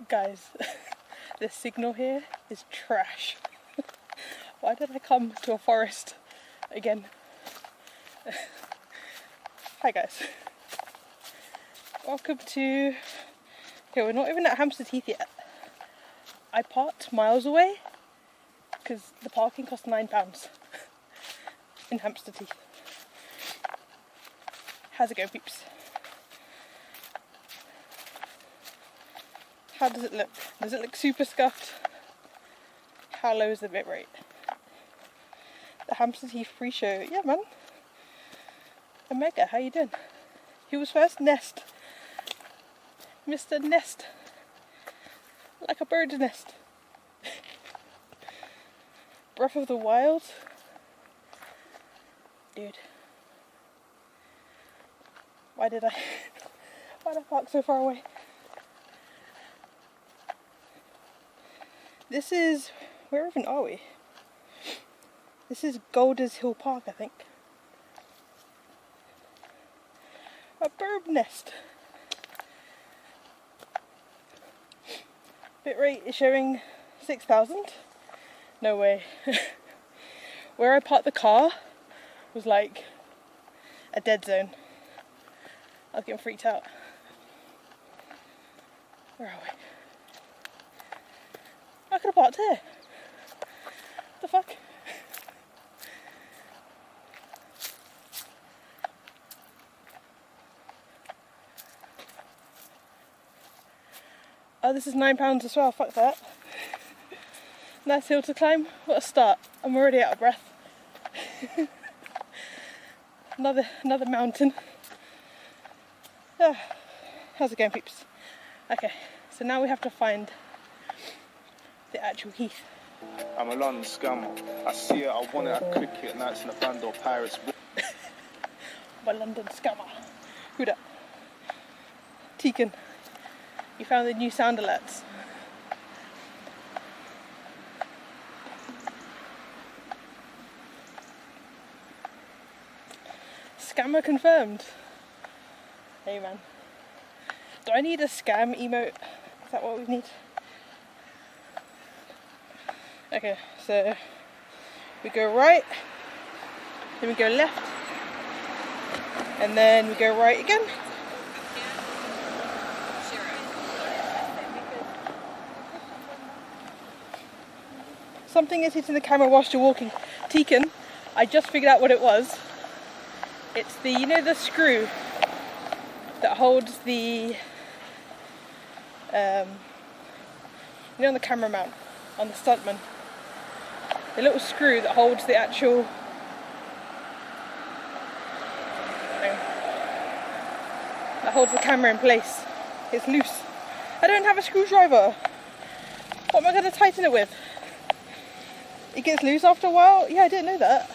Guys, the signal here is trash. Why did I come to a forest again? Hi guys. Welcome to... Okay, we're not even at Hampstead Heath yet. I parked miles away because the parking cost £9 in Hampstead Heath. How's it going, peeps? How does it look? Does it look super scuffed? How low is the bit rate? The Hampstead Heath free show. Yeah, man. Omega, how you doing? Who was first? Nest. Mr. Nest. Like a bird's nest. Breath of the Wild. Dude. Why did I park so far away? This is... Where even are we? This is Golders Hill Park, I think. A bird nest. Bitrate is showing 6,000. No way. Where I parked the car was like a dead zone. I was getting freaked out. Where are we? I could have parked here. What the fuck? Oh, this is £9 as well, fuck that. Nice hill to climb. What a start. I'm already out of breath. Another mountain. Ah, how's it going, peeps? Okay, so now we have to find the actual Heath. I'm a London scammer. I see it, I want it, I click it, nights in the band or pirates. I'm a London scammer. Who dat? Tegan. You found the new sound alerts. Scammer confirmed. Hey man. Do I need a scam emote? Is that what we need? Okay, so we go right, then we go left, and then we go right again. Something is hitting the camera whilst you're walking. Tegan, I just figured out what it was. It's the, you know, the screw that holds the, on the camera mount, on the stuntman. The little screw that holds the actual, that holds the camera in place. It's loose. I don't have a screwdriver. What am I going to tighten it with? It gets loose after a while? Yeah, I didn't know that.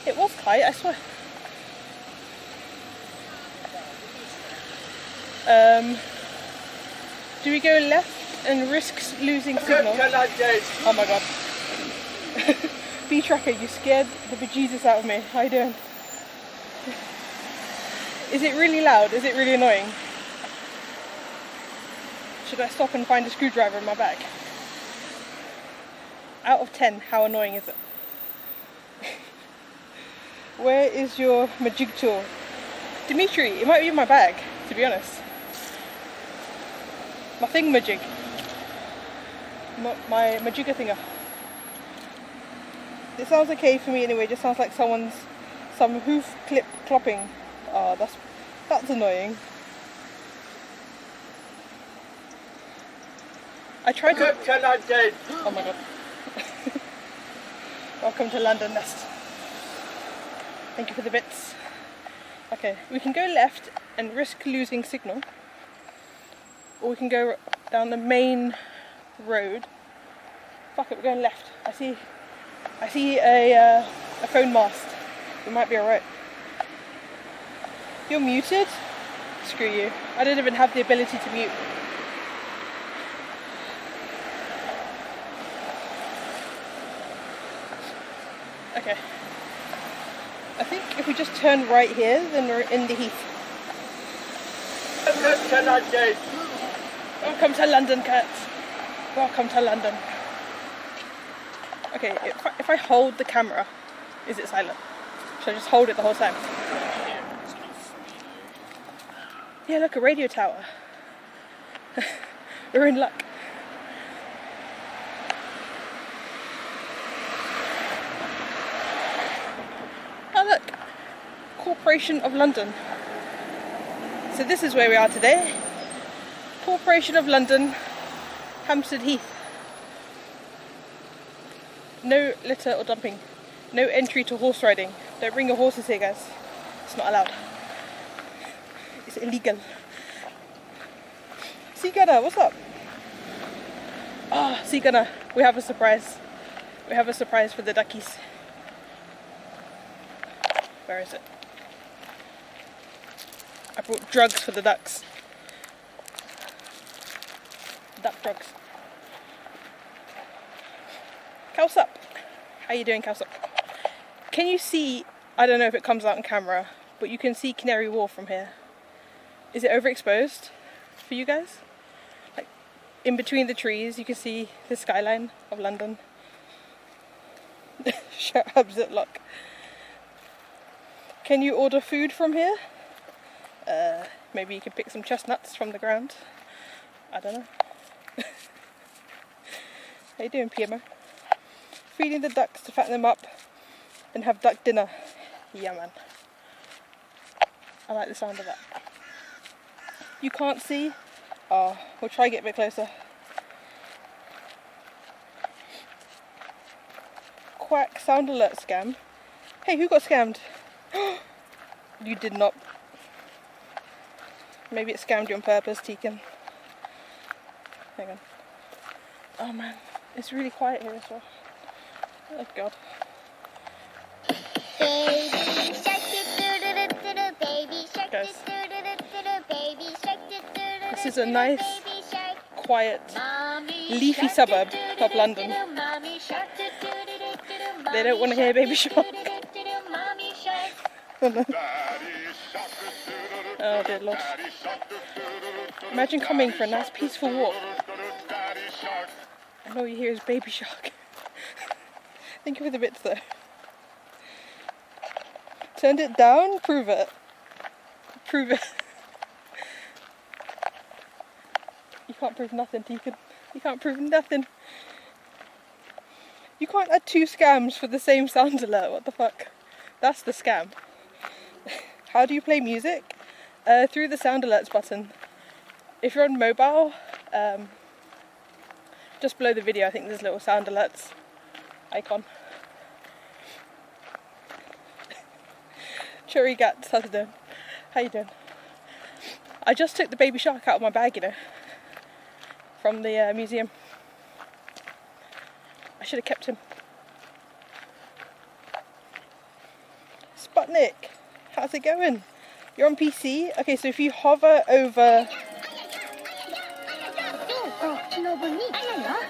It was tight, I swear. Do we go left and risk losing signal? Oh my god. B-Tracker, you scared the bejesus out of me. How you doing? Is it really loud? Is it really annoying? Should I stop and find a screwdriver in my bag? Out of 10, how annoying is it? Where is your majig tool? Dimitri, it might be in my bag, to be honest. My thingamajig. My majigga thinger. It sounds okay for me anyway, it just sounds like some hoof clip clopping. Oh, that's annoying. I tried to... Welcome to London! Oh my god. Welcome to London Nest. Thank you for the bits. Okay, we can go left and risk losing signal. Or we can go down the main road. Fuck it, we're going left. I see a phone mast. We might be alright. You're muted? Screw you. I don't even have the ability to mute. Okay. I think if we just turn right here, then we're in the Heath. Welcome to London! Welcome to London, Kurt. Welcome to London. Okay, if I hold the camera, is it silent? Should I just hold it the whole time? Yeah, look, a radio tower. We're in luck. Oh look, Corporation of London. So this is where we are today. Corporation of London, Hampstead Heath. No litter or dumping. No entry to horse riding. Don't bring your horses here, guys. It's not allowed. It's illegal. Sea Gunner, what's up? Ah, oh, Sea Gunner, we have a surprise. We have a surprise for the duckies. Where is it? I brought drugs for the ducks. Duck drugs. Kelsop. How you doing, Kelsop? Can you see, I don't know if it comes out on camera, but you can see Canary Wharf from here. Is it overexposed for you guys? Like, in between the trees, you can see the skyline of London. Shut up, Ziploc. Can you order food from here? Maybe you can pick some chestnuts from the ground. I don't know. How you doing, PMO? Feeding the ducks to fatten them up and have duck dinner. Yeah, man. I like the sound of that. You can't see? Oh, we'll try to get a bit closer. Quack sound alert scam. Hey, who got scammed? You did not. Maybe it scammed you on purpose, Tegan. Hang on. Oh man, it's really quiet here as well. Oh god. Guys, this is a nice, quiet, leafy suburb of London. They don't want to hear Baby Shark. Oh no. Oh dear Lord. Imagine coming for a nice peaceful walk and all you hear is Baby Shark. Think of the bits though. Turned it down? Prove it. Prove it. You can't prove nothing, Deacon. You can't prove nothing. You can't add 2 scams for the same sound alert. What the fuck? That's the scam. How do you play music? Through the sound alerts button. If you're on mobile, just below the video I think there's a little sound alerts icon. Cherry Gats, how's it doing? How you doing? I just took the Baby Shark out of my bag, you know, from the museum. I should have kept him. Sputnik, how's it going? You're on PC? Okay, so if you hover over... Oh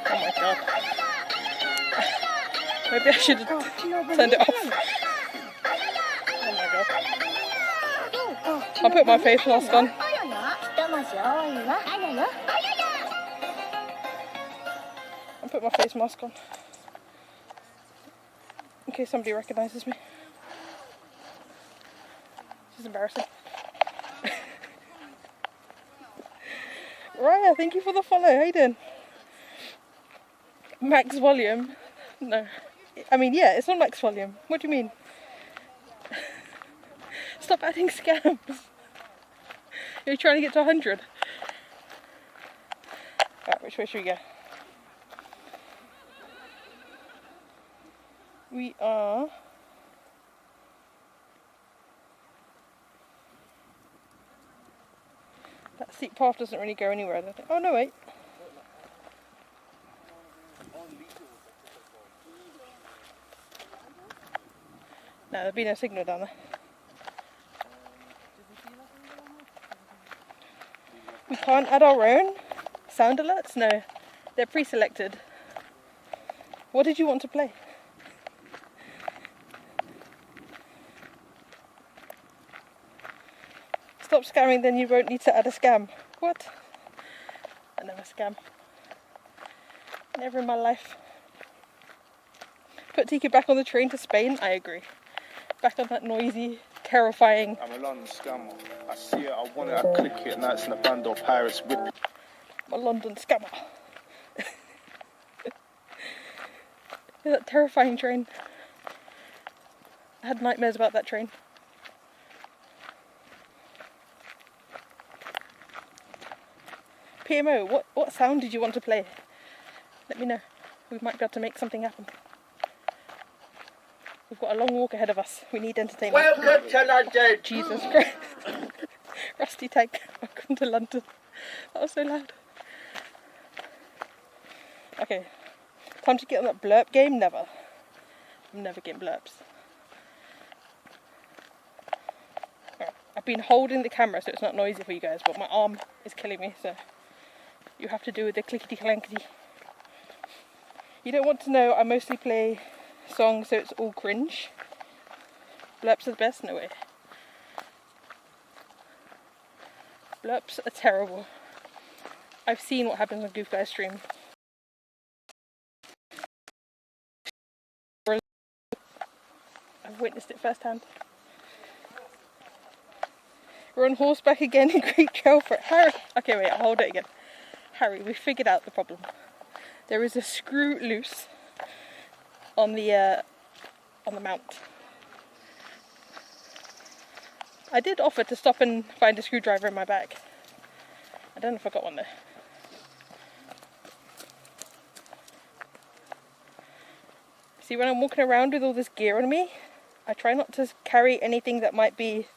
my god. Maybe I should have turned it off. Oh my god. I'll put my face mask on. I'll put my face mask on. In case somebody recognises me. This is embarrassing. Raya, thank you for the follow. How you doing? Max volume? No. I mean, yeah, it's on max volume. What do you mean? Stop adding scams. You're trying to get to 100. Alright, which way should we go? We are... That steep path doesn't really go anywhere, I don't think. Oh no, wait. No, there'll be no signal down there. We can't add our own sound alerts? No, they're pre-selected. What did you want to play? Stop scamming, then you won't need to add a scam. What? I never scam. Never in my life. Put Tika back on the train to Spain, I agree. Back on that noisy, terrifying... I'm a London scammer. I see it, I want it, I click it. Nights in a band or pirates whip it. I'm a London scammer. That terrifying train. I had nightmares about that train. PMO, what sound did you want to play? Let me know. We might be able to make something happen. We've got a long walk ahead of us. We need entertainment. Welcome to London! Jesus Christ. Rusty tank. Welcome to London. That was so loud. Okay. Time to get on that blurb game? Never. I'm never getting blurbs. Right. I've been holding the camera so it's not noisy for you guys, but my arm is killing me, so you have to do with the clickety clankety. You don't want to know, I mostly play songs so it's all cringe. Blurps are the best? No way. Blurps are terrible. I've seen what happens on Goof Guys stream. I've witnessed it firsthand. We're on horseback again in Great Trail for Harry. Okay, wait, I'll hold it again. Harry, we figured out the problem. There is a screw loose on the mount. I did offer to stop and find a screwdriver in my bag. I don't know if I got one there. See, when I'm walking around with all this gear on me, I try not to carry anything that might be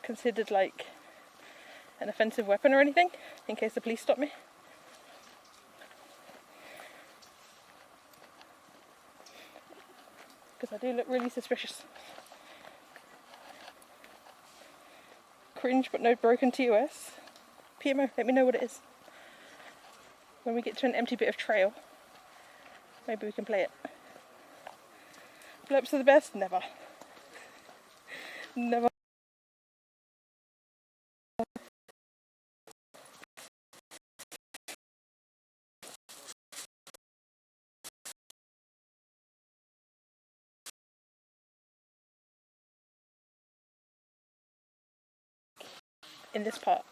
considered like an offensive weapon or anything, in case the police stop me. Because I do look really suspicious. Cringe but no broken TOS. PMO, let me know what it is. When we get to an empty bit of trail, maybe we can play it. Blurps are the best? Never. Never. In this part.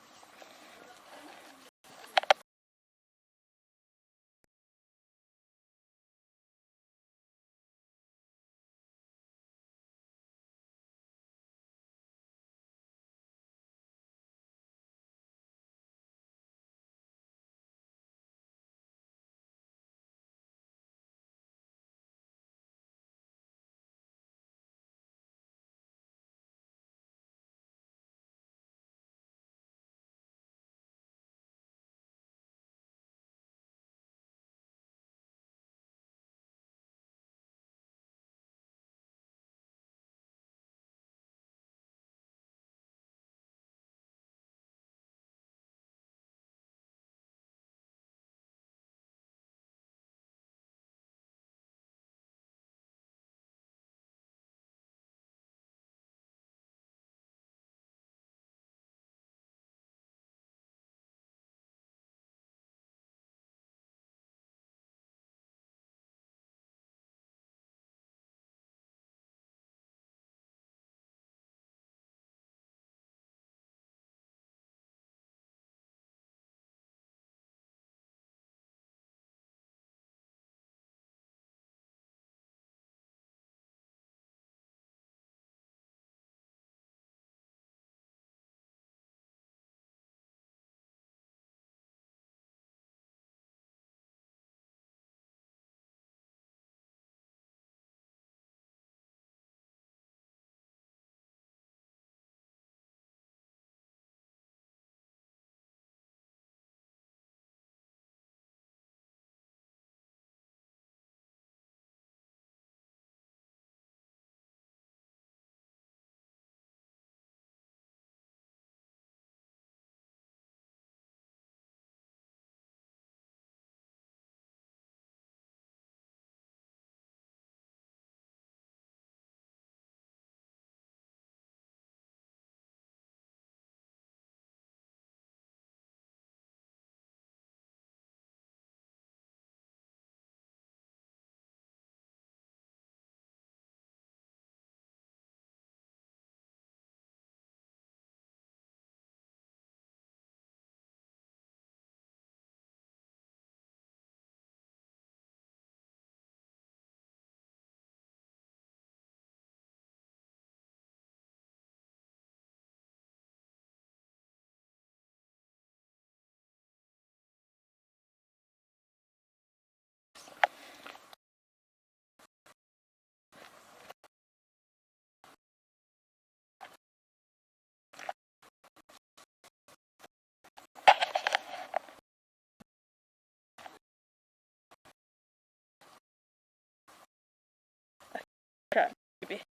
Maybe.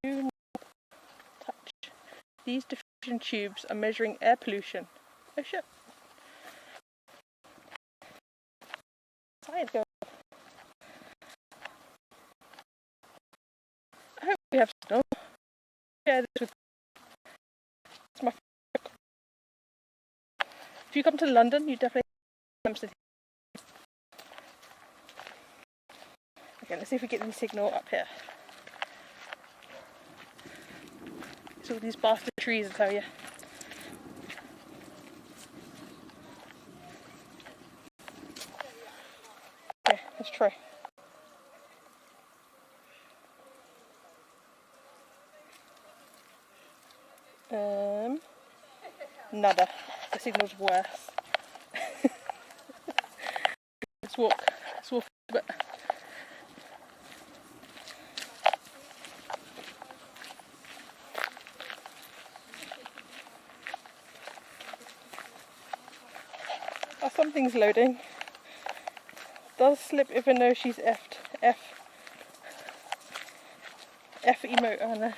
Do not touch. These diffusion tubes are measuring air pollution. Oh shit. Science girl. I hope we have snow. Yeah, this was my favorite. If you come to London, you definitely Hampstead. Okay, let's see if we get any signal up here. It's all these bastard trees, I tell you. Okay, let's try. Nada. The signal's worse. Let's walk a bit. Oh, something's loading. Does slip even though she's effed. F emote, oh no.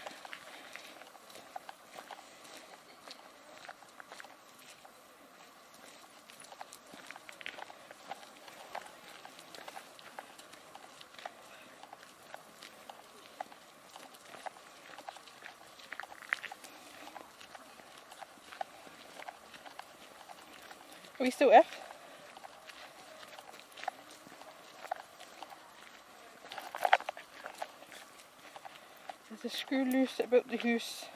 Are we still F? There's a screw loose about the house.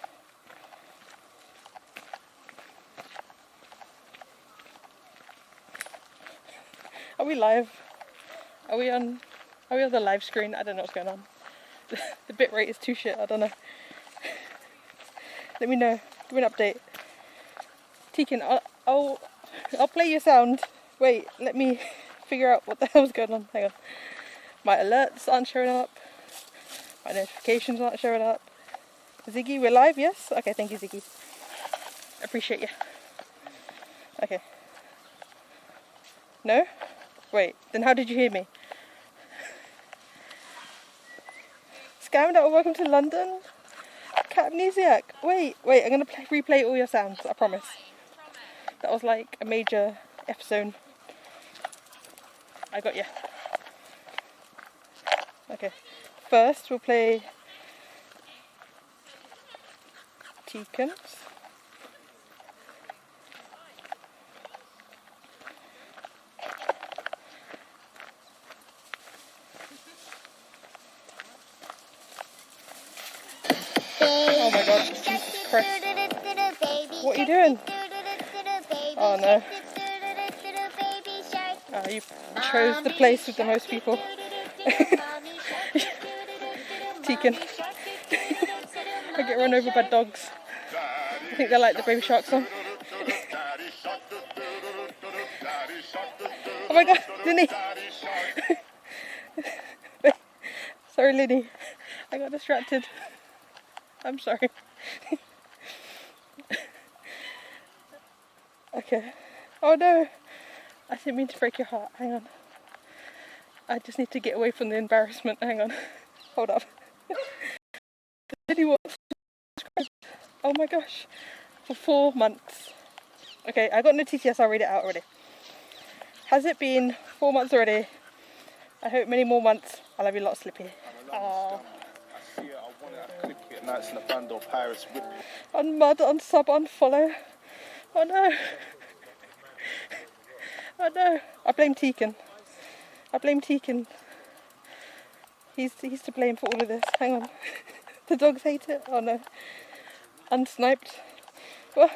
Are we live? Are we on the live screen? I don't know what's going on. The bit rate is too shit, I don't know. Let me know. Give me an update. Tekin, I'll play your sound. Wait, let me figure out what the hell's going on. Hang on. My alerts aren't showing up. My notifications aren't showing up. Ziggy, we're live, yes? Okay, thank you, Ziggy. Appreciate you. Okay. No? Wait, then how did you hear me? Scammed out, welcome to London. Capnesiac. Wait, I'm gonna replay all your sounds, I promise. That was like a major F zone. I got you. Okay. First, we'll play Teakins. Oh my god, Jesus Christ. What are you doing? Oh no. Oh, you chose the place with the most people. Teakin. I get run over by dogs. I think they like the Baby Shark song. Oh my god, Linny! Sorry, Linny. I got distracted. I'm sorry. Okay. Oh no! I didn't mean to break your heart. Hang on. I just need to get away from the embarrassment. Hang on. Hold up. Linny was subscribed. Oh my gosh. For 4 months. Okay, I got no TTS, I'll read it out already. Has it been 4 months already? I hope many more months. I love you a lot, Slippy. Aww. On mud, on sub, on follow. Oh no. Oh no. I blame Teakin. He's to blame for all of this. Hang on. The dogs hate it. Oh no. Unsniped. What?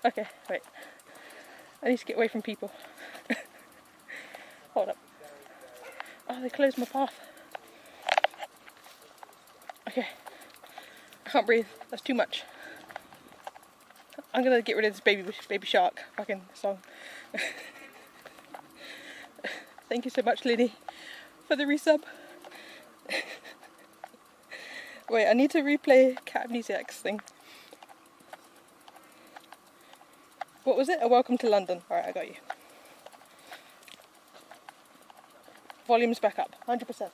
Okay, wait. I need to get away from people. Hold up. Oh, they closed my path. Okay. I can't breathe. That's too much. I'm gonna get rid of this baby shark fucking song. Thank you so much, Liddy, for the resub. Wait, I need to replay Cat Amnesiac's thing. What was it? A welcome to London. Alright, I got you. Volume's back up, 100%.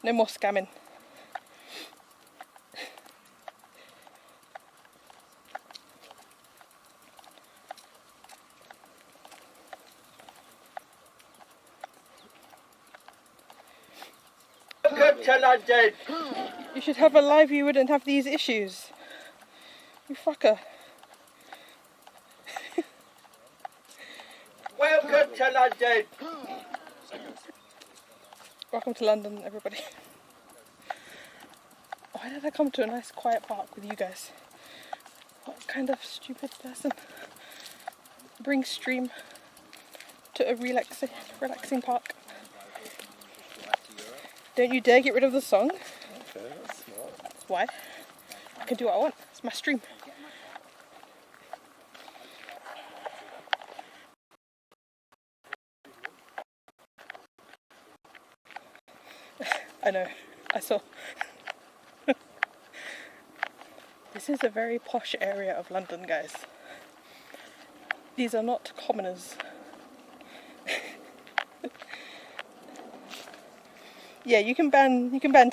No more scamming. Welcome to London. You should have a live, you wouldn't have these issues. You fucker. Welcome to London. Welcome to London, everybody. Why did I come to a nice quiet park with you guys? What kind of stupid person brings stream to a relaxing park? Don't you dare get rid of the song. Okay, that's smart. Why? I can do what I want. It's my stream. I know. I saw. This is a very posh area of London, guys. These are not commoners. Yeah, you can ban Tekin. You can ban.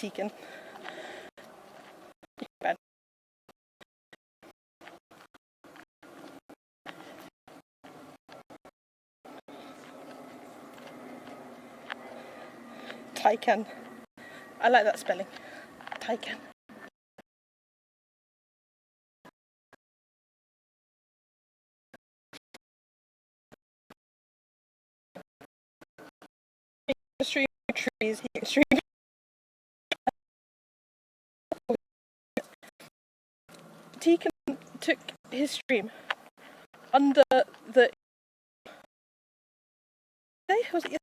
Taycan. I like that spelling. Taycan. Stream trees, he can stream. Tekin took his stream under the day? Was it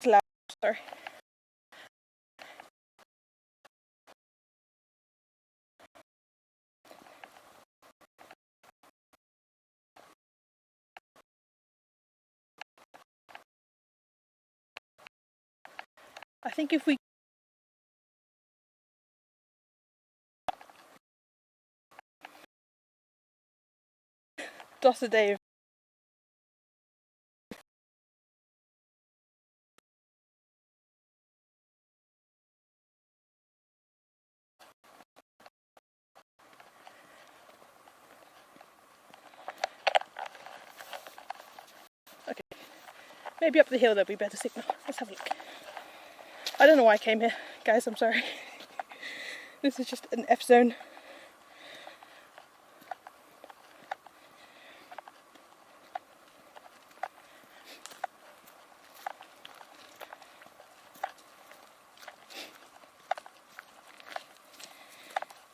loud? Sorry. I think if we DOS a day. Okay. Maybe up the hill there'll be better signal. Let's have a look. I don't know why I came here. Guys, I'm sorry. This is just an F zone.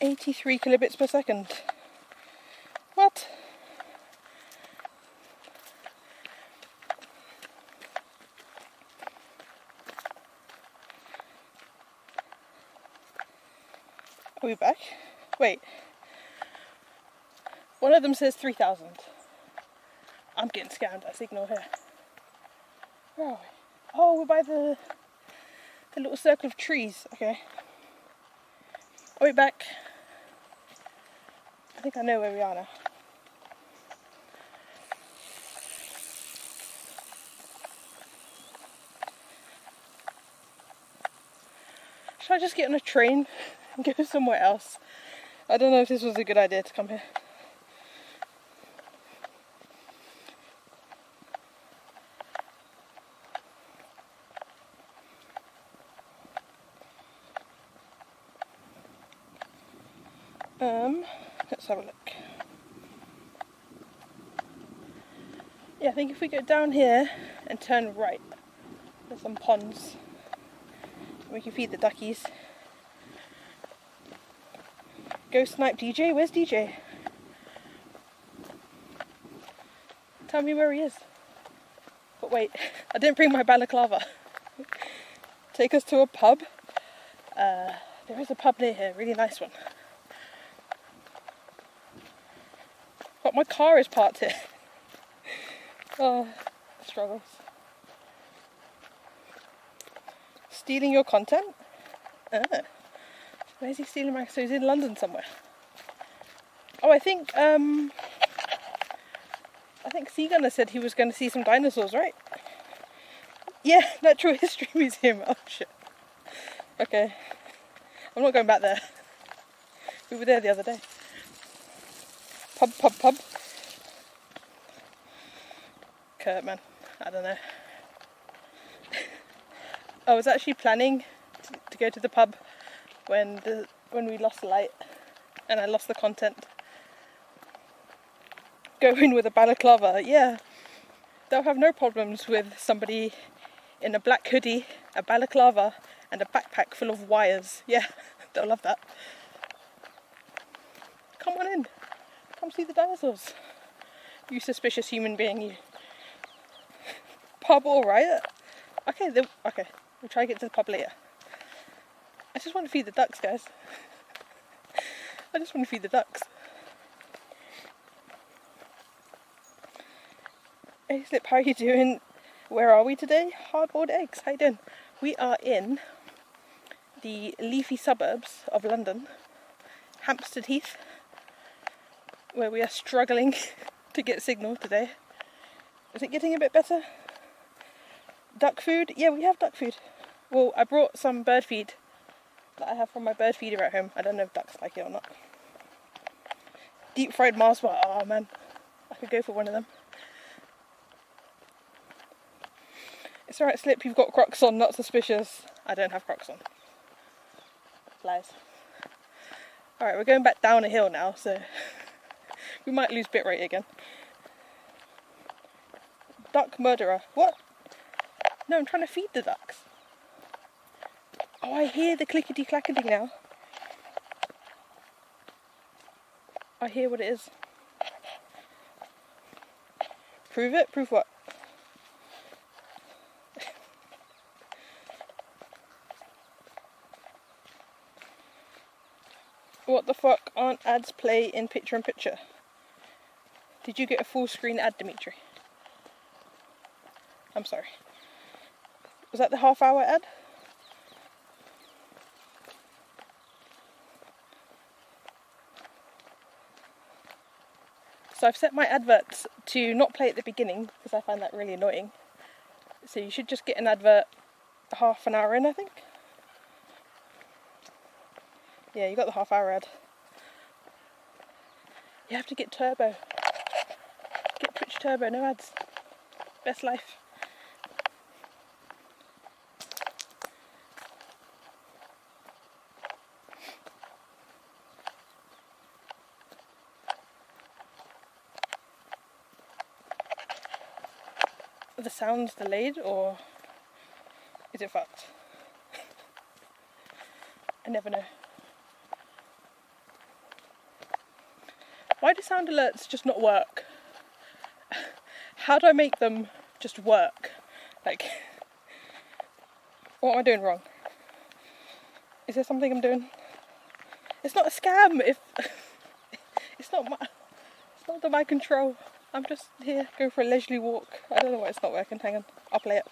.83 kilobits per second. What? Are we back? Wait. One of them says 3,000. I'm getting scammed. I signal here. Where are we? Oh, we're by the little circle of trees. Okay. Are we back? I think I know where we are now. Should I just get on a train and go somewhere else? I don't know if this was a good idea to come here. Let's have a look. Yeah, I think if we go down here and turn right, there's some ponds. We can feed the duckies. Go snipe DJ. Where's DJ? Tell me where he is. But wait, I didn't bring my balaclava. Take us to a pub. There is a pub near here, really nice one. But my car is parked here. Oh, struggles. Stealing your content? Where's he stealing my... So he's in London somewhere. Oh, I think Seagunner said he was going to see some dinosaurs, right? Yeah, Natural History Museum. Oh, shit. Okay. I'm not going back there. We were there the other day. Pub. Kurt, man. I don't know. I was actually planning to go to the pub when we lost the light and I lost the content. Go in with a balaclava. Yeah. They'll have no problems with somebody in a black hoodie, a balaclava, and a backpack full of wires. Yeah, they'll love that. Come on in. Come see the dinosaurs. You suspicious human being, you. Pub alright? Okay, we'll try to get to the pub later. I just want to feed the ducks, guys. I just want to feed the ducks. Hey Slip, how are you doing? Where are we today? Hard-boiled eggs. How you doing? We are in the leafy suburbs of London, Hampstead Heath, where we are struggling to get signal today. Is it getting a bit better? Duck food? Yeah, we have duck food. Well, I brought some bird feed that I have from my bird feeder at home. I don't know if ducks like it or not. Deep fried Mars bar. Oh man, I could go for one of them. It's alright, Slip, you've got Crocs on, not suspicious. I don't have Crocs on. Lies. Alright, we're going back down a hill now, so we might lose bit rate again. Duck murderer. What? No, I'm trying to feed the ducks. Oh, I hear the clickety-clackety now. I hear what it is. Prove it? Prove what? What the fuck aren't ads play in picture-in-picture? Did you get a full screen ad, Dimitri? I'm sorry. Was that the half-hour ad? So I've set my adverts to not play at the beginning because I find that really annoying. So you should just get an advert half an hour in, I think. Yeah, you got the half-hour ad. You have to get Turbo. Get Twitch Turbo, no ads. Best life. The sound's delayed, or is it fucked? I never know. Why do sound alerts just not work? How do I make them just work? Like, what am I doing wrong? Is there something I'm doing? It's not a scam. If it's not under my control. I'm just here going for a leisurely walk. I don't know why it's not working. Hang on, I'll play it.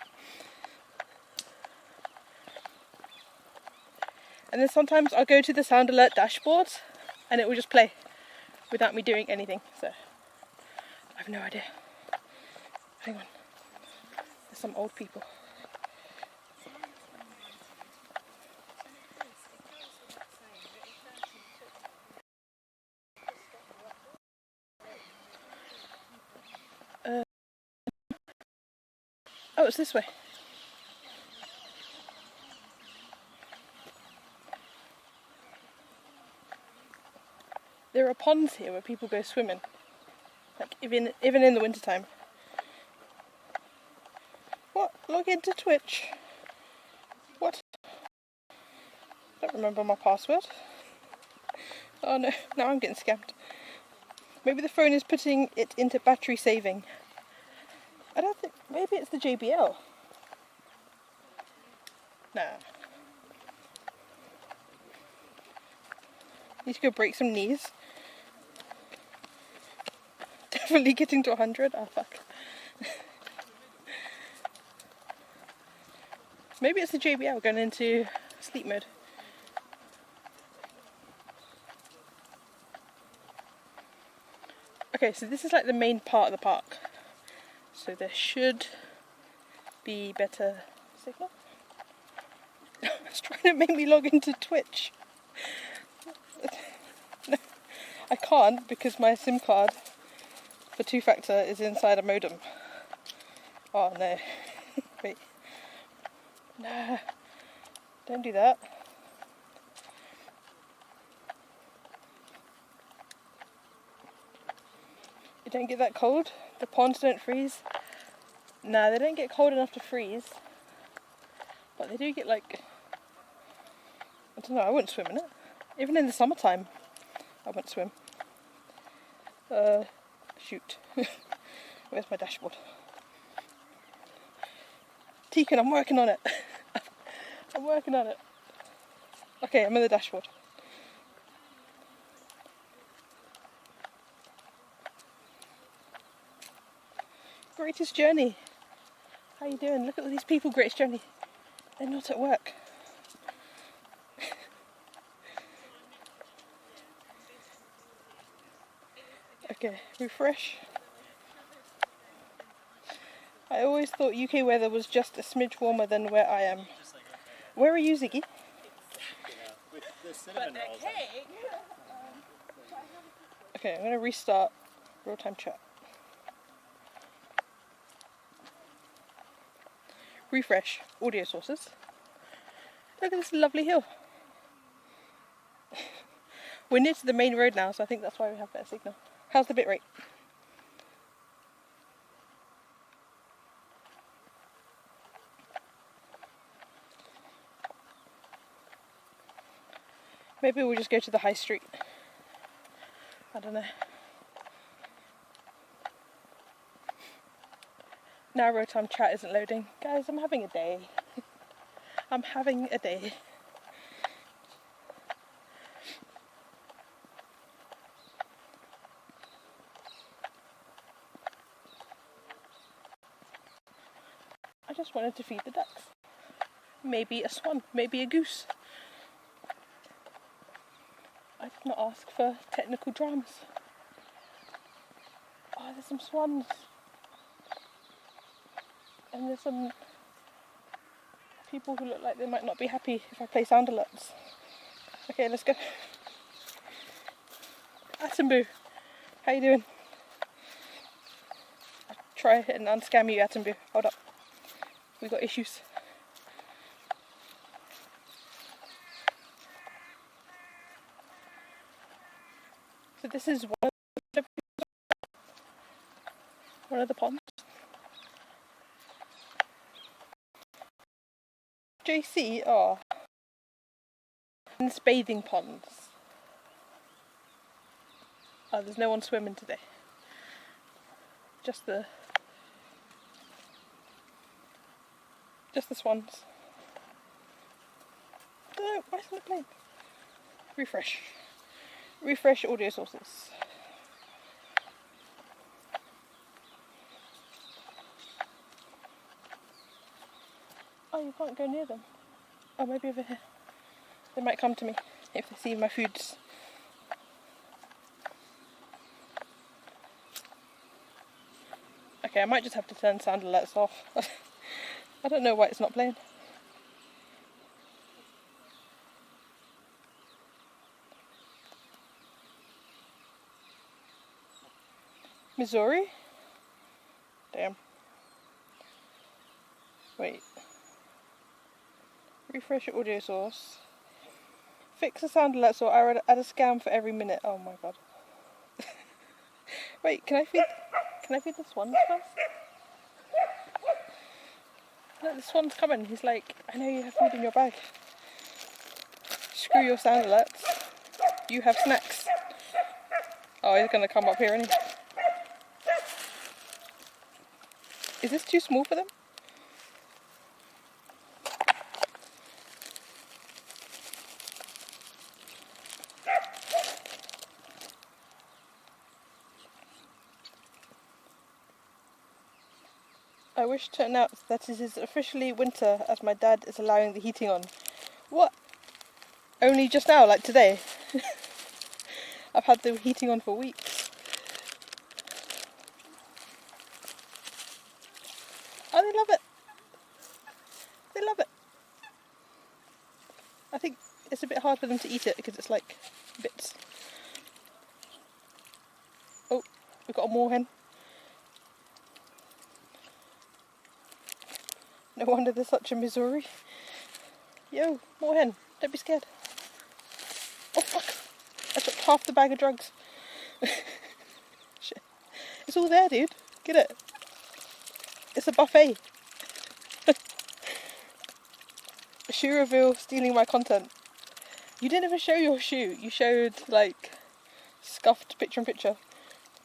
And then sometimes I'll go to the sound alert dashboard and it will just play without me doing anything. So I have no idea. Hang on. There's some old people. Oh, it's this way. There are ponds here where people go swimming. Like even in the wintertime. What? Log into Twitch? What? Don't remember my password. Oh no, now I'm getting scammed. Maybe the phone is putting it into battery saving. I don't think, maybe it's the JBL. Nah. Need to go break some knees. Definitely getting to 100. Oh fuck. Maybe it's the JBL going into sleep mode. Okay, so this is like the main part of the park. So there should be better signal. It's trying to make me log into Twitch. No, I can't because my SIM card for 2-factor is inside a modem. Oh no. Wait. No. Don't do that. It don't get that cold. The ponds don't freeze. Nah, they don't get cold enough to freeze. But they do get like... I don't know, I wouldn't swim in it. Even in the summertime, I wouldn't swim. Shoot. Where's my dashboard? Tegan, I'm working on it. I'm working on it. Okay, I'm in the dashboard. Greatest journey. How you doing? Look at all these people, greatest journey. They're not at work. Okay, refresh. I always thought UK weather was just a smidge warmer than where I am. Where are you, Ziggy? With the cinnamon rolls. Okay, I'm going to restart real-time chat. Refresh audio sources. Look at this lovely hill. We're near to the main road now, so I think that's why we have better signal. How's the bit rate? Maybe we'll just go to the high street. I don't know. Now real-time chat isn't loading. Guys, I'm having a day. I'm having a day. I just wanted to feed the ducks. Maybe a swan, maybe a goose. I did not ask for technical dramas. Oh, there's some swans. And there's some people who look like they might not be happy if I play sound alerts. Okay, let's go. Atambu, how you doing? I'll try and unscam you, Atambu. Hold up. We got issues. So this is one of the ponds. JC are bathing ponds. Oh, there's no one swimming today. Just the swans. No, why isn't it playing? Refresh. Refresh audio sources. Oh, you can't go near them. Oh, maybe over here. They might come to me if they see my foods. Okay, I might just have to turn sound alerts off. I don't know why it's not playing. Missouri? Damn. Wait. Refresh your audio source. Fix the sound alerts or add a scam for every minute. Oh my god. Wait, can I feed the swans first? Look, the swan's coming. He's like, I know you have food in your bag. Screw your sound alerts. You have snacks. Oh, he's gonna come up here, isn't he? Is this too small for them? I wish to announce that it is officially winter as my dad is allowing the heating on. What? Only just now, like today? I've had the heating on for weeks. Oh, they love it. They love it. I think it's a bit hard for them to eat it because it's like bits. Oh, we've got a moorhen. No wonder there's such a Missouri. Yo, moorhen, don't be scared. Oh fuck! I took half the bag of drugs. Shit. It's all there, dude. Get it. It's a buffet. Shoe reveal, stealing my content. You didn't even show your shoe. You showed like scuffed picture in picture.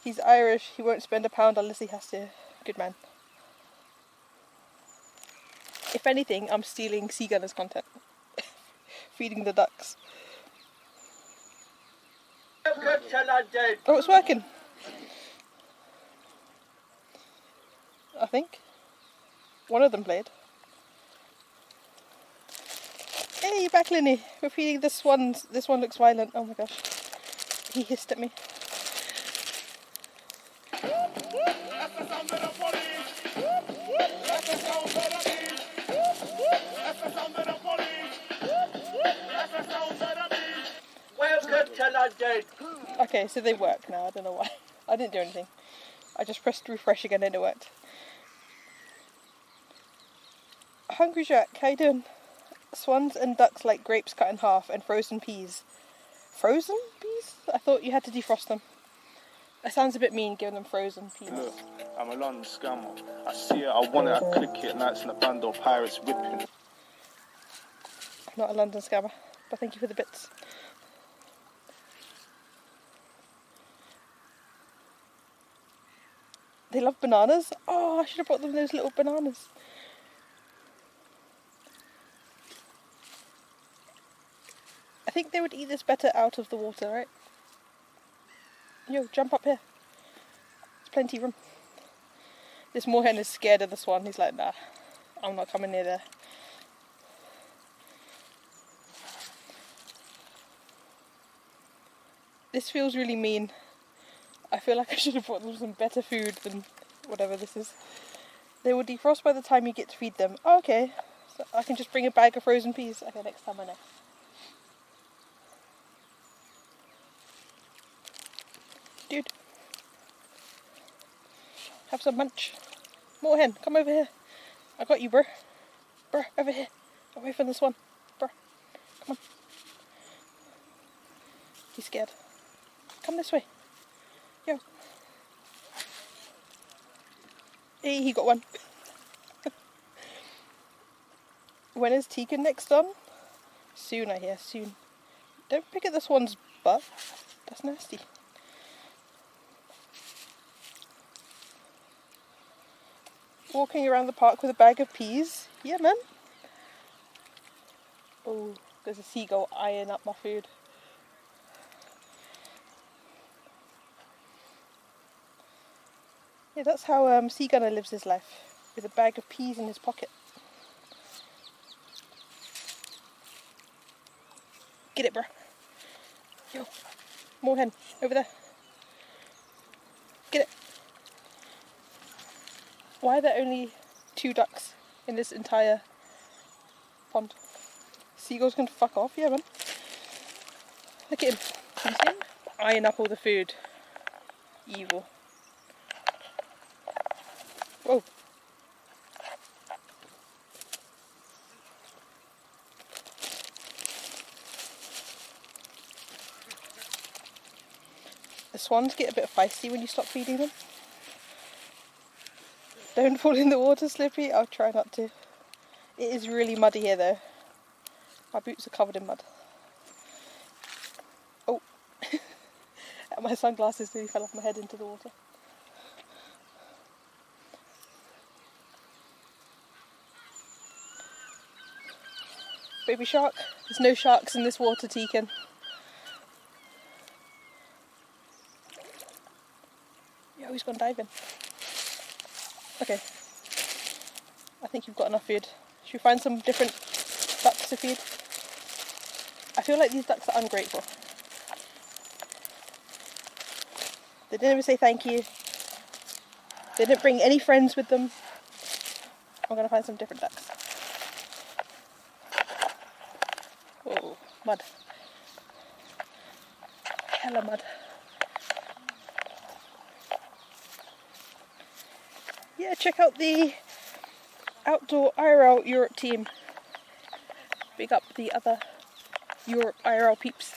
He's Irish. He won't spend £1 unless he has to. Good man. If anything, I'm stealing Seagunner's content. Feeding the ducks. Welcome to London. Oh, it's working. I think. One of them played. Hey, you're back, Linny. We're feeding the swans. This one looks violent. Oh my gosh. He hissed at me. Welcome to London. Okay, so they work now. I don't know why. I didn't do anything. I just pressed refresh again and it worked. Hungry Jack, how you doing? Swans and ducks like grapes cut in half and frozen peas. Frozen peas? I thought you had to defrost them. That sounds a bit mean, giving them frozen peas. Look, I'm a London scammer. I see it, I want it, I click it. Nights in the band or pirates whipping. I'm not a London scammer, but thank you for the bits. They love bananas? Oh, I should have brought them those little bananas. I think they would eat this better out of the water, right? Yo, jump up here. There's plenty of room. This moorhen is scared of the swan. He's like, nah, I'm not coming near there. This feels really mean. I feel like I should have brought them some better food than whatever this is. They will defrost by the time you get to feed them. Oh, okay, so I can just bring a bag of frozen peas. Okay, next time I know. Dude, have some munch. Moorhen, come over here. I got you, bruh. Bruh, over here. Away from this one. Bruh, come on. He's scared. Come this way. Yo. Hey, he got one. When is Tegan next on? Soon, I hear, soon. Don't pick at this one's butt. That's nasty. Walking around the park with a bag of peas. Yeah, man. Oh, there's a seagull eyeing up my food. Yeah, that's how Seagunner lives his life, with a bag of peas in his pocket. Get it, bro. Yo, moorhen, over there. Get it. Why are there only 2 ducks in this entire pond? Seagulls can fuck off, yeah, man. Look at him. Can you see him? Eyeing up all the food. Evil. Whoa. The swans get a bit feisty when you stop feeding them. Don't fall in the water, Slippy. I'll try not to. It is really muddy here though. My boots are covered in mud. Oh, my sunglasses nearly fell off my head into the water. Baby shark. There's no sharks in this water, Tekin. Yeah, he's gone diving. Okay. I think you've got enough food. Should we find some different ducks to feed? I feel like these ducks are ungrateful. They didn't even say thank you. They didn't bring any friends with them. I'm gonna find some different ducks. Oh, mud. Hella mud. Yeah, check out the outdoor IRL Europe team. Big up the other Europe IRL peeps.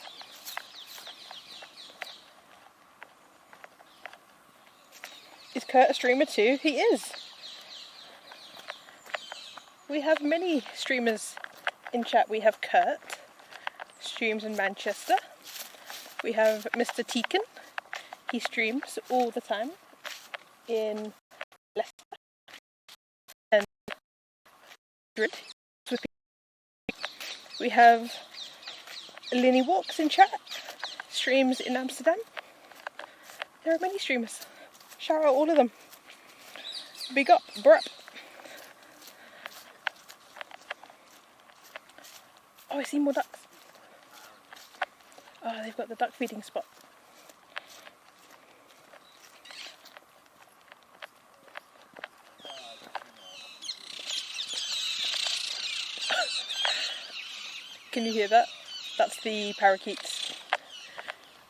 Is Kurt a streamer too? He is. We have many streamers in chat. We have Kurt, streams in Manchester. We have Mr. Tekin. He streams all the time in Leicester and Madrid. We have Linny Walks in chat, streams in Amsterdam. There are many streamers. Shout out all of them. Big up, bruh. Oh, I see more ducks. Oh, they've got the duck feeding spot. Can you hear that? That's the parakeets.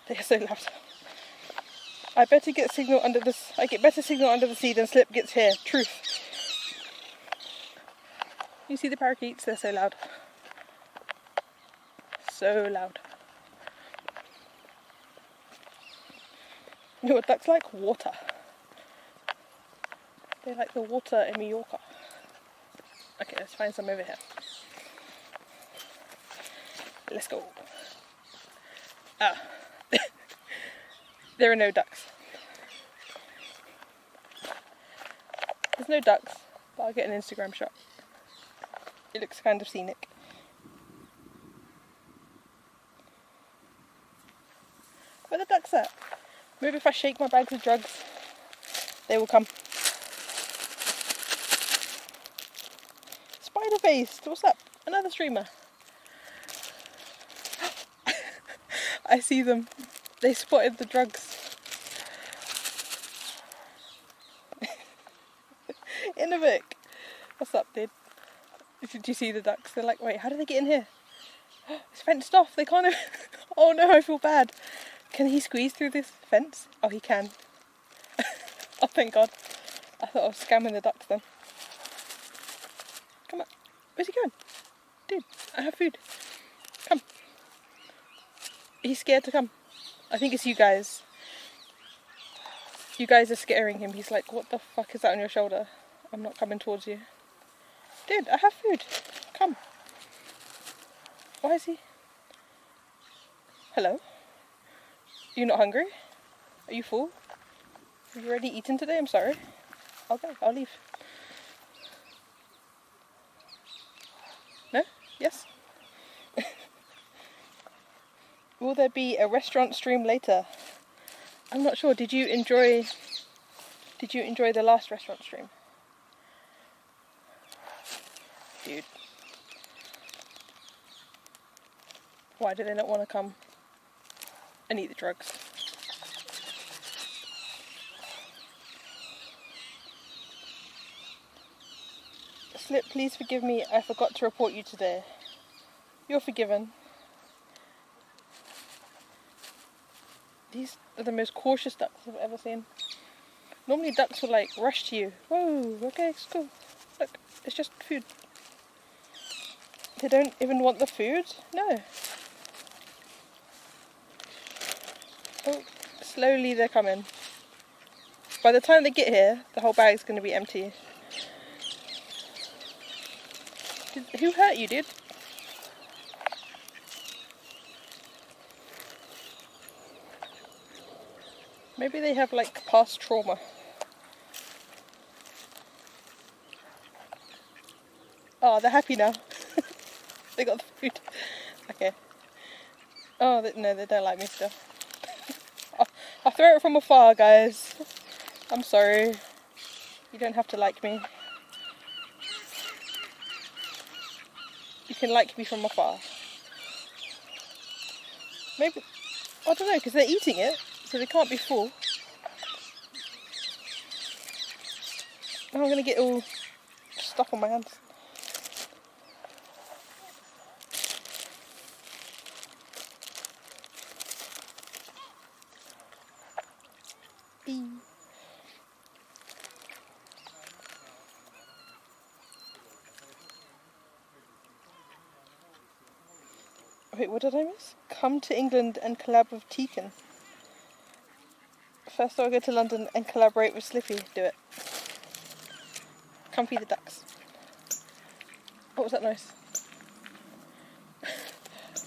They are so loud. I better get signal under this. I get better signal under the sea than Slip gets here. Truth. You see the parakeets? They're so loud. So loud. You know what ducks like? Water. They like the water in Mallorca. Okay, let's find some over here. Let's go. Ah. There are no ducks. There's no ducks, but I'll get an Instagram shot. It looks kind of scenic. Where are the ducks at? Maybe if I shake my bags of drugs, they will come. Spider-faced, what's up? Another streamer. I see them. They spotted the drugs. Innovic. What's up, dude? Did you see the ducks? They're like, wait, how did they get in here? It's fenced off. They can't even... Oh no, I feel bad. Can he squeeze through this fence? Oh, he can. Oh, thank God. I thought I was scamming the ducks then. Come on. Where's he going? Dude, I have food. Come. He's scared to come. I think it's you guys. You guys are scaring him. He's like, what the fuck is that on your shoulder? I'm not coming towards you. Dude, I have food. Come. Why is he... Hello? You not hungry? Are you full? Have you already eaten today? I'm sorry. I'll go. I'll leave. No? Yes? Will there be a restaurant stream later? I'm not sure. Did you enjoy the last restaurant stream? Dude. Why do they not want to come and eat the drugs? Slip, please forgive me. I forgot to report you today. You're forgiven. These are the most cautious ducks I've ever seen. Normally ducks will like rush to you. Whoa, okay, it's cool. Look, it's just food. They don't even want the food? No. Oh, Slowly they're coming. By the time they get here, the whole bag's going to be empty. Who hurt you, dude? Maybe they have like past trauma. Oh, they're happy now. They got the food. Okay. Oh, no, they don't like me still. I'll throw it from afar, guys. I'm sorry. You don't have to like me. You can like me from afar. Maybe, I don't know, because they're eating it, so they can't be full. Now I'm going to get all stuff on my hands. Wait, what did I miss? Come to England and collab with Teakin. First I'll go to London and collaborate with Slippy. Do it. Come feed the ducks. What was that noise?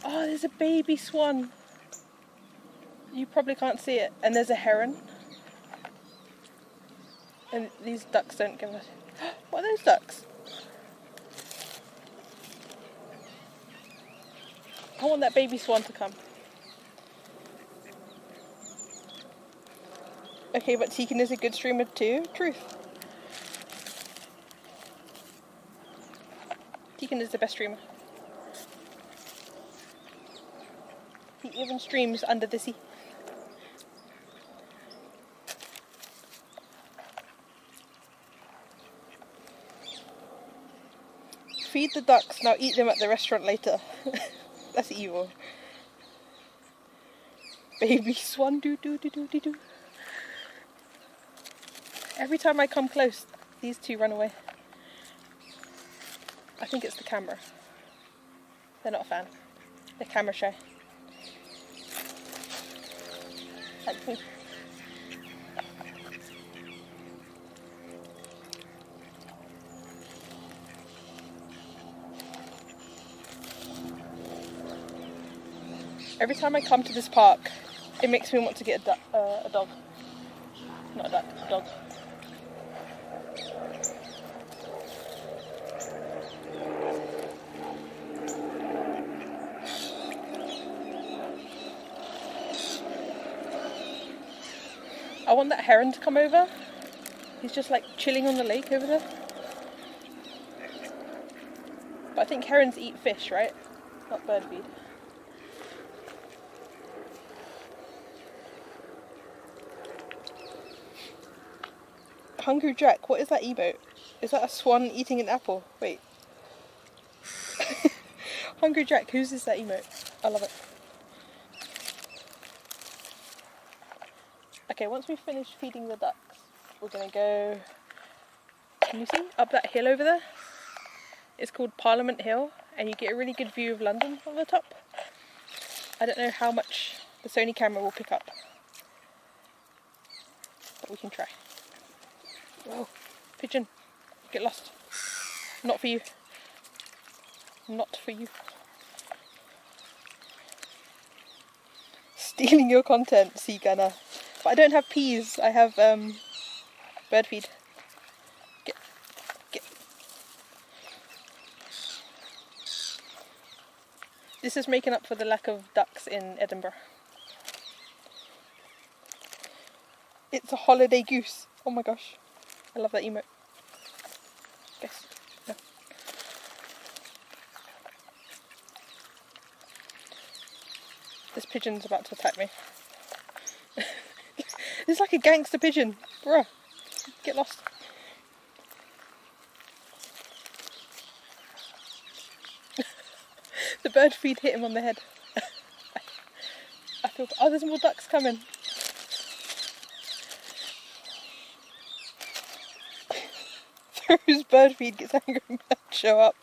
Oh, there's a baby swan. You probably can't see it. And there's a heron. And these ducks don't give us... What are those ducks? I want that baby swan to come. Okay, but Teakin is a good streamer too. Truth. Teakin is the best streamer. He even streams under the sea. Feed the ducks, now eat them at the restaurant later. That's evil. Baby swan, do do do do do do. Every time I come close, these two run away. I think it's the camera. They're not a fan. They're camera shy. Like me. Every time I come to this park, it makes me want to get a dog. Not a duck, a dog. I want that heron to come over. He's just like chilling on the lake over there. But I think herons eat fish, right? Not bird feed. Hungry Jack, what is that emote? Is that a swan eating an apple? Wait. Hungry Jack, whose is that emote? I love it. Okay, once we finish feeding the ducks, we're going to go, can you see, up that hill over there? It's called Parliament Hill, and you get a really good view of London on the top. I don't know how much the Sony camera will pick up, but we can try. Whoa, pigeon, get lost. Not for you. Not for you. Stealing your content, sea gunner. But I don't have peas, I have bird feed. Get. This is making up for the lack of ducks in Edinburgh. It's a holiday goose. Oh my gosh. I love that emote. Guess. No. This pigeon's about to attack me. It's like a gangster pigeon. Bruh. Get lost. The bird feed hit him on the head. I feel... Oh, there's more ducks coming. Whose bird feed gets angry and birds show up.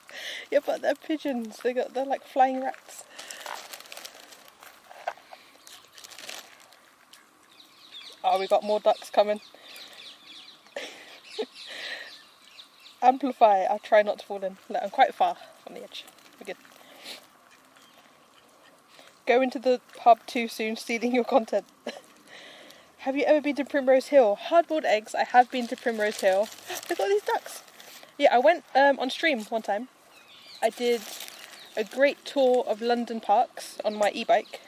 Yeah, but they're pigeons. They're like flying rats. Oh, we got more ducks coming. Amplify. I'll try not to fall in. Look, I'm quite far on the edge. We're good. Go into the pub too soon, stealing your content. Have you ever been to Primrose Hill? Hard-boiled eggs. I have been to Primrose Hill. Look at all these ducks. Yeah, I went on stream one time. I did a great tour of London parks on my e-bike.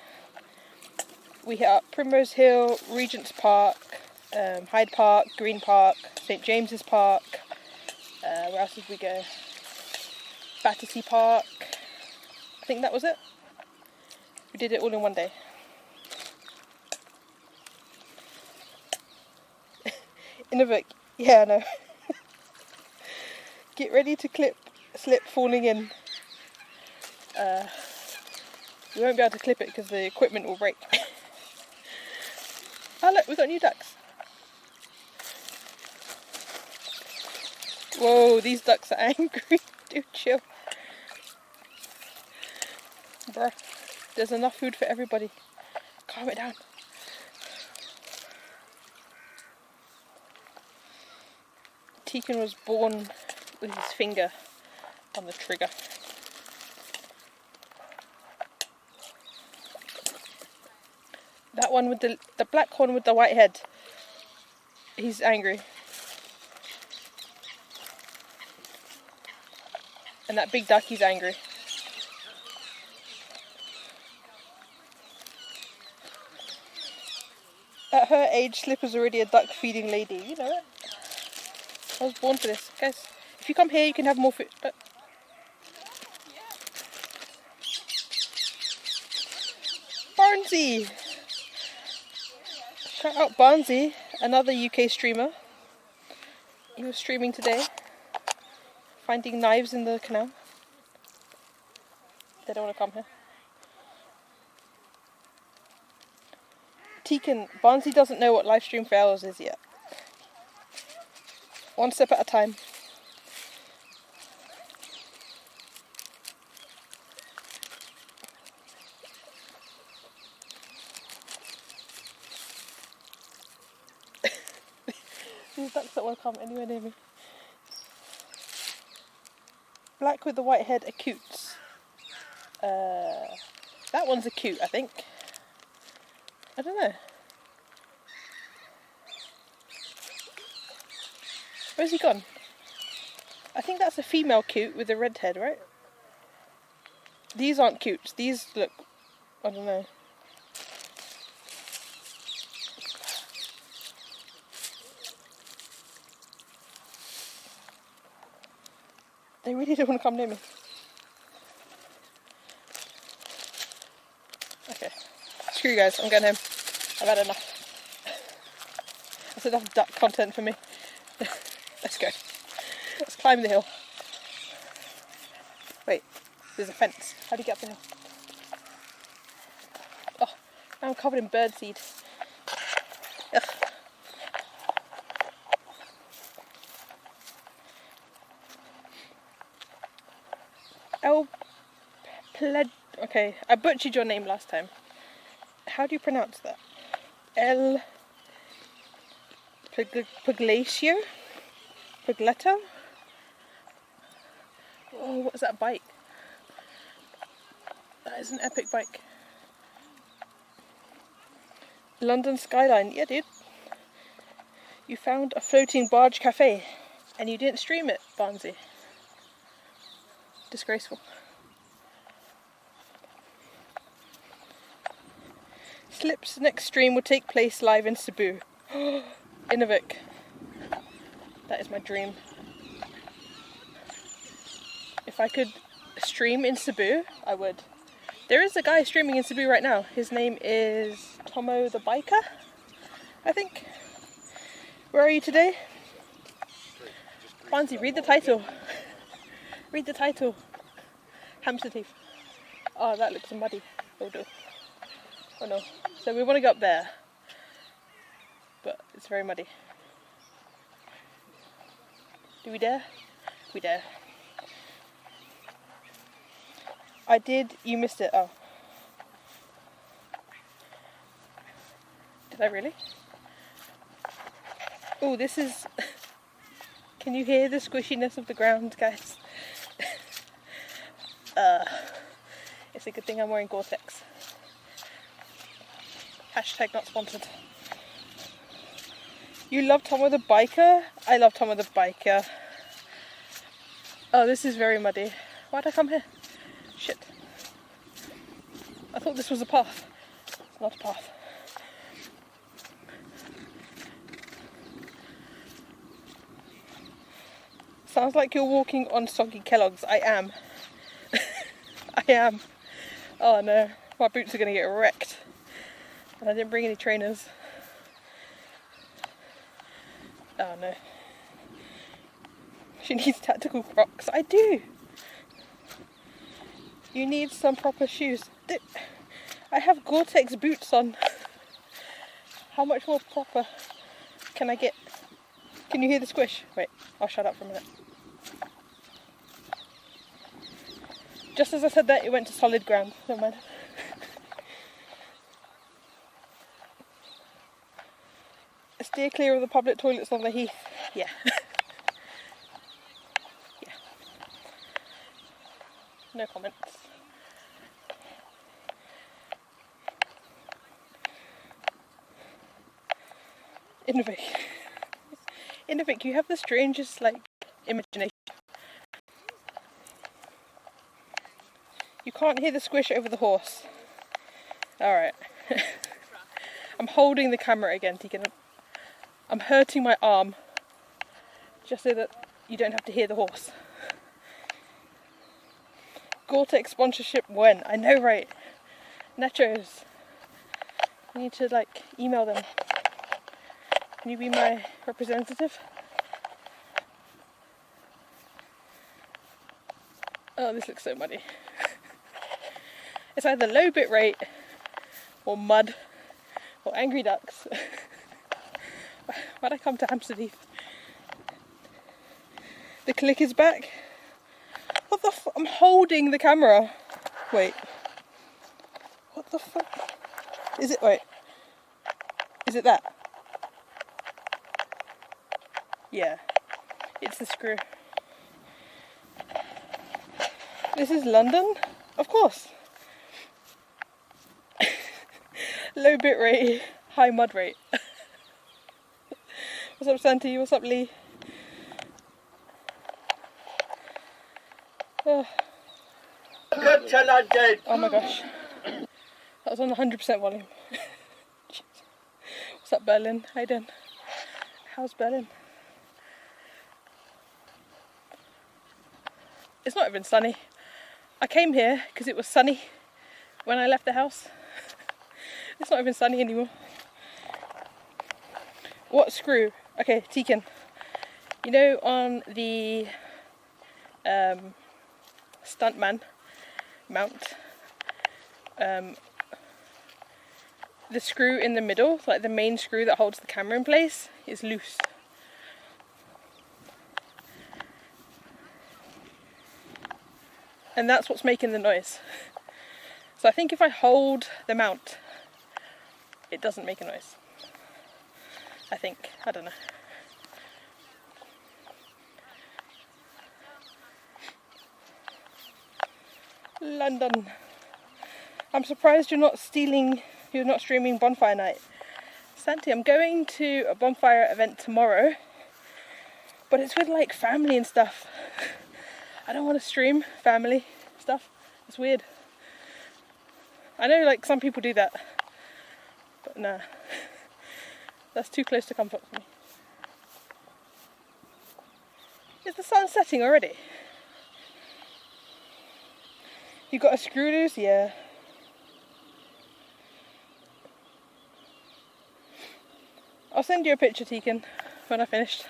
We hit up Primrose Hill, Regent's Park, Hyde Park, Green Park, St James's Park. Where else did we go? Battersea Park. I think that was it. We did it all in one day. Innovate. Yeah, I know. Get ready to slip falling in. We won't be able to clip it because the equipment will break. Oh look, we've got new ducks. Whoa, these ducks are angry. Dude, chill. Bruh, there's enough food for everybody. Calm it down. Tegan was born with his finger on the trigger. That one with the black one with the white head. He's angry. And that big duck, he's angry. At her age, Slipper's already a duck feeding lady. You know it. I was born for this. Guys, if you come here, you can have more food. Barnsey! Shout out Barnsey, another UK streamer. He was streaming today. Finding knives in the canal. They don't want to come here. Tegan, Barnsey doesn't know what live stream for hours is yet. One step at a time. These ducks don't want to come anywhere near me. Black with the white head are cutes. That one's a cute, I think. I don't know. Where's he gone? I think that's a female cute with a red head, right? These aren't cute. These look... I don't know. They really don't want to come near me. Okay. Screw you guys, I'm going home. I've had enough. That's enough duck content for me. Let's go. Let's climb the hill. Wait, there's a fence. How do you get up the hill? Oh, I'm covered in birdseed. Ugh. Okay, I butchered your name last time. How do you pronounce that? El Puglatio? Pugletto? Oh, what is that bike? That is an epic bike. London skyline. Yeah, dude. You found a floating barge cafe and you didn't stream it, Barnsey. Disgraceful. Slip's next stream will take place live in Cebu. Innovik. That is my dream. If I could stream in Cebu, I would. There is a guy streaming in Cebu right now. His name is Tomo the Biker, I think. Where are you today? Fonzie, read the title. Read the title. Hampstead Heath. Oh, that looks muddy. Oh no. Oh no. So we want to go up there. But it's very muddy. Do we dare? We dare. I did. You missed it. Oh. Did I really? Oh, this is... Can you hear the squishiness of the ground, guys? It's a good thing I'm wearing Gore-Tex. Hashtag not sponsored. You love Tom with a biker? I love Tom with a biker. Oh, this is very muddy. Why'd I come here? Shit. I thought this was a path. It's not a path. Sounds like you're walking on soggy Kellogg's. I am. I am. Oh no, my boots are going to get wrecked. And I didn't bring any trainers. Oh no. She needs tactical Crocs. I do. You need some proper shoes. I have Gore-Tex boots on. How much more proper can I get? Can you hear the squish? Wait, I'll shut up for a minute. Just as I said that, it went to solid ground. Never mind. Steer clear of the public toilets on the Heath. Yeah. Yeah. No comments. Innovate. Innovate, you have the strangest, like, imagination. You can't hear the squish over the horse. Alright. I'm holding the camera again, Tegan. I'm hurting my arm. Just so that you don't have to hear the horse. Gore-Tex sponsorship when? I know, right? Nachos. I need to, like, email them. Can you be my representative? Oh, this looks so muddy. It's either low bit rate, or mud, or angry ducks. Why'd I come to Hampstead Heath? The click is back. What the fuck? I'm holding the camera. Wait. What the fuck? Is it, wait. Is it that? Yeah. It's the screw. This is London? Of course. Low bit rate, high mud rate. What's up, Santi? What's up, Lee? Oh. Welcome to London. Oh my gosh. That was on 100% volume. What's up, Berlin? How you doing? How's Berlin? It's not even sunny. I came here because it was sunny when I left the house. It's not even sunny anymore. What screw? Okay, Tekin. You know, on the stuntman mount, the screw in the middle, like the main screw that holds the camera in place, is loose. And that's what's making the noise. So I think if I hold the mount, it doesn't make a noise. I think. I don't know. London. I'm surprised you're not streaming Bonfire Night. Santi, I'm going to a bonfire event tomorrow, but it's with like family and stuff. I don't want to stream family stuff. It's weird. I know like some people do that, but nah. That's too close to comfort for me. Is the sun setting already? You got a screw loose? Yeah. I'll send you a picture, Tekin, when I finished.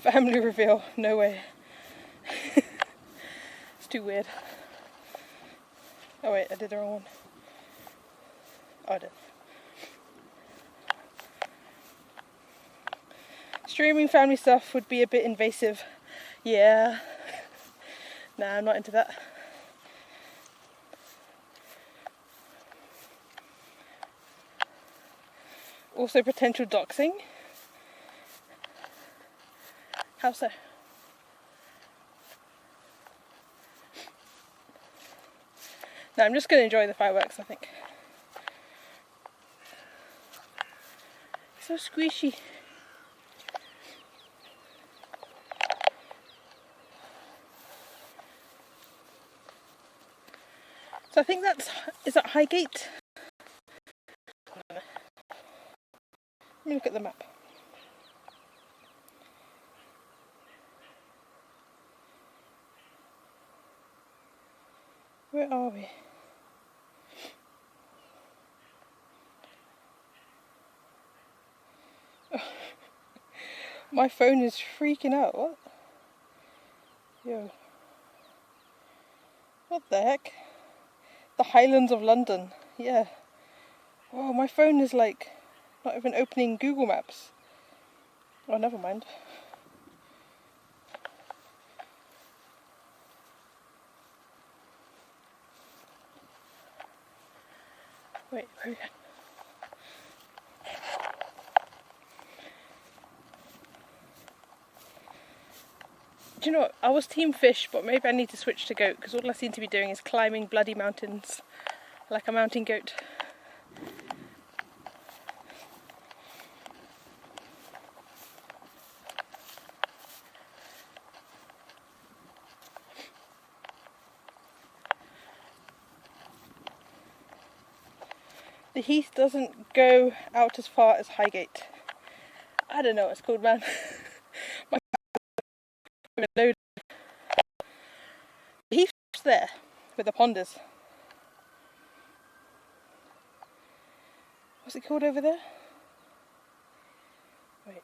Family reveal, no way. It's too weird. Oh wait, I did the wrong one. Oh, I did. Streaming family stuff would be a bit invasive. Yeah. Nah, I'm not into that. Also potential doxing. How so? No, I'm just going to enjoy the fireworks, I think. So squishy. So I think is that Highgate? Let me look at the map. Where are we? My phone is freaking out. What? Yo. What the heck? The Highlands of London. Yeah. Oh, my phone is like not even opening Google Maps. Oh, never mind. Wait, where are we going? Do you know what? I was team fish, but maybe I need to switch to goat because all I seem to be doing is climbing bloody mountains like a mountain goat. The Heath doesn't go out as far as Highgate. I don't know what it's called, man. My load. The Heath's there with the ponders. What's it called over there? Wait.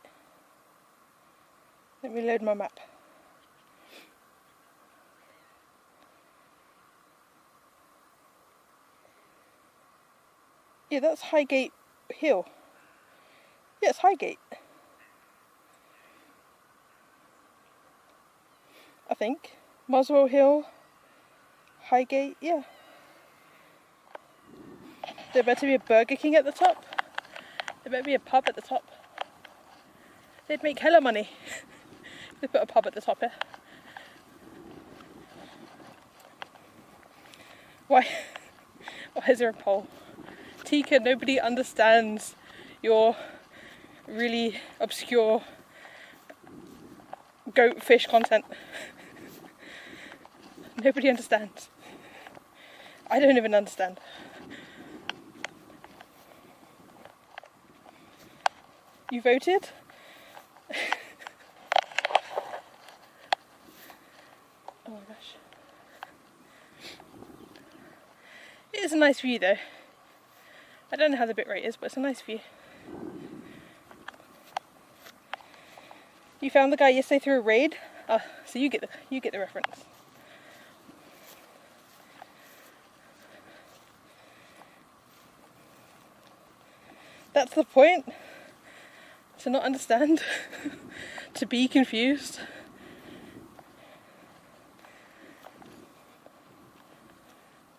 Let me load my map. Yeah, that's Highgate Hill. Yeah, it's Highgate. I think. Muswell Hill, Highgate, yeah. There better be a Burger King at the top. There better be a pub at the top. They'd make hella money if they put a pub at the top here. Why is there a pole? Tika, nobody understands your really obscure goat fish content. Nobody understands. I don't even understand. You voted? Oh my gosh. It is a nice view though. I don't know how the bitrate is, but it's a nice view. You found the guy yesterday through a raid? Ah, so you get the reference. That's the point. To not understand. To be confused.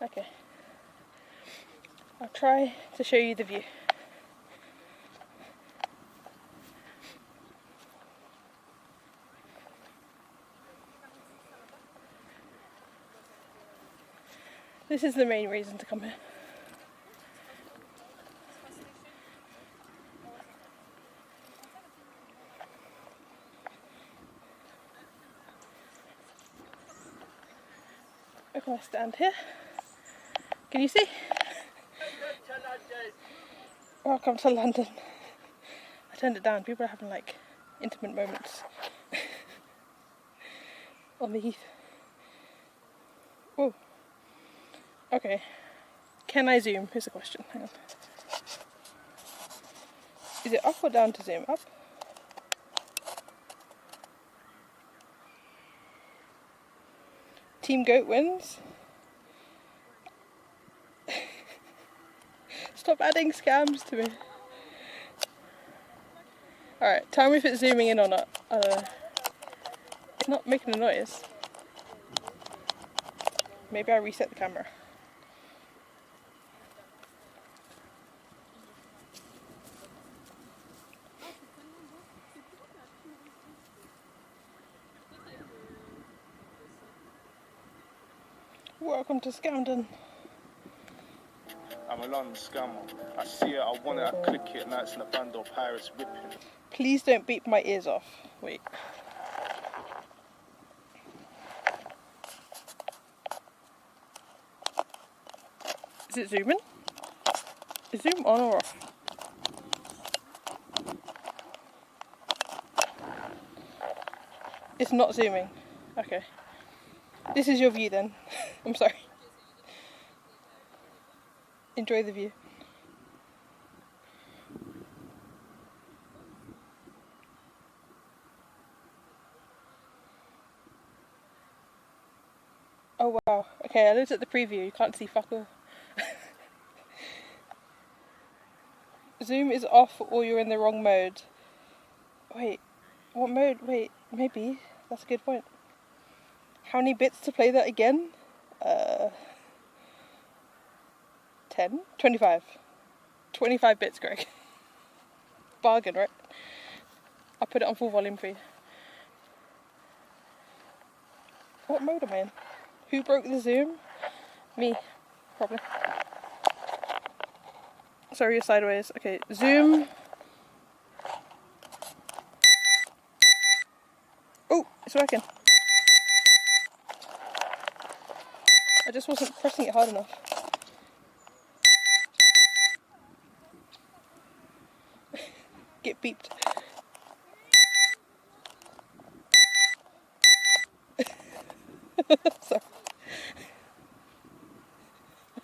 Okay. I'll try to show you the view. This is the main reason to come here. Where can I stand here? Can you see? Welcome to London. I turned it down. People are having like intimate moments on the Heath. Whoa. Okay. Can I zoom? Here's the question. Hang on. Is it up or down to zoom? Up? Team Goat wins. Stop adding scams to me. Alright, tell me if it's zooming in or not. It's not making a noise. Maybe I reset the camera. Welcome to Camden. I'm a London scammer. I see it, I want it, I click it. Nights in the band or pirates whipping. Please don't beep my ears off. Wait. Is it zooming? Is zoom on or off? It's not zooming. Okay. This is your view then. I'm sorry. Enjoy the view. Oh wow. Okay, I looked at the preview. You can't see fuck all. Zoom is off or you're in the wrong mode. Wait. What mode? Wait. Maybe. That's a good point. How many bits to play that again? 10? 25. 25 bits, Greg. Bargain, right? I'll put it on full volume for you. What mode am I in? Who broke the zoom? Me. Probably. Sorry, you're sideways. Okay, zoom. Oh, it's working. I just wasn't pressing it hard enough. Get beeped. Sorry.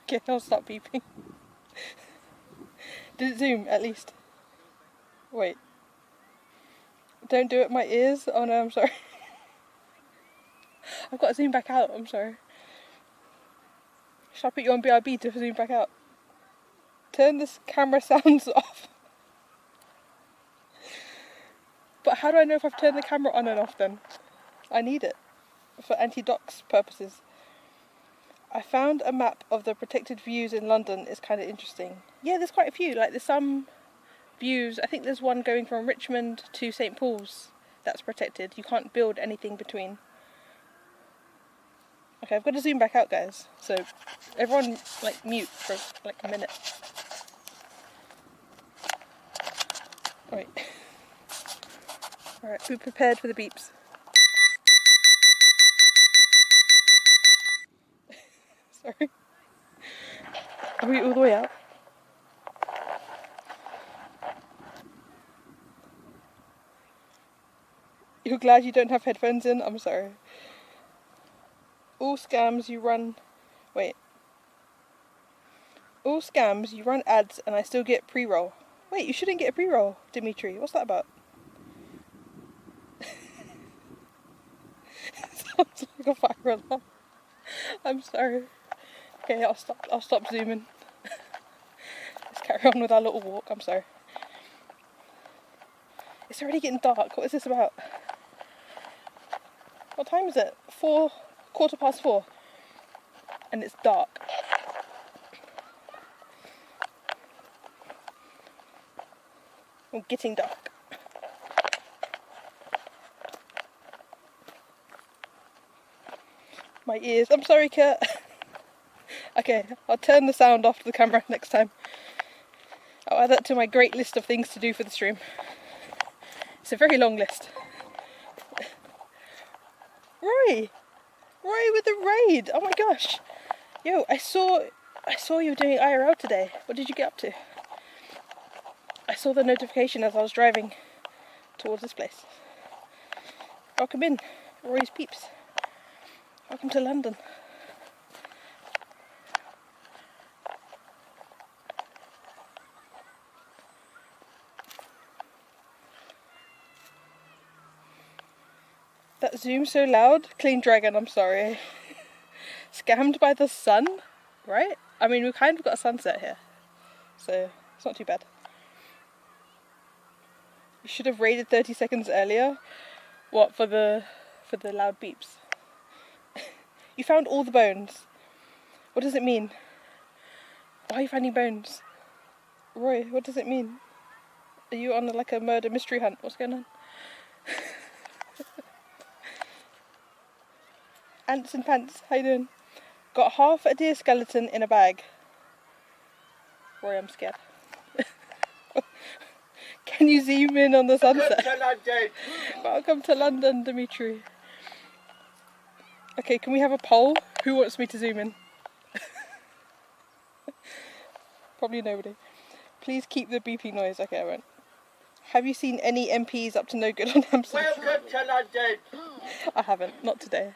Okay, I'll stop beeping. Did it zoom, at least? Wait. Don't do it my ears? Oh no, I'm sorry. I've got to zoom back out, I'm sorry. Should I put you on BRB to zoom back out? Turn this camera sounds off. But how do I know if I've turned the camera on and off then? I need it. For anti-dox purposes. I found a map of the protected views in London. It's kind of interesting. Yeah, there's quite a few. Like, there's some views. I think there's one going from Richmond to St. Paul's that's protected. You can't build anything between. Okay, I've got to zoom back out, guys. So, everyone, like, mute for, like, a minute. Wait. Alright, be prepared for the beeps. Sorry. Are we all the way out? You're glad you don't have headphones in? I'm sorry. All scams you run... Wait. All scams you run ads and I still get pre-roll. Wait, you shouldn't get a pre-roll, Dimitri. What's that about? Sounds like a fire alarm. I'm sorry. Okay, I'll stop zooming. Let's carry on with our little walk. I'm sorry. It's already getting dark. What is this about? What time is it? 4:15. And it's dark. It's getting dark. My ears. I'm sorry, Kurt. Okay, I'll turn the sound off to the camera next time. I'll add that to my great list of things to do for the stream. It's a very long list. Roy! Roy with the raid! Oh my gosh! Yo, I saw you doing IRL today. What did you get up to? I saw the notification as I was driving towards this place. Welcome in, Roy's peeps. Welcome to London. That zoom so loud? Clean Dragon, I'm sorry. Scammed by the sun? Right? I mean, we've kind of got a sunset here. So, it's not too bad. You should have raided 30 seconds earlier. What, for the loud beeps? You found all the bones. What does it mean? Why are you finding bones? Roy, what does it mean? Are you on like a murder mystery hunt? What's going on? Ants and pants, how you doing? Got half a deer skeleton in a bag. Roy, I'm scared. Can you zoom in on the sunset? To London. Welcome to London, Dimitri. Okay, can we have a poll? Who wants me to zoom in? Probably nobody. Please keep the beeping noise. Okay, I won't. Have you seen any MPs up to no good on Hampstead? Welcome to London. I haven't, not today.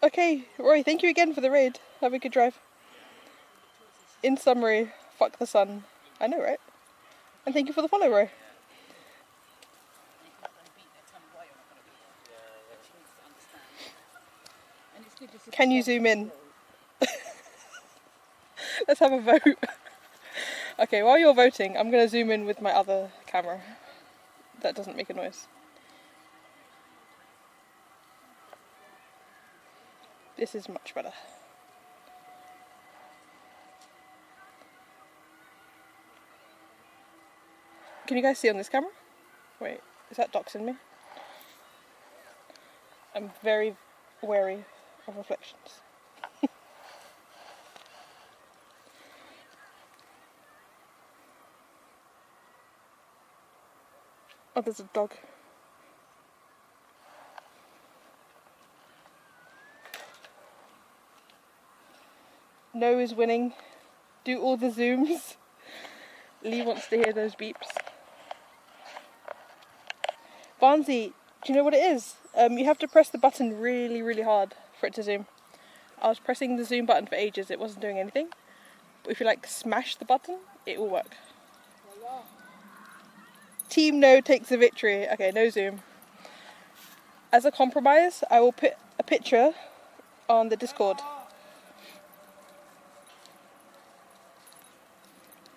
Okay, Roy, thank you again for the raid. Have a good drive. In summary, fuck the sun. I know, right? And thank you for the follow, Roy. Can you zoom in? Let's have a vote. Okay, while you're voting, I'm going to zoom in with my other camera. That doesn't make a noise. This is much better. Can you guys see on this camera? Wait, is that doxing me? I'm very wary of reflections. Oh, there's a dog. No is winning. Do all the zooms. Lee wants to hear those beeps. Barnsey, do you know what it is? You have to press the button really, really hard for it to zoom. I was pressing the zoom button for ages, it wasn't doing anything. But if you like smash the button, it will work. Team No takes the victory. Okay, no zoom. As a compromise, I will put a picture on the Discord.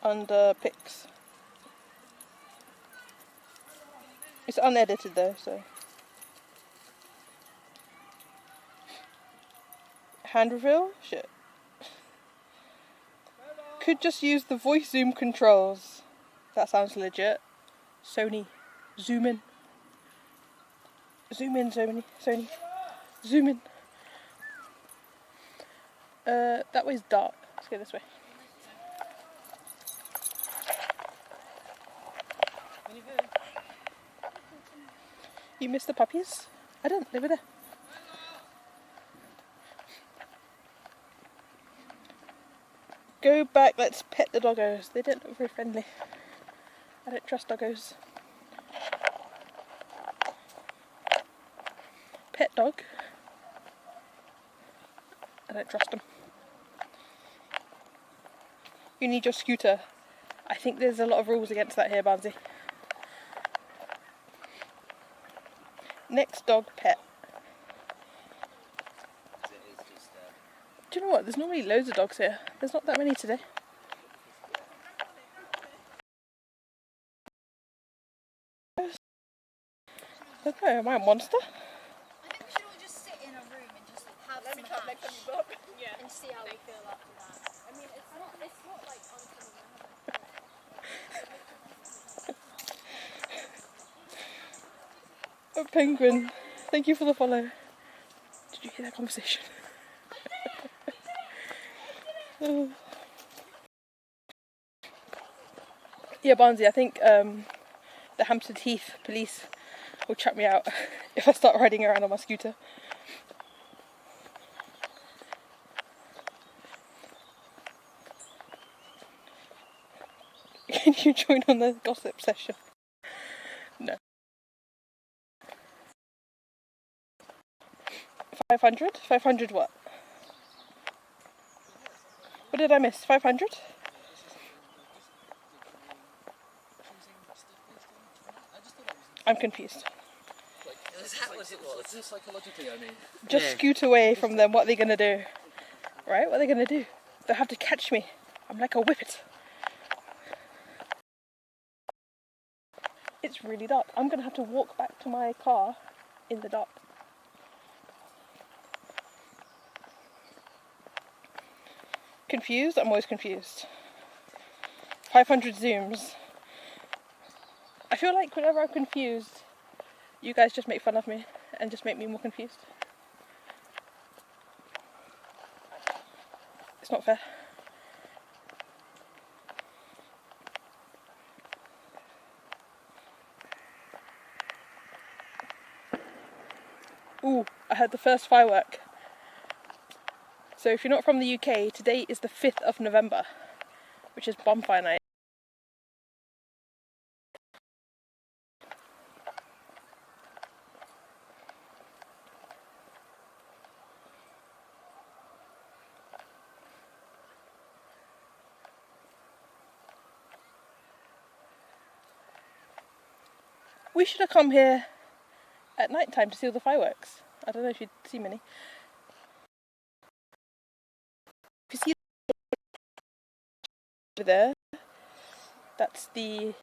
Under pics. It's unedited though, so. Hand reveal? Shit. Could just use the voice zoom controls. That sounds legit. Sony. Zoom in. Zoom in, Sony. Zoom in. That way's dark. Let's go this way. You missed the puppies? I didn't, they were there. Go back, let's pet the doggos. They didn't look very friendly. I don't trust doggos. Pet dog. I don't trust them. You need your scooter. I think there's a lot of rules against that here, Barnsey. Next dog pet. Do you know what? There's normally loads of dogs here. There's not that many today. Okay, am I a monster? I think we should all just sit in a room and just have some hash and see how we feel after that. I mean, it's not like uncommon. A penguin. Thank you for the follow. Did you hear that conversation? Yeah, Barnsey, I think the Hampstead Heath police will chuck me out if I start riding around on my scooter. Can you join on the gossip session? No. 500? 500 what? What did I miss? 500? I'm confused. Is that what it was? Psychologically, I mean. Just scoot away from them. What are they going to do? Right? What are they going to do? They'll have to catch me. I'm like a whippet. It's really dark. I'm going to have to walk back to my car in the dark. Confused? I'm always confused. 500 zooms. I feel like whenever I'm confused, you guys just make fun of me and just make me more confused. It's not fair. Ooh, I had the first firework. So if you're not from the UK, today is the 5th of November, which is bonfire night. We should have come here at night time to see all the fireworks. I don't know if you'd see many. If you see over there, that's the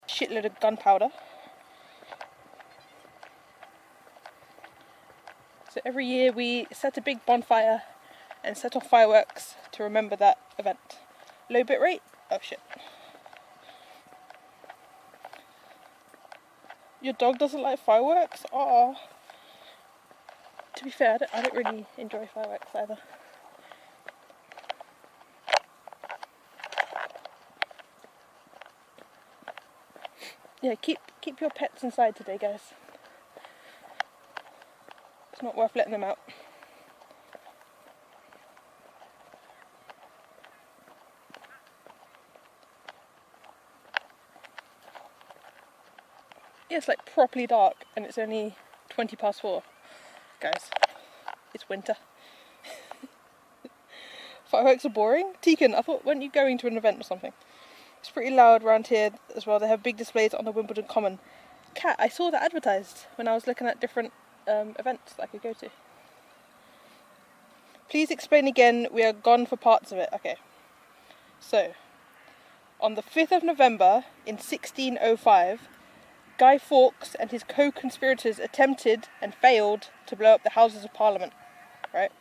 shitload of gunpowder. So every year we set a big bonfire and set off fireworks to remember that event. Low bit rate? Oh shit. Your dog doesn't like fireworks? Oh. To be fair, I don't really enjoy fireworks either. Yeah, keep your pets inside today, guys. It's not worth letting them out. Yeah, it's like properly dark and it's only 20 past 4. Guys, it's winter. Fireworks are boring? Tegan, I thought, weren't you going to an event or something? It's pretty loud around here as well. They have big displays on the Wimbledon Common. Cat, I saw that advertised when I was looking at different events that I could go to. Please explain again, we are gone for parts of it. Okay. So, on the 5th of November in 1605, Guy Fawkes and his co-conspirators attempted and failed to blow up the Houses of Parliament. Right?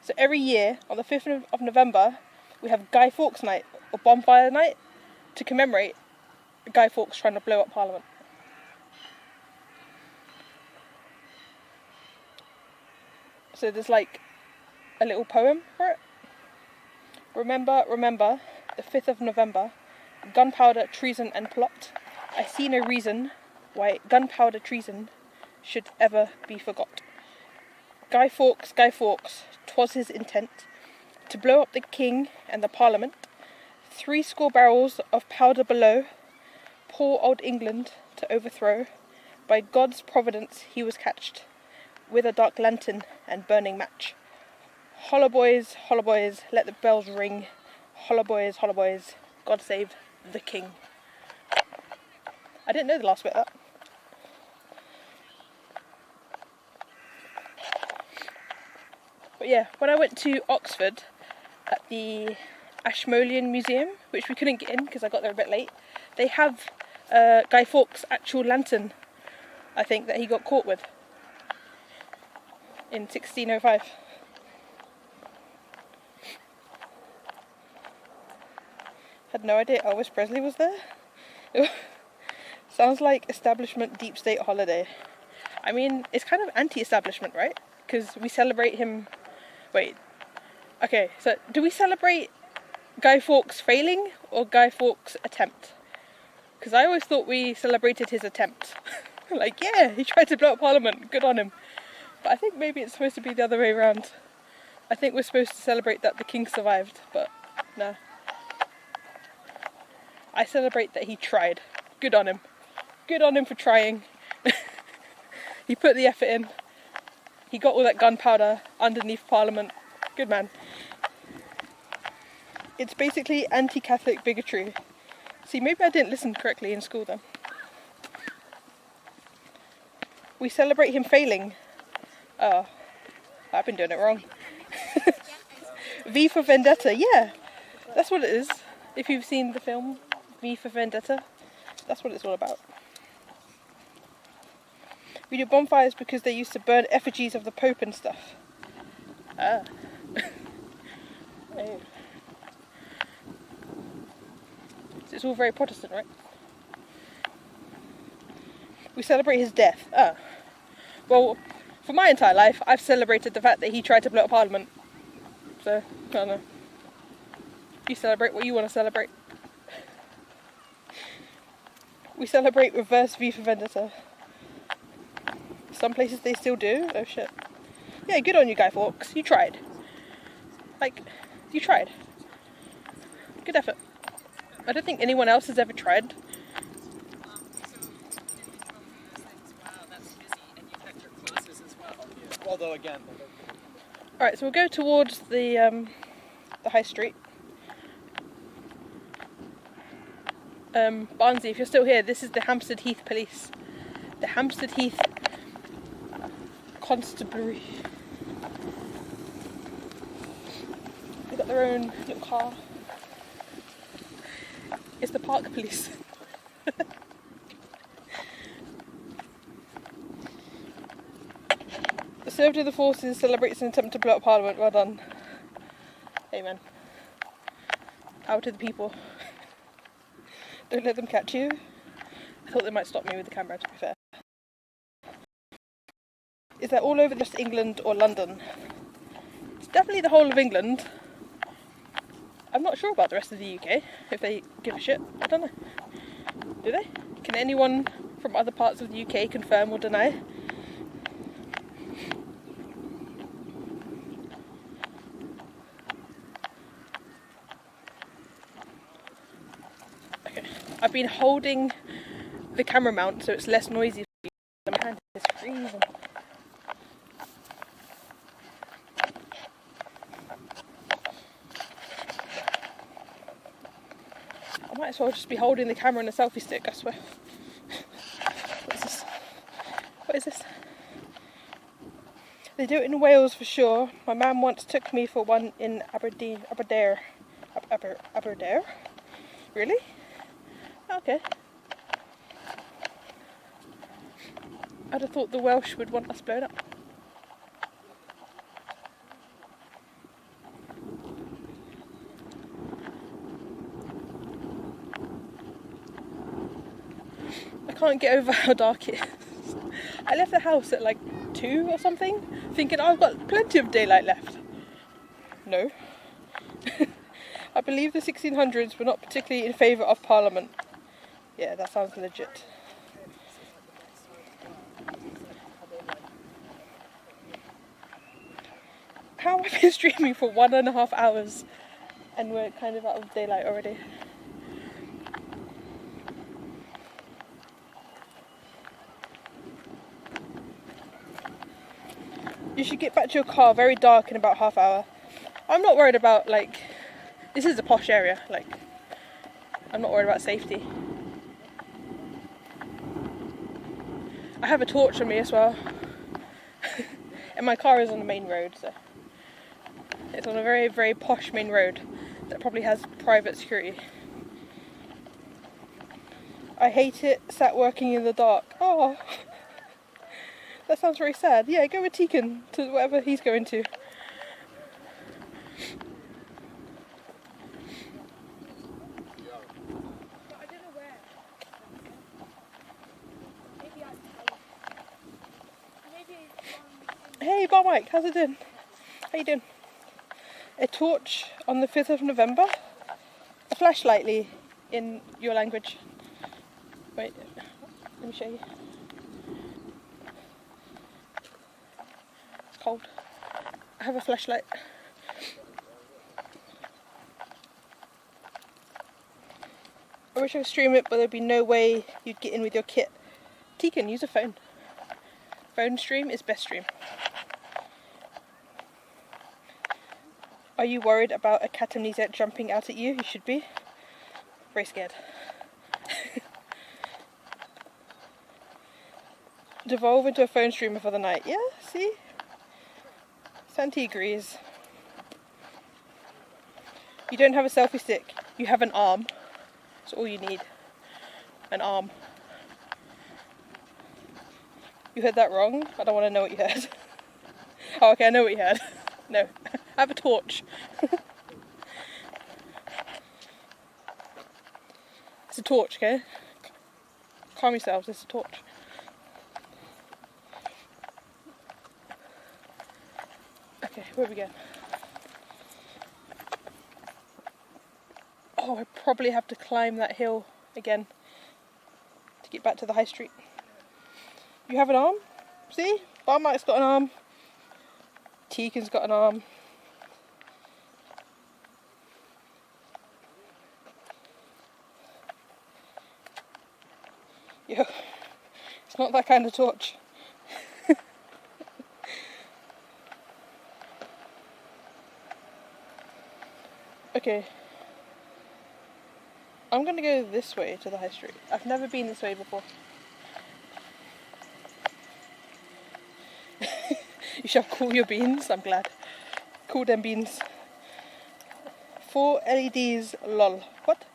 So every year, on the 5th of November, we have Guy Fawkes night, or bonfire night, to commemorate Guy Fawkes trying to blow up Parliament. So there's like a little poem for it. Remember, the 5th of November, gunpowder, treason and plot. I see no reason why gunpowder treason should ever be forgot. Guy Fawkes, 'twas his intent to blow up the king and the Parliament. 70 barrels of powder below, poor old England to overthrow. By God's providence he was catched, with a dark lantern and burning match. Holla boys, let the bells ring. Holla boys, God save the king. I didn't know the last bit of that. But yeah, when I went to Oxford at the Ashmolean Museum, which we couldn't get in because I got there a bit late, they have Guy Fawkes' actual lantern, I think, that he got caught with in 1605. Had no idea Elvis Presley was there. Sounds like establishment deep state holiday. I mean, it's kind of anti-establishment, right? Because we celebrate him... Wait. Okay, so do we celebrate Guy Fawkes failing or Guy Fawkes' attempt? Because I always thought we celebrated his attempt. Like, yeah, he tried to blow up Parliament, good on him. But I think maybe it's supposed to be the other way around. I think we're supposed to celebrate that the king survived, but no. I celebrate that he tried. Good on him. Good on him for trying. He put the effort in. He got all that gunpowder underneath Parliament. Good man. It's basically anti-Catholic bigotry. See, maybe I didn't listen correctly in school then. We celebrate him failing. Oh, I've been doing it wrong. V for Vendetta, yeah. That's what it is. If you've seen the film V for Vendetta, that's what it's all about. We do bonfires because they used to burn effigies of the Pope and stuff. Ah. Oh. It's all very Protestant, right? We celebrate his death. Ah. Well, for my entire life, I've celebrated the fact that he tried to blow up Parliament. So, I don't know. You celebrate what you want to celebrate. We celebrate reverse V for Vendetta. Some places they still do. Oh shit. Yeah, good on you, Guy Fawkes. You tried. Like, you tried. Good effort. I don't think anyone else has ever tried. Although again, Alright, so we'll go towards the high street. Barnsley, if you're still here, this is the Hampstead Heath Police. The Hampstead Heath Constabulary. They've got their own little car. It's the Park Police. The Servitor of the Forces celebrates an attempt to blow up Parliament. Well done. Amen. Power to the people. Don't let them catch you. I thought they might stop me with the camera, to be fair. Is that all over just England or London? It's definitely the whole of England. I'm not sure about the rest of the UK, if they give a shit. I don't know. Do they? Can anyone from other parts of the UK confirm or deny? Okay, I've been holding the camera mount so it's less noisy for you. My hand is freezing. I might as well just be holding the camera and a selfie stick, I swear. What is this? What is this? They do it in Wales for sure. My mum once took me for one in Aberdare. Aberdare? Really? Okay. I'd have thought the Welsh would want us blown up. I can't get over how dark it is. I left the house at like 2 or something, thinking I've got plenty of daylight left. No. I believe the 1600s were not particularly in favour of Parliament. Yeah, that sounds legit. How have I been streaming for 1.5 hours and we're kind of out of daylight already? You should get back to your car, very dark in about half hour. I'm not worried about, like, this is a posh area, like, I'm not worried about safety. I have a torch on me as well. And my car is on the main road, so it's on a very, very posh main road that probably has private security. I hate it, sat working in the dark. Oh, that sounds very sad. Yeah, go with Tegan to whatever he's going to. But I don't know where. Maybe Hey, Bar Mike, how's it doing? How you doing? A torch on the 5th of November? A flashlight in your language. Wait, let me show you. It's cold. I have a flashlight. I wish I could stream it, but there'd be no way you'd get in with your kit. Tegan, use a phone. Phone stream is best stream. Are you worried about a cat amnesia jumping out at you? You should be. Very scared. Devolve into a phone streamer for the night. Yeah, see? Santi agrees. You don't have a selfie stick. You have an arm. That's all you need. An arm. You heard that wrong? I don't want to know what you heard. Oh, okay, I know what you heard. No. I have a torch. It's a torch, okay? Calm yourselves, it's a torch. Okay, where are we going? Oh, I probably have to climb that hill again to get back to the high street. You have an arm? See? Barmite's got an arm. Teakin's got an arm. Yo, it's not that kind of torch. Okay. I'm gonna go this way to the high street. I've never been this way before. You shall cool your beans, I'm glad. Cool them beans. 4 LEDs, lol. What?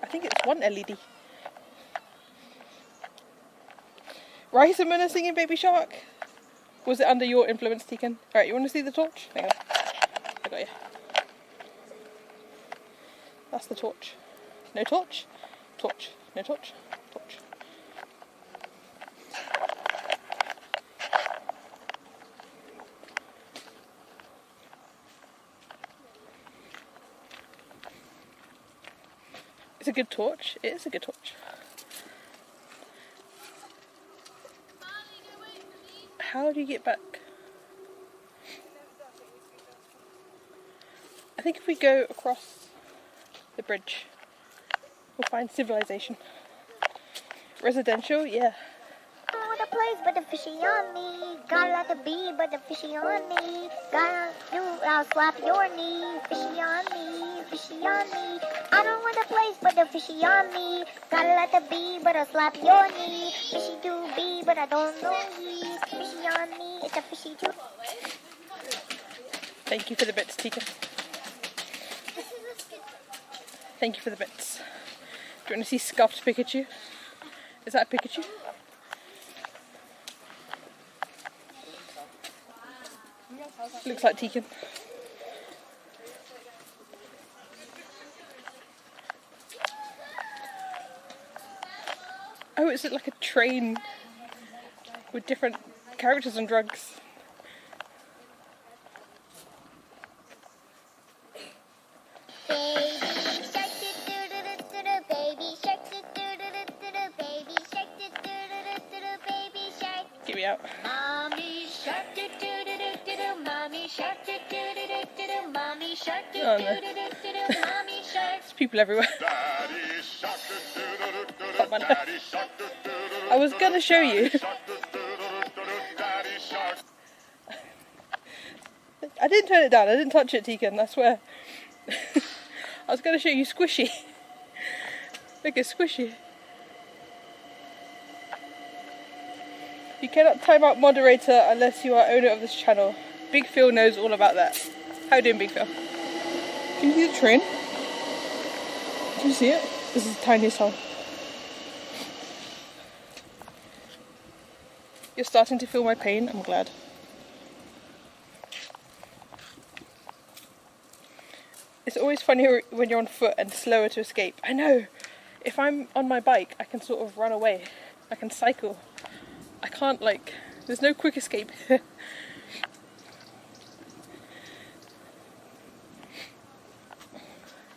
I think it's 1 LED. Raisa Munna singing Baby Shark. Was it under your influence, Teakin? Alright, you want to see the torch? Hang on. I got you. That's the torch. No torch. Torch. No torch. Torch. It's a good torch. It is a good torch. How do you get back? I think if we go across the bridge, we'll find civilization. Residential, yeah. I don't want a place but the fishy on me. Gotta let the bee but the fishy on me. Gotta do, I'll slap your knee. Fishy on me, fishy on me. I don't want a place but the fishy on me. Gotta let the bee but I'll slap your knee. Fishy do be but I don't know ye. Fishy on me, it's a fishy too. Thank you for the bits, Tika. Thank you for the bits. Do you want to see scuffed Pikachu? Is that a Pikachu? Looks like Teakin. Oh, is it like a train with different characters and drugs? Get me out. Mommy shark do do do do do do. Mommy shark do do do do do do. Mommy shark do Oh, do no. do do do do. Mommy shark. There's people everywhere. I was gonna show you. I didn't turn it down. I didn't touch it, Teakin. I swear. I was gonna show you Squishy. Look at Squishy. You cannot time out moderator unless you are owner of this channel. Big Phil knows all about that. How you doing, Big Phil? Can you see the train? Can you see it? This is the tiniest hole. You're starting to feel my pain. I'm glad. It's always funnier when you're on foot and slower to escape. I know. If I'm on my bike, I can sort of run away. I can cycle. I can't, like, there's no quick escape. You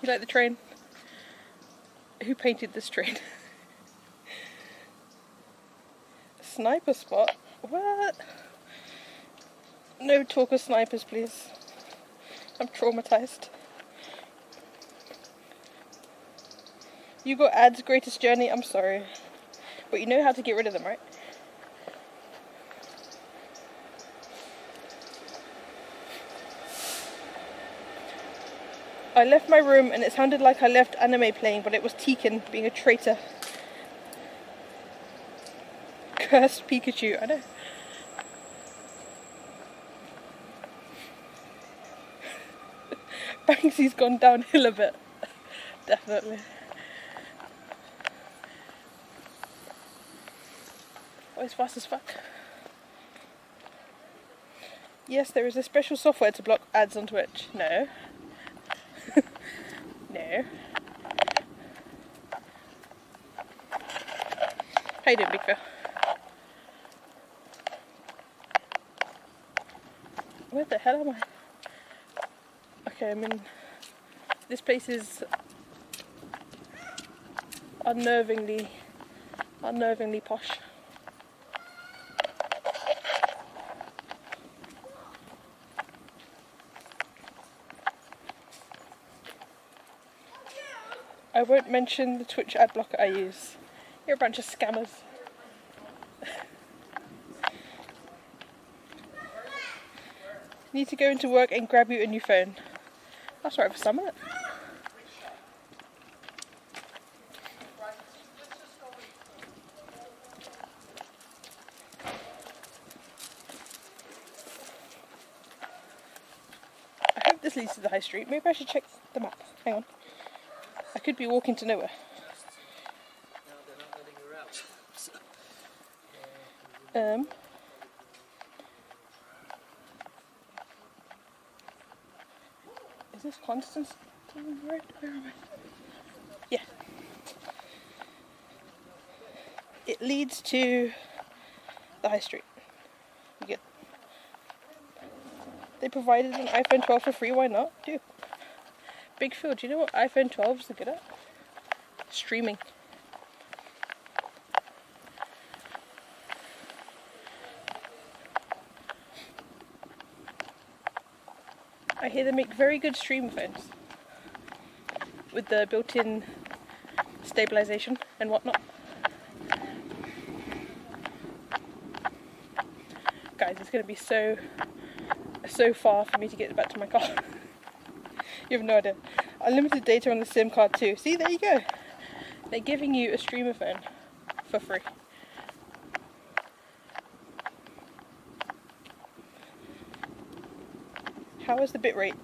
like the train? Who painted this train? Sniper spot? What? No talk of snipers, please. I'm traumatized. You got ads, greatest journey? I'm sorry. But you know how to get rid of them, right? I left my room and it sounded like I left anime playing, but it was Teakin being a traitor. Cursed Pikachu, I know. Banksy's gone downhill a bit. Definitely. Oh, it's fast as fuck. Yes, there is a special software to block ads on Twitch. No. No. How you doing, Big Phil? Where the hell am I? Okay, I'm in... This place is unnervingly posh. I won't mention the Twitch ad blocker I use. You're a bunch of scammers. Need to go into work and grab you a new phone. That's right for some of it. I hope this leads to the high street. Maybe I should check the map. Hang on. I could be walking to nowhere. No, they're not letting her out. Is this Constance Road? Where am I? Yeah. It leads to the high street. You get. They provided an iPhone 12 for free. Why not? Do. Big Phil, do you know what iPhone 12s are good at? Streaming. I hear they make very good stream phones with the built-in stabilization and whatnot. Guys, it's going to be so far for me to get back to my car. You have no idea. Unlimited data on the SIM card too. See, there you go. They're giving you a streamer phone for free. How is the bitrate?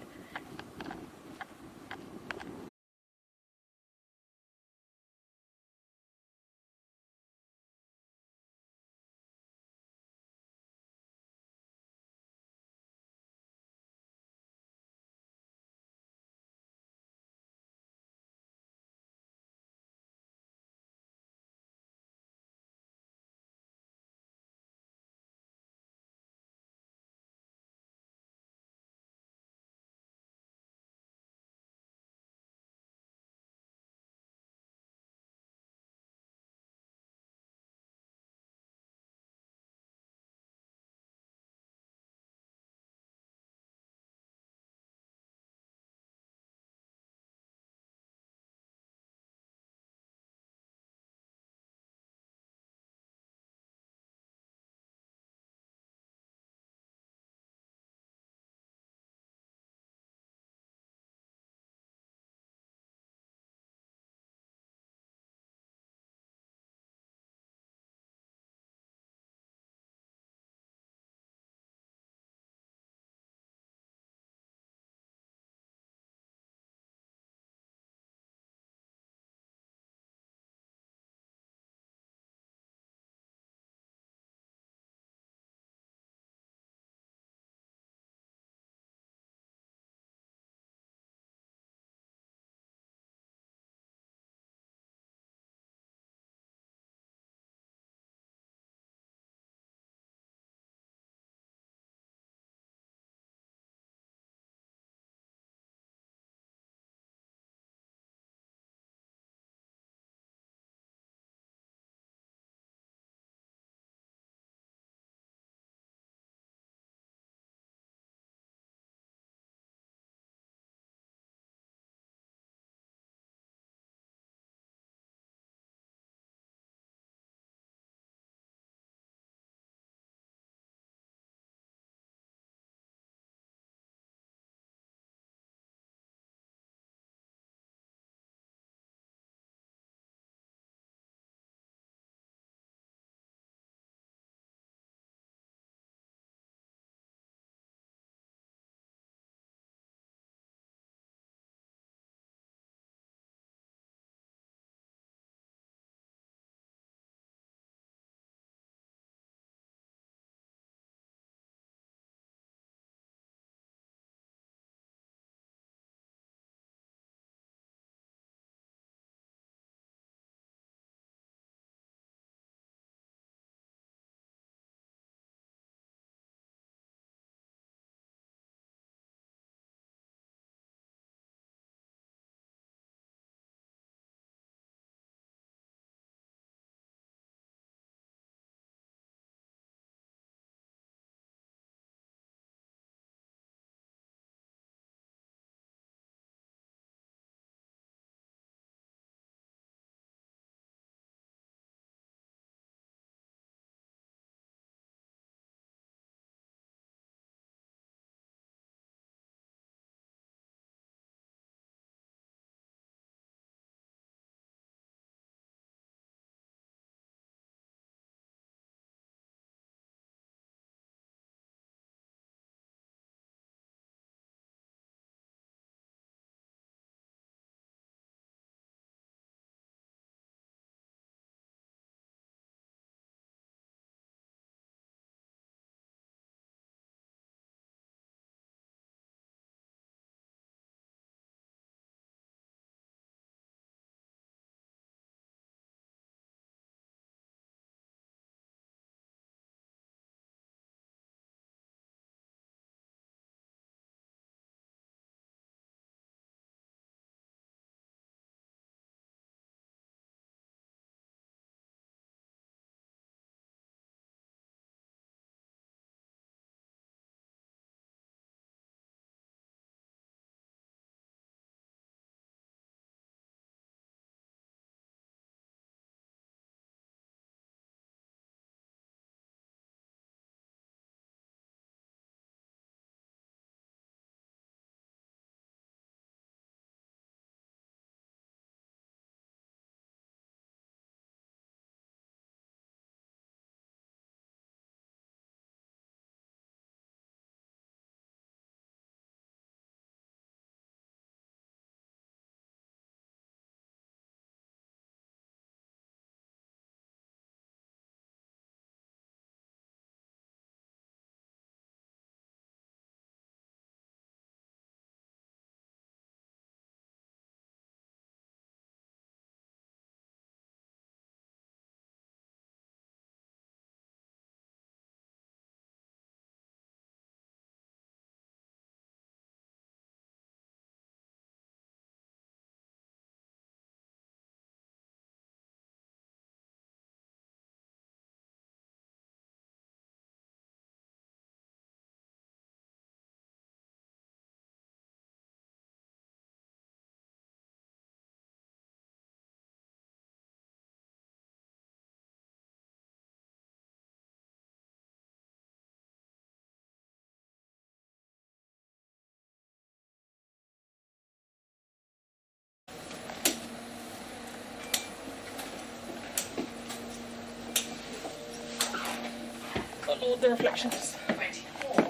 Lord, the reflections. 24 to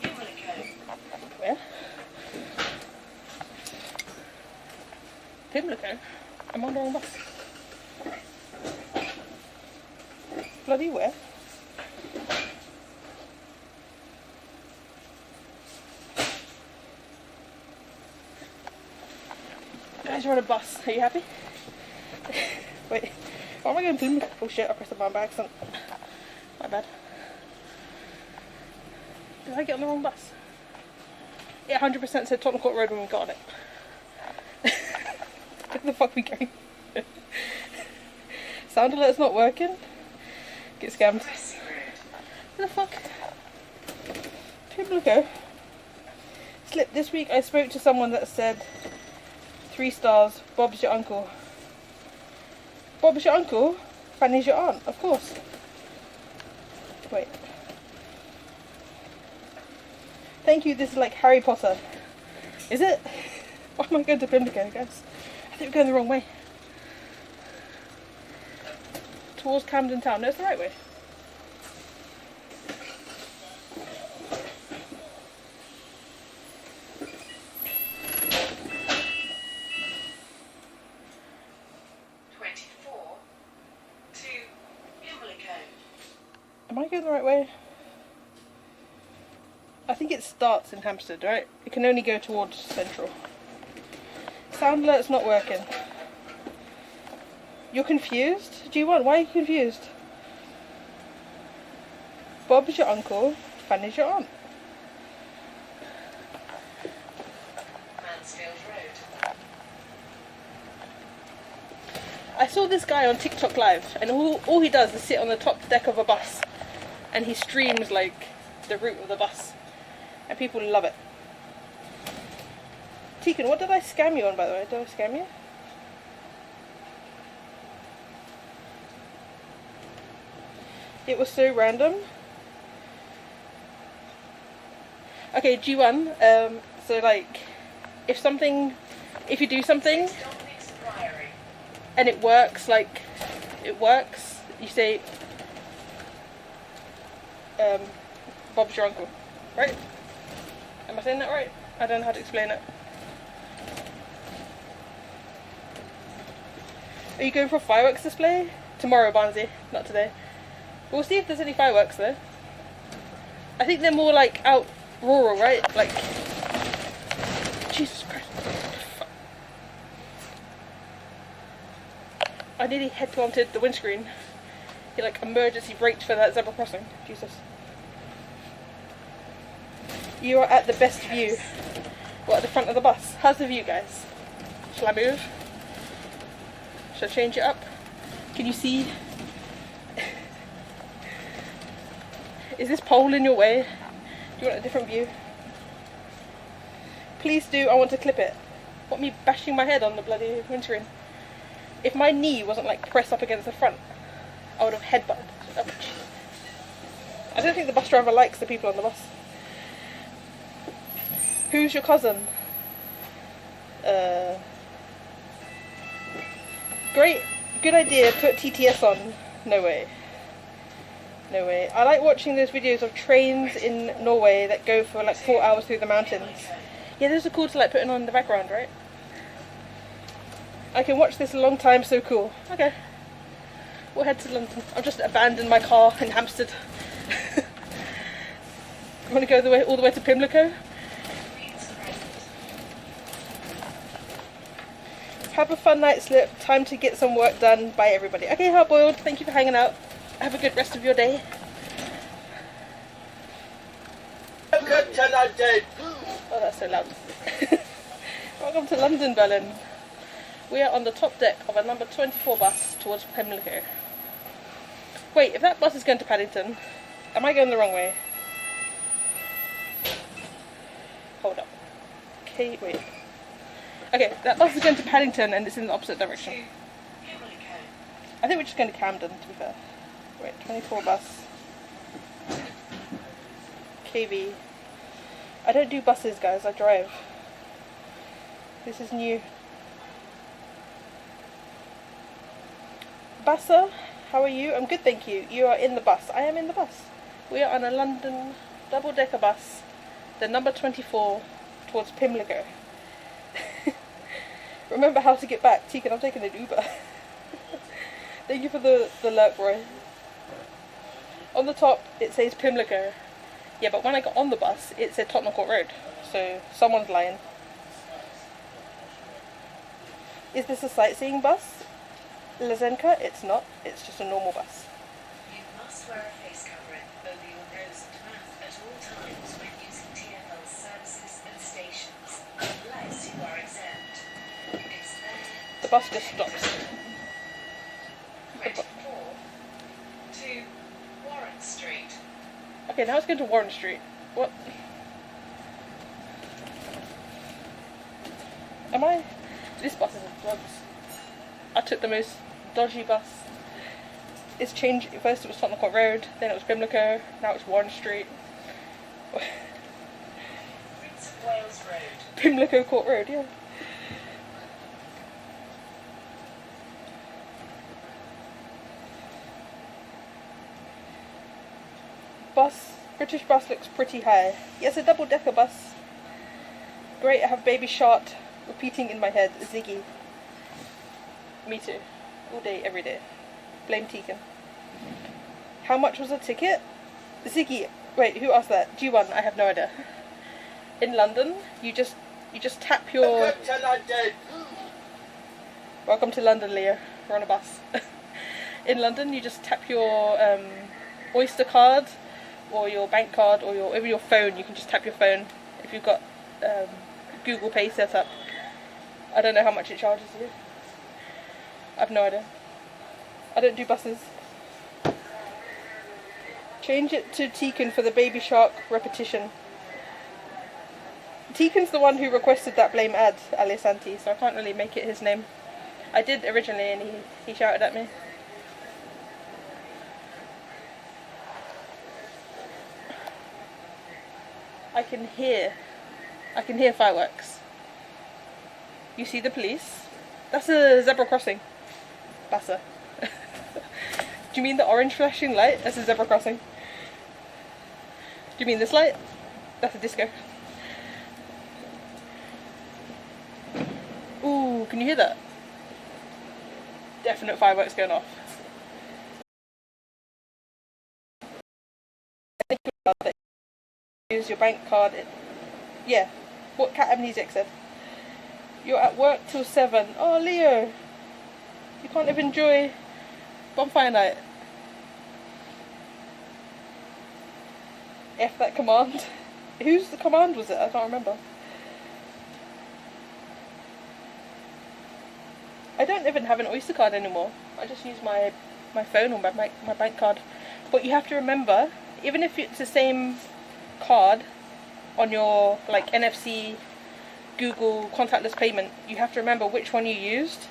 Pimlico. Where? Pimlico? I'm on the wrong bus. Bloody where? Guys, you're on a bus. Are you happy? Wait. Why am I going Pimlico? Oh shit, I pressed the button by accident. My bad. Did I get on the wrong bus? It 100% said Tottenham Court Road when we got on it. Where the fuck are we going? Sound alert's not working? Get scammed. Where the fuck? Pimlico. Slip. This week I spoke to someone that said 3 stars, Bob's your uncle. Bob's your uncle? Fanny's your aunt, of course. Wait. Thank you, this is like Harry Potter. Is it? Why am I going to Pimlico, guys? I think we're going the wrong way. Towards Camden town. No, it's the right way. Am I going the right way? I think it starts in Hampstead, right? It can only go towards Central. Sound alert's not working. You're confused? G1, why are you confused? Bob's your uncle, Fanny's your aunt. Mansfield Road. I saw this guy on TikTok live, and all he does is sit on the top deck of a bus and he streams like the route of the bus, and people love it. Tegan, what did I scam you on, by the way? Did I scam you? It was so random. Okay, G1, so like, if you do something and it works, you say, Bob's your uncle, right? Am I saying that right? I don't know how to explain it. Are you going for a fireworks display? Tomorrow, Barnsey, not today. We'll see if there's any fireworks though. I think they're more like out rural, right? Like, Jesus Christ. I nearly head planted the windscreen. He like emergency braked for that zebra crossing. Jesus. You are at the best view. What, at the front of the bus? How's the view, guys? Shall I move? Shall I change it up? Can you see? Is this pole in your way? Do you want a different view? Please do, I want to clip it. What, me bashing my head on the bloody windscreen? If my knee wasn't like pressed up against the front, I would have headbutted. Oh, I don't think the bus driver likes the people on the bus. Who's your cousin? Great, good idea, put TTS on. No way. No way. I like watching those videos of trains in Norway that go for like 4 hours through the mountains. Yeah, those are cool to like putting on in the background, right? I can watch this a long time, so cool. Okay. We'll head to London. I've just abandoned my car in Hampstead. You want to go all the way to Pimlico? Have a fun night, Slip. Time to get some work done. Bye, everybody. Okay, Hard-boiled. Thank you for hanging out. Have a good rest of your day. Welcome to London. Oh, that's so loud. Welcome to London, Berlin. We are on the top deck of a number 24 bus towards Pimlico. Wait, if that bus is going to Paddington, am I going the wrong way? Hold up. Okay, wait. Okay, that bus is going to Paddington and it's in the opposite direction. I think we're just going to Camden, to be fair. Wait, 24 bus. KV. I don't do buses, guys, I drive. This is new. Bassa, How are you? I'm good, thank you. You are in the bus. I am in the bus. We are on a London double-decker bus, the number 24, towards Pimlico. Remember how to get back. Tegan, I'm taking an Uber. Thank you for the lurk, Roy. On the top, it says Pimlico. Yeah, but when I got on the bus, it said Tottenham Court Road. So, someone's lying. Is this a sightseeing bus? Lazenka? It's not. It's just a normal bus. You must wear a face covering over your nose and mouth at all times when using TfL services and stations, unless you are exempt. It's there. The bus just stops. 24 to Warren Street. Okay, now it's going to Warren Street. What? Am I? This bus is in drugs. I took the most dodgy bus. It's changed. First it was Tottenham Court Road, then it was Pimlico, now it's Warren Street. Prince of Wales Road. Pimlico Court Road, yeah. British bus looks pretty high. Yes, a double-decker bus. Great, I have Baby Shark repeating in my head. Ziggy. Me too. All day, every day. Blame Tegan. How much was a ticket? Ziggy. Wait, who asked that? G1, I have no idea. In London, you just tap your... Welcome to London. Welcome to London, Leah. We're on a bus. In London, you just tap your Oyster card or your bank card or over your phone. You can just tap your phone if you've got Google Pay set up. I don't know how much it charges you. I've no idea. I don't do buses. Change it to Tegan for the Baby Shark repetition. Tegan's the one who requested that blame ad, Alisanti, so I can't really make it his name. I did originally and he shouted at me. I can hear fireworks. You see the police? That's a zebra crossing. Bassa. Do you mean the orange flashing light? That's a zebra crossing. Do you mean this light? That's a disco. Ooh, can you hear that? Definite fireworks going off. Use your bank card. Yeah, what Cat Amnesiac said. You're at work till 7. Oh, Leo, you can't even enjoy bonfire night. F that command. Whose command was it? I can't remember. I don't even have an Oyster card anymore. I just use my phone or my bank card. But you have to remember, even if it's the same card on your like NFC, Google contactless payment, you have to remember which one you used,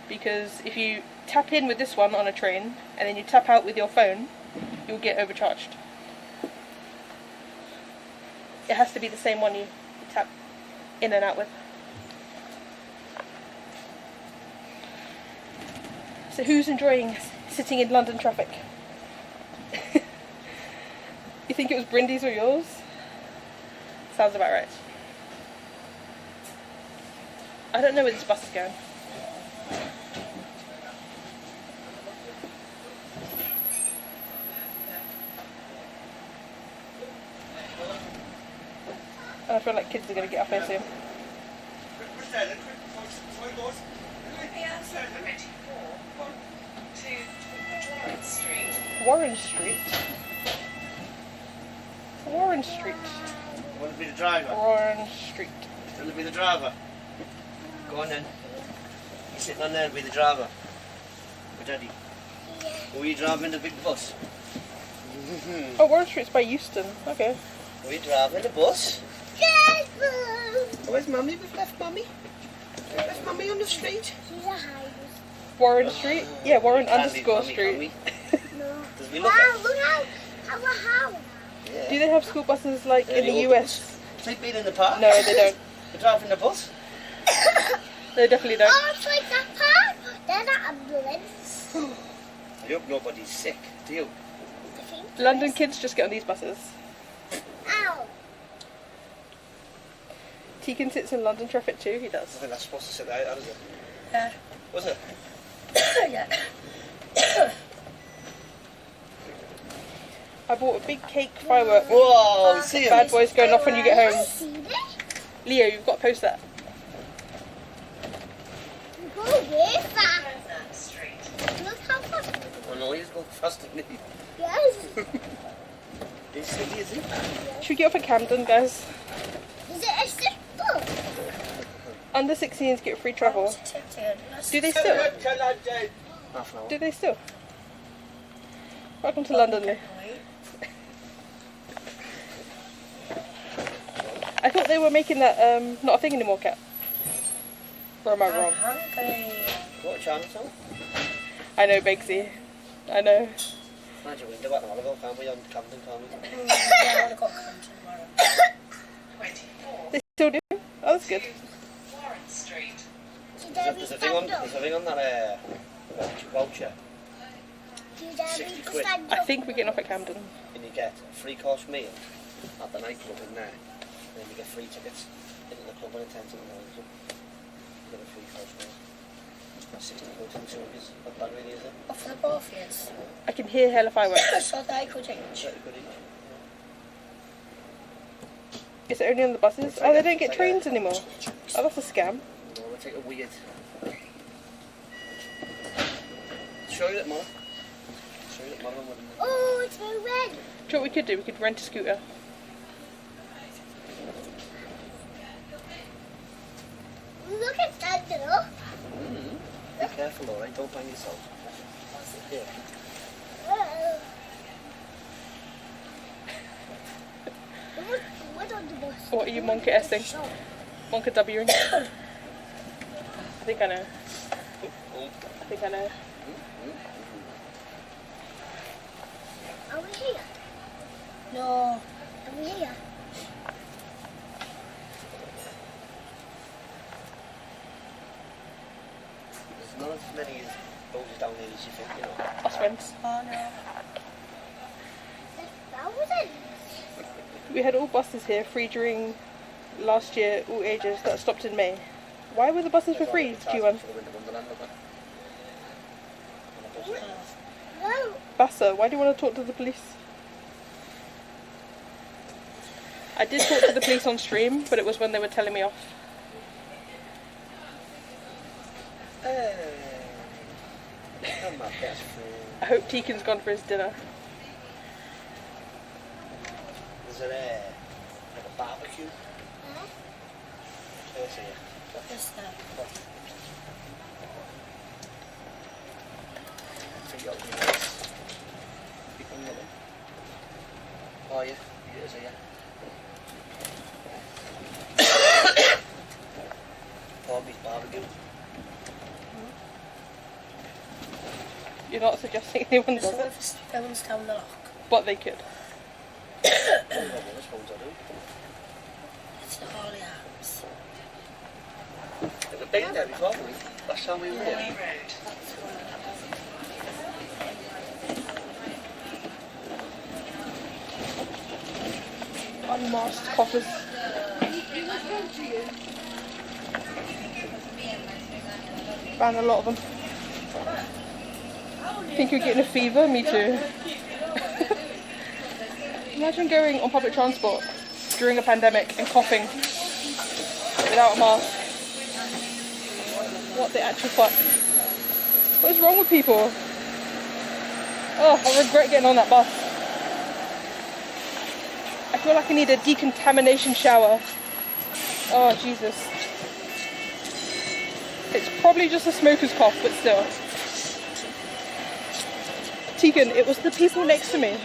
because if you tap in with this one on a train and then you tap out with your phone, you'll get overcharged. It has to be the same one you tap in and out with. So who's enjoying sitting in London traffic? You think it was Brindy's or yours? Sounds about right. I don't know where this bus is going. And I feel like kids are going to get up here soon. Warren Street. Warren Street. You want to be the driver? Warren Street. You want to be the driver? Go on then. You're sitting on there and be the driver. With Daddy. Or are you driving the big bus? Oh, Warren Street's by Euston. Okay. Are you driving the bus? Where's Mummy? We've left Mummy. We've left Mummy on the street. Warren Street? Yeah, Warren underscore Mummy, Street. Mummy. Does we Wow, look look how yeah. Do they have school buses like in the the US? Sleep in the park? No, they don't. You're driving the bus? They definitely don't. Oh, it's like that part. They're not ambulance. I hope nobody's sick, do you? London kids just get on these buses. Ow! Tegan sits in London traffic too, he I does. think that's supposed to sit out, is it? Yeah. Was it? Yeah. I bought a big cake firework. Whoa, see him? Bad boys going off when you get home. See this? Leo, you've got to post that. Go way fast. Bernard Street. Look how fast. Oh no, he's going faster than me. Yes. He's silly, is he? Should we get off at Camden, guys? Is it a simple? Under 16s get free travel. Do they still? Half an hour. Do they still? Welcome to London, Lou. I thought they were making that not a thing anymore, Cat. Or am I wrong? What channel, Tom? I know, Begsy. I know. Imagine we can do that in a while ago, can't we, on Camden, can't we? Yeah, I've got Camden tomorrow. 24 They still do? Oh, that's good. Warren Street. There's a thing on that voucher, You dare 60 me to quid. stand I up? think we're getting off at Camden. and you get a free course meal at the nightclub in there, and then you get free tickets into the club when it ends in the morning. You get a free course meal. It's about 60 quid for the two of you. Not bad really, is it? Off the both years. I can hear hella fireworks. So they could each. 30 quid each. Is it only on the buses? Oh, they don't get trains anymore. Oh, that's a scam. No, we take a weird. Show you that tomorrow. Show you that tomorrow. Oh, it's very red. Do you know what we could do? We could rent a scooter. Look at that though. Be careful, alright? Don't bang yourself. Yeah. What on the bus? What are you Monka S-ing? Monka W-ing? I think I know. I think I know. Are we here? No. Are we here? There's not as many buildings down here as you think, you know. Us friends. Oh no. That was it. We had all buses here free during last year, all ages, that stopped in May. Why were the buses for free, G1? For the Winter Wonderland, wasn't it? No. Bassa, why do you want to talk to the police? I did talk to the police on stream, but it was when they were telling me off. I'm my best friend. I hope Tekin's gone for his dinner. Is it like a barbecue? Yes, yeah. What is that? Oh yeah, it is, yeah. Bobby's barbecue. You're not suggesting anyone does So it, if films down the lock. but they could. I suppose I do. It's the Harley Arms. We've been there before, haven't we? Last time we were Road. here. Unmasked coppers. Ran a lot of them. Think you're getting a fever? Me too. Imagine going on public transport during a pandemic and coughing without a mask. What the actual fuck? What is wrong with people? Oh, I regret getting on that bus. I feel like I need a decontamination shower. Oh, Jesus. It's probably just a smoker's cough, but still. Tegan, it was the people next to me.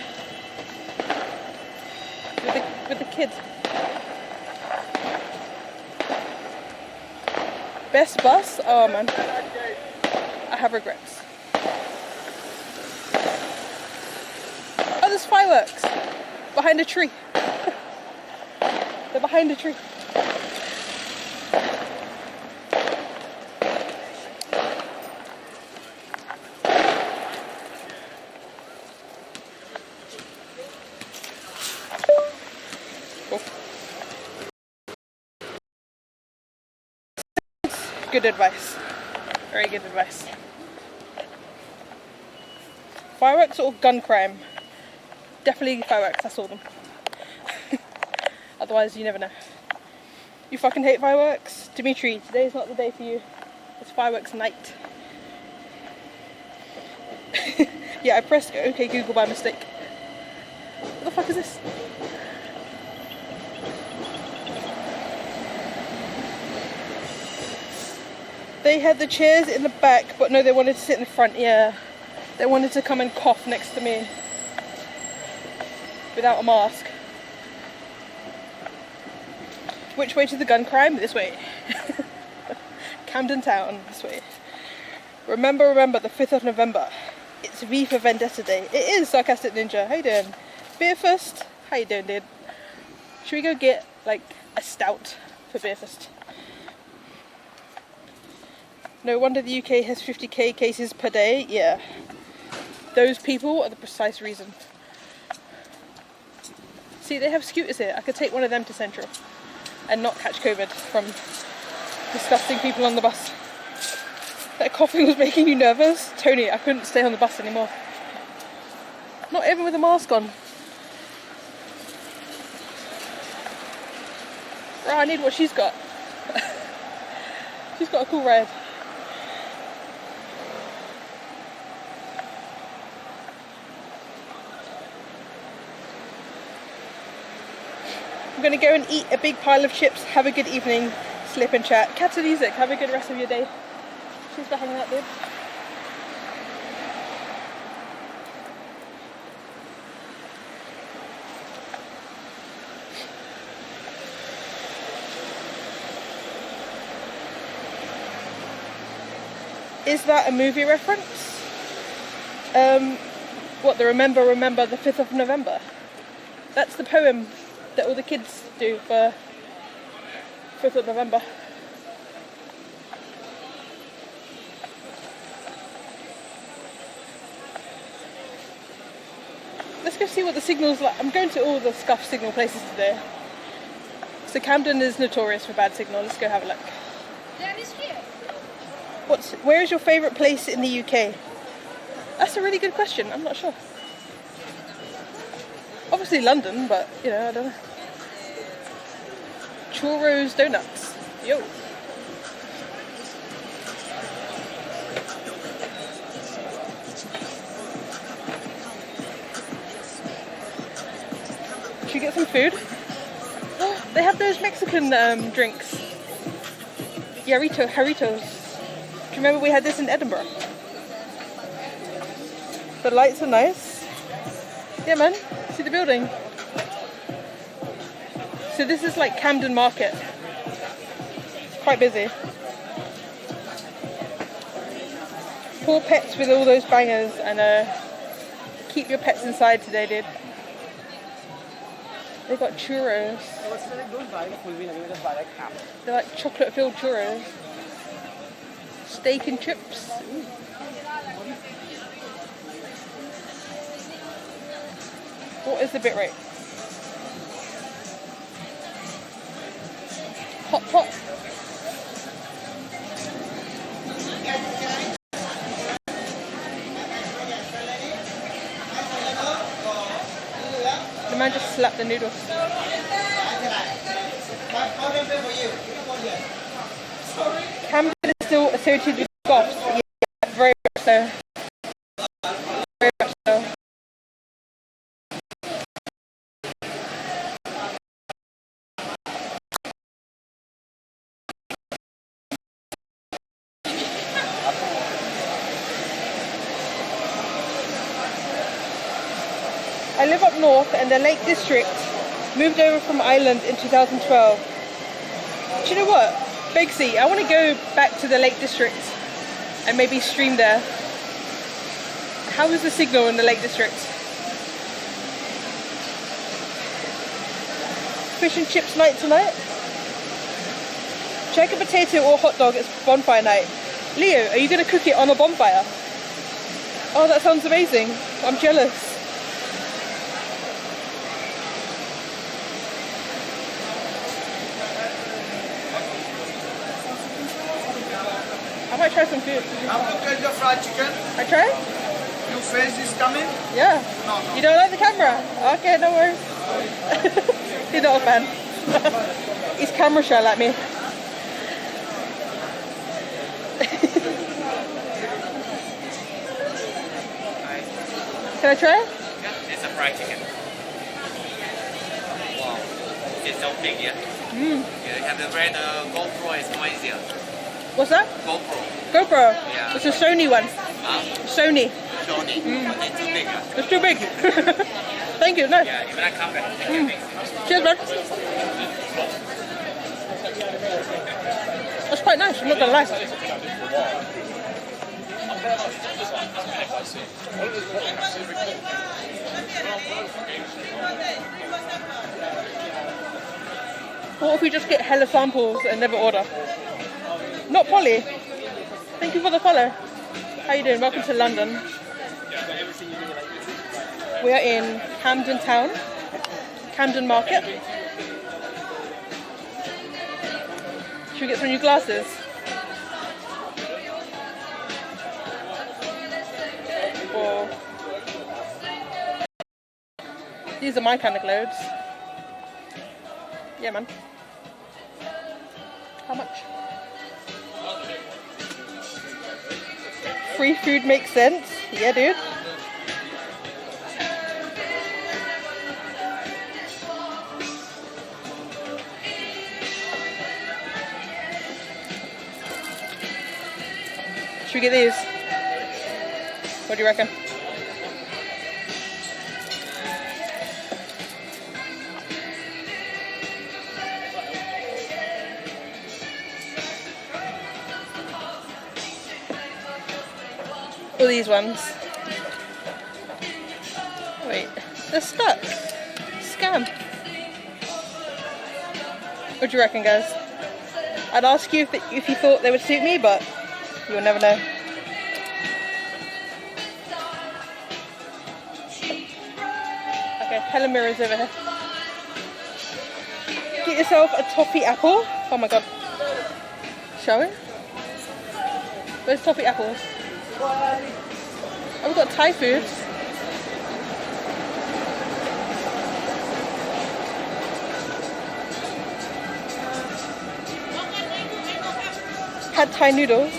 With the kids. Best bus? Oh man. I have regrets. Oh, there's fireworks. Behind a tree. They're behind a tree. good advice. Very good advice. Fireworks or gun crime? Definitely fireworks, I saw them. Otherwise, you never know. You fucking hate fireworks? Dimitri, today's not the day for you. It's fireworks night. Yeah, I pressed OK Google by mistake. What the fuck is this? They had the chairs in the back, but no, they wanted to sit in the front, yeah. They wanted to come and cough next to me. Without a mask. Which way to the gun crime? This way. Camden town, this way. Remember, the 5th of November. It's V for Vendetta Day. It is, Sarcastic Ninja. How you doing? Beer first? How you doing, dude? Should we go get, like, a stout for beer first? No wonder the UK has 50k cases per day. Yeah. Those people are the precise reason. See, they have scooters here. I could take one of them to Central and not catch COVID from disgusting people on the bus. That coughing was making you nervous? Tony, I couldn't stay on the bus anymore. Not even with a mask on. Right, I need what she's got. She's got a cool ride. I'm going to go and eat a big pile of chips, have a good evening, slip and chat. Cats and music, have a good rest of your day. She's for hanging out, dude. Is that a movie reference? What, the Remember, the 5th of November? That's the poem that all the kids do for 5th of November. Let's go see what the signal's like. I'm going to all the scuff signal places today. So Camden is notorious for bad signal. Let's go have a look. That is here. Where is your favourite place in the UK? That's a really good question. I'm not sure. Obviously London, but you know, I don't know. Churros donuts. Yo. Should we get some food? They have those Mexican drinks. Jarritos. Do you remember we had this in Edinburgh? The lights are nice. Yeah, man. See the building? So this is like Camden Market. It's quite busy. Poor pets with all those bangers, and keep your pets inside today, dude. They got churros. They're like chocolate-filled churros. Steak and chips. Ooh. What is the bit rate? Hot pot. The man just slapped the noodles. Camden is still associated with goths. Yeah, very much so. Very much so. I live up north, and the Lake District moved over from Ireland in 2012. Do you know what? Begsy, I want to go back to the Lake District and maybe stream there. How is the signal in the Lake District? Fish and chips night tonight? Check a potato or hot dog, it's bonfire night. Leo, are you going to cook it on a bonfire? Oh, that sounds amazing. I'm jealous. might try some food. How to get your fried chicken? I try? Your face is coming? Yeah. No. You don't like the camera? Okay, no worries. He's not a fan. He's camera shy like me. Can I try? Yeah, it's a fried chicken. Wow, it's so big, yeah? Yeah, you have the red GoPro, it's more easier. What's that? GoPro. GoPro? Yeah. It's a Sony one. Huh? Sony. Sony. It's too big. It's too big. Thank you, nice. Yeah, even I come back. Cheers, man. That's quite nice, I'm not gonna lie. What if we just get hella samples and never order? Not Polly. Thank you for the follow. How you doing? Welcome to London. We are in Camden town, Camden Market. Should we get some new glasses? Or these are my kind of clothes. Yeah, man. How much? Free food makes sense. Yeah, dude. Should we get these? What do you reckon? Or these ones? Wait, they're stuck. Scam. What do you reckon, guys? I'd ask you if you thought they would suit me, but you'll never know. Okay, Helen Mirror's over here. Get yourself a toffee apple. Oh my god. Show it. Where's toffee apples? Oh, we've got Thai food. Had Thai noodles.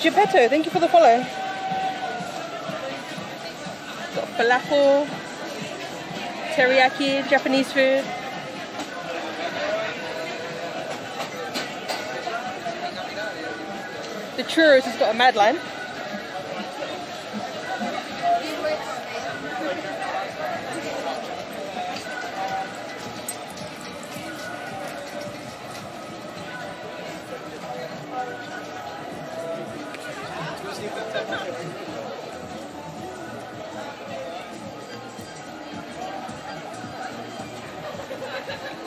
Geppetto, thank you for the follow. Got falafel, teriyaki, Japanese food. The churros has got a mad line.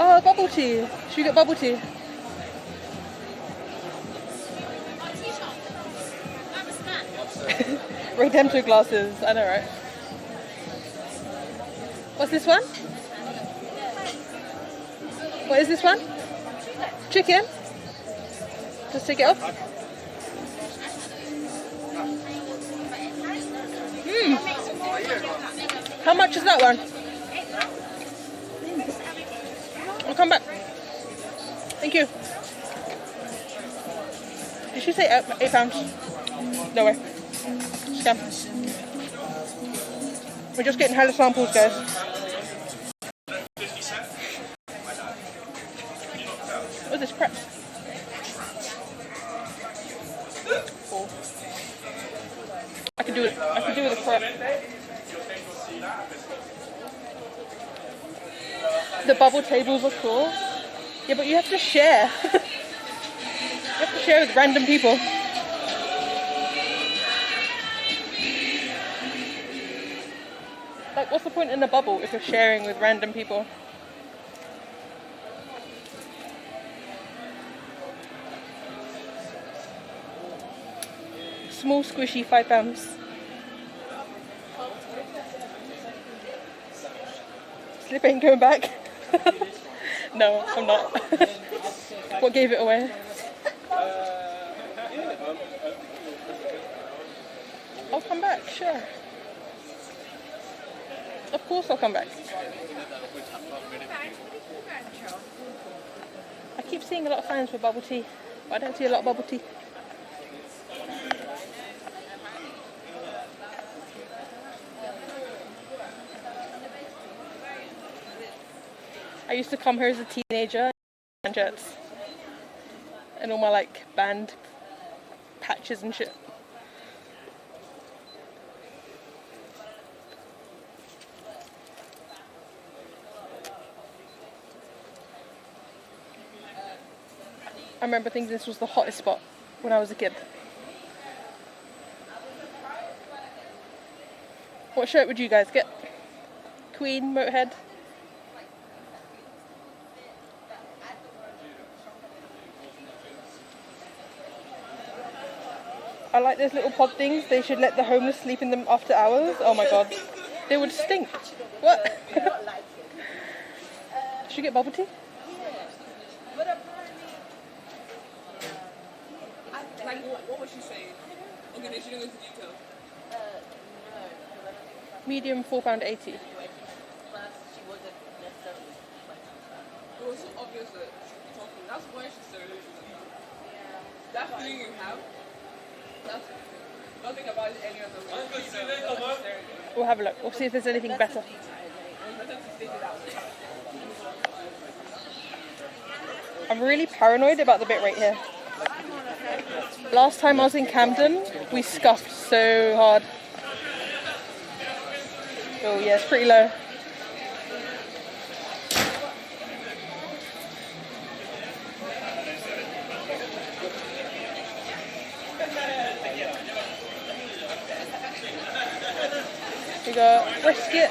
Oh, bubble tea. Should we get bubble tea? Redemptor glasses. I know, right? What's this one? What is this one? Chicken? Just take it off. How much is that one? I'll come back. Thank you. Did she say £8? No way. Scam. We're just getting hella samples, guys. What's this crap? Oh. I can do it. I can do with a crap. The bubble tables are cool. Yeah, but you have to share. You have to share with random people. Like, what's the point in a bubble if you're sharing with random people? Small squishy £5. Slip ain't going back. No, I'm not. What gave it away? I'll come back, sure. Of course I'll come back. I keep seeing a lot of fans for bubble tea, but I don't see a lot of bubble tea. I used to come here as a teenager and shirts and all my like band patches and shit. I remember thinking this was the hottest spot when I was a kid. What shirt would you guys get? Queen, Motorhead? I like those little pod things. They should let the homeless sleep in them after hours. Oh my god. They would stink. What? Should we get bubble tea? Like, what was she saying? Okay, she didn't go into detail. Medium, £4.80. It was so obvious that she was talking. That's why she's so delusional. That feeling you have, that's nothing about it any other way. We'll have a look. We'll see if there's anything better. I'm really paranoid about the bit right here. Last time I was in Camden, we scuffed so hard. Oh yeah, it's pretty low. We got brisket.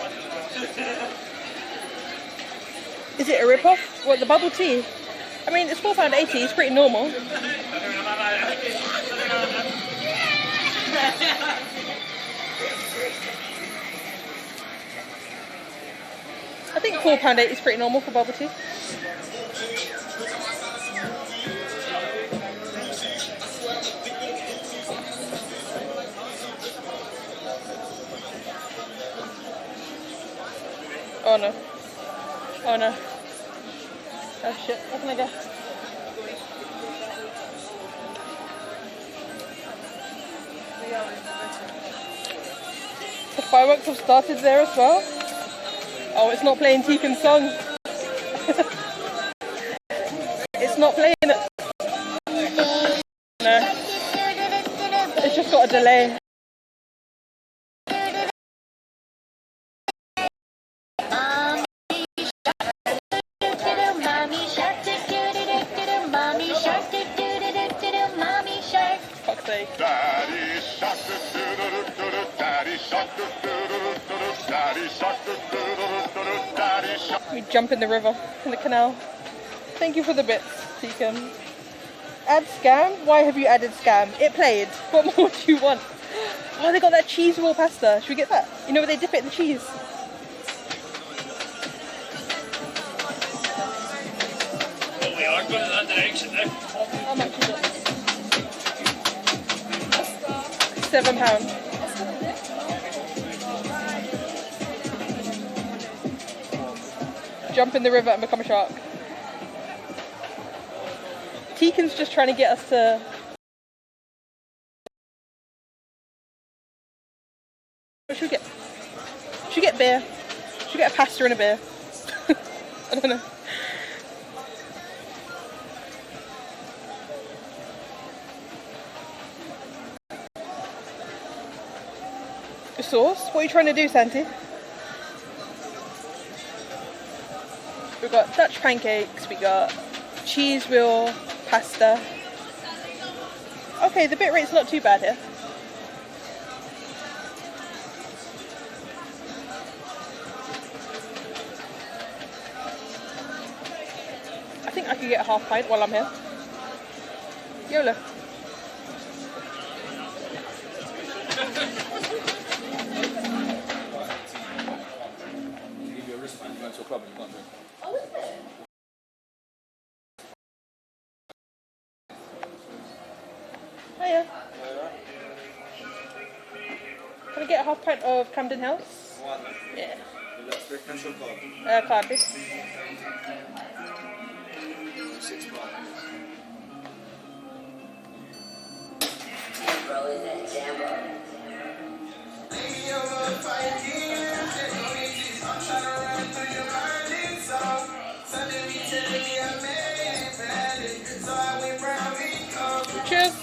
Is it a rip-off? What, the bubble tea? I mean, it's £4.80, it's pretty normal. I think £4.80 is pretty normal for bubble tea. Oh no. Oh no. Oh shit, where can I go? The fireworks have started there as well. Oh, it's not playing Teacon's song. It's not playing it. No. It's just got a delay. Fuck's sake. Daddy shark, daddy shark, daddy shark, daddy shark. We jump in the river, in the canal. Thank you for the bits, Teacon. Add scam? Why have you added scam? It played. What more do you want? Oh, they got that cheese roll pasta. Should we get that? You know where they dip it in the cheese? Well, we are going in that direction now. How much is it? £7. Jump in the river and become a shark. Teacon's just trying to get us to... What should we get? Should we get beer? Should we get a pasta and a beer? I don't know. A sauce? What are you trying to do, Santi? We've got Dutch pancakes, we got cheese wheel, pasta. Okay, the bit rate's not too bad here. I think I could get a half pint while I'm here. YOLO. club and you can't drink. Oh, is it? Hiya. Can I get a half pint of Camden House? One. Yeah. Cash or card? Card, please. 6 pounds. Cheers.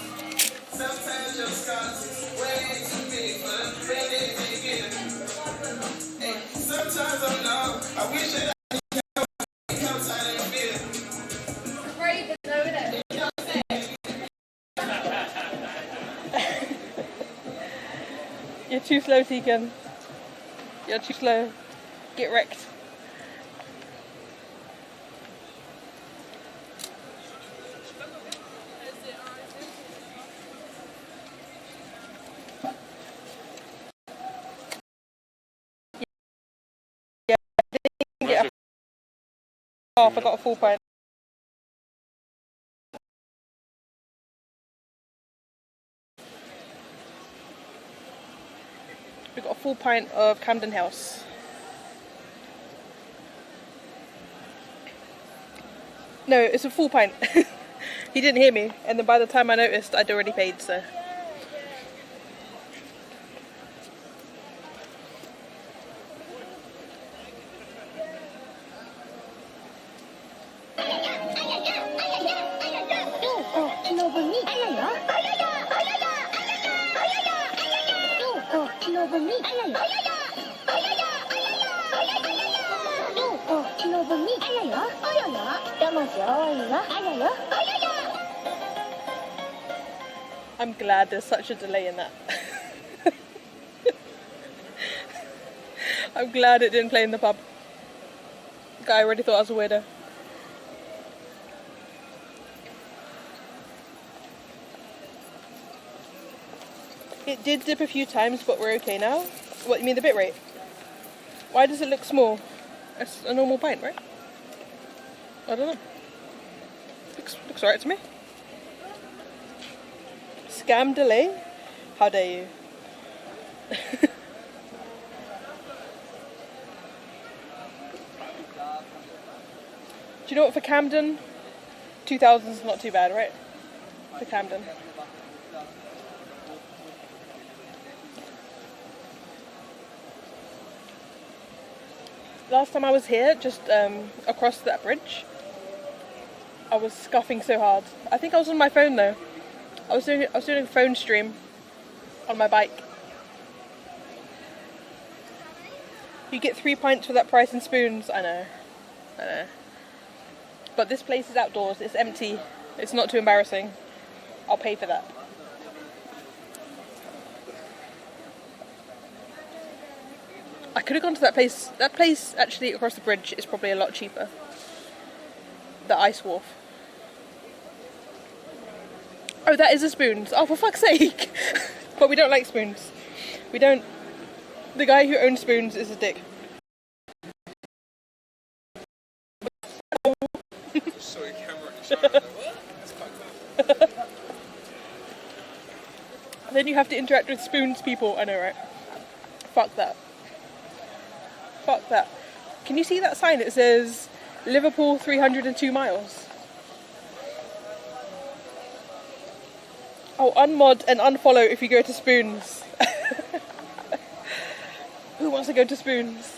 You're too slow, Tegan. You're too slow. Get wrecked. Yeah. Oh, I forgot a full pint. We got a full pint of Camden House. No, it's a full pint. He didn't hear me, and then by the time I noticed, I'd already paid, so. I'm glad there's such a delay in that. I'm glad it didn't play in the pub. The guy already thought I was a weirdo. It did dip a few times, but we're okay now. What, you mean the bit rate? Why does it look small? It's a normal pint, right? I don't know. Looks alright to me. Scam delay? How dare you? Do you know what, for Camden, 2000's not too bad, right? For Camden. Last time I was here, just across that bridge, I was scuffing so hard. I think I was on my phone though. I was doing a phone stream on my bike. You get 3 pints for that price in spoons. I know. But this place is outdoors. It's empty. It's not too embarrassing. I'll pay for that. I could have gone to that place. That place actually across the bridge is probably a lot cheaper. The Ice Wharf. Oh, that is a spoons. Oh, for fuck's sake. But we don't like spoons. We don't. The guy who owns spoons is a dick. Sorry, camera in the shower. That's quite cool. Then you have to interact with spoons people. I know, right? Fuck that. Fuck that. Can you see that sign? It says Liverpool 302 miles. Oh, unmod and unfollow if you go to Spoons. Who wants to go to Spoons?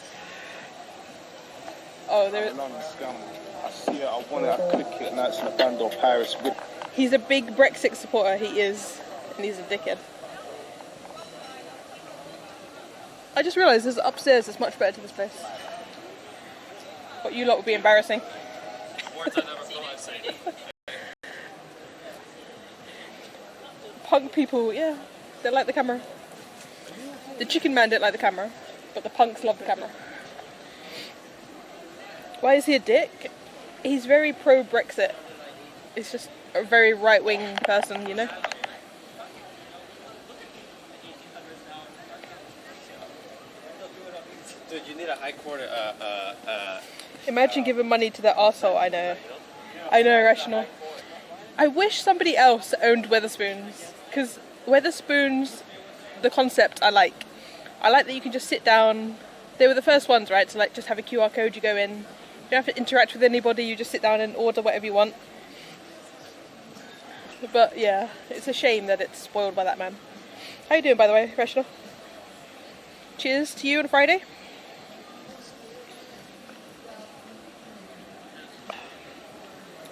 Oh, there. I see it, I want it, I click it, now it's in a band or Paris with. He's a big Brexit supporter, he is. And he's a dickhead. I just realised there's upstairs that's much better to this place. What you lot would be embarrassing. Words I never thought I'd say. Punk people, yeah, they like the camera. The chicken man didn't like the camera, but the punks love the camera. Why is he a dick? He's very pro-Brexit. He's just a very right-wing person, you know? Dude, you need a high quarter, Imagine giving money to that arsehole. I know, Rational. I wish somebody else owned Wetherspoons, because Wetherspoons, the concept I like that you can just sit down. They were the first ones, right, to like just have a QR code, you go in, you don't have to interact with anybody, you just sit down and order whatever you want. But yeah, it's a shame that it's spoiled by that man. How you doing, by the way, Rational? Cheers to you on Friday.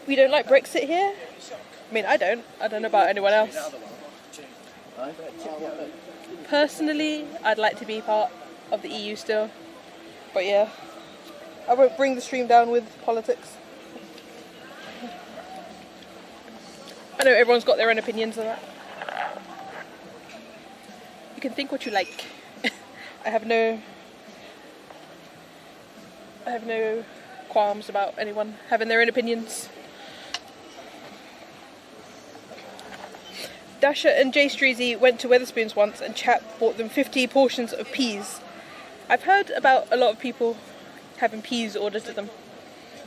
We don't like Brexit here. I mean, I don't know about anyone else. Personally, I'd like to be part of the EU still. But yeah, I won't bring the stream down with politics. I know everyone's got their own opinions on that. You can think what you like. I have no qualms about anyone having their own opinions. Dasha and Jay Streezy went to Wetherspoons once and Chap bought them 50 portions of peas. I've heard about a lot of people having peas ordered to them.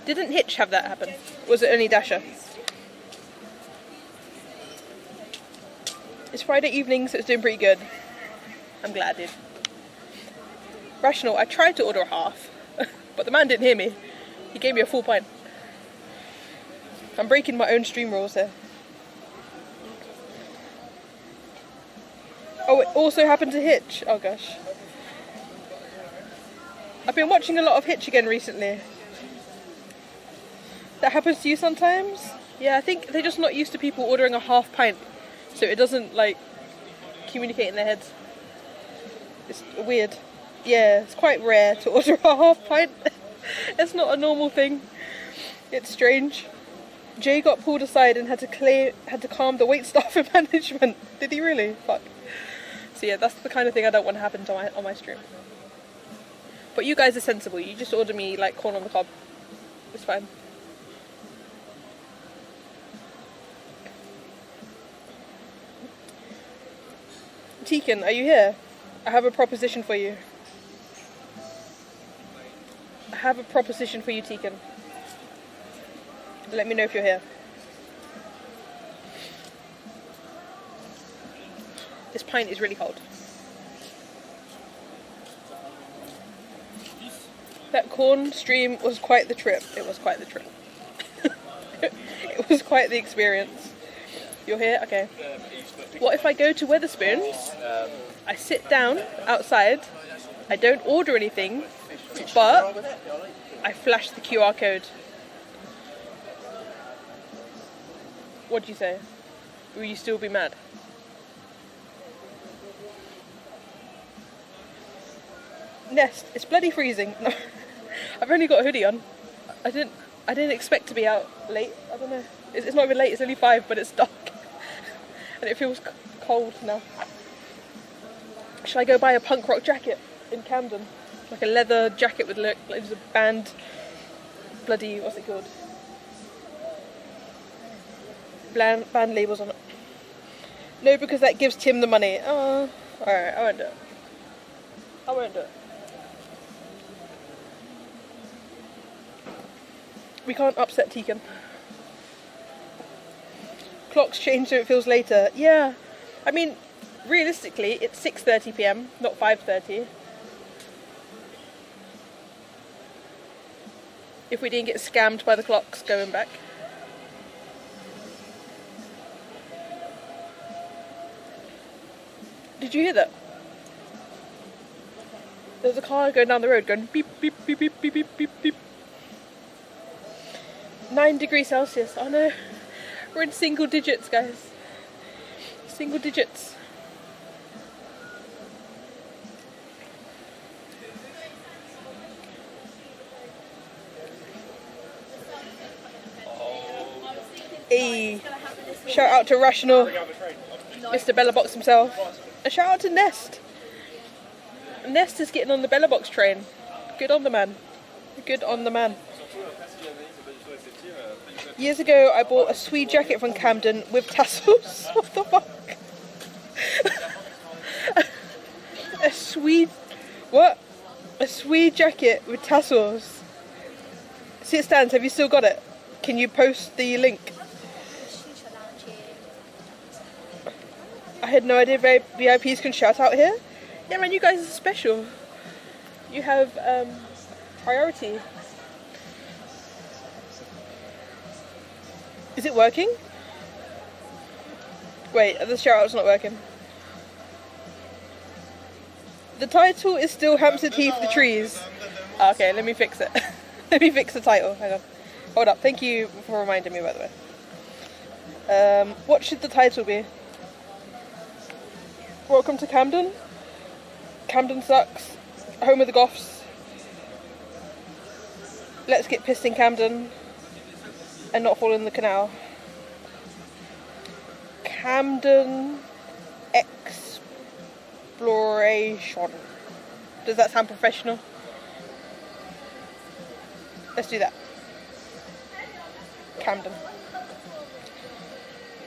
Didn't Hitch have that happen? Or was it only Dasha? It's Friday evening, so it's doing pretty good. I'm glad, dude. Rational, I tried to order a half, but the man didn't hear me. He gave me a full pint. I'm breaking my own stream rules here. Oh, it also happened to Hitch. Oh gosh. I've been watching a lot of Hitch again recently. That happens to you sometimes? Yeah, I think they're just not used to people ordering a half pint, so it doesn't like communicate in their heads. It's weird. Yeah, it's quite rare to order a half pint. It's not a normal thing. It's strange. Jay got pulled aside and had to calm the waitstaff and management. Did he really? Fuck. So yeah, that's the kind of thing I don't want to happen to on my stream. But you guys are sensible. You just order me like corn on the cob. It's fine. Tekin, are you here? I have a proposition for you. I have a proposition for you, Tekin. Let me know if you're here. This pint is really cold. That corn stream was quite the trip. It was quite the trip. It was quite the experience. You're here? Okay. What if I go to Wetherspoons, I sit down outside, I don't order anything, but I flash the QR code? What do you say? Will you still be mad? Nest, it's bloody freezing. No, I've only got a hoodie on. I didn't expect to be out late. I don't know. It's not even late. It's only 5, but it's dark, and it feels cold now. Should I go buy a punk rock jacket in Camden, like a leather jacket with like there's a band, bloody what's it called? Band labels on it. No, because that gives Tim the money. Oh, alright, I won't do it. I won't do it. We can't upset Tekin. Clocks change so it feels later. Yeah, I mean, realistically, it's 6:30 p.m, not 5:30. If we didn't get scammed by the clocks going back. Did you hear that? There's a car going down the road going beep, beep, beep, beep, beep, beep, beep, beep. 9 degrees Celsius. Oh no. We're in single digits, guys. Single digits. Hey. Shout out to Rational, Mr. Bella Box himself. And shout out to Nest. Nest is getting on the Bella Box train. Good on the man. Good on the man. Years ago, I bought a Swede jacket from Camden with tassels. What the fuck? A Swede... What? A Swede jacket with tassels. See it stands, have you still got it? Can you post the link? I had no idea VIPs can shout out here. Yeah man, you guys are special. You have priority. Is it working? Wait, the shout out's not working. The title is still Hampstead Heath the trees. Okay, let me fix it. Let me fix the title. Hang on. Hold up. Thank you for reminding me, by the way. What should the title be? Welcome to Camden. Camden sucks. Home of the Goths. Let's get pissed in Camden and not fall in the canal. Camden exploration. Does that sound professional? Let's do that. Camden.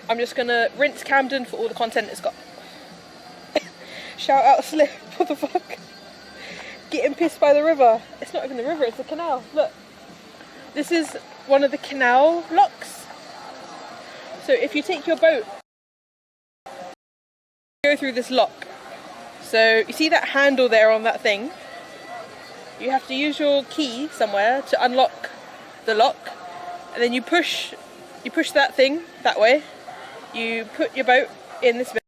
I'm just gonna rinse Camden for all the content it's got. Shout out Slip, what the fuck? Getting pissed by the river. It's not even the river, it's the canal. Look. This is one of the canal locks. So if you take your boat, go through this lock. So you see that handle there on that thing? You have to use your key somewhere to unlock the lock, and then you push that thing that way. You put your boat in this bit,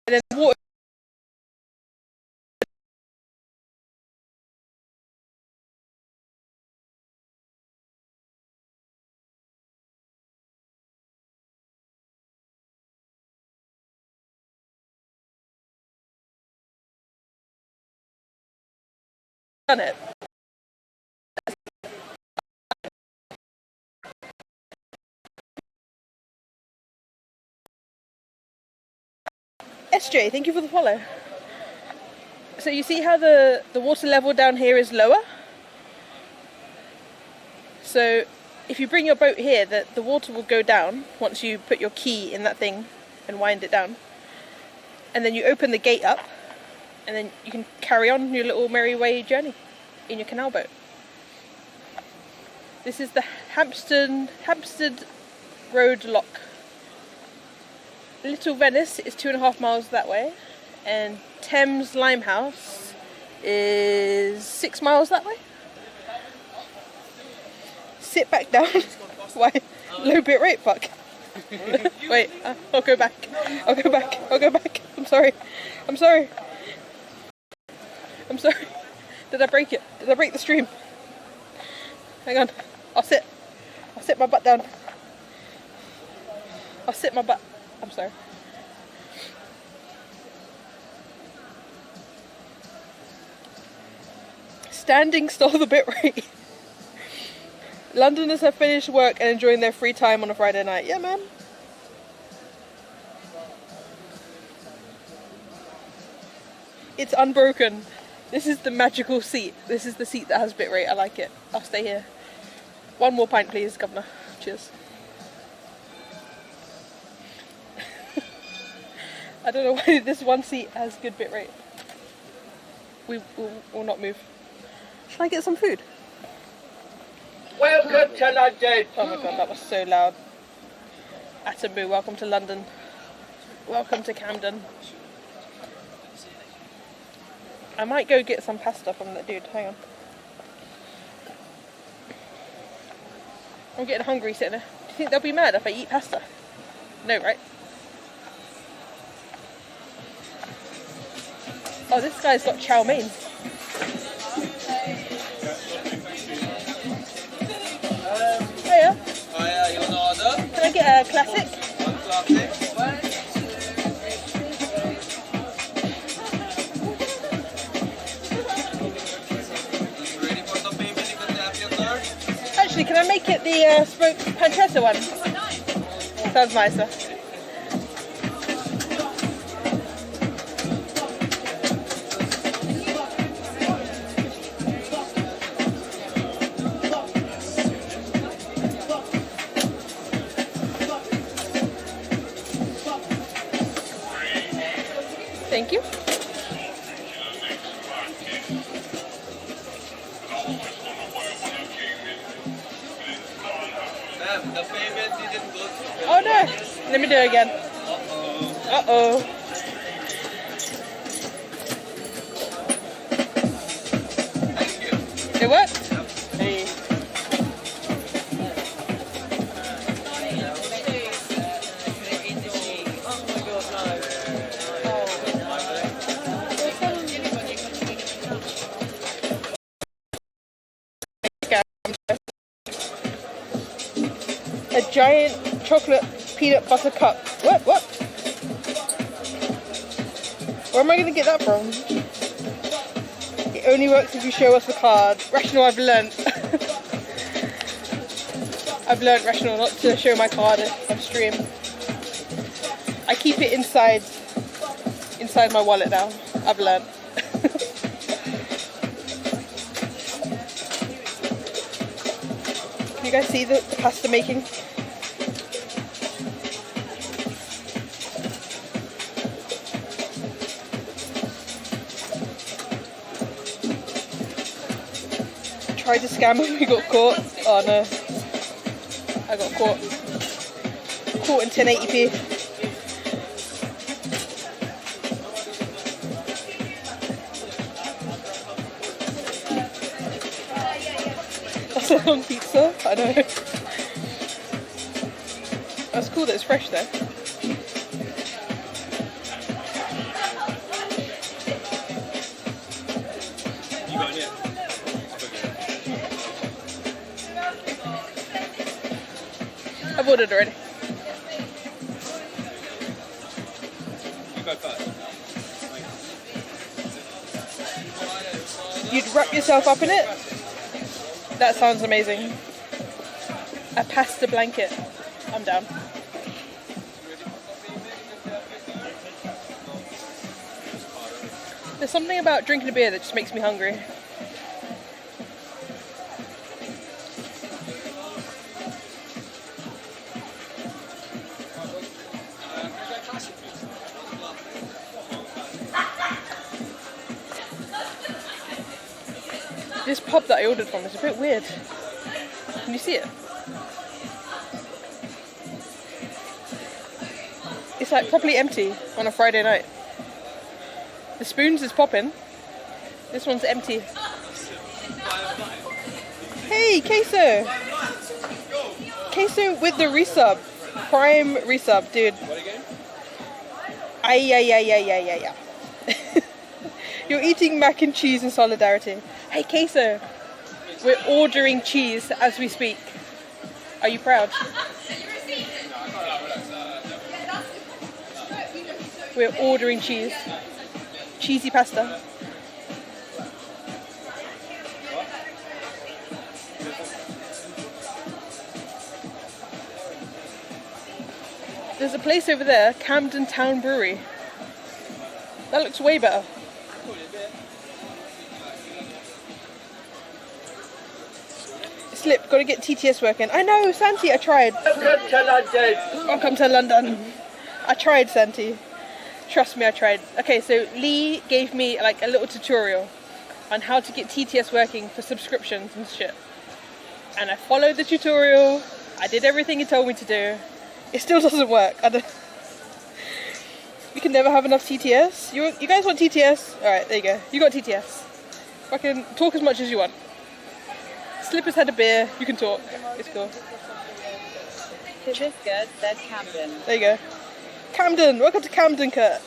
and then the water done it. SJ, thank you for the follow. So you see how the water level down here is lower? So if you bring your boat here, the water will go down once you put your key in that thing and wind it down. And then you open the gate up, and then you can carry on your little merry way journey in your canal boat. This is the Hampstead Road Lock. Little Venice is 2.5 miles that way, and Thames Limehouse is 6 miles that way. Sit back down. Why? Low bit rate, fuck. Wait, I'll go back. I'll go back. I'm sorry. Did I break it? Did I break the stream? Hang on. I'll sit my butt down. I'm sorry. Standing stole the bit rate. Londoners have finished work and enjoying their free time on a Friday night. Yeah, man. It's unbroken. This is the magical seat. This is the seat that has bit rate. I like it. I'll stay here. One more pint, please, Governor. Cheers. I don't know why this one seat has good bit rate. We will not move. Shall I get some food? Welcome to London. Oh my god, that was so loud. Atambu, welcome to London. Welcome to Camden. I might go get some pasta from that dude. Hang on. I'm getting hungry sitting there. Do you think they'll be mad if I eat pasta? No, right? Oh, this guy's got chow mein. Hiya. Hiya, you want to order? Can I get a classic? One classic. Ready for the payment? You can tap your card. Actually, can I make it the smoked pancetta one? Sounds nicer. Thank you. The payment didn't go through. Oh no! Let me do it again. Uh-oh. It worked? Hey. A giant chocolate peanut butter cup. What? Where am I going to get that from? It only works if you show us the card. Rational, I've learnt. I've learnt, Rational, not to show my card on stream. I keep it inside my wallet now. I've learnt. Can you guys see the pasta making? Tried to scam him, we got caught. Oh no. I got caught. Caught in 1080p. That's a long pizza, I know. That's cool that it's fresh though. I've ordered already. You go first. You'd wrap yourself up in it? That sounds amazing. A pasta blanket. I'm down. There's something about drinking a beer that just makes me hungry. This pub that I ordered from is a bit weird. Can you see it? It's like properly empty on a Friday night. The spoons is popping. This one's empty. Hey, queso! Queso with the resub. Prime resub, dude. What again? Yeah. You're eating mac and cheese in solidarity. Hey, queso! We're ordering cheese as we speak. Are you proud? We're ordering cheese. Cheesy pasta. There's a place over there, Camden Town Brewery. That looks way better. Slip, gotta get TTS working. I know, Santi, I tried. Welcome to London. Welcome to London. I tried, Santi. Trust me, I tried. Okay, so Lee gave me like a little tutorial on how to get TTS working for subscriptions and shit. And I followed the tutorial. I did everything he told me to do. It still doesn't work. You can never have enough TTS. You guys want TTS? Alright, there you go. You got TTS. Fucking talk as much as you want. Slipper's had a beer. You can talk. It's cool. To this good, said Camden. There you go. Camden, welcome to Camden, Kurt.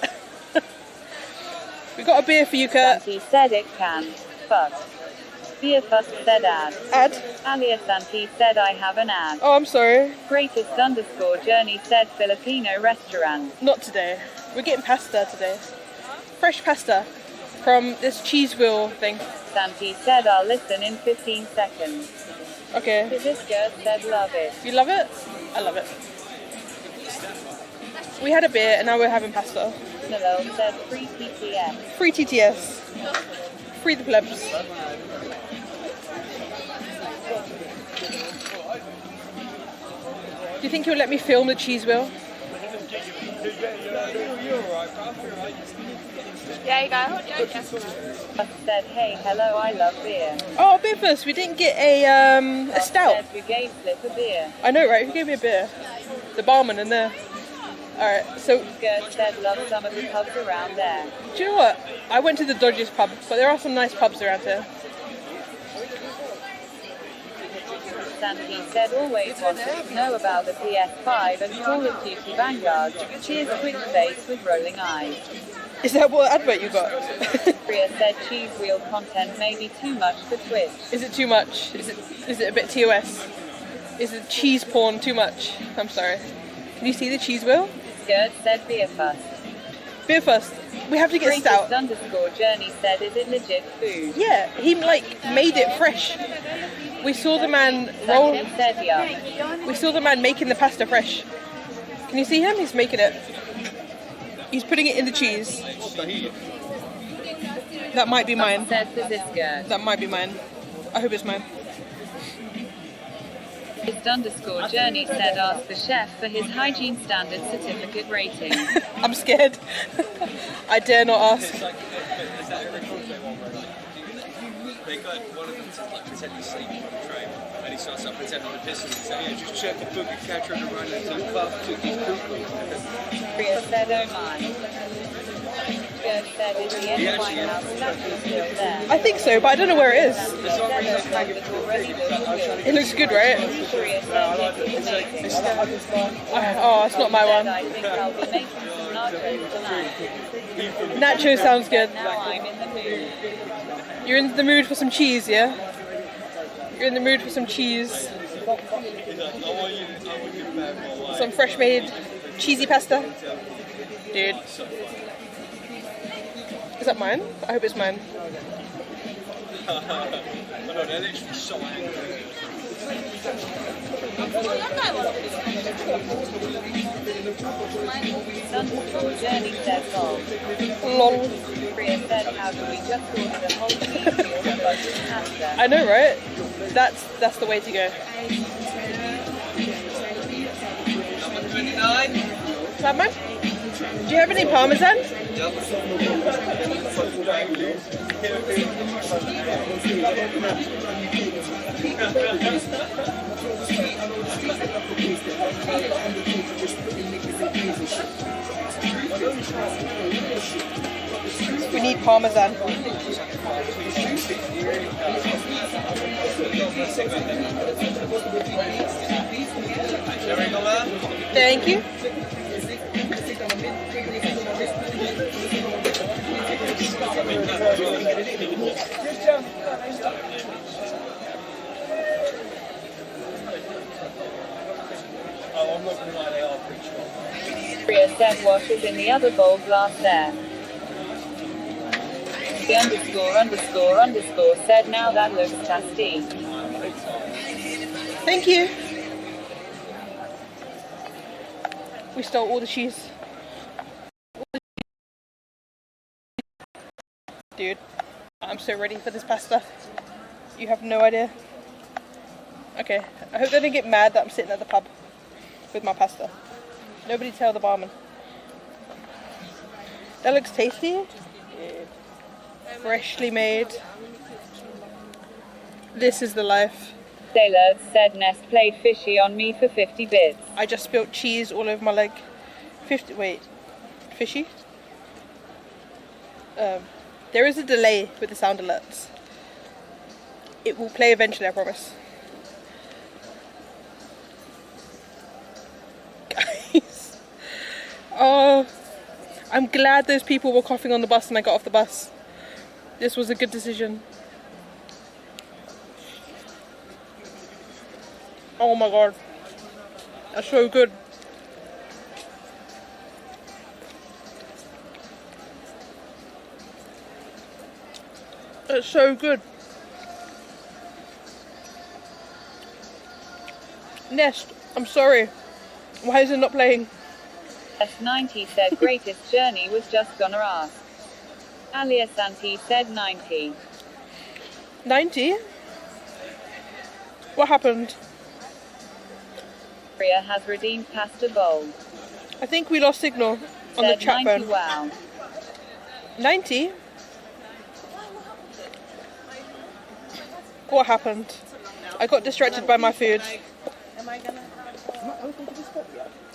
We got a beer for you, Kurt. Santi said it can. Fuck. Beer first said ad. Ad? Alias Santi said I have an ad. Oh, I'm sorry. Greatest _ journey said Filipino restaurant. Not today. We're getting pasta today. Fresh pasta from this cheese wheel thing. Santi said I'll listen in 15 seconds. Okay. To this girl said love it. You love it? I love it. We had a beer and now we're having pasta. Nalol said free TTS. Free TTS. Free the plebs. Do you think you'll let me film the cheese wheel? Yeah, you go. Said, hey, hello, I love beer. Oh, beer first. We didn't get a stout. Said, we gave Flip a beer. I know, right? Who gave me a beer? The barman in there. Alright, so... Gert said, love some of the pubs around there. Do you know what? I went to the dodgiest pub, but there are some nice pubs around here. Santi said, always wanted to know about the PS5 and Call of Duty Vanguard. Cheers, quick face with rolling eyes. Is that what advert you got? Priya said, cheese wheel content may be too much for Twitch. Is it too much? Is it a bit TOS? Is it cheese porn too much? I'm sorry. Can you see the cheese wheel? Gert said, beer first. Beer first. We have to get stout. _journey said, is it legit food? Yeah, he made it fresh. We saw the man roll. We saw the man making the pasta fresh. Can you see him? He's making it. He's putting it in the cheese. That might be mine. That might be mine. I hope it's mine. _journey said, ask the chef for his hygiene standard certificate rating. I'm scared. I dare not ask. They got one of them to like pretend he's sleeping on the train, and he starts up pretending on the pistons and saying, yeah, just check the book and catch her around into the pub, took his cuckoo. Priya said, oh my. Gert said, is the end White House statue still there? I think so, but I don't know where it is. It looks good, right? Oh, it's not my one. I think I'll be making some nachos tonight. Nacho sounds good. Now I'm in the mood. You're in the mood for some cheese, yeah? You're in the mood for some cheese. Some fresh made cheesy pasta. Dude. Is that mine? I hope it's mine. I know, they're literally so angry. Journey said, lol. Priya said, how do we just order the whole cheese wheel and bunch of pasta? I know, right? That's the way to go. Number 29. Is that mine? Do you have any parmesan? We need parmesan. Thank you. Priya said, wash is in the other bowl glass there. The ___ said, now that looks tasty. Thank you. We stole all the cheese. Dude, I'm so ready for this pasta. You have no idea. Okay, I hope they don't get mad that I'm sitting at the pub with my pasta. Nobody tell the barman. That looks tasty. Freshly made. This is the life. Sailor said Nest played fishy on me for 50 bits. I just spilt cheese all over my leg. 50, wait, fishy? There is a delay with the sound alerts. It will play eventually, I promise. Guys. Oh, I'm glad those people were coughing on the bus and I got off the bus. This was a good decision. Oh my god. That's so good. It's so good. Nest, I'm sorry. Why is it not playing? S90 said greatest journey was just gonna ask. Alia Santi said 90. 90? What happened? Priya has redeemed pasta bowl. I think we lost signal on the Said chat 90, phone. wow. 90? What happened? I got distracted by my food.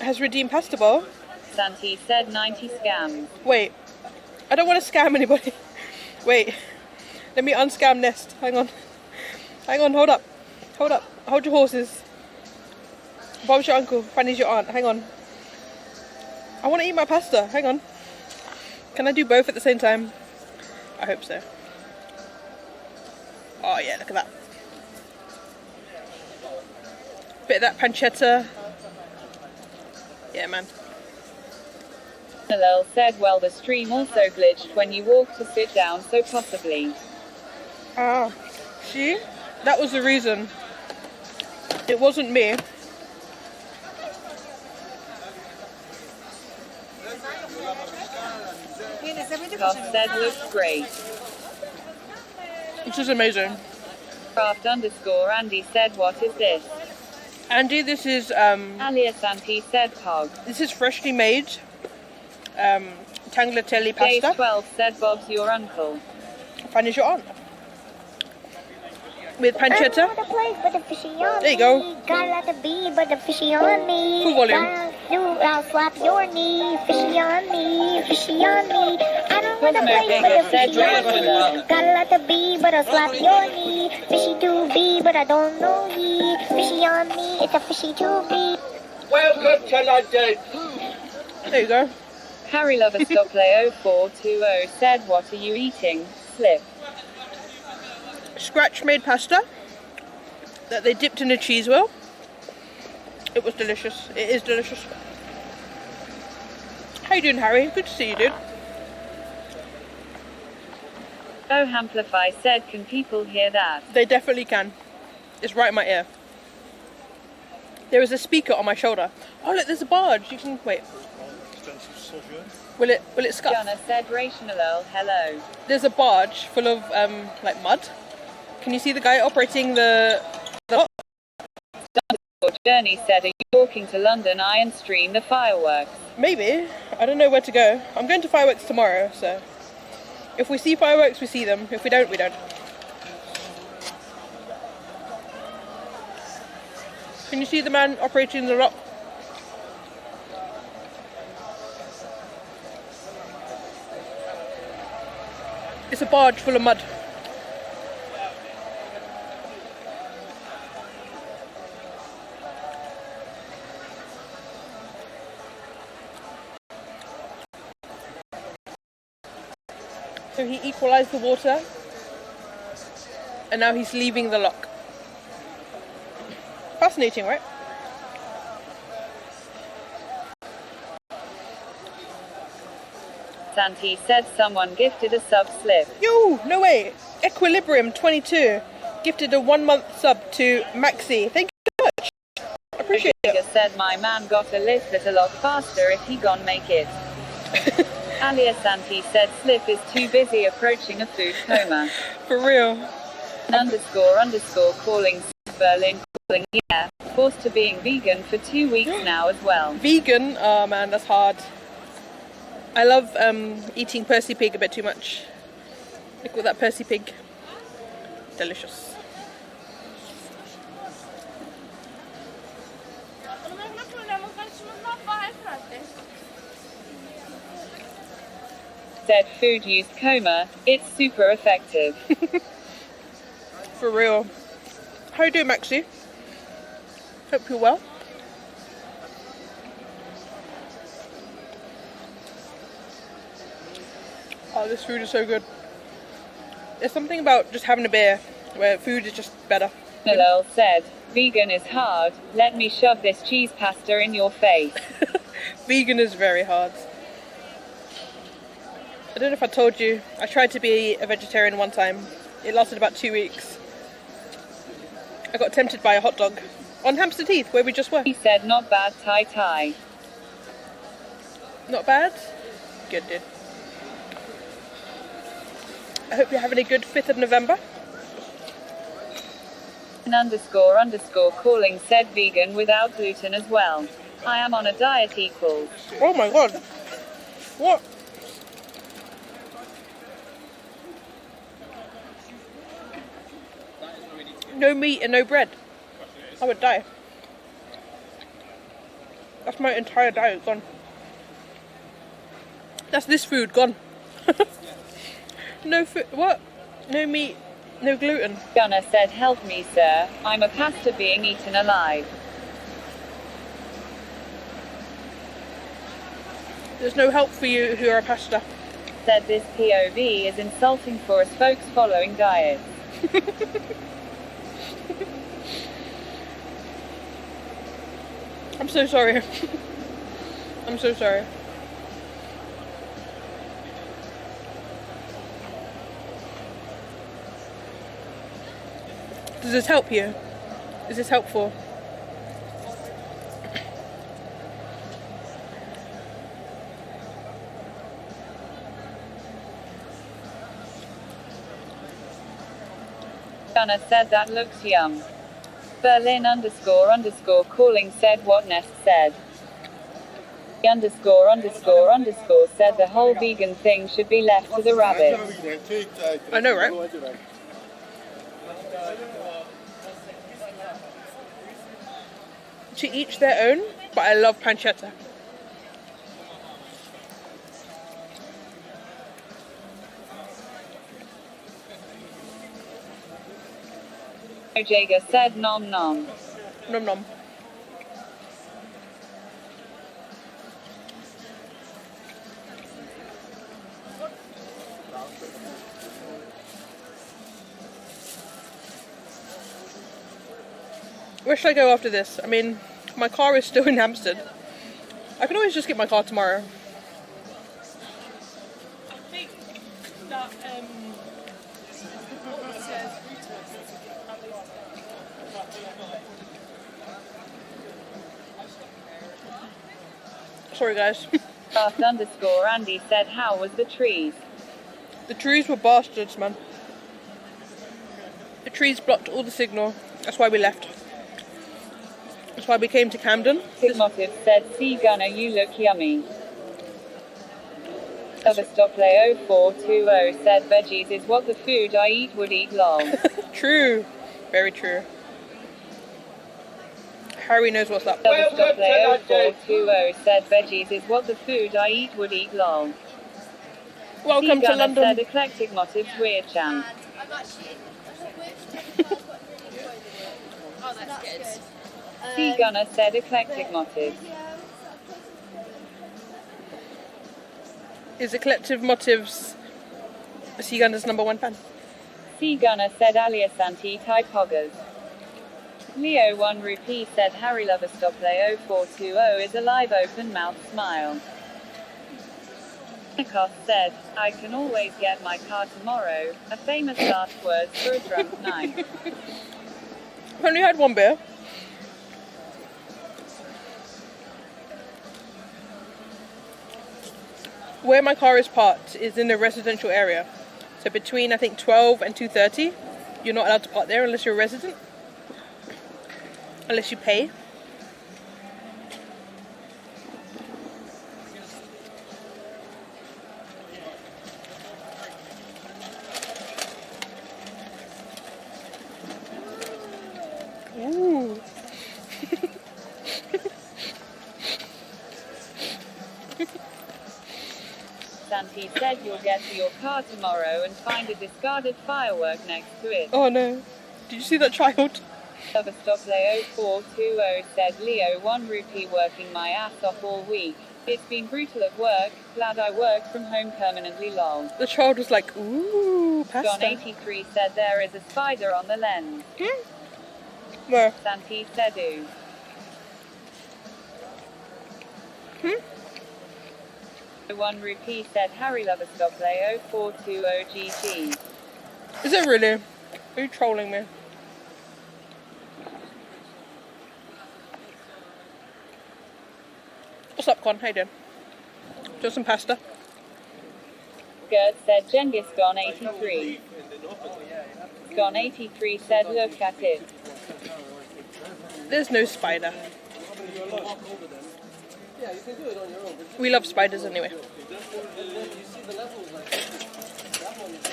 Has redeemed pasta bowl? Santi said 90 scams. Wait, I don't want to scam anybody. Wait, let me unscam Nest. Hang on. Hang on, hold up. Hold up. Hold your horses. Bob's your uncle, Fanny's your aunt. Hang on. I want to eat my pasta. Hang on. Can I do both at the same time? I hope so. Oh yeah, look at that. Bit of that pancetta. Yeah, man. Lol said, well, the stream also glitched when you walked to sit down, so possibly. Ah, see? That was the reason. It wasn't me. Cost said, looks great. Which is amazing. Craft_Andy said, what is this? Andy, this is Alias Santi said, Pog. This is freshly made tagliatelle pasta. Dave 12 said, Bob's your uncle. Fanny's your aunt. With pancetta. There you go. Gotta let the bee, but the fishy on me. Full volume. I'll slap your knee. Fishy on me, fishy on me. I don't want to play, but the fishy on me. Gotta let the bee, but I'll slap your knee. Fishy to be, but I don't know ye. Fishy on me, it's a fishy to be. Welcome to London. There you go. Harry Lover Stoplay 0420 said, what are you eating? Slip. Scratch made pasta that they dipped in a cheese wheel. It was delicious. It is delicious. How you doing, Harry? Good to see you, dude. Oh, Hamplify said, can people hear that? They definitely can. It's right in my ear. There is a speaker on my shoulder. Oh look, there's a barge. You can wait. Will it scuff? Jana said, Rational, hello. There's a barge full of like mud. Can you see the guy operating the Journey said, are you walking to London Eye and stream the fireworks? Maybe. I don't know where to go. I'm going to fireworks tomorrow, so if we see fireworks, we see them. If we don't, we don't. Can you see the man operating the lock? It's a barge full of mud. So he equalised the water and now he's leaving the lock. Fascinating, right? Santi said someone gifted a sub slip. Yo, no way. Equilibrium 22 gifted a 1 month sub to Maxi. Thank you so much. I appreciate it. Said my man got a lift at a lot faster if he gon' make it. Alias Santi said Slip is too busy approaching a food coma. For real. __ calling Berlin calling yeah. Forced to being vegan for 2 weeks now as well. Vegan? Oh man, that's hard. I love eating Percy pig a bit too much. Look at that Percy pig. Delicious. Said food used coma, it's super effective. For real. How you doing, Maxie? Hope you're well. Oh, this food is so good. There's something about just having a beer where food is just better. Nalel said, vegan is hard, let me shove this cheese pasta in your face. Vegan is very hard. I don't know if I told you, I tried to be a vegetarian one time. It lasted about 2 weeks. I got tempted by a hot dog on Hampstead Heath, where we just were. He said, not bad, tie. Not bad? Good, dude. I hope you're having a good 5th of November. __ calling said vegan without gluten as well. I am on a diet equals. Oh my god. What? No meat and no bread. I would die. That's my entire diet gone. That's this food gone. No food. What? No meat, no gluten. Gunnar said, "Help me, sir. I'm a pasta being eaten alive." There's no help for you who are a pasta. Said this POV is insulting for us folks following diets. I'm so sorry. I'm so sorry. Does this help you? Is this helpful? Gunnar said that looks yum. Berlin __ calling said what Nest said. __ said the whole vegan thing should be left to the rabbits. I know, right? To each their own, but I love pancetta. Jager said nom nom. Nom nom. Where should I go after this? I mean, my car is still in Hampstead. I can always just get my car tomorrow. I think that Sorry guys. _Andy said, how was the trees? The trees were bastards, man. The trees blocked all the signal. That's why we left. That's why we came to Camden. Motive said, see Gunnar, you look yummy. Overstoplay 0420 said, veggies is what the food I eat would eat lol. True. Very true. Harry knows what's up. Overstoplay 0420 said, veggies is what the food I eat would eat lol. Welcome to London. Said, eclectic motives weird chant. I'm actually. Oh, that's good. C Gunnar said, eclectic motives. Is Eclective Motives C Gunner's #1 fan? C Gunnar said, aliasanti type hoggers. Leo 1 rupee said, Harry Loverstoplay 0420 is a live open mouth smile. Nikos said, I can always get my car tomorrow, a famous last words for a drunk night. I've only had one beer. Where my car is parked is in a residential area. So between, I think, 12 and 2:30, you're not allowed to park there unless you're a resident. Unless you pay. Ooh. Santi said you'll get to your car tomorrow and find a discarded firework next to it. Oh no. Did you see that child? Overstoplay 0420 said, Leo 1 rupee working my ass off all week. It's been brutal at work, glad I work from home permanently lol. The child was like, ooh, pasta. John 83 said there is a spider on the lens. Where? Santi said ooh. One rupee said Harry Loverstoplay 0420 GG. Is it really? Are you trolling me? What's up, Con? How you doing? Do some pasta? Gert said Genghis Gone 83. Gone 83 said look at it. There's no spider. We love spiders anyway.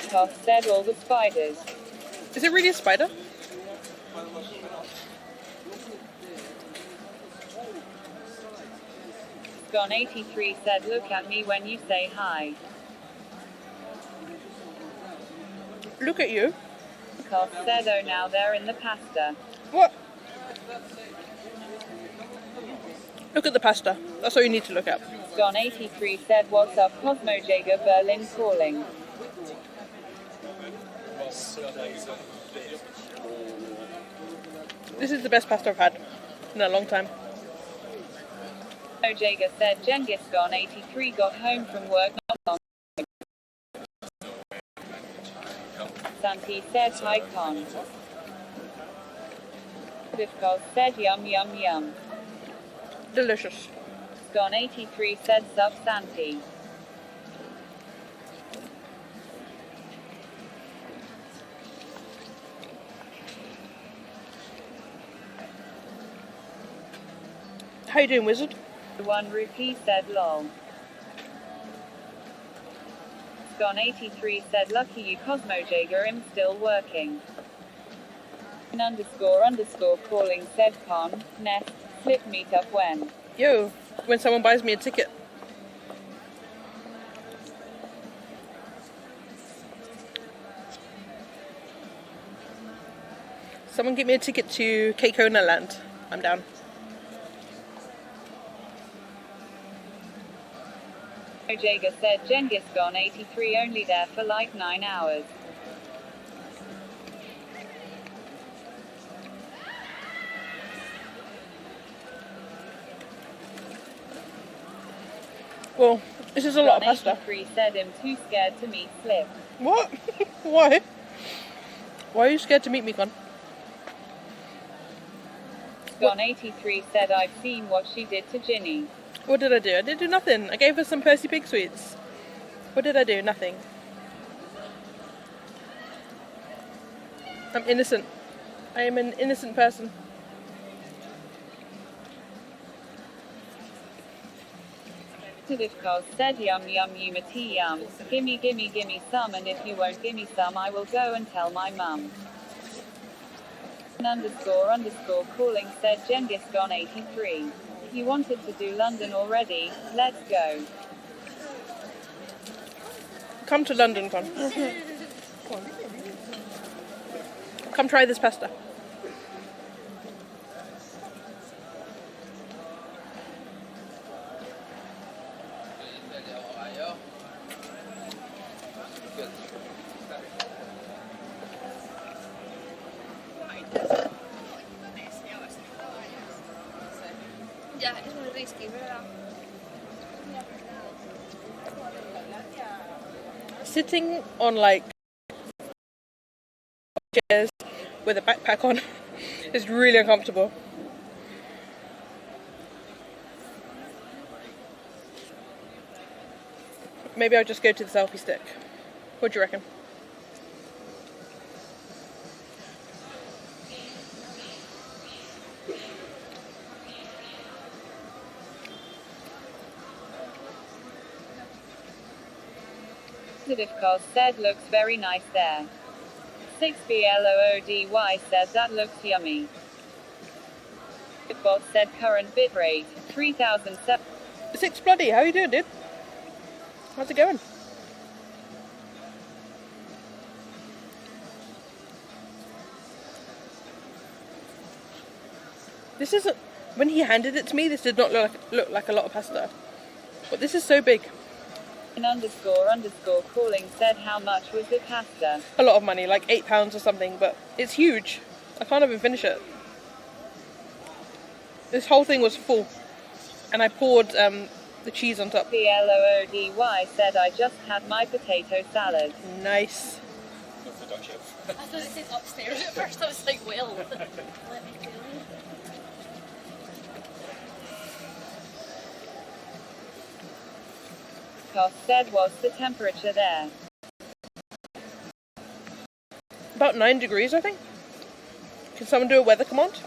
Toff said all the spiders. Is it really a spider? Gone83 said, look at me when you say hi. Look at you. Koss said, oh now they're in the pasta. What? Look at the pasta. That's all you need to look at. Gone83 said, what's up Cosmo Jager, Berlin calling. This is the best pasta I've had in a long time. Jager said, Genghis Gone83 got home from work not long ago. Santi said, hi Con. Koss said, yum yum yum. Delicious. Gone83 said, sub Santi. How you doing, wizard? 1 rupee said, lol. Gone83 said, lucky you Cosmo Jager, I'm still working. __ calling said, con, nest, slip meet up when. Yo, when someone buys me a ticket. Someone get me a ticket to Kona Land. I'm down. Jager said, Genghis Gone83 only there for like 9 hours. Well, this is a lot of pasta. 83 said, I'm too scared to meet Slip. What? Why? Why are you scared to meet me, Con? Gone83 said, I've seen what she did to Ginny. What did I do? I didn't do nothing. I gave her some Percy Pig sweets. What did I do? Nothing. I'm innocent. I am an innocent person. Koss said, yum yum yumity yum. Gimme gimme gimme some, and if you won't gimme some I will go and tell my mum. __ calling said, Genghis Gone83. You wanted to do London already, let's go. Come to London, Con. Come try this pasta. Sitting on like chairs with a backpack on is really uncomfortable. Maybe I'll just go to the selfie stick. What do you reckon? Koss said, looks very nice there. 6BLOODY said, that looks yummy. Bot said, current bitrate 3007. 6 bloody, how you doing, dude? How's it going? This isn't. When he handed it to me, this did not look like a lot of pasta. But this is so big. __ calling said, how much was the pasta? A lot of money, like £8 or something, but it's huge. I can't even finish it. This whole thing was full. And I poured the cheese on top. BLOODY said, I just had my potato salad. Nice. I thought it said upstairs at first. I was like, well, let me feel it. Koss said, what's the temperature there? About 9 degrees, I think. Can someone do a weather command?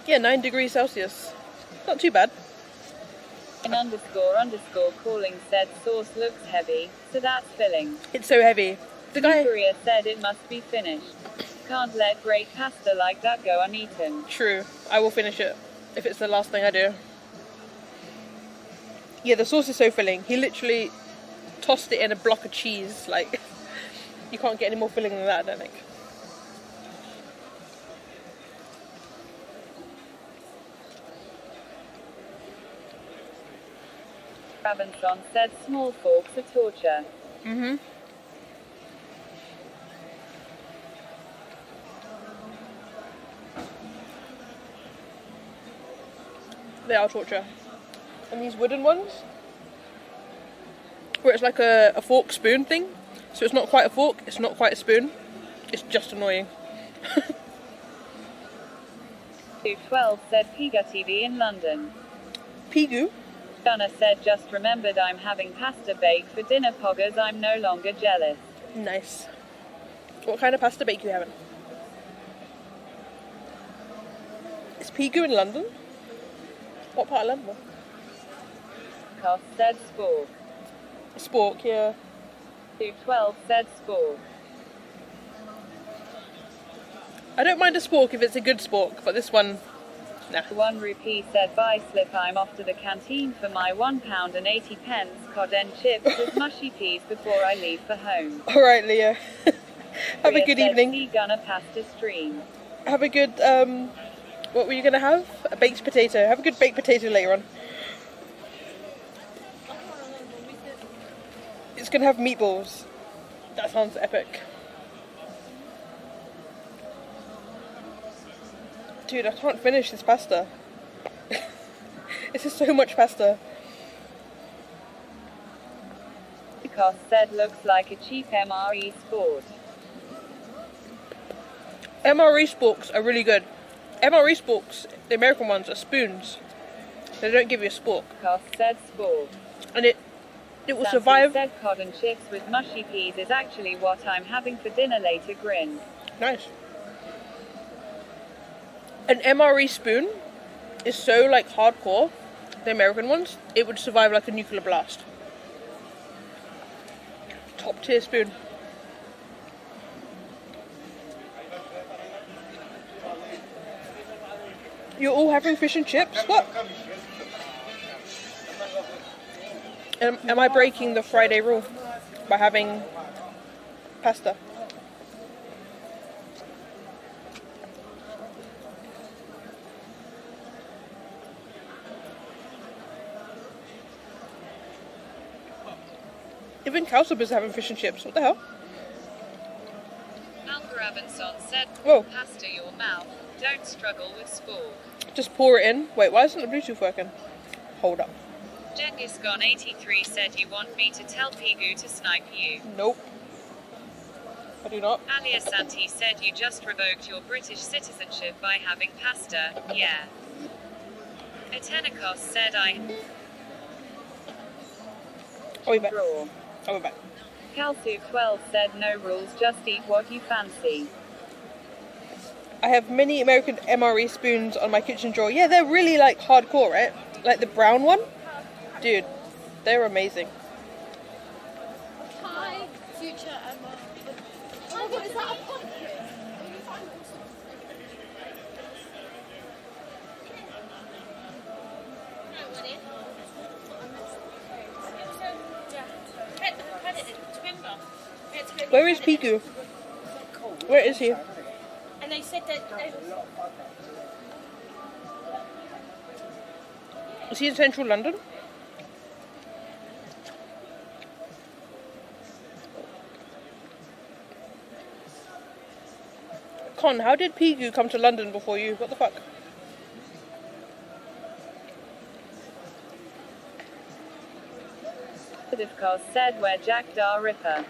Yeah, 9 degrees Celsius. Not too bad. __ calling said sauce looks heavy, so that's filling. It's so heavy. The guy. Korea said it must be finished. Can't let great pasta like that go uneaten. True. I will finish it if it's the last thing I do. Yeah, the sauce is so filling. He literally tossed it in a block of cheese. Like, you can't get any more filling than that, I don't think. Robinson said small forks are torture. Mm-hmm. They are torture. And these wooden ones, where it's like a fork spoon thing. So it's not quite a fork, it's not quite a spoon. It's just annoying. 212 said Piga TV in London. Pigu? Gunnar said just remembered I'm having pasta bake for dinner poggers, I'm no longer jealous. Nice. What kind of pasta bake you having? Is Pigu in London? What part of London? Koss said spork. Spork, yeah. 212 said spork. I don't mind a spork if it's a good spork, but this one, nah. 1 rupee said bye slip, I'm off to the canteen for my £1.80 cod and chips with mushy peas before I leave for home. Alright, Leah. Have a good evening. See Gunnar pasta stream. Have a good, what were you going to have? A baked potato. Have a good baked potato later on. It's going to have meatballs. That sounds epic. Dude, I can't finish this pasta. This is so much pasta. Koss said looks like a cheap MRE sport. MRE sporks are really good. MRE sporks, the American ones, are spoons. They don't give you a spork. Koss said spork. And it will Santi survive. Said cod and chips with mushy peas is actually what I'm having for dinner later. Grin. Nice. An MRE spoon is so like hardcore, the American ones, it would survive like a nuclear blast. Top tier spoon. You're all having fish and chips? What? Am I breaking the Friday rule by having pasta? Even Kalsup is having fish and chips. What the hell? Alpha Avanson said, Whoa. pasta your mouth. Don't struggle with spork. Just pour it in. Wait, why isn't the Bluetooth working? Hold up. Genghis Khan 83 said you want me to tell Pigu to snipe you. Nope. I do not. Alia Santi said you just revoked your British citizenship by having pasta. Yeah. Etenikos said I'll be back. Draw. I'll be back. Kalsu 12 said no rules, just eat what you fancy. I have many American MRE spoons on my kitchen drawer. Yeah, they're really like hardcore, right? Like the brown one? Dude, they're amazing. Hi, future Emma. Oh, what is that, a pumpkin? Where is Pigu? Where is he? And they said that Is he in central London? Con, how did Pigu come to London before you? What the fuck? Cos said where Jack the Ripper.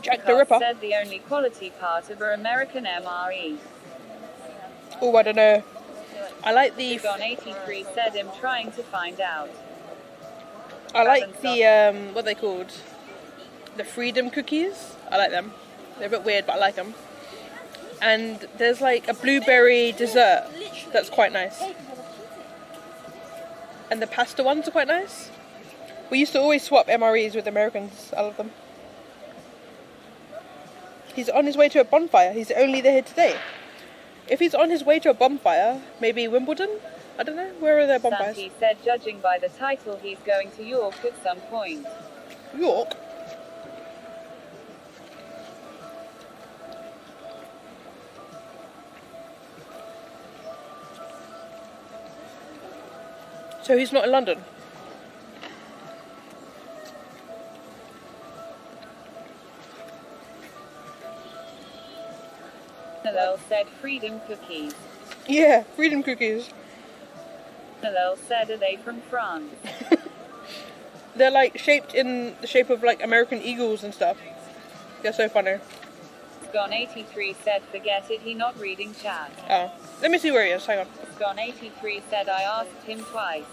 Jack the Ripper? Said the only quality part of our American MRE. Oh, I don't know. I like the... Gon 83 said him trying to find out. I like the, what are they called? The Freedom cookies. I like them. They're a bit weird, but I like them. And there's like a blueberry dessert that's quite nice. And the pasta ones are quite nice. We used to always swap MREs with Americans. I love them. He's on his way to a bonfire. He's only there today. If he's on his way to a bonfire, maybe Wimbledon? I don't know. Where are their bonfires? Santi said judging by the title he's going to York at some point. York? So he's not in London? Hillel said freedom cookies. Yeah, freedom cookies. Hillel said, are they from France? They're like shaped in the shape of like American eagles and stuff. They're so funny. Gone83 said forget it, he not reading chat. Oh. Let me see where he is, hang on. Gone83 said I asked him twice.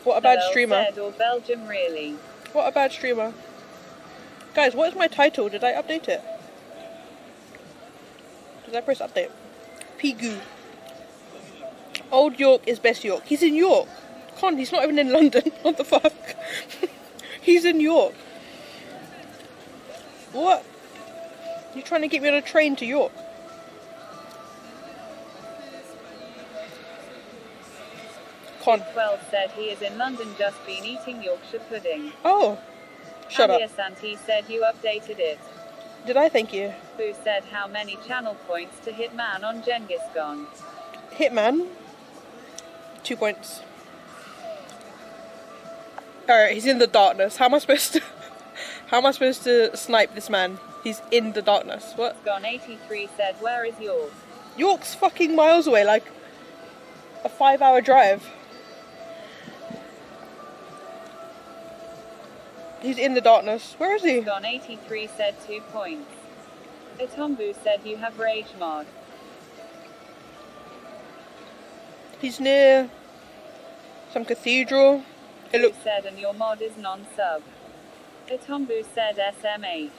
What a bad Hillel streamer. said, or Belgium really. What a bad streamer. Guys, what is my title? Did I update it? Did I press update? Pigou. Old York is best York. He's in York. Con, he's not even in London. What the fuck? He's in York. What? You trying to get me on a train to York? Con. 12 said he is in London, just been eating Yorkshire pudding. Oh. Shut up. Santi said you updated it. Did I? Thank you. Who said how many channel points to Hitman on Genghis Khan? Hitman. 2 points. Alright, he's in the darkness. How am I supposed to snipe this man? He's in the darkness. What? Gone83 said where is York? York's fucking miles away, like a 5-hour drive. He's in the darkness. Where is he? Gone83 said 2 points. Itombu said you have rage mod. He's near some cathedral. It looks said and your mod is non-sub. Itombu said SMH.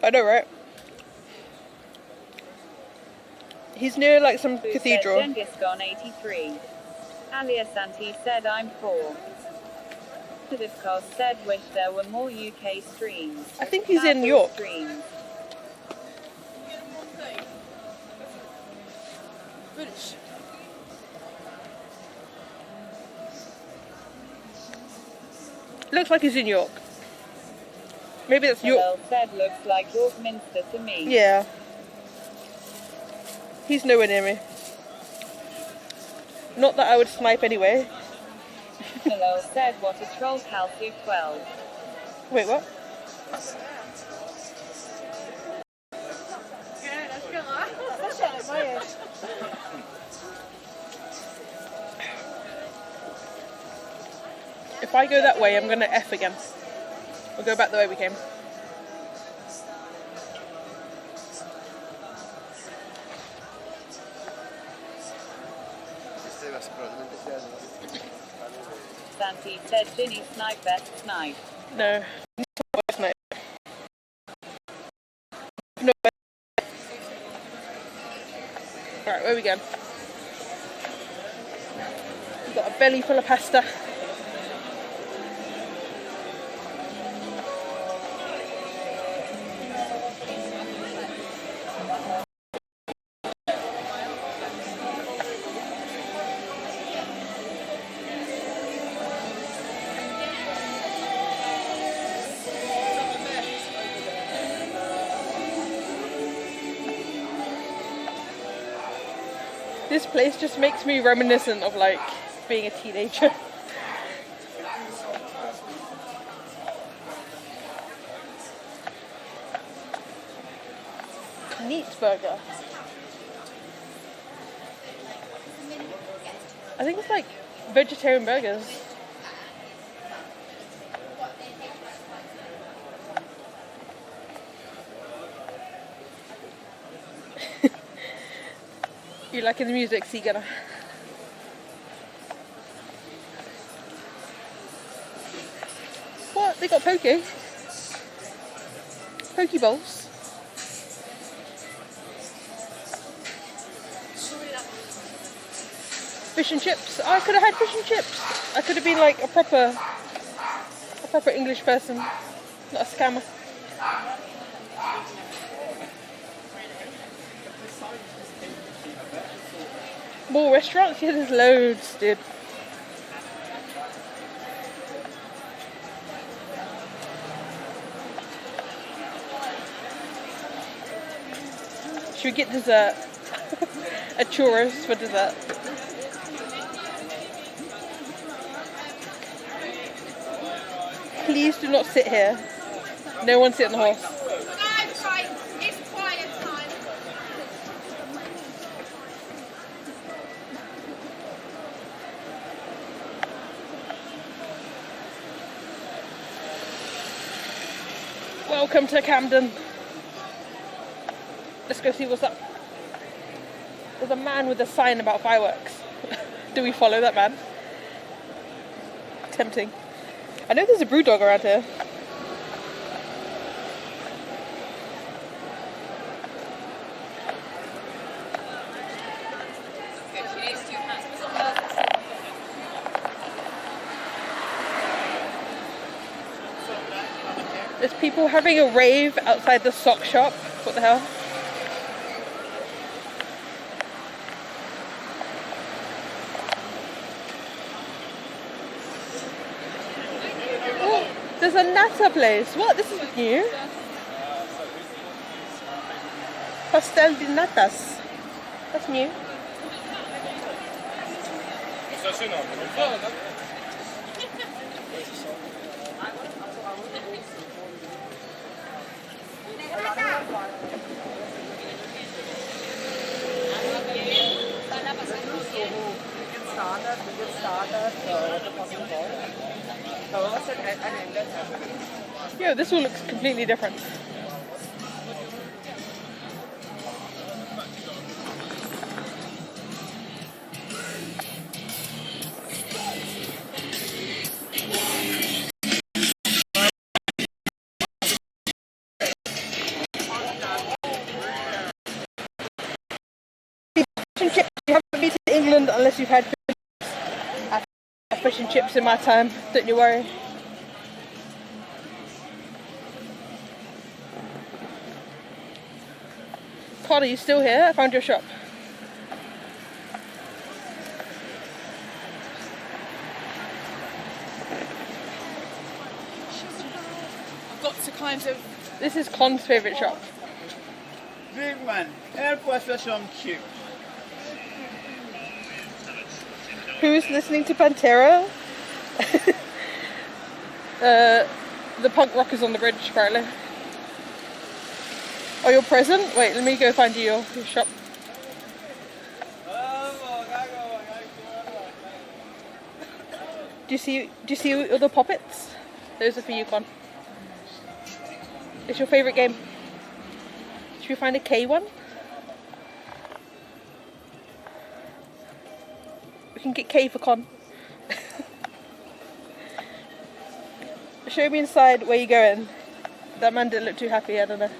I know, right? He's near like some Who cathedral. Said Genghis Gone83. Aliasanti said I'm poor. Sidivkos said wish there were more UK streams. I think he's in York. Streams. Looks like he's in York. Maybe that's York. Hillel said looks like York Minster to me. Yeah. He's nowhere near me. Not that I would snipe anyway. Hillel said what a troll Calcio 12. Wait, what? If I go that way, I'm gonna F again. We'll go back the way we came. Santi said Ginny snipe best snipe. No. Not snipe. No. Alright, where are we going? We've got a belly full of pasta. This place just makes me reminiscent of like being a teenager. Neat burger. I think it's like vegetarian burgers. You liking the music, Seagana? What? They got poke? Poke bowls? Fish and chips. I could have had fish and chips. I could have been like a proper English person, not a scammer. More restaurants? Yeah, there's loads, dude. Should we get dessert? A churros for dessert. Please do not sit here. No one sit on the horse. Guys, right, it's quiet time. Welcome to Camden. Let's go see what's up. There's a man with a sign about fireworks. Do we follow that man? Tempting. I know there's a brew dog around here. There's people having a rave outside the sock shop. What the hell? Oh, there's a nata place. What? This is new. Pastel de natas. That's new. Yo, this one looks completely different. Fish and chips. You haven't been to England unless you've had fish and chips. I've had fish and chips in my time. Don't you worry. Todd, are you still here? I found your shop. I've got to kind of... This is Con's favourite shop. Big man, help us with some chips. Who's listening to Pantera? The punk rockers on the bridge, apparently. Oh, your present? Wait, let me go find you your shop. Do you see all the poppets? Those are for you, Con. It's your favourite game. Should we find a K one? We can get K for Con. Show me inside where you're going. That man didn't look too happy, I don't know.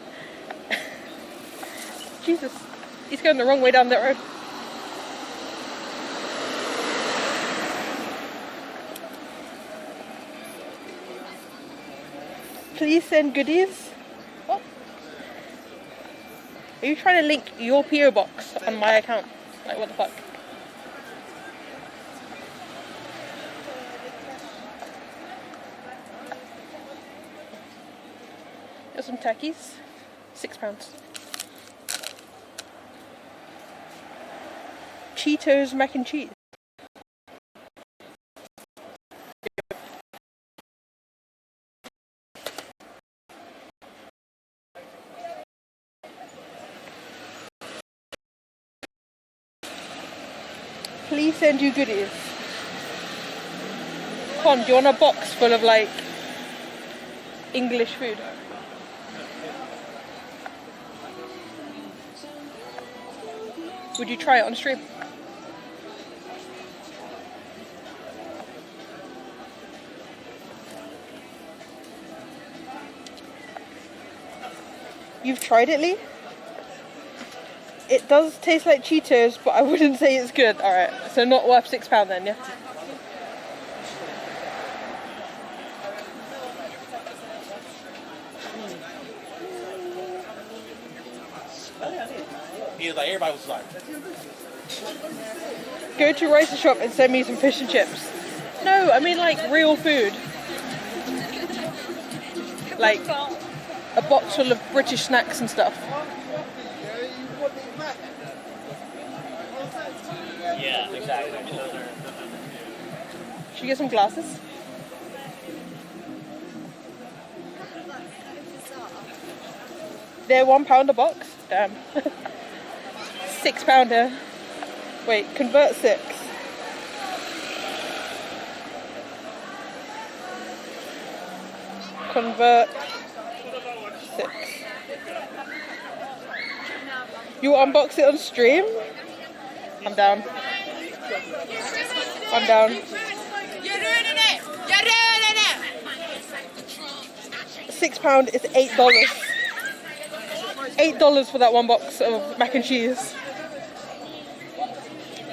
Jesus, he's going the wrong way down that road. Please send goodies. What? Are you trying to link your PO box on my account? Like, what the fuck? Got some turkeys. £6. Cheetos mac and cheese. Please send you goodies. Con, do you want a box full of like English food? Would you try it on stream? You've tried it, Lee? It does taste like Cheetos, but I wouldn't say it's good. Alright, so not worth £6 then, yeah? He was like, everybody was like, Go to Ricer Shop and send me some fish and chips. No, I mean like real food. Like a box full of British snacks and stuff. yeah, exactly. Should we get some glasses? They're £1 a box? Damn. £6 here. Wait, convert 6. Convert 6. You unbox it on stream? I'm down. I'm down. You're ruining it! You're ruining it! £6 is $8. $8 for that one box of mac and cheese.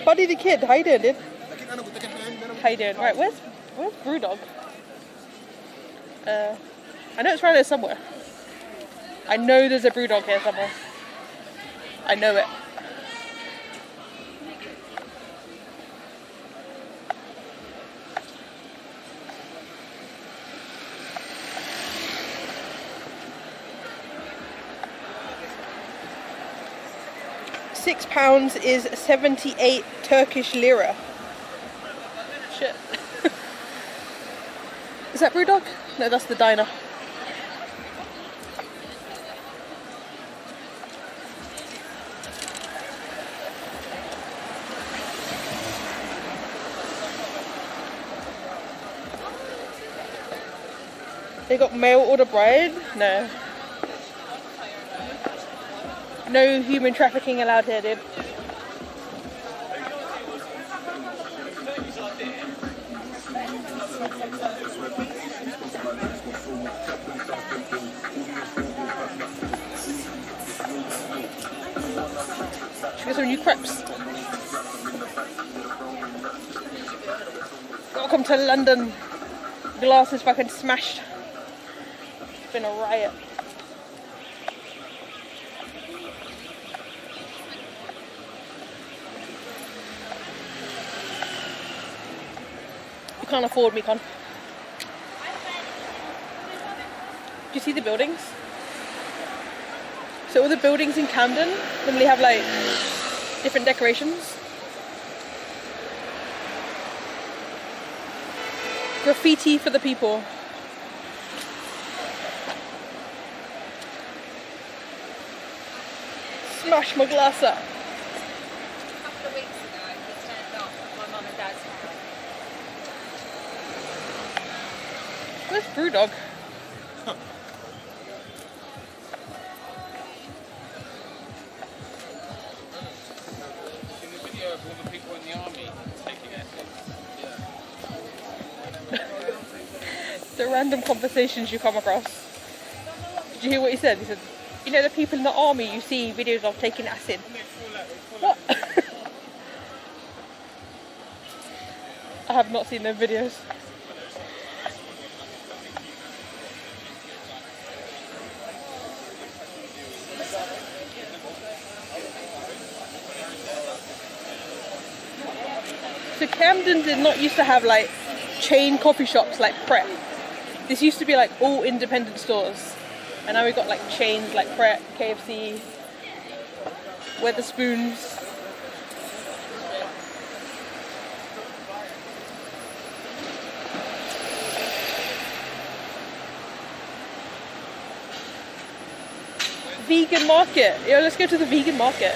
Buddy the kid, how you doing, dude? How you doing? Right, where's Brewdog? I know it's around there somewhere. I know there's a Brewdog here somewhere. I know it. £6 is 78 Turkish lira. Shit. Is that Brewdog? No, that's the diner. They got mail order bride? No. No human trafficking allowed here, dude. Should we get some new crepes? Welcome to London. Glass is fucking smashed. It's been a riot. You can't afford me, con. Do you see the buildings? So all the buildings in Camden normally have like different decorations. Graffiti for the people. Smash my glass up. A couple of weeks ago, he turned off at my mum and dad's house. Where's Brewdog? In the video of all the people in the army taking acid. The random conversations you come across. Did you hear what he said? He said, you know the people in the army you see videos of taking acid? What? I have not seen those videos. So Camden did not used to have like chain coffee shops like Pret. This used to be like all independent stores. And now we got like chains like Pret, KFC, Weatherspoons. Vegan market. Yo, let's go to the vegan market.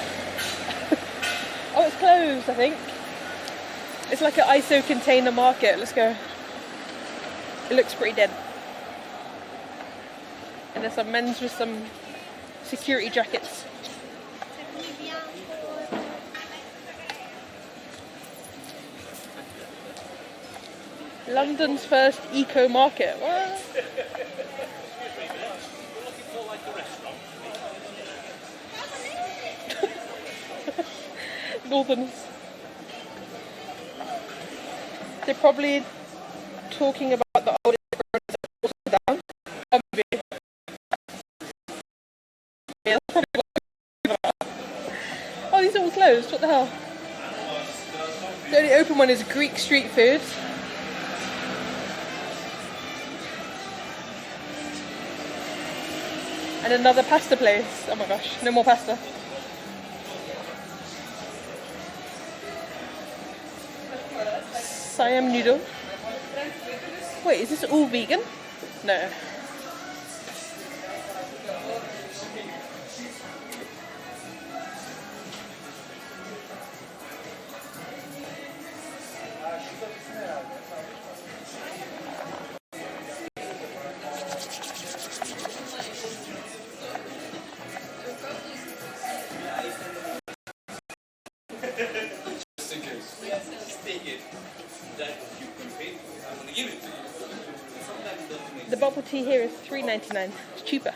Oh, it's closed, I think. It's like an ISO container market. Let's go. It looks pretty dead. And there's some men's with some security jackets. London's first eco market. What? Northerners. They're probably talking about the oldest roads that are also down. Maybe. Yeah, that's probably what they're talking about. Oh, these are all closed. What the hell? The only open one is Greek street food. And another pasta place. Oh my gosh, no more pasta. Siam noodle. Wait, is this all vegan? No. The bubble tea here is $3.99. It's cheaper.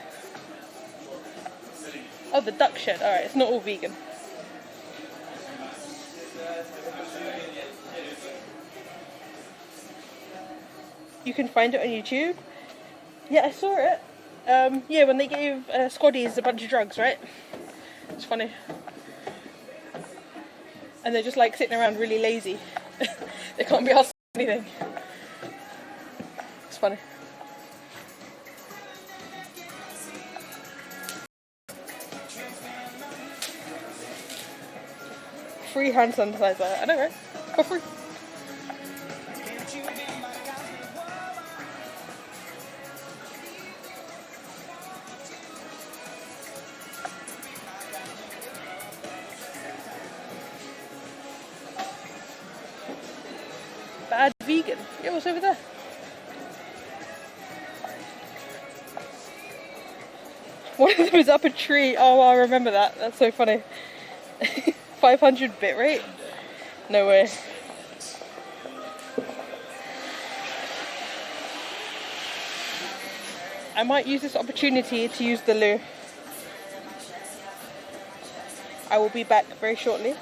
Oh, the duck shed. Alright, it's not all vegan. You can find it on YouTube. Yeah, I saw it. Yeah, when they gave squaddies a bunch of drugs, right? It's funny. And they're just like sitting around really lazy. They can't be asked anything. It's funny. Free hand sanitizer. I know, right? For free. Bad vegan. Yeah, what's over there? One of them is up a tree. Oh, I remember that. That's so funny. 500 bit rate? No way. I might use this opportunity to use the loo. I will be back very shortly.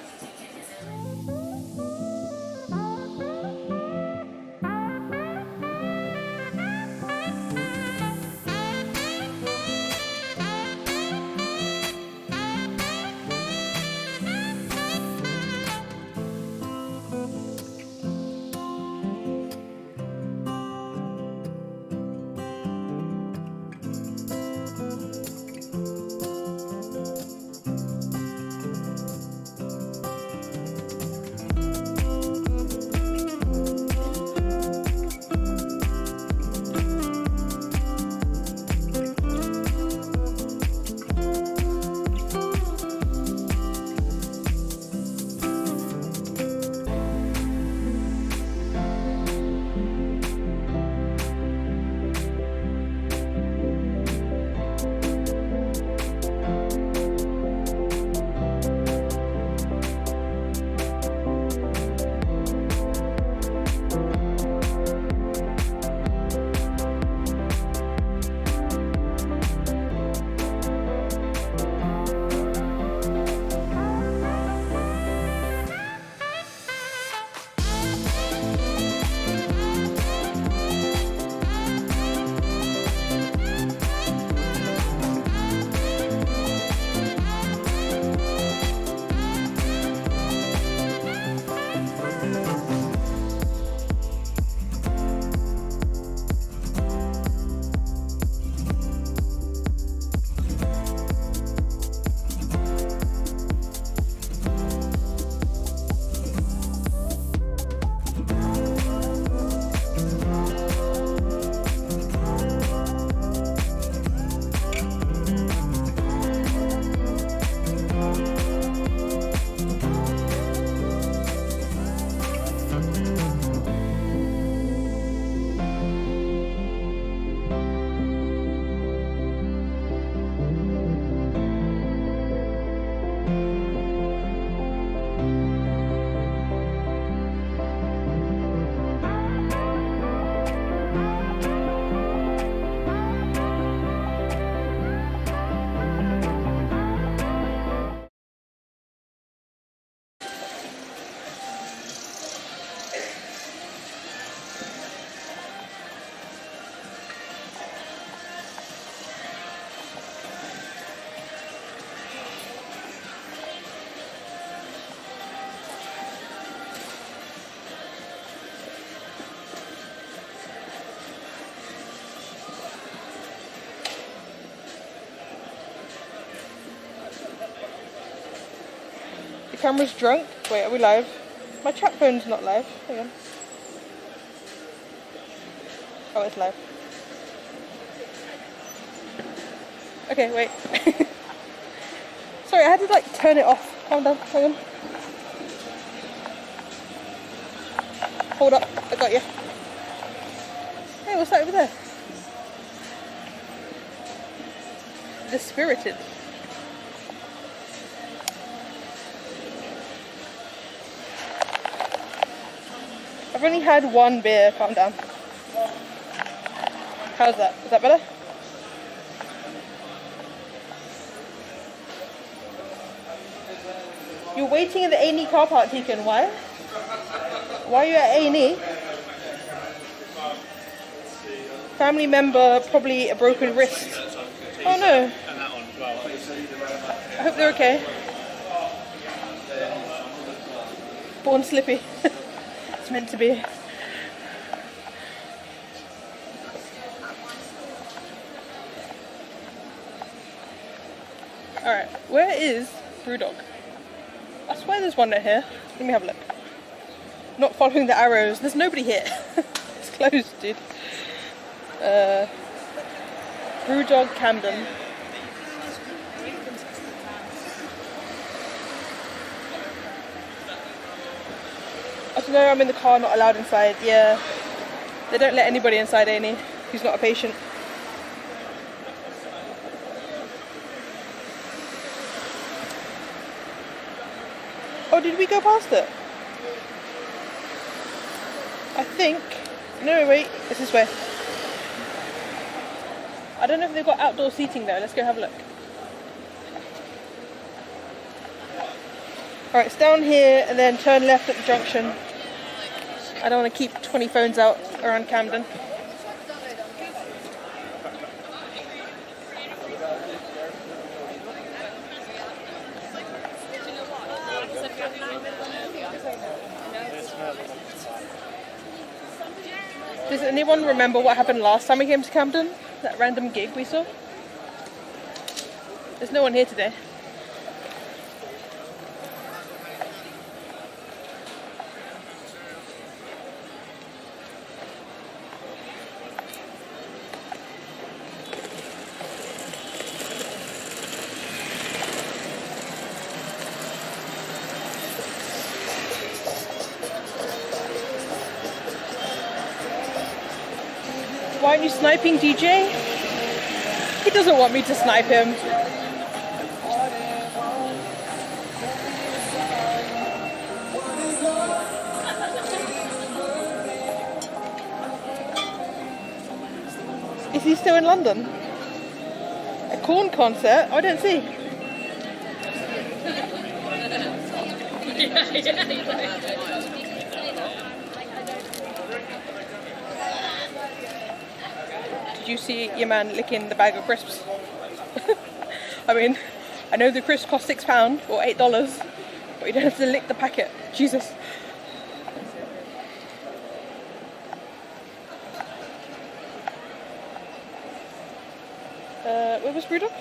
camera's drunk. Wait, are we live? My chat phone's not live. Hang on. Oh, it's live. Okay, wait. Sorry, I had to like turn it off. Calm down, hang on. Hold up, I got you. Hey, what's that over there? The Spirited. I've only had one beer, calm down. How's that? Is that better? You're waiting in the A&E car park, Deacon. Why? Why are you at A&E? Family member, probably a broken wrist. Oh no. I hope they're okay. Born slippy. It's meant to be. Alright, where is Brewdog? I swear there's one out here. Let me have a look. Not following the arrows. There's nobody here. It's closed, dude. Brewdog Camden. I don't know, I'm in the car, not allowed inside. Yeah. They don't let anybody inside, A&E, who's not a patient. Oh, did we go past it? I think... No, wait. It's this way. I don't know if they've got outdoor seating though. Let's go have a look. Alright, it's down here and then turn left at the junction. I don't want to keep 20 phones out around Camden. Does anyone remember what happened last time we came to Camden? That random gig we saw? There's no one here today. Why aren't you sniping DJ? He doesn't want me to snipe him. Is he still in London? A Corn concert? I don't see. Did you see your man licking the bag of crisps? I mean, I know the crisps cost £6 or $8, but you don't have to lick the packet. Jesus. Where was Brewdog?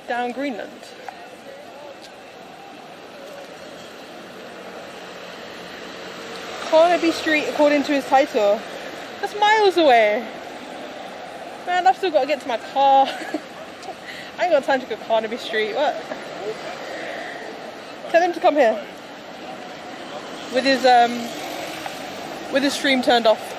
Down Greenland. Carnaby Street, according to his title. That's miles away. Man, I've still got to get to my car. I ain't got time to go Carnaby Street. What? Tell him to come here. With his stream turned off.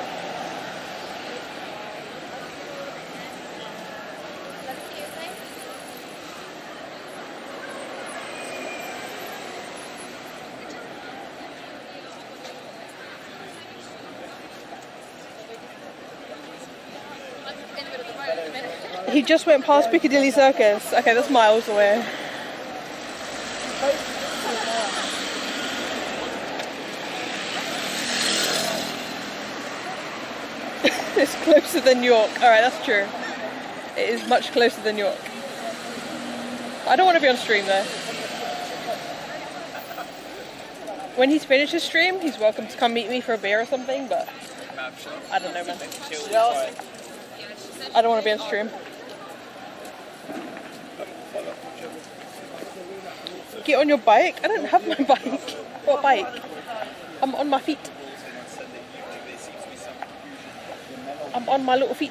He just went past Piccadilly Circus. Okay, that's miles away. It's closer than York. Alright, that's true. It is much closer than York. I don't want to be on stream though. When he's finished his stream, he's welcome to come meet me for a beer or something, but I don't know, man. I don't want to be on stream. Get on your bike? I don't have my bike. What bike? I'm on my feet. I'm on my little feet.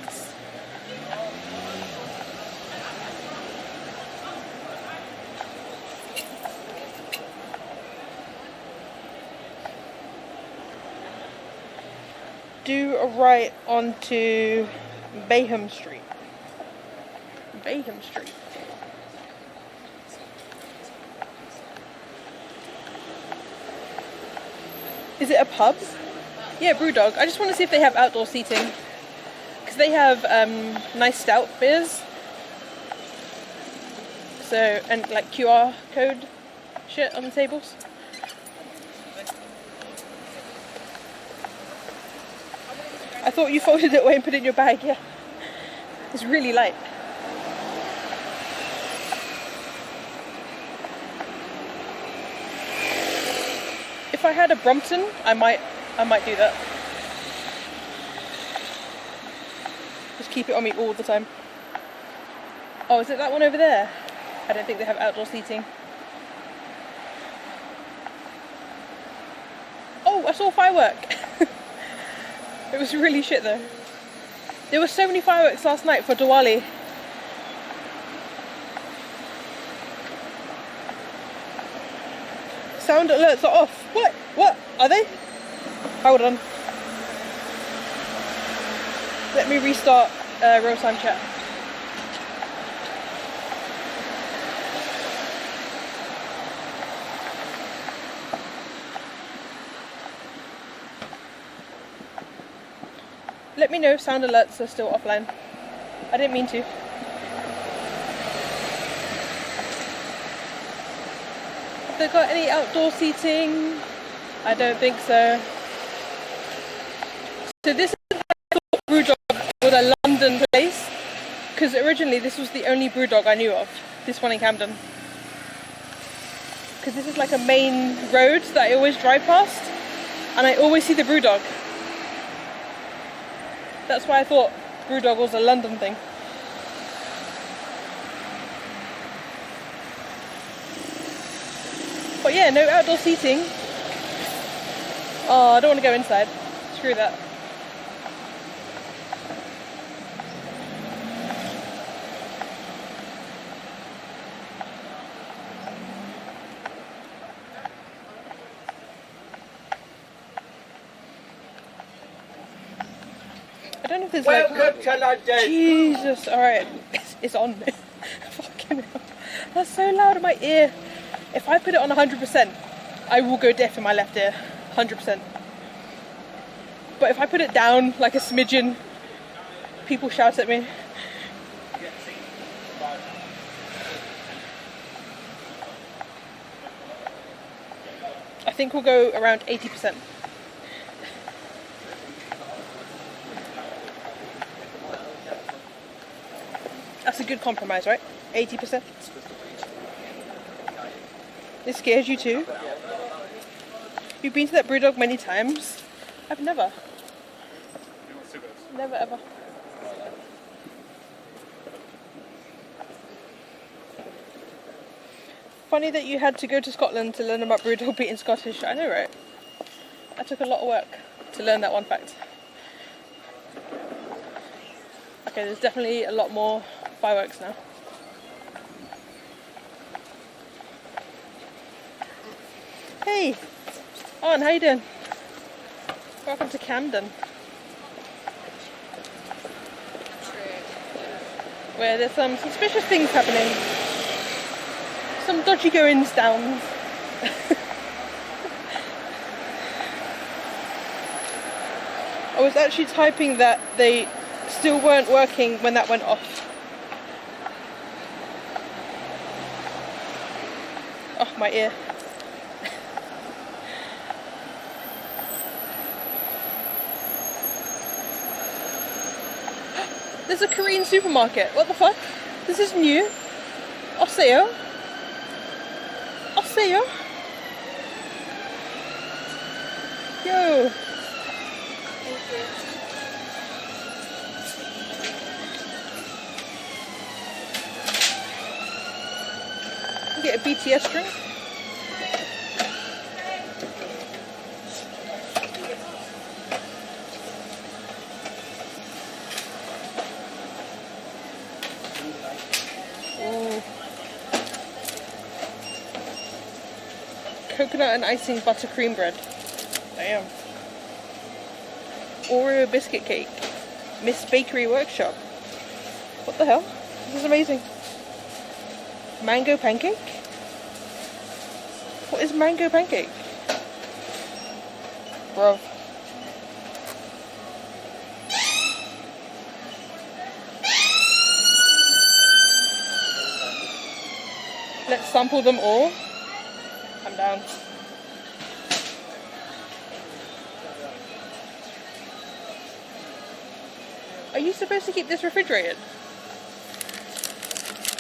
Do a right onto Bayham Street. Bayham Street. Is it a pub? Yeah, Brewdog. I just want to see if they have outdoor seating. Because they have nice stout beers. So, and like QR code shit on the tables. I thought you folded it away and put it in your bag, yeah. It's really light. If I had a Brompton, I might do that. Just keep it on me all the time. Oh, is it that one over there? I don't think they have outdoor seating. Oh, I saw a firework. It was really shit though. There were so many fireworks last night for Diwali. Sound alerts are off. What? What? Are they? Hold on. Let me restart real-time chat. Let me know if sound alerts are still offline. I didn't mean to. Have they got any outdoor seating? I don't think so. So this is Brewdog was a London place, because originally this was the only Brewdog I knew of. This one in Camden. Because this is like a main road that I always drive past, and I always see the Brewdog. That's why I thought Brewdog was a London thing. But yeah, no outdoor seating. Oh, I don't want to go inside. Screw that. I don't know if there's Welcome to London. Jesus, alright. It's on. Fucking hell. That's so loud in my ear. If I put it on 100%, I will go deaf in my left ear. 100%. But if I put it down like a smidgen, people shout at me. I think we'll go around 80%. That's a good compromise, right? 80%. It scares you too? You've been to that Brewdog many times? I've never. Never ever. Funny that you had to go to Scotland to learn about Brewdog being Scottish. I know, right? I took a lot of work to learn that one fact. Okay, there's definitely a lot more fireworks now. Hey, Aunt, how you doing? Welcome to Camden, where there's some suspicious things happening. Some dodgy goings down. I was actually typing that they still weren't working when that went off. Oh, my ear. There's a Korean supermarket. What the fuck? This is new. Oseo. Oseo. Yo. Get a BTS drink. Coconut and icing buttercream bread. Damn. Oreo biscuit cake. Miss Bakery Workshop. What the hell? This is amazing. Mango pancake? What is mango pancake? Bruv. Let's sample them all. I'm down. Are you supposed to keep this refrigerated?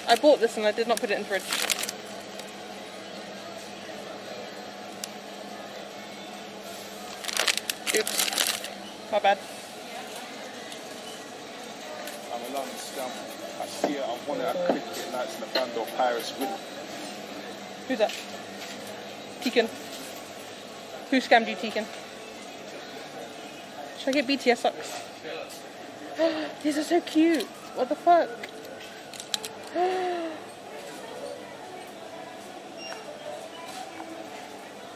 I bought this and I did not put it in the fridge. Oops. My bad. I'm a London scum. I see it, I want it, I click it, now it's in the bundle pirates with. Who's that? Tegan. Who scammed you, Tegan? Should I get BTS socks? These are so cute. What the fuck?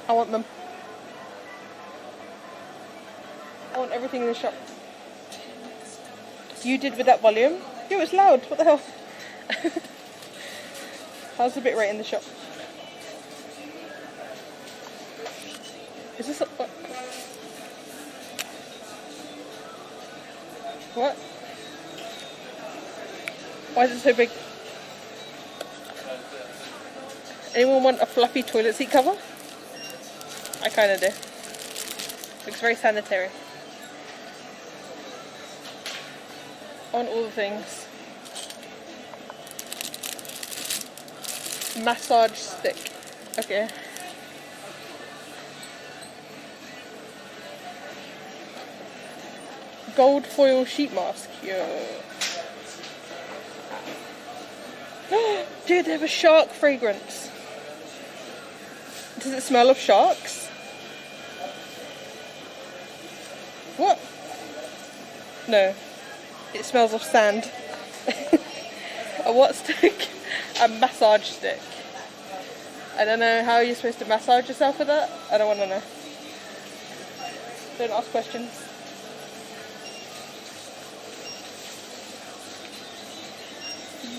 I want them. I want everything in the shop. You did with that volume? It was loud. What the hell? How's the bit rate in the shop? Is this a... What? Why is it so big? Anyone want a fluffy toilet seat cover? I kinda do. Looks very sanitary. I want all the things. Massage stick. Okay. Gold foil sheet mask. Yo. Dude, they have a shark fragrance. Does it smell of sharks? What? No. It smells of sand. A what stick? A massage stick. I don't know how you're supposed to massage yourself with that. I don't want to know. Don't ask questions.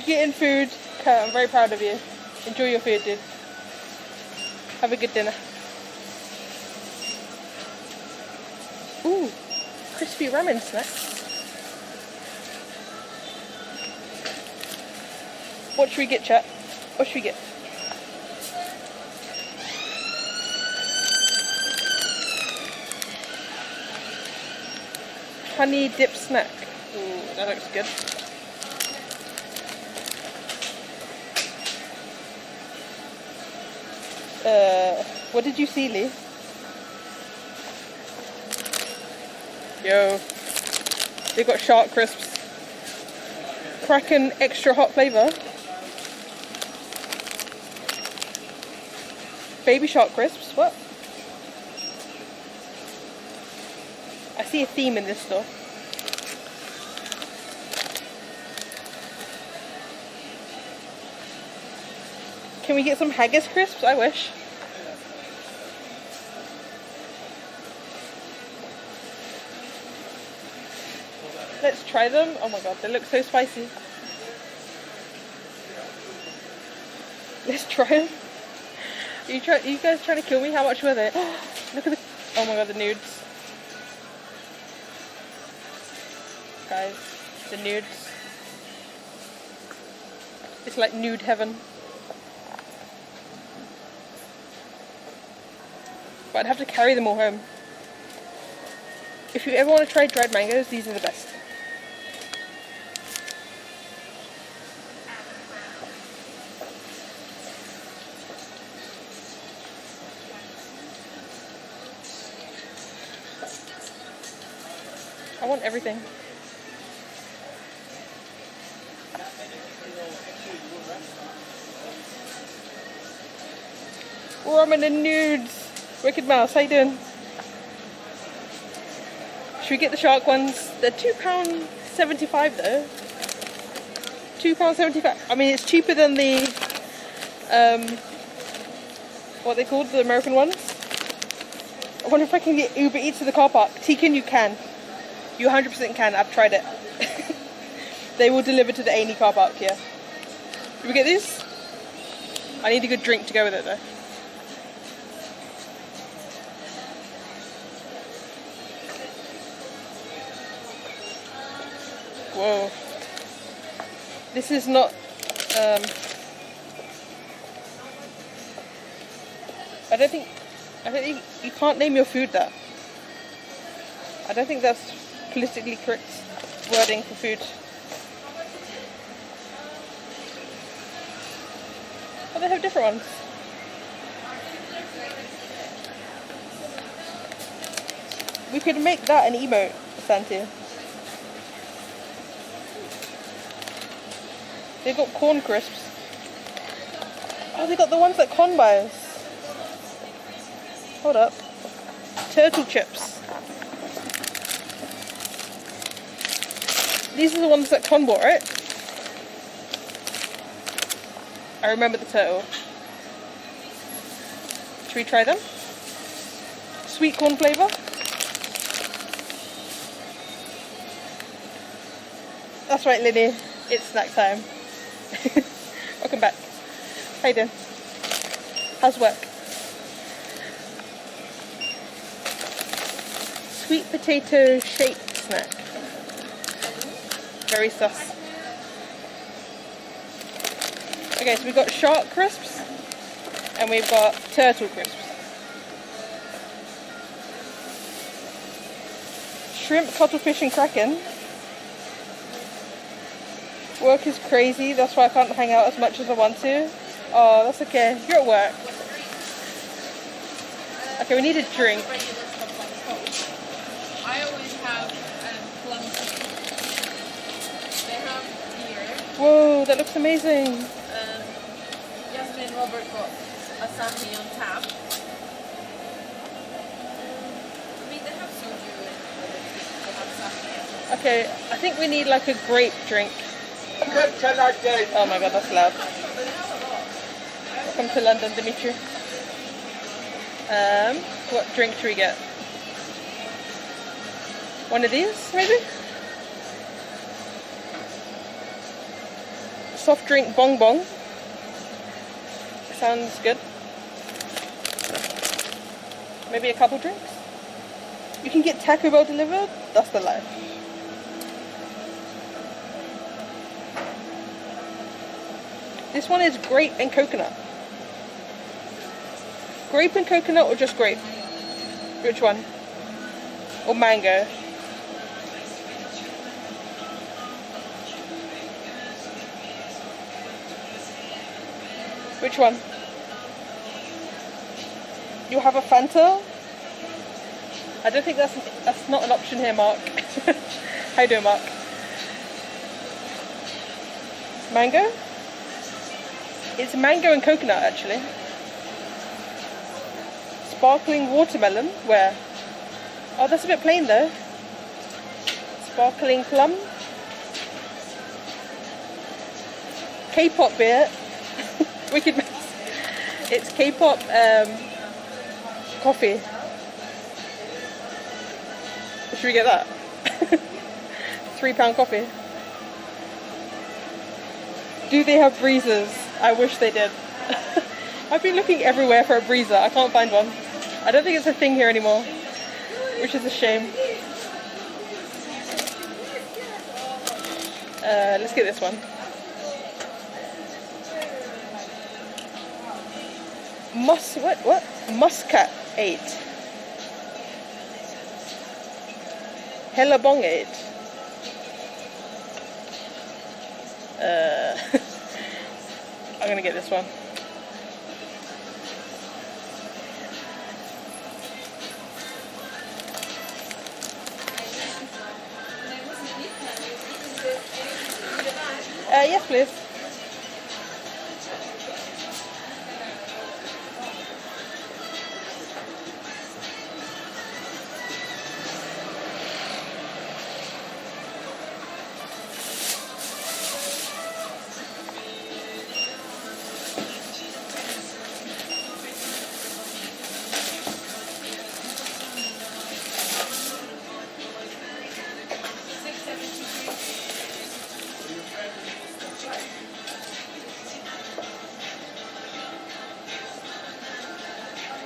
Getting food. Okay, I'm very proud of you. Enjoy your food, dude. Have a good dinner. Ooh, crispy ramen snacks. What should we get, chat? What should we get? Honey dip snack. Ooh, that looks good. What did you see, Lee? Yo, they got shark crisps. Kraken extra hot flavour. Baby shark crisps, what? I see a theme in this store. Can we get some haggis crisps? I wish. Let's try them. Oh my god, they look so spicy. Let's try them. Are you guys trying to kill me? How much were they? Look at the... Oh my god, the nudes. Guys, the nudes. It's like nude heaven. But I'd have to carry them all home. If you ever want to try dried mangoes, these are the best. I want everything. Ramen and nudes. Wicked Mouse, how you doing? Should we get the shark ones? They're £2.75 though. £2.75. I mean, it's cheaper than the what they called, the American ones. I wonder if I can get Uber Eats to the car park. Tekin, you can. You 100% can. I've tried it. They will deliver to the A&E car park, yeah. Do we get these? I need a good drink to go with it though. Whoa. This is not I don't think you can't name your food that. I don't think that's politically correct wording for food. Oh, they have different ones. We could make that an emote, Santi. They got corn crisps. Oh, they got the ones that Con buys. Hold up. Turtle chips. These are the ones that Con bought, right? I remember the turtle. Should we try them? Sweet corn flavour. That's right, Lily. It's snack time. Welcome back. How you doing? How's work? Sweet potato shake snack. Very sus. Okay, so we've got shark crisps and we've got turtle crisps. Shrimp, cuttlefish and kraken. Work is crazy, that's why I can't hang out as much as I want to. Oh, that's okay. You're at work. Okay, we need a drink. I always have plum tea. They have beer. Whoa, that looks amazing. Jasmine and Robert got Asahi on tap. I mean, they have soju and they have sake. Okay, I think we need like a grape drink. Oh my god, that's loud. Welcome to London, Dimitri. What drink should we get? One of these, maybe? Soft drink bong bong. Sounds good. Maybe a couple drinks? You can get Taco Bell delivered? That's the life. This one is grape and coconut. Grape and coconut or just grape? Which one? Or mango? Which one? You have a Fanta? I don't think that's not an option here, Mark. How you doing, Mark? Mango? It's mango and coconut, actually. Sparkling watermelon? Where? Oh, that's a bit plain, though. Sparkling plum? K-pop beer. Wicked mess. It's K-pop coffee. Should we get that? £3 coffee. Do they have breezers? I wish they did. I've been looking everywhere for a breezer. I can't find one. I don't think it's a thing here anymore, which is a shame. Let's get this one. What? Muscat 8. Hellabong 8. I'm gonna get this one. Yes, please.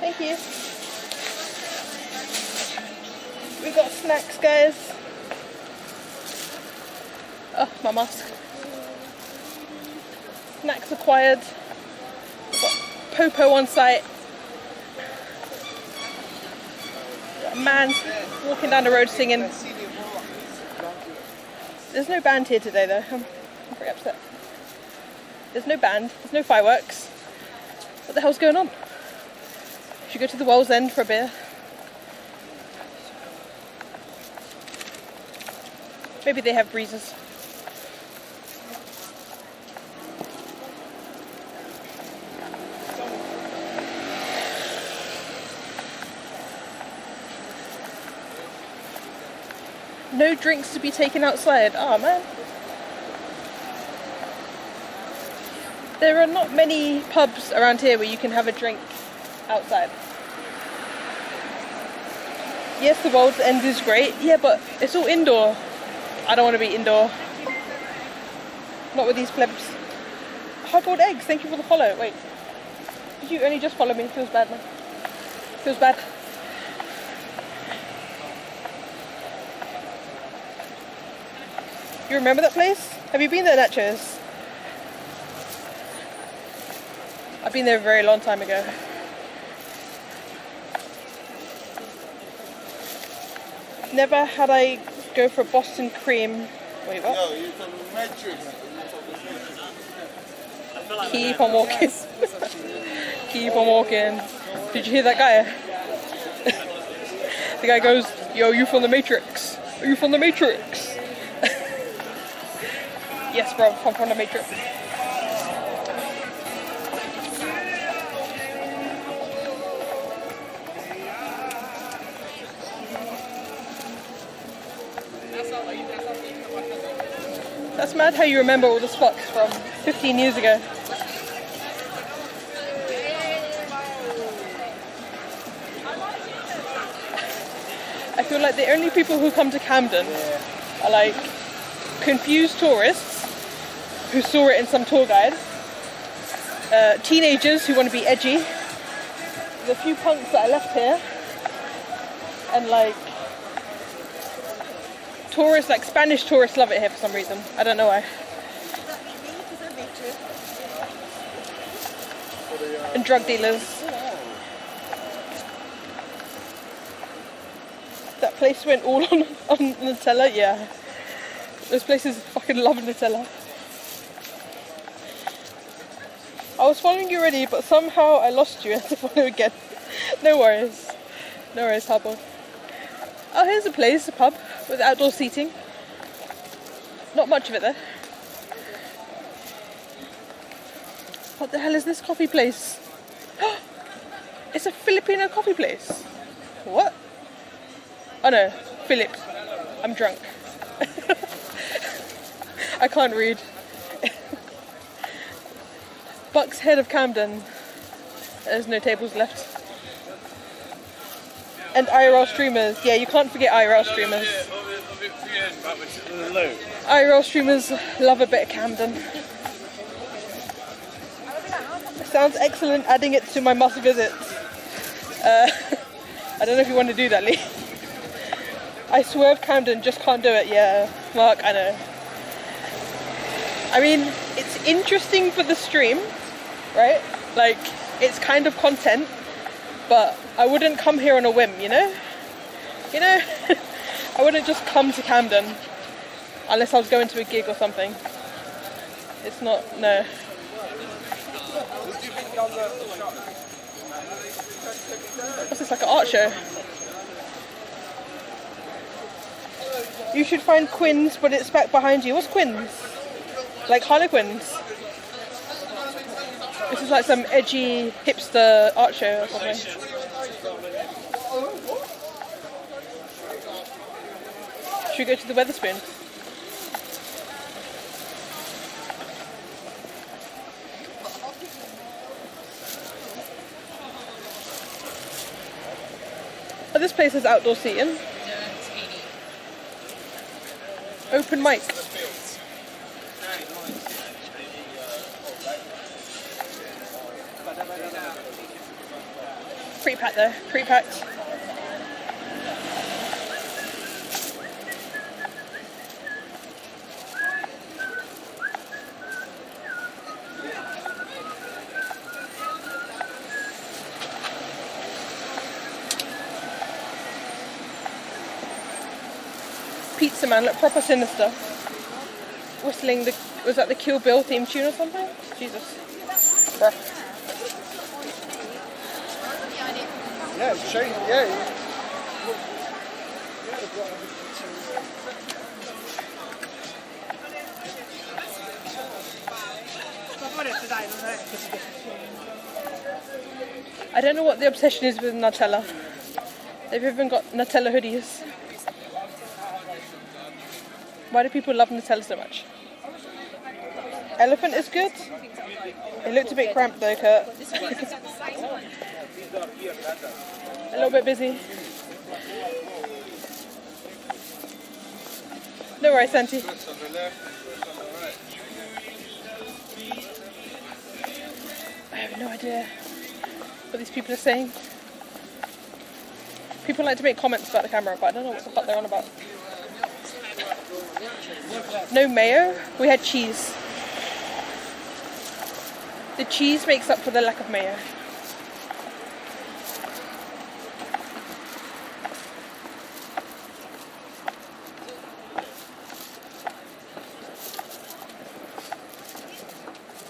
Thank you. We got snacks, guys. Oh, my mask. Snacks acquired. We've got Popo on site. Got a man walking down the road singing. There's no band here today though. I'm pretty upset. There's no band, there's no fireworks. What the hell's going on? Should go to the Wall's End for a beer. Maybe they have breezes. No drinks to be taken outside. Oh man. There are not many pubs around here where you can have a drink outside. Yes, the World's End is great. Yeah, but it's all indoor. I don't want to be indoor. Not with these plebs. Hard-boiled eggs. Thank you for the follow. Wait. Did you only just follow me? Feels bad, man. Feels bad. You remember that place? Have you been there, Nachos? I've been there a very long time ago. Never had I go for a Boston cream. Wait, what? Yo, you from the Matrix. Keep on walking. Keep on walking. Did you hear that guy? The guy goes, yo, you from the Matrix? Are you from the Matrix? Yes, bro, I'm from the Matrix. That's mad how you remember all the spots from 15 years ago. I feel like the only people who come to Camden are like confused tourists who saw it in some tour guide, teenagers who want to be edgy, the few punks that I left here, and like tourists, like Spanish tourists love it here for some reason. I don't know why. And drug dealers. That place went all on Nutella, yeah. Those places fucking love Nutella. I was following you already, but somehow I lost you. I had to follow again. No worries. No worries, Harbour. Oh, here's a place, a pub, with outdoor seating. Not much of it there. What the hell is this coffee place? It's a Filipino coffee place. What? Oh no, Philip. I'm drunk. I can't read. Buck's Head of Camden. There's no tables left. And IRL streamers. Yeah, you can't forget IRL streamers. IRL streamers love a bit of Camden. Sounds excellent, adding it to my must visits. I don't know if you want to do that, Lee. I swerve Camden, just can't do it. Yeah, Mark, I know. I mean, it's interesting for the stream, right? Like, it's kind of content, but I wouldn't come here on a whim, you know? You know? I wouldn't just come to Camden unless I was going to a gig or something. It's not, no. What's this, like an art show? You should find Quinn's, but it's back behind you. What's Quinn's? Like Harlequins. This is like some edgy hipster art show or something. Should we go to the Wetherspoon? Oh, this place has outdoor seating. Open mic. Pretty packed though, pretty packed. Pizza man, look, proper sinister. Whistling the, was that the Kill Bill theme tune or something? Jesus. Bruh. Yeah, it's changed, yeah. I don't know what the obsession is with Nutella. They've even got Nutella hoodies. Why do people love Nutella so much? Elephant is good. It looked a bit cramped though, Kurt. A little bit busy. No worries, Santi. I have no idea what these people are saying. People like to make comments about the camera, but I don't know what the fuck they're on about. No mayo? We had cheese. The cheese makes up for the lack of mayo.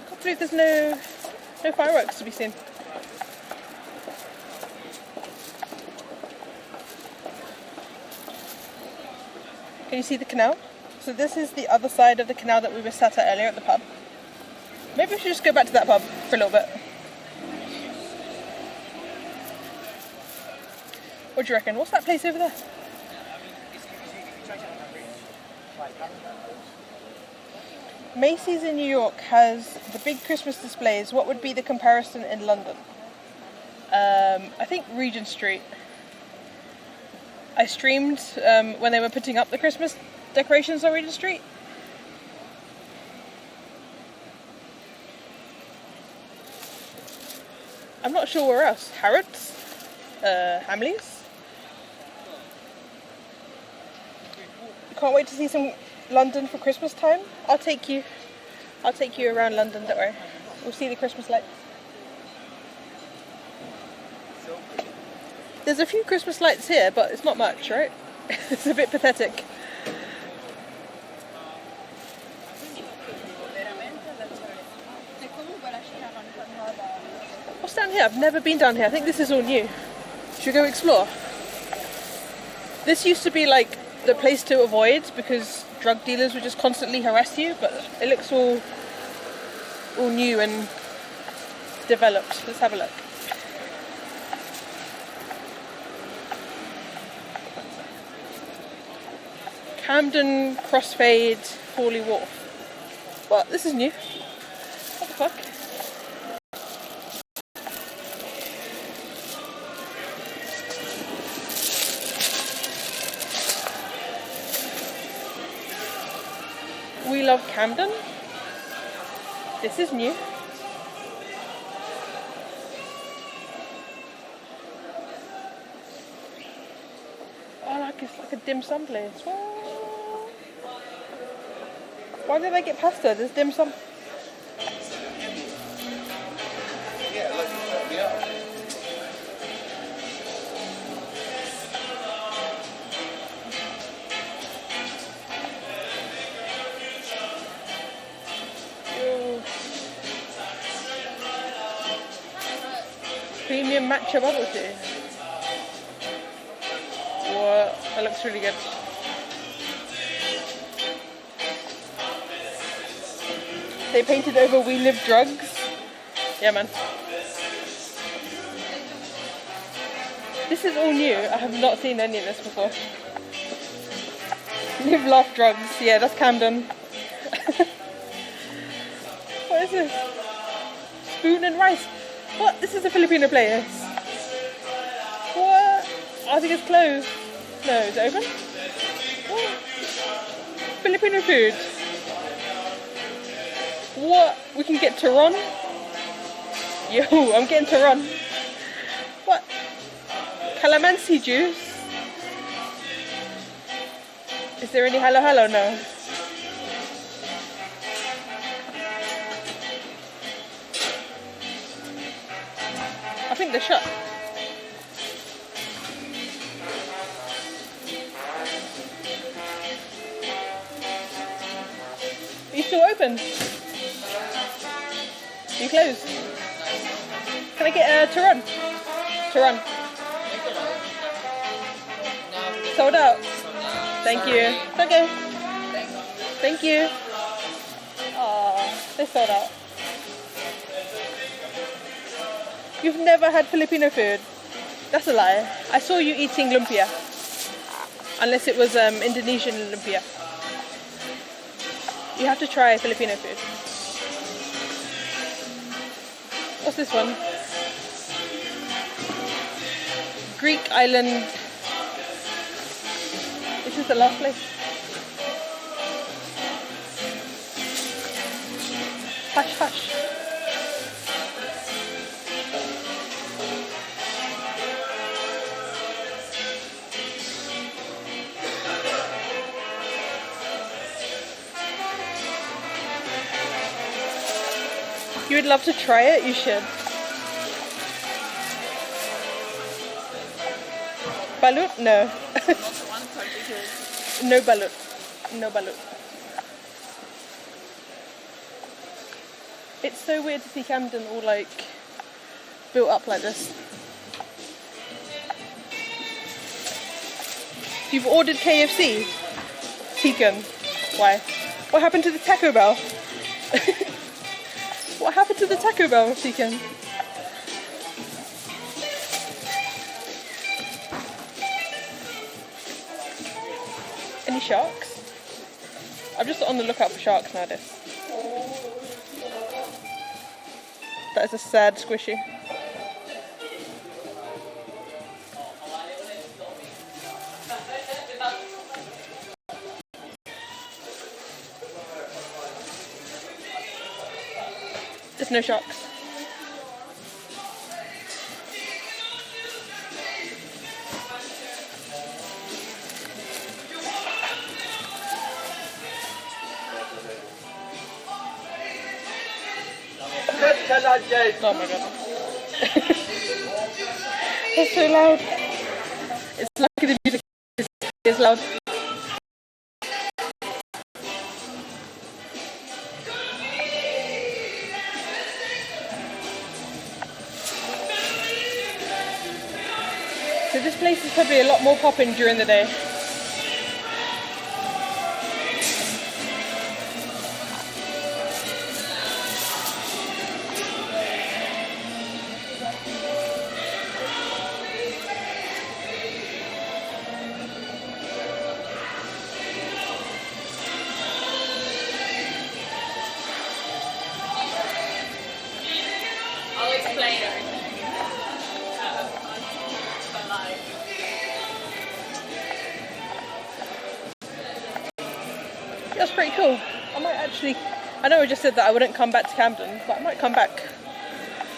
I can't believe there's no fireworks to be seen. Can you see the canal? So this is the other side of the canal that we were sat at earlier at the pub. Maybe we should just go back to that pub for a little bit. What do you reckon? What's that place over there? Macy's in New York has the big Christmas displays. What would be the comparison in London? I think Regent Street. I streamed when they were putting up the Christmas decorations on Regent Street. I'm not sure where else. Harrods? Hamleys? Can't wait to see some London for Christmas time. I'll take you around London, don't worry. We'll see the Christmas lights. There's a few Christmas lights here, but it's not much, right? It's a bit pathetic. What's down here? I've never been down here. I think this is all new. Should we go explore? This used to be like the place to avoid because drug dealers would just constantly harass you, but it looks all new and developed. Let's have a look. Camden, Crossfade, Hawley Wharf. Well, this is new. What the fuck? We love Camden. This is new. Oh, like it's like a dim sum place. What? Why did I get pasta? There's dim sum. Yeah, look, me up. Premium matcha bubble tea. What? That looks really good. They painted over "We Live Drugs." Yeah, man. This is all new. I have not seen any of this before. Live, laugh, drugs. Yeah, that's Camden. What is this? Spoon and rice. What? This is a Filipino place. What? I think it's closed. No, is it open? What? Filipino food. What? We can get Turon? Yo, I'm getting Turon. What? Calamansi juice. Is there any hello hello? No. I think they're shut. Are you still open? Are you closed? Can I get to run? To run. Sold out. Thank you. It's okay. Thank you. Aw, they sold out. You've never had Filipino food? That's a lie. I saw you eating lumpia. Unless it was Indonesian lumpia. You have to try Filipino food. What's this one? Greek island. This is the last place. Hush, hush. You would love to try it? You should. Balut? No. No balut. No balut. It's so weird to see Camden all like built up like this. You've ordered KFC? Tegan. Why? What happened to the Taco Bell? What happened to the Taco Bell, Tegan? Any sharks? I'm just on the lookout for sharks nowadays. That is a sad squishy. There's no sharks. Oh my god. It's so loud. It's like the music is loud. So this place is probably a lot more popping during the day. I'll explain everything. But like, That's pretty cool. I might actually, I know I just said that I wouldn't come back to Camden, but I might come back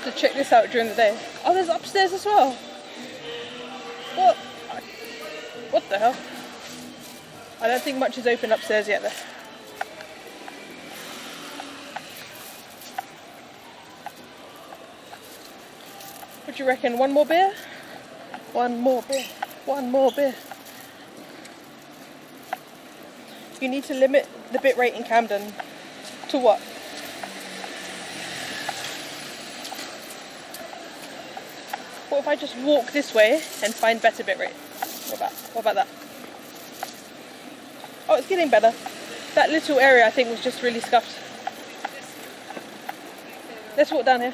to check this out during the day. Oh, there's upstairs as well. What? What the hell? I don't think much is open upstairs yet though. What do you reckon? One more beer? One more beer. One more beer. You need to limit the bit rate in Camden to what? What if I just walk this way and find better bit rate? What about that? Oh, it's getting better. That little area I think was just really scuffed. Let's walk down here.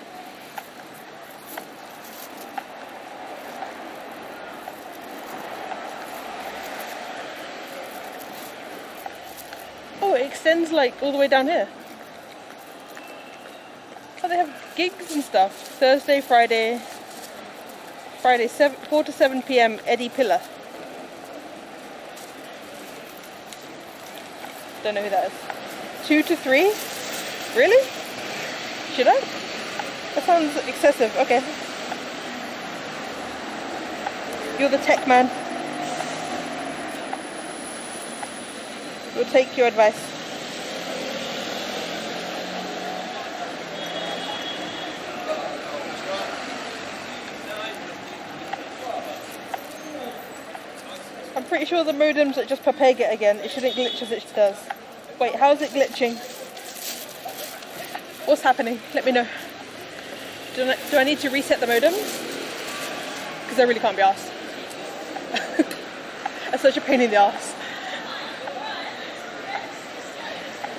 Oh, it extends like all the way down here. Oh, they have gigs and stuff. Thursday, Friday, 4 to 7 p.m. Eddie Pillar. Don't know who that is. 2 to 3? Really? Should I? That sounds excessive. Okay. You're the tech man. We'll take your advice. I'm pretty sure the modems that just propagate it again. It shouldn't glitch as it does. Wait, how's it glitching? What's happening? Let me know. Do I need to reset the modem? Because I really can't be arsed. That's such a pain in the arse.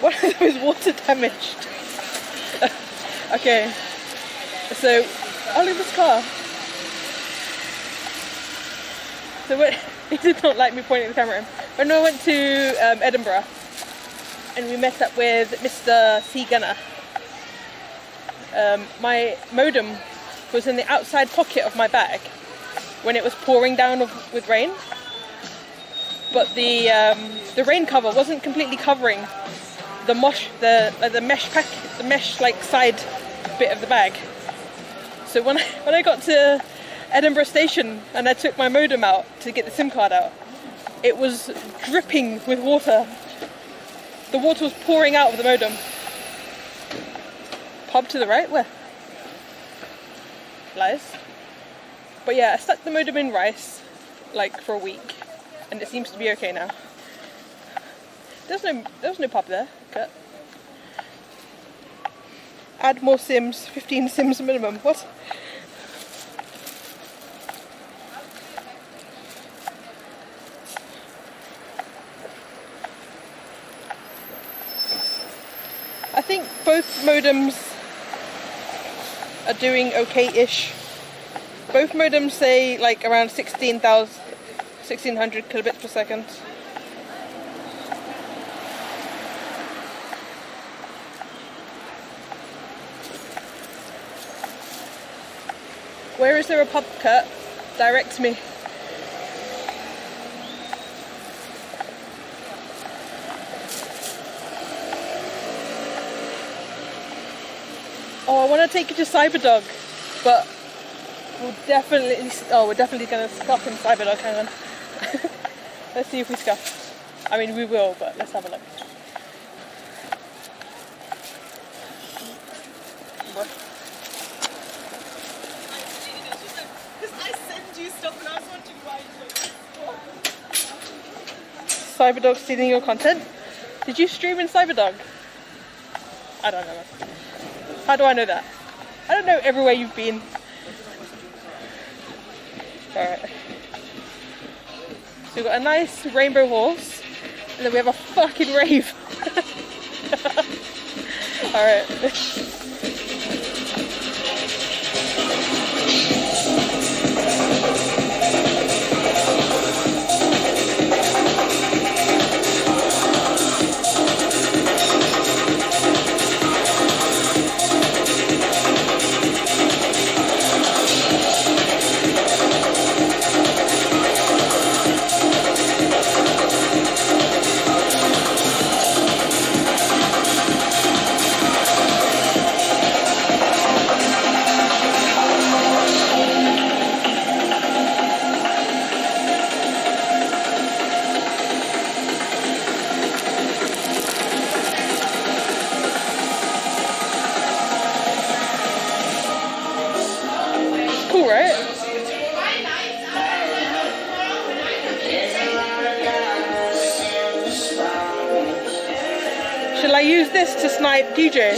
One of them is water damaged. Okay, so I'll leave this car. So when, he did not like me pointing the camera at him. When I went to Edinburgh and we met up with Mr. C. Gunner, my modem was in the outside pocket of my bag when it was pouring down with rain. But the rain cover wasn't completely covering the mesh like side bit of the bag. So when I got to Edinburgh station and I took my modem out to get the SIM card out, it was dripping with water. The water was pouring out of the modem. Pub to the right? Where? Lies. But yeah, I stuck the modem in rice like for a week and it seems to be okay now. There was no pub there. Cut. Add more sims, 15 sims minimum. What? I think both modems are doing okay-ish. Both modems say like around 1600 kilobits per second. Where is there a pub, Kurt? Direct me. Oh, I want to take you to Cyberdog, but we're definitely going to scuff in Cyberdog. Hang on. Let's see if we scuff. I mean, we will, but let's have a look. What? Cyberdog stealing your content? Did you stream in Cyberdog? I don't know. How do I know that? I don't know everywhere you've been. Alright. So we've got a nice rainbow horse, and then we have a fucking rave. Alright. Shall I use this to snipe DJ?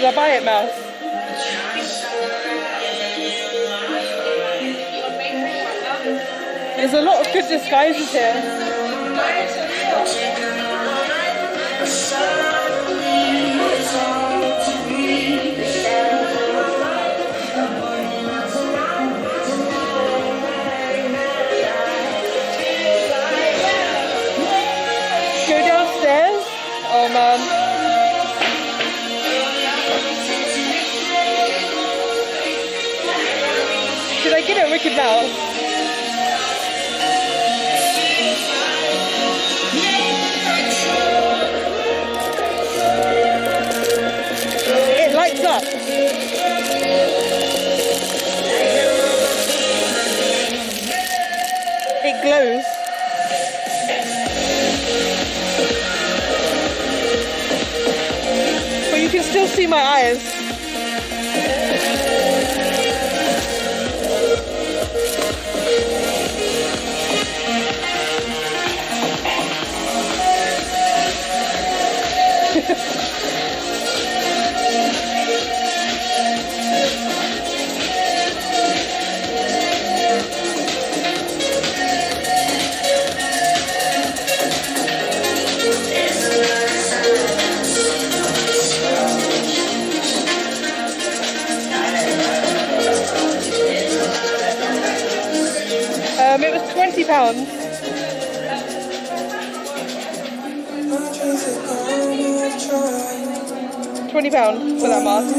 Should I buy it, Mouse? There's a lot of good disguises here. Go downstairs? Oh man. Should I get it Wicked Mouse? It lights up. It glows. But you can still see my eyes. It was £20. £20 for that mask.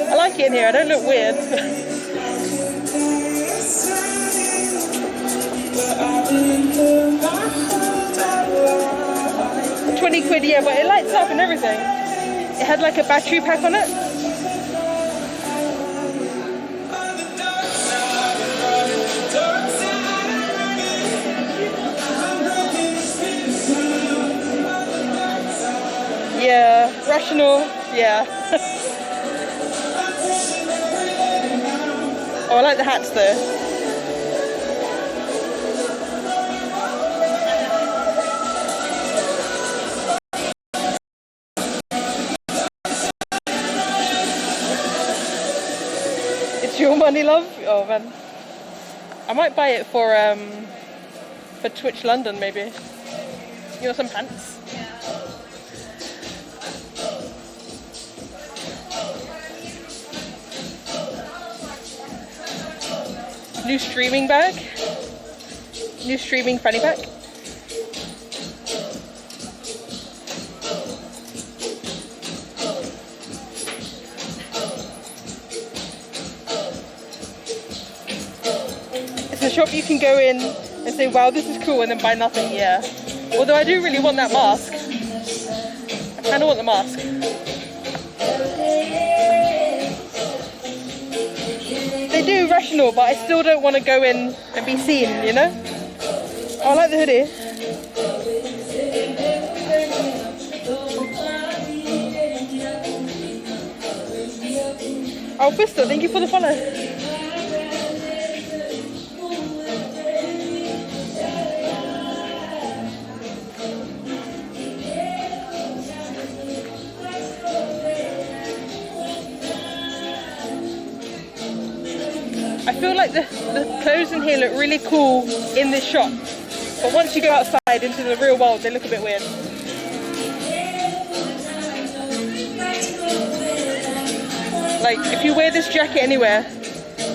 I like it in here, I don't look weird. 20 quid, yeah, but it lights up and everything. It had like a battery pack on it. Yeah, rational, yeah. Oh, I like the hats though. Your money, love? Oh man, I might buy it for Twitch London maybe. You want some pants? Yeah. New streaming bag. New streaming fanny pack. It's a shop you can go in and say, wow, this is cool, and then buy nothing, yeah. Although I do really want that mask. I kind of want the mask. They do rational, but I still don't want to go in and be seen, you know? Oh, I like the hoodie. Oh, Fister, thank you for the follow. I feel like the clothes in here look really cool in this shop, but once you go outside into the real world, they look a bit weird. Like, if you wear this jacket anywhere,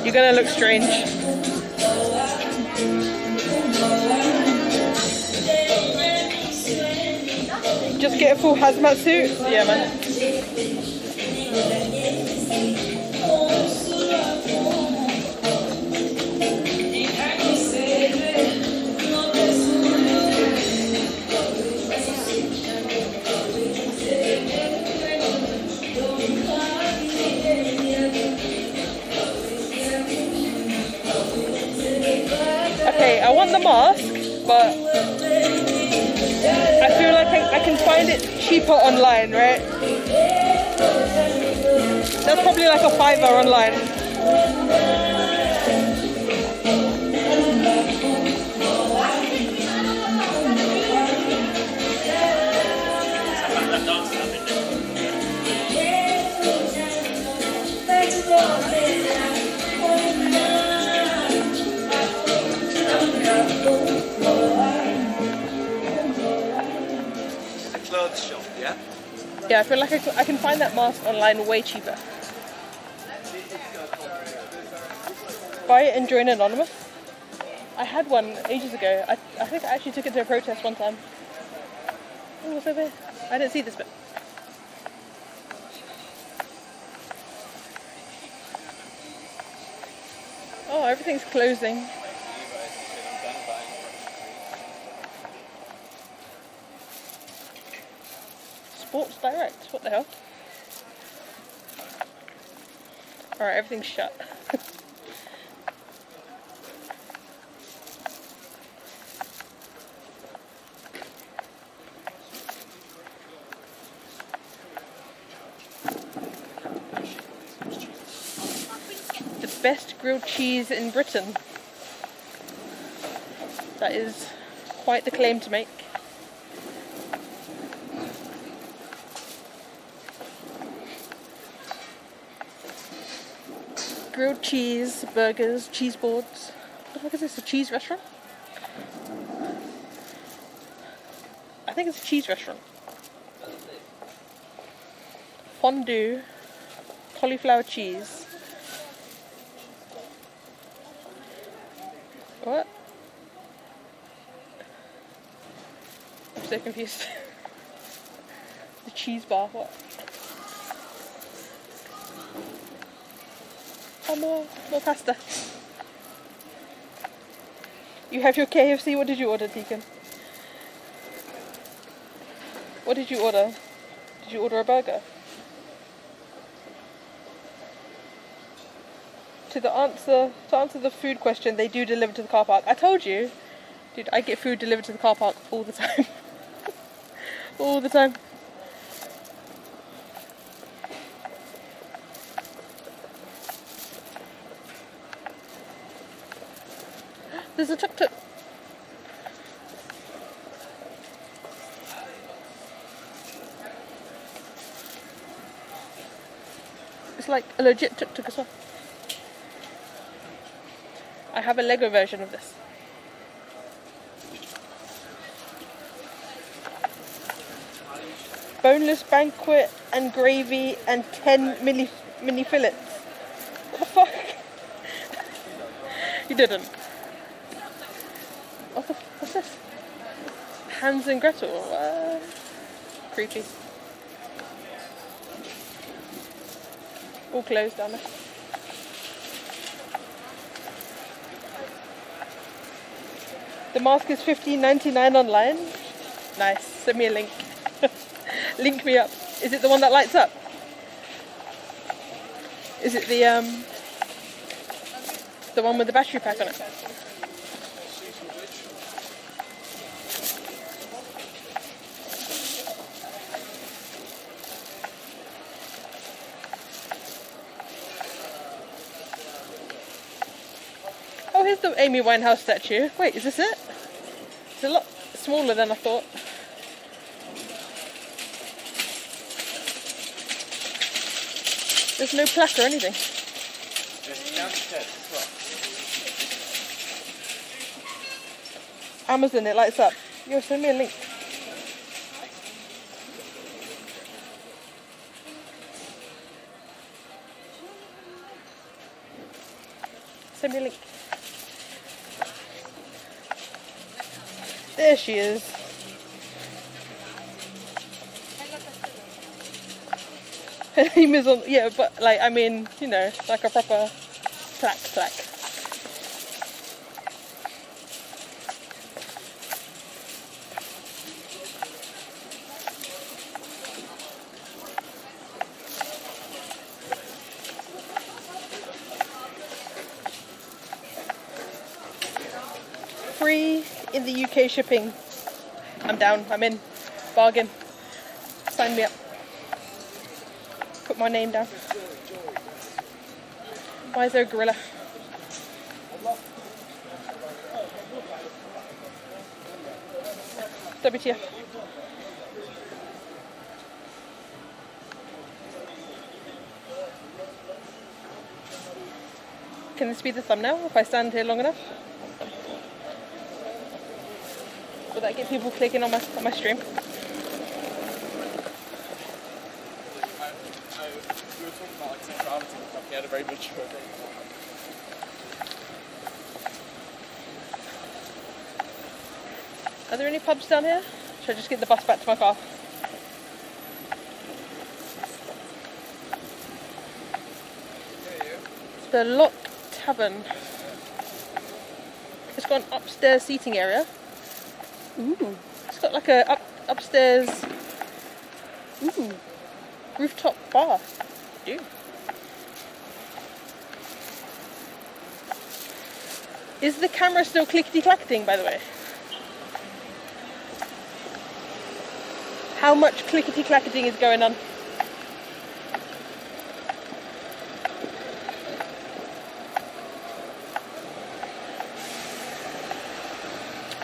you're gonna look strange. Just get a full hazmat suit? Yeah, man. Okay, I want the mask, but I feel like I can find it cheaper online, right? That's probably like a £5 online. Yeah, I feel like I can find that mask online way cheaper. Buy it and join Anonymous. I had one ages ago. I think I actually took it to a protest one time. Oh, what's over here? I didn't see this bit. Oh, everything's closing. Sports Direct, what the hell? Alright, everything's shut. The best grilled cheese in Britain. That is quite the claim to make. Grilled cheese, burgers, cheese boards. What the fuck is this, a cheese restaurant? I think it's a cheese restaurant. Fondue, cauliflower cheese. What? I'm so confused. The cheese bar, what? Oh, more pasta. You have your KFC. What did you order, Deacon? What did you order? Did you order a burger? To answer the food question, they do deliver to the car park. I told you, dude. I get food delivered to the car park all the time. All the time. There's a tuk-tuk. It's like a legit tuk-tuk as well. I have a Lego version of this. Boneless banquet and gravy and 10 mini fillets. What the fuck? You didn't. What's this? Hans and Gretel. Creepy. All closed down there. The mask is $15.99 online. Nice. Send me a link. Link me up. Is it the one that lights up? Is it the one with the battery pack on it? Oh, here's the Amy Winehouse statue. Wait, is this it? It's a lot smaller than I thought. There's no plaque or anything. Amazon, it lights up. Yo, send me a link. Send me a link. There she is. Her name is on, yeah, but like, I mean, you know, like a proper plaque. Free in the UK shipping. I'm down, I'm in. Bargain. Sign me up. Put my name down. Why is there a gorilla? WTF. Can this be the thumbnail if I stand here long enough? Will that get people clicking on my stream? a very mature thing. Are there any pubs down here? Should I just get the bus back to my car? The Lock Tavern. It's got an upstairs seating area. Ooh. It's got like a upstairs rooftop bar. Ew. Is the camera still clickety-clacketing, by the way? How much clickety-clacketing is going on?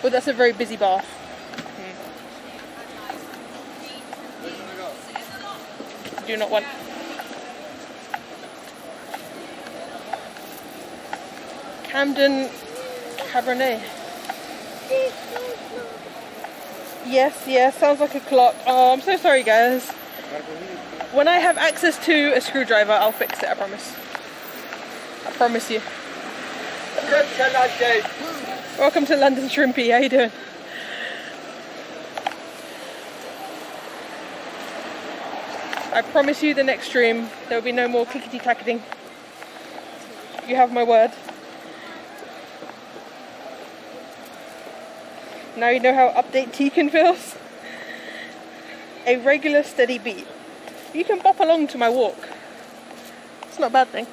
Well, that's a very busy bar. Do not want. Camden Cabernet. Yes, sounds like a clock. Oh, I'm so sorry, guys. When I have access to a screwdriver, I'll fix it, I promise. I promise you. Welcome to London Shrimpy, how you doing? I promise you the next stream, there will be no more clickety-clacketing. You have my word. Now you know how update Tekin feels. A regular steady beat. You can bop along to my walk. It's not a bad thing.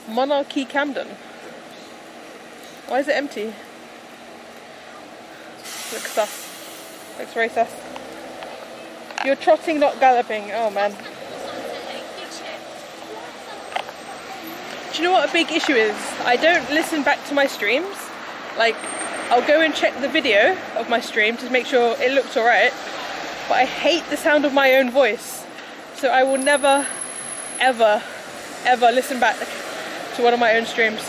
Monarchy Camden. Why is it empty? Looks sus. Looks very sus. You're trotting, not galloping. Oh man. Do you know what a big issue is? I don't listen back to my streams. Like, I'll go and check the video of my stream to make sure it looks alright. But I hate the sound of my own voice. So I will never, ever, ever listen back to one of my own streams.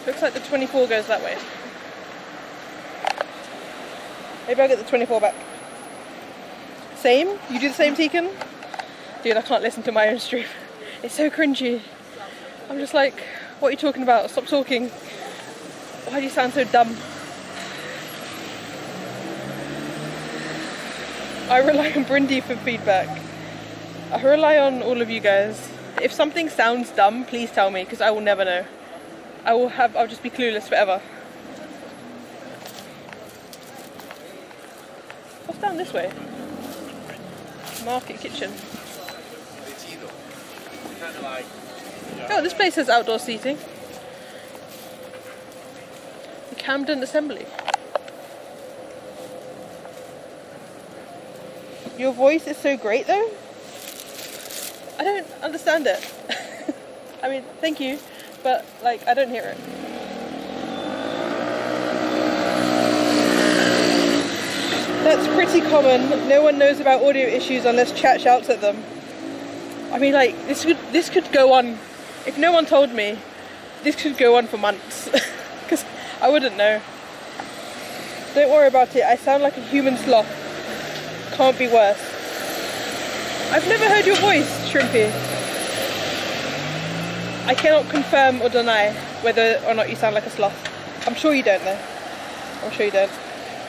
Looks like the 24 goes that way. Maybe I'll get the 24 back. Same? You do the same, Tekin? Dude, I can't listen to my own stream. It's so cringy. I'm just like, what are you talking about? Stop talking. Why do you sound so dumb? I rely on Brindy for feedback. I rely on all of you guys. If something sounds dumb, please tell me, because I will never know. I'll just be clueless forever. What's down this way? Market Kitchen. Oh, this place has outdoor seating. The Camden Assembly. Your voice is so great though. I don't understand it. I mean, thank you, but like, I don't hear it. That's pretty common. No one knows about audio issues unless chat shouts at them. I mean, like, this could go on. If no one told me, this could go on for months. Because I wouldn't know. Don't worry about it. I sound like a human sloth. Can't be worse. I've never heard your voice, Shrimpy. I cannot confirm or deny whether or not you sound like a sloth. I'm sure you don't though. I'm sure you don't.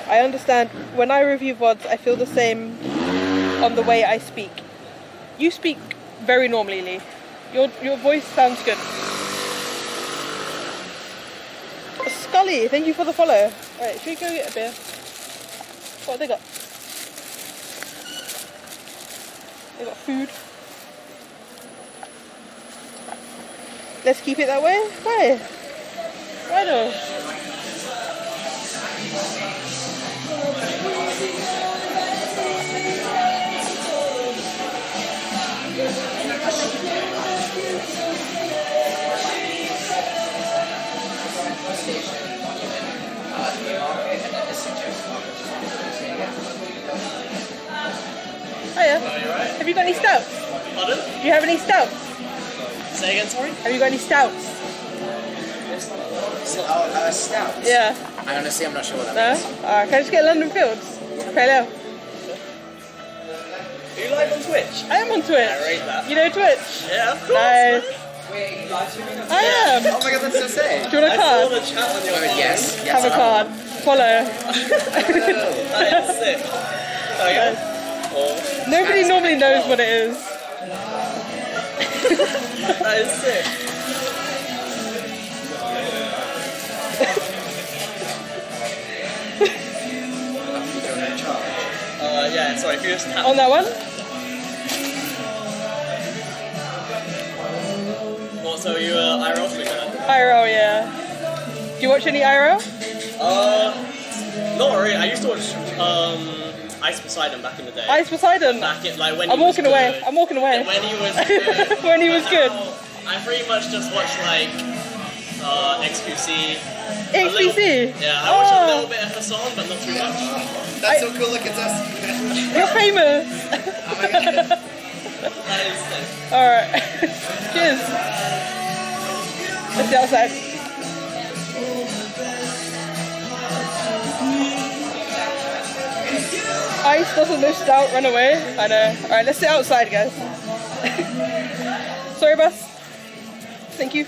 I understand. When I review VODs, I feel the same on the way I speak. You speak very normally, Lee. Your voice sounds good. Scully, thank you for the follow. Alright, should we go get a beer? What have they got? They got food. Let's keep it that way? Why? Why no? Hiya. Have you got any stouts? Pardon? Do you have any stouts? Say again, sorry? Have you got any stouts? Stouts? Yeah. I honestly, I'm not sure what that means. No? Alright, can I just get London Fields? Hello. Are you live on Twitch? I am on Twitch. I rate that. You know Twitch? Yeah, of course. Nice. Wait, are you live streaming on Twitch? I am. Oh my god, that's so sick. Do you want a card? I saw the chat on your phone. Yes. Have a card. Follow. That is sick. Oh yeah? Oh. Nobody normally knows what it is. That is sick. Yeah, sorry, if you just tap on that one? What, so you IRL streamer then? IRL, yeah. Do you watch any IRL? Not really. I used to watch Ice Poseidon back in the day. Ice Poseidon? Back in, like, when I'm he was walking away. good. I'm walking away. When he was good. When he was good. I pretty much just watched like XQC. XQC? Yeah, I watched a little bit of Hassan, but not too much. That's so cool, look at us. You're famous. Oh my god. That is sick. Alright. Cheers. Let's get outside. Ice doesn't know stout, run away. I know. Alright, let's sit outside, guys. Sorry, boss. Thank you.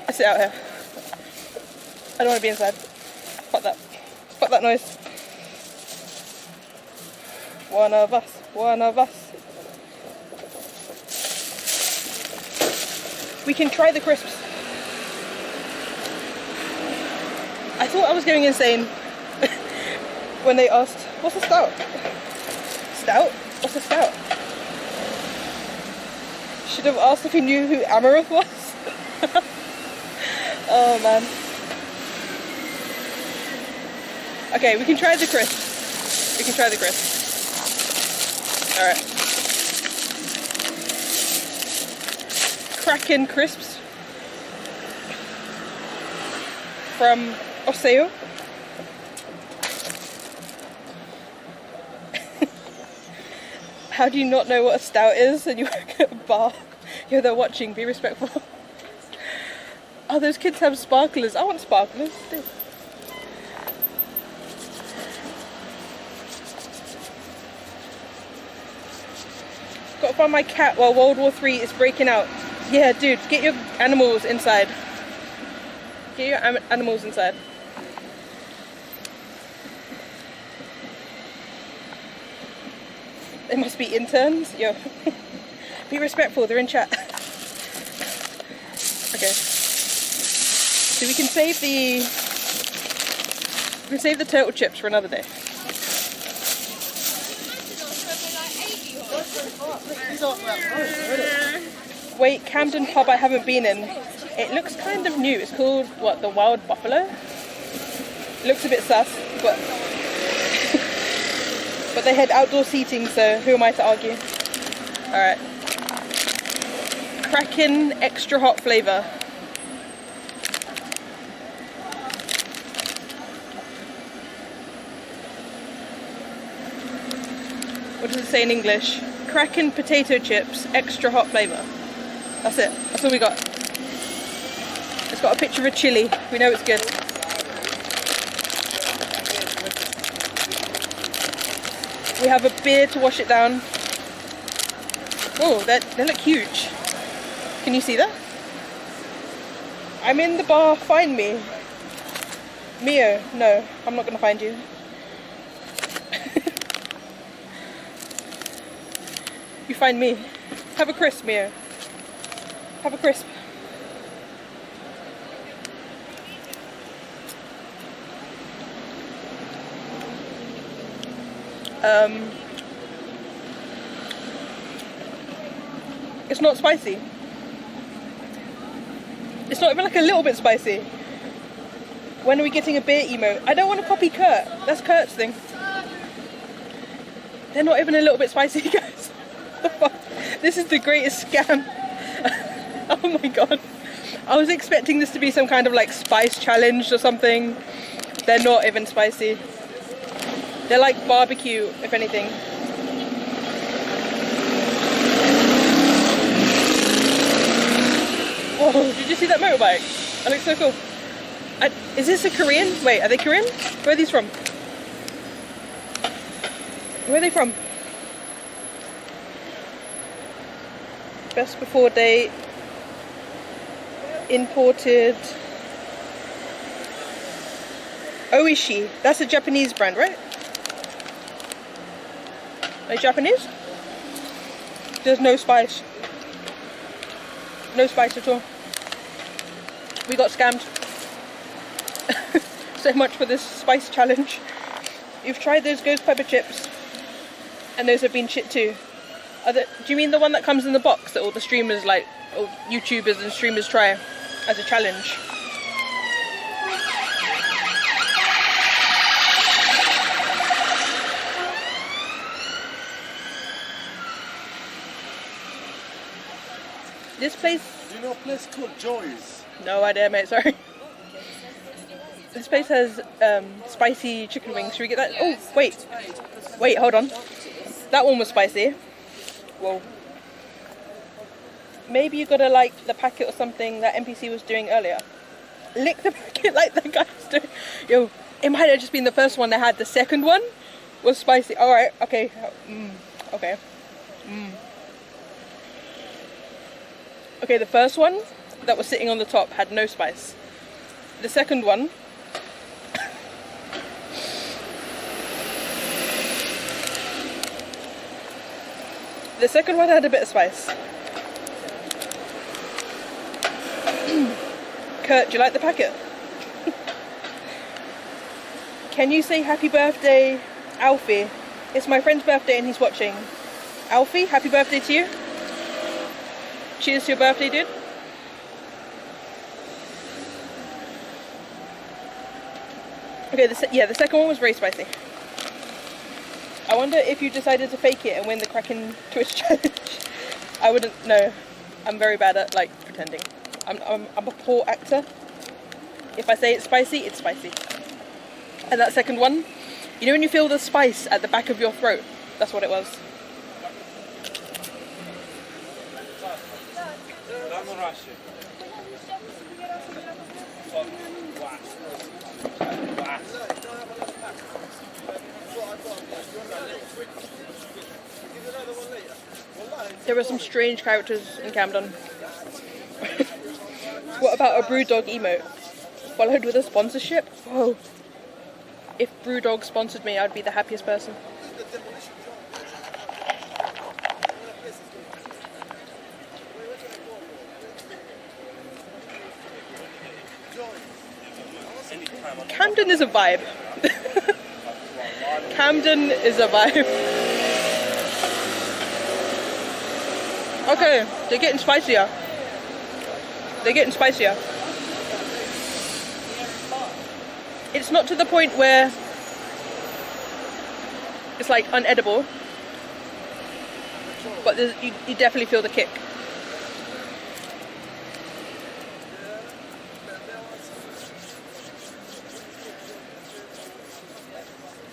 Let's sit out here. I don't want to be inside. Fuck that. Fuck that noise. One of us. One of us. We can try the crisps. I thought I was going insane when they asked, what's a stout? Stout? What's a stout? Should have asked if he knew who Amaranth was. Oh man. Okay, we can try the crisps. We can try the crisps. Alright. Kraken crisps from Oseo. How do you not know what a stout is and you work at a bar? Yo, they're watching, be respectful. Oh, those kids have sparklers. I want sparklers. Dude. Gotta find my cat while World War III is breaking out. Yeah, dude, get your animals inside. Get your animals inside. They must be interns. Yo, be respectful. They're in chat. Okay. So we can save the turtle chips for another day. Wait, Camden pub I haven't been in. It looks kind of new. It's called, what, the Wild Buffalo? It looks a bit sus, but but they had outdoor seating, so who am I to argue? Alright. Kraken extra hot flavour. What does it say in English? Kraken potato chips, extra hot flavour. That's it. That's all we got. It's got a picture of a chili. We know it's good. We have a beer to wash it down. Oh, they look huge. Can you see that? I'm in the bar. Find me. Mio. No, I'm not going to find you. You find me. Have a crisp, Mio. Have a crisp. It's not spicy. It's not even like a little bit spicy. When are we getting a beer emote? I don't want to copy Kurt. That's Kurt's thing. They're not even a little bit spicy, guys. This is the greatest scam. Oh my god. I was expecting this to be some kind of like spice challenge or something. They're not even spicy. They're like barbecue, if anything. Whoa, did you see that motorbike? That looks so cool. Is this a Korean? Wait, are they Korean? Where are these from? Where are they from? Best before date. Imported. Oishi. That's a Japanese brand, right? Are they Japanese? There's no spice. No spice at all. We got scammed. So much for this spice challenge. You've tried those ghost pepper chips, and those have been shit too. Do you mean the one that comes in the box that all the streamers, like, all YouTubers and streamers try as a challenge? This place... Do you know a place called Joy's? No idea, mate, sorry. This place has spicy chicken wings. Should we get that? Oh, wait. Wait, hold on. That one was spicy. Whoa. Maybe you gotta like the packet or something that NPC was doing earlier. Lick the packet like the guy was doing. Yo, it might have just been the first one they had. The second one was spicy. Alright, okay. Okay. Okay, the first one that was sitting on the top had no spice. The second one... The second one had a bit of spice. Kurt, do you like the packet? Can you say happy birthday, Alfie? It's my friend's birthday and he's watching. Alfie, happy birthday to you. Cheers to your birthday, dude. Okay, the second one was very spicy. I wonder if you decided to fake it and win the Kraken Twitch challenge. I wouldn't know. I'm very bad at like pretending. I'm a poor actor. If I say it's spicy, it's spicy. And that second one, you know when you feel the spice at the back of your throat? That's what it was. There were some strange characters in Camden. What about a Brewdog emote? Followed with a sponsorship? Whoa. If Brewdog sponsored me, I'd be the happiest person. Camden is a vibe. Camden is a vibe. Okay, they're getting spicier. They're getting spicier. It's not to the point where it's like unedible, but you definitely feel the kick.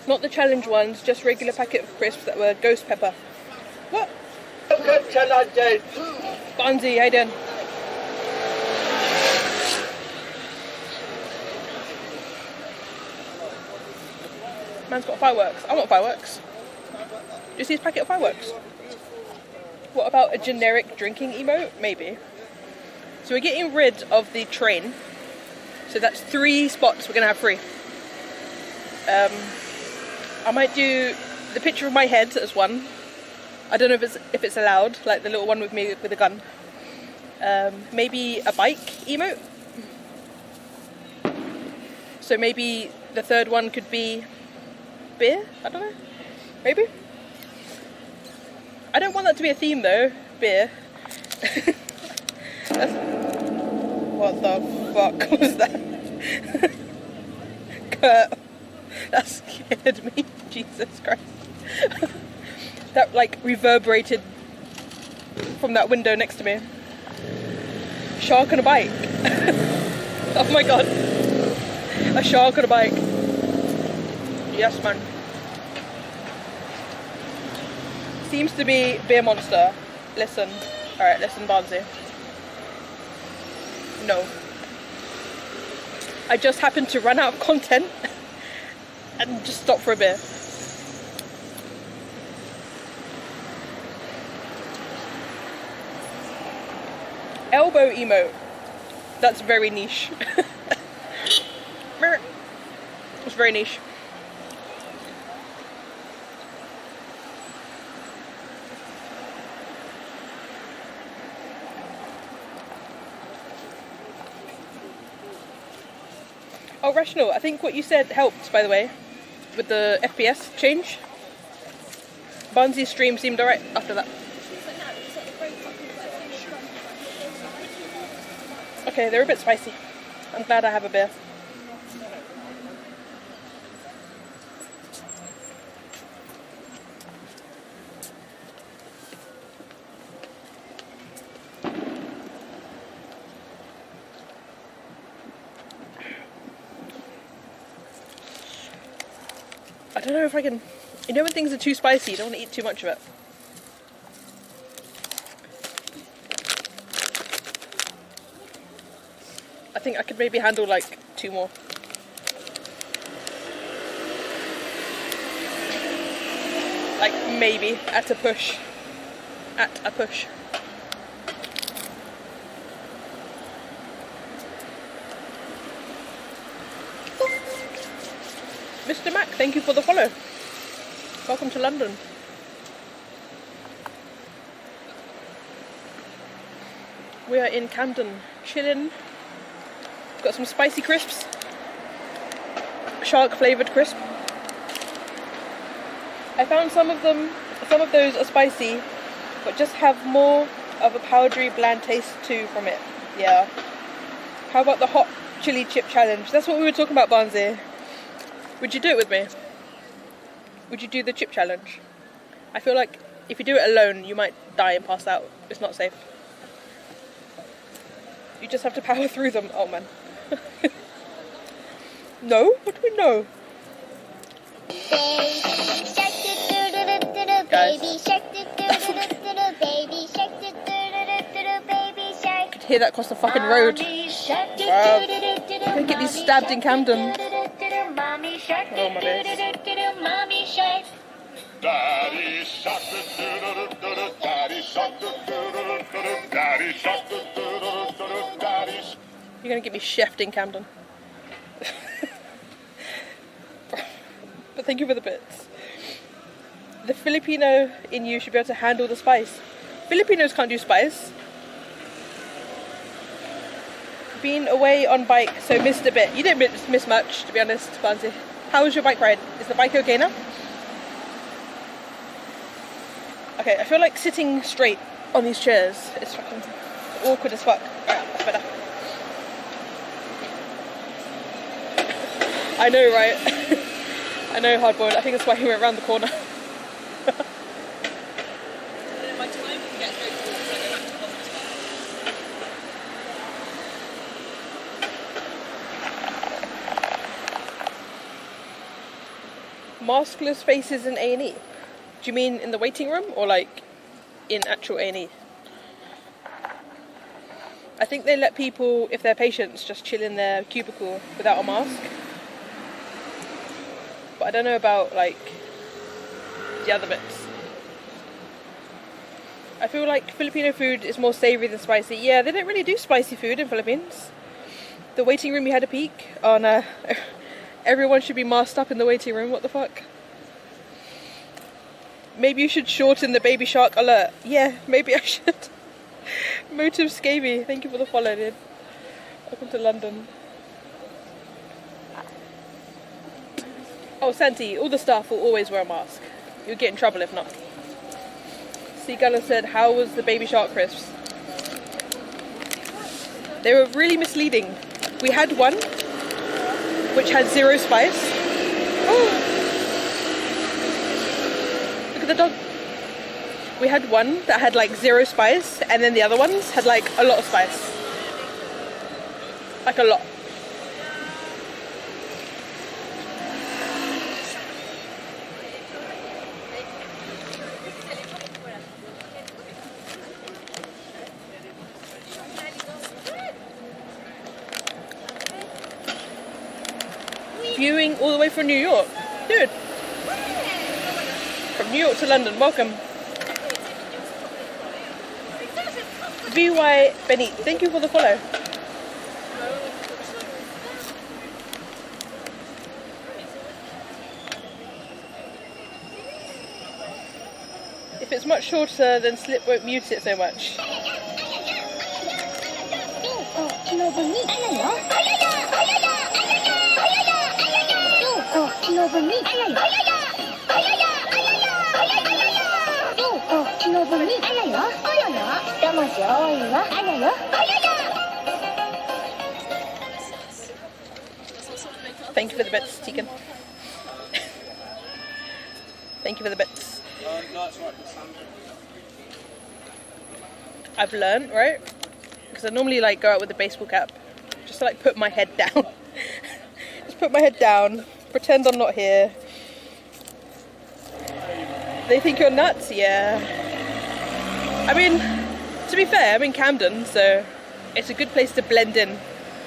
Not the challenge ones, just regular packet of crisps that were ghost pepper. What? Bonzi, how you doing? Man's got fireworks. I want fireworks. Do you see his packet of fireworks? What about a generic drinking emote? Maybe. So we're getting rid of the train. So that's 3 spots we're going to have free. I might do the picture of my head as one. I don't know if it's allowed, like the little one with me with a gun. Maybe a bike emote. So maybe the third one could be beer? I don't know. Maybe? I don't want that to be a theme though. Beer. What the fuck was that? Kurt. That scared me. Jesus Christ. That like reverberated from that window next to me. Shark on a bike. Oh my god. A shark on a bike. Yes, man. Seems to be Beer Monster. Listen. Alright, listen, Barnsey. No. I just happened to run out of content and just stop for a beer. Elbow emote. That's very niche. It's very niche. Oh, Rational, I think what you said helped, by the way, with the FPS change. Barnsley's stream seemed alright after that. Okay, they're a bit spicy. I'm glad I have a beer. I don't know if I can... You know when things are too spicy, you don't want to eat too much of it. I think I could maybe handle like 2 more. Like maybe at a push. At a push. Mr. Mac, thank you for the follow. Welcome to London. We are in Camden, chilling. Got some spicy crisps. Shark flavoured crisp. I found some of those are spicy, but just have more of a powdery bland taste too from it. Yeah. How about the hot chili chip challenge? That's what we were talking about, Barnsley. Would you do it with me? Would you do the chip challenge? I feel like if you do it alone, you might die and pass out. It's not safe. You just have to power through them. Oh man. No? What do we know? Guys. I could hear that across the fucking road. Wow. I'm gonna get these stabbed in Camden. Oh my days. Daddy shark, daddy shark, daddy shark, daddy shark. You're gonna get me chefed in Camden. But thank you for the bits. The Filipino in you should be able to handle the spice. Filipinos can't do spice. Been away on bike, so missed a bit. You didn't miss much, to be honest, Barnsley. How was your bike ride? Is the bike okay now? Okay, I feel like sitting straight on these chairs is fucking awkward as fuck. Alright, that's better. I know, right? I know, hardboiled. I think that's why he went around the corner. Maskless faces in A&E. Do you mean in the waiting room or like in actual A&E? I think they let people, if they're patients, just chill in their cubicle without a mask. But I don't know about like the other bits. I feel like Filipino food is more savoury than spicy. Yeah, they don't really do spicy food in Philippines. The waiting room you had a peek? Oh no. Everyone should be masked up in the waiting room, what the fuck? Maybe you should shorten the baby shark alert. Yeah, maybe I should. Motive Scabby, thank you for the follow, dude. Welcome to London. Oh, Santi, all the staff will always wear a mask. You'll get in trouble if not. Seaguller said, how was the baby shark crisps? They were really misleading. We had one which had 0 spice. Oh. Look at the dog. We had one that had like 0 spice, and then the other ones had like a lot of spice. Like a lot. Viewing all the way from New York. Dude. From New York to London. Welcome. VY Benny, thank you for the follow. If it's much shorter, then Slip won't mute it so much. Thank you for the bits, Tegan. Thank you for the bits. I've learned, right? Because I normally like go out with a baseball cap, just to like put my head down. Just put my head down, pretend I'm not here. They think you're nuts, yeah. I mean, to be fair, I'm in Camden, so it's a good place to blend in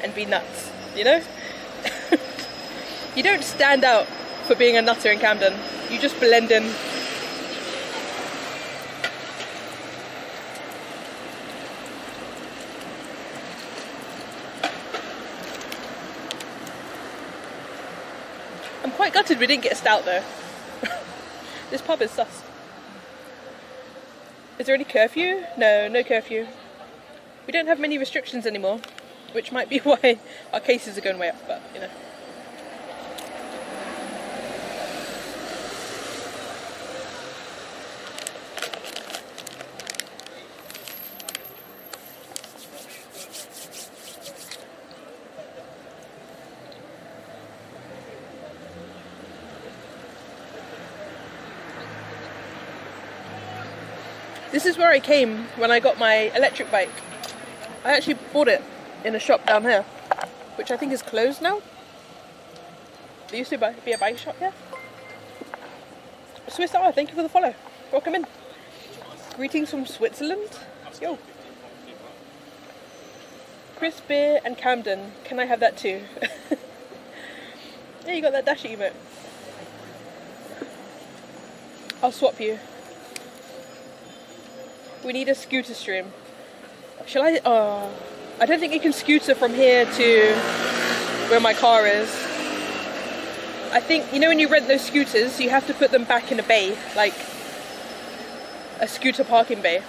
and be nuts, you know? You don't stand out for being a nutter in Camden, you just blend in. I'm quite gutted we didn't get a stout though. This pub is sus. Is there any curfew? No, no curfew. We don't have many restrictions anymore, which might be why our cases are going way up, but you know. This is where I came when I got my electric bike. I actually bought it in a shop down here, which I think is closed now. There used to be a bike shop here. Swiss R, thank you for the follow. Welcome in. Greetings from Switzerland. Yo. Chris Beer and Camden. Can I have that too? Yeah, you got that Dasher emote. I'll swap you. We need a scooter stream. Shall I? I don't think you can scooter from here to where my car is. I think, you know when you rent those scooters, you have to put them back in a bay, like a scooter parking bay.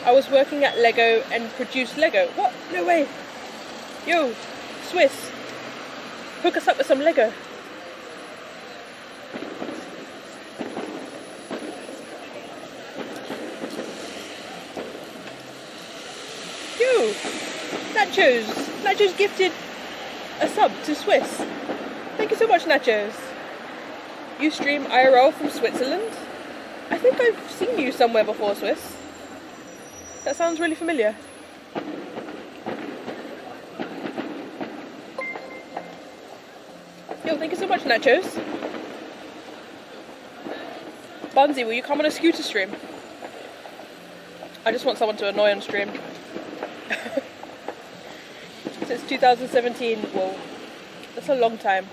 I was working at Lego and produced Lego. What? No way. Yo, Swiss, hook us up with some Lego. Nachos gifted a sub to Swiss. Thank you so much, Nachos. You stream IRL from Switzerland? I think I've seen you somewhere before, Swiss. That sounds really familiar. Yo, thank you so much, Nachos. Bunsy, will you come on a scooter stream? I just want someone to annoy on stream. Since 2017, whoa, that's a long time.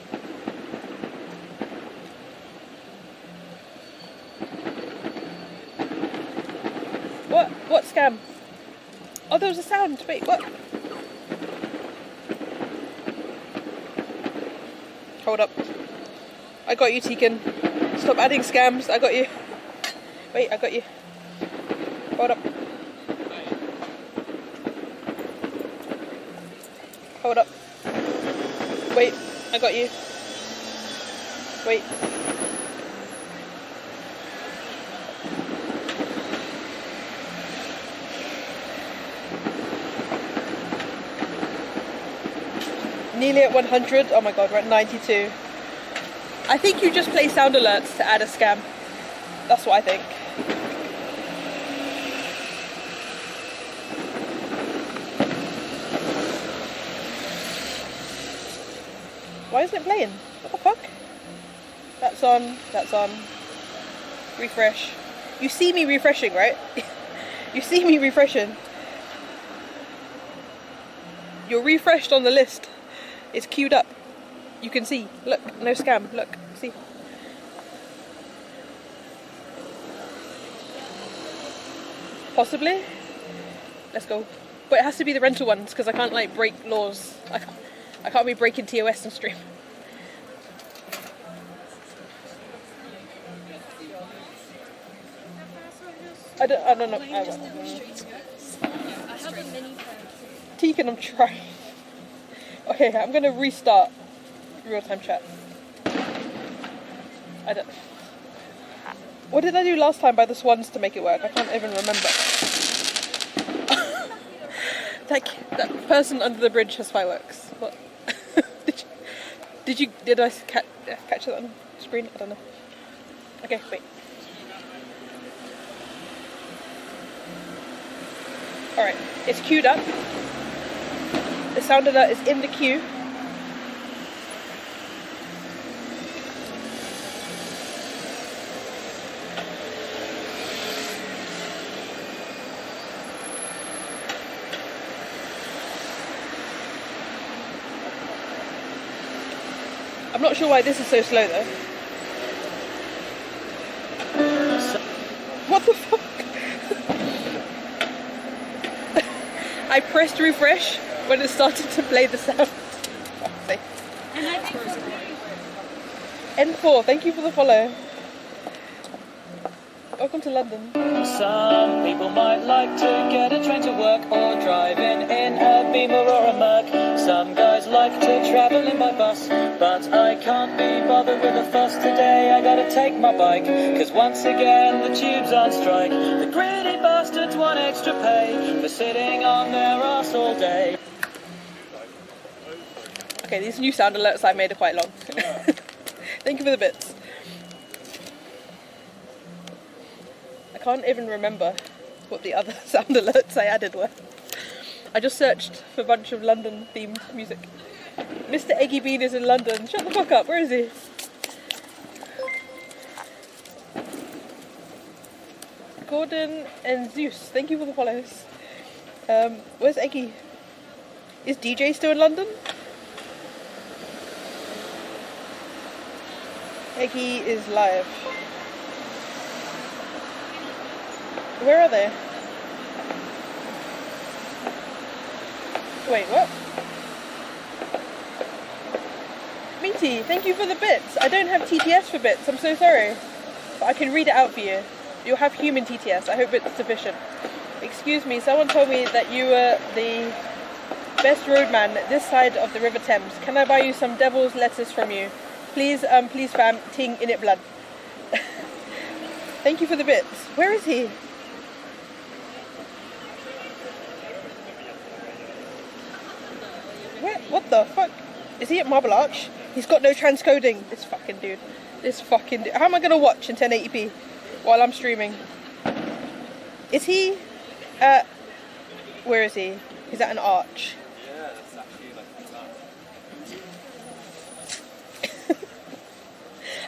What scam? Oh, there was a sound. Wait, what? Hold up. I got you, Tegan. Stop adding scams. I got you. Wait, I got you. Hold up. Hold up. Wait, I got you. Wait. Nearly at 100. Oh my god, we're at 92. I think you just play sound alerts to add a scam. That's what I think. Why isn't it playing? What the fuck? That's on, that's on. Refresh. You see me refreshing, right? You see me refreshing. You're refreshed on the list. It's queued up. You can see. Look, no scam. Look, see. Possibly. Let's go. But it has to be the rental ones because I can't like break laws. I can't be breaking TOS and stream. I don't know. I have a mini phone. Tegan, I'm trying. Okay, I'm gonna restart real-time chat. I don't. What did I do last time by the swans to make it work? I can't even remember. that person under the bridge has fireworks. What? Did I catch it on screen? I don't know. Okay, wait. Alright, it's queued up. The sound alert is in the queue. I'm not sure why this is so slow though. What the fuck? I pressed refresh when it started to play the sound. N4, thank you for the follow. Welcome to London. Some people might like to get a train to work or driving in a Beamer or a Merc. Some guys like to travel in by bus, but I can't be bothered with a fuss today. I gotta take my bike, cause once again the tube's on strike. The greedy bastards want extra pay for sitting on their arse all day. Okay, these new sound alerts I made are quite long. Thank you for the bits. I can't even remember what the other sound alerts I added were. I just searched for a bunch of London themed music. Mr. Eggy Bean is in London. Shut the fuck up, where is he? Gordon and Zeus, thank you for the follows. Where's Eggy? Is DJ still in London? Eggy is live. Where are they? Wait, what? Meaty, thank you for the bits. I don't have TTS for bits, I'm so sorry. But I can read it out for you. You'll have human TTS, I hope it's sufficient. Excuse me, someone told me that you were the best roadman this side of the River Thames. Can I buy you some devil's lettuce from you? Please, please fam, ting in it blood. Thank you for the bits. Where is he? Where? What the fuck? Is he at Marble Arch? He's got no transcoding. This fucking dude. This fucking dude. How am I going to watch in 1080p while I'm streaming? Is he at... Where is he? He's at an arch. Yeah, that's actually like that.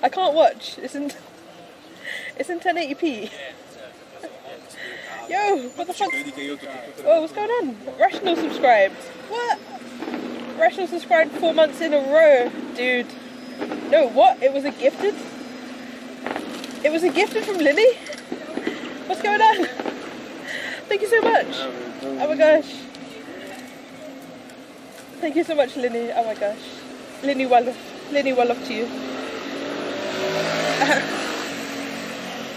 I can't watch. It's in 1080p. Yo, what the fuck? Oh, what's going on? Rational subscribed. What? Rational subscribed 4 months in a row, dude. No, what? It was a gifted? It was a gifted from Lily? What's going on? Thank you so much. Oh my gosh. Thank you so much, Linny. Oh my gosh. Linny, well off to you.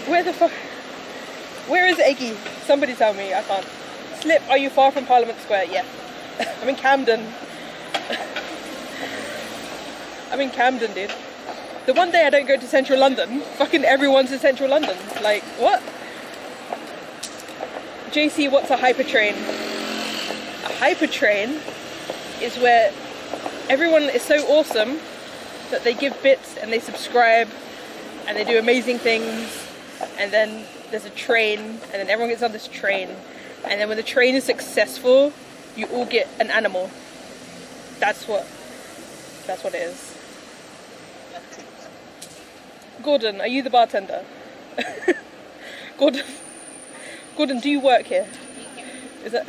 Where the fuck? Where is Eggy? Somebody tell me. I can't. Slip, are you far from Parliament Square? Yeah. I'm in Camden. I'm in Camden, dude. The one day I don't go to central London, fucking everyone's in central London. Like, what? JC, what's a hypertrain? A hypertrain is where everyone is so awesome that they give bits and they subscribe and they do amazing things, and then there's a train and then everyone gets on this train, and then when the train is successful you all get an animal. That's what it is. Gordon, are you the bartender? Gordon, do you work here? Is that...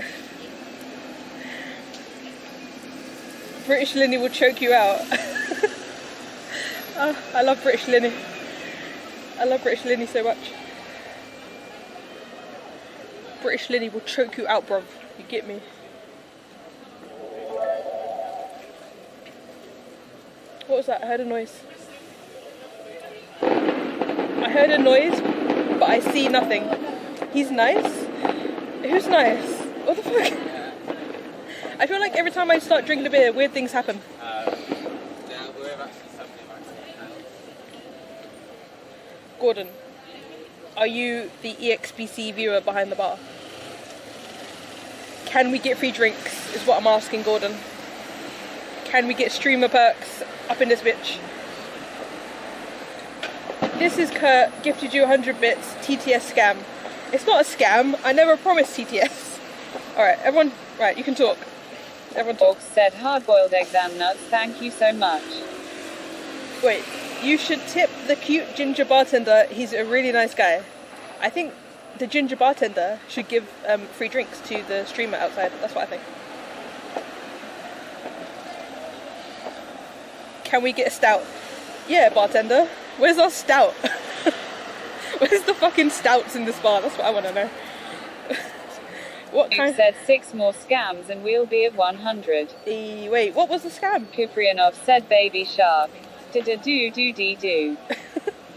British Linny will choke you out. Oh, I love British Linny. I love British Linny so much. British Linny will choke you out, bruv. You get me? What was that? I heard a noise. I heard a noise, but I see nothing. He's nice? Who's nice? What the fuck? I feel like every time I start drinking a beer, weird things happen. Gordon, are you the EXBC viewer behind the bar? Can we get free drinks, is what I'm asking, Gordon. Can we get streamer perks up in this bitch? This is Kurt, gifted you 100 bits, TTS scam. It's not a scam, I never promised TTS. Alright, everyone, right, you can talk. Everyone talk. Said hard-boiled exam nuts, thank you so much. Wait, you should tip the cute ginger bartender, he's a really nice guy. I think the ginger bartender should give free drinks to the streamer outside, that's what I think. Can we get a stout? Yeah, bartender, where's our stout? Where's the fucking stouts in this bar? That's what I want to know. What kind? Said 6 more scams and we'll be at 100. Wait, what was the scam? Kuprianov said baby shark. Do.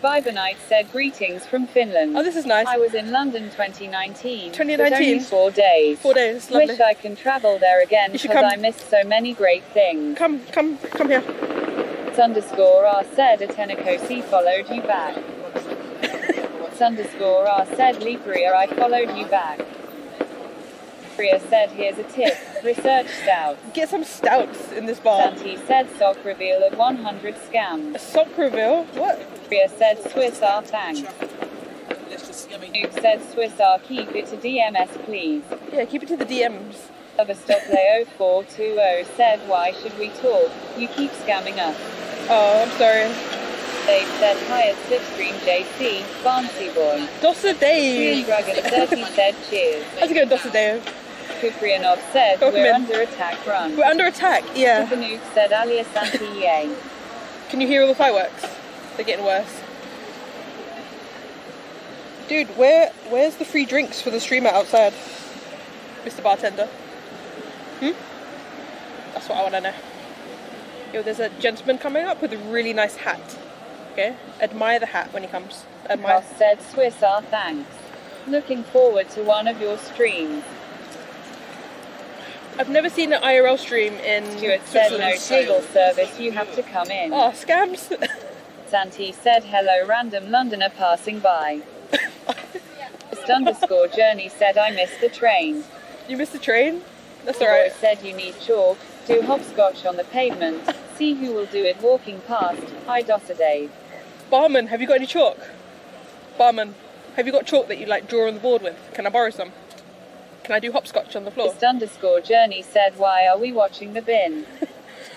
Vibernight said greetings from Finland. Oh, this is nice. I was in London 2019. 2019? But only 4 days. 4 days, lovely. Wish I can travel there again because I missed so many great things. Come here. _R said Atenakosi followed you back. _R said Liparia I followed you back. Priya said here's a tip, research stouts. Get some stouts in this bar. Santi said sock reveal at 100 scams. A sock reveal? What? Priya said Swiss R thanks. Nuke said Swiss R keep it to DMS please. Yeah, keep it to the DMs. Overstockleo 420 said why should we talk, you keep scamming us. Oh, I'm sorry. Dave said hi at Slipstream JC, Barnsey boy. Dossa Dave. Dragon 30 said cheers. How's it going, Dossa Dave? Kuprianov said we're under attack run. We're under attack, yeah. Nuke said Alia Santi yay. Can you hear all the fireworks? They're getting worse. Dude, where's the free drinks for the streamer outside? Mr. Bartender? That's what I want to know. Yo, there's a gentleman coming up with a really nice hat. Okay? Admire the hat when he comes. Admire. Ross said Swiss R thanks. Looking forward to one of your streams. I've never seen an IRL stream in Stuart said no table service, you have to come in. Oh, scams. Santi said hello random Londoner passing by. _journey said I missed the train. You missed the train? That's alright. Said you need chalk, do hopscotch on the pavement, see who will do it walking past, hi Dossa Dave. Barman, have you got any chalk? Barman, have you got chalk that you like draw on the board with? Can I borrow some? Can I do hopscotch on the floor? _journey said why are we watching the bin?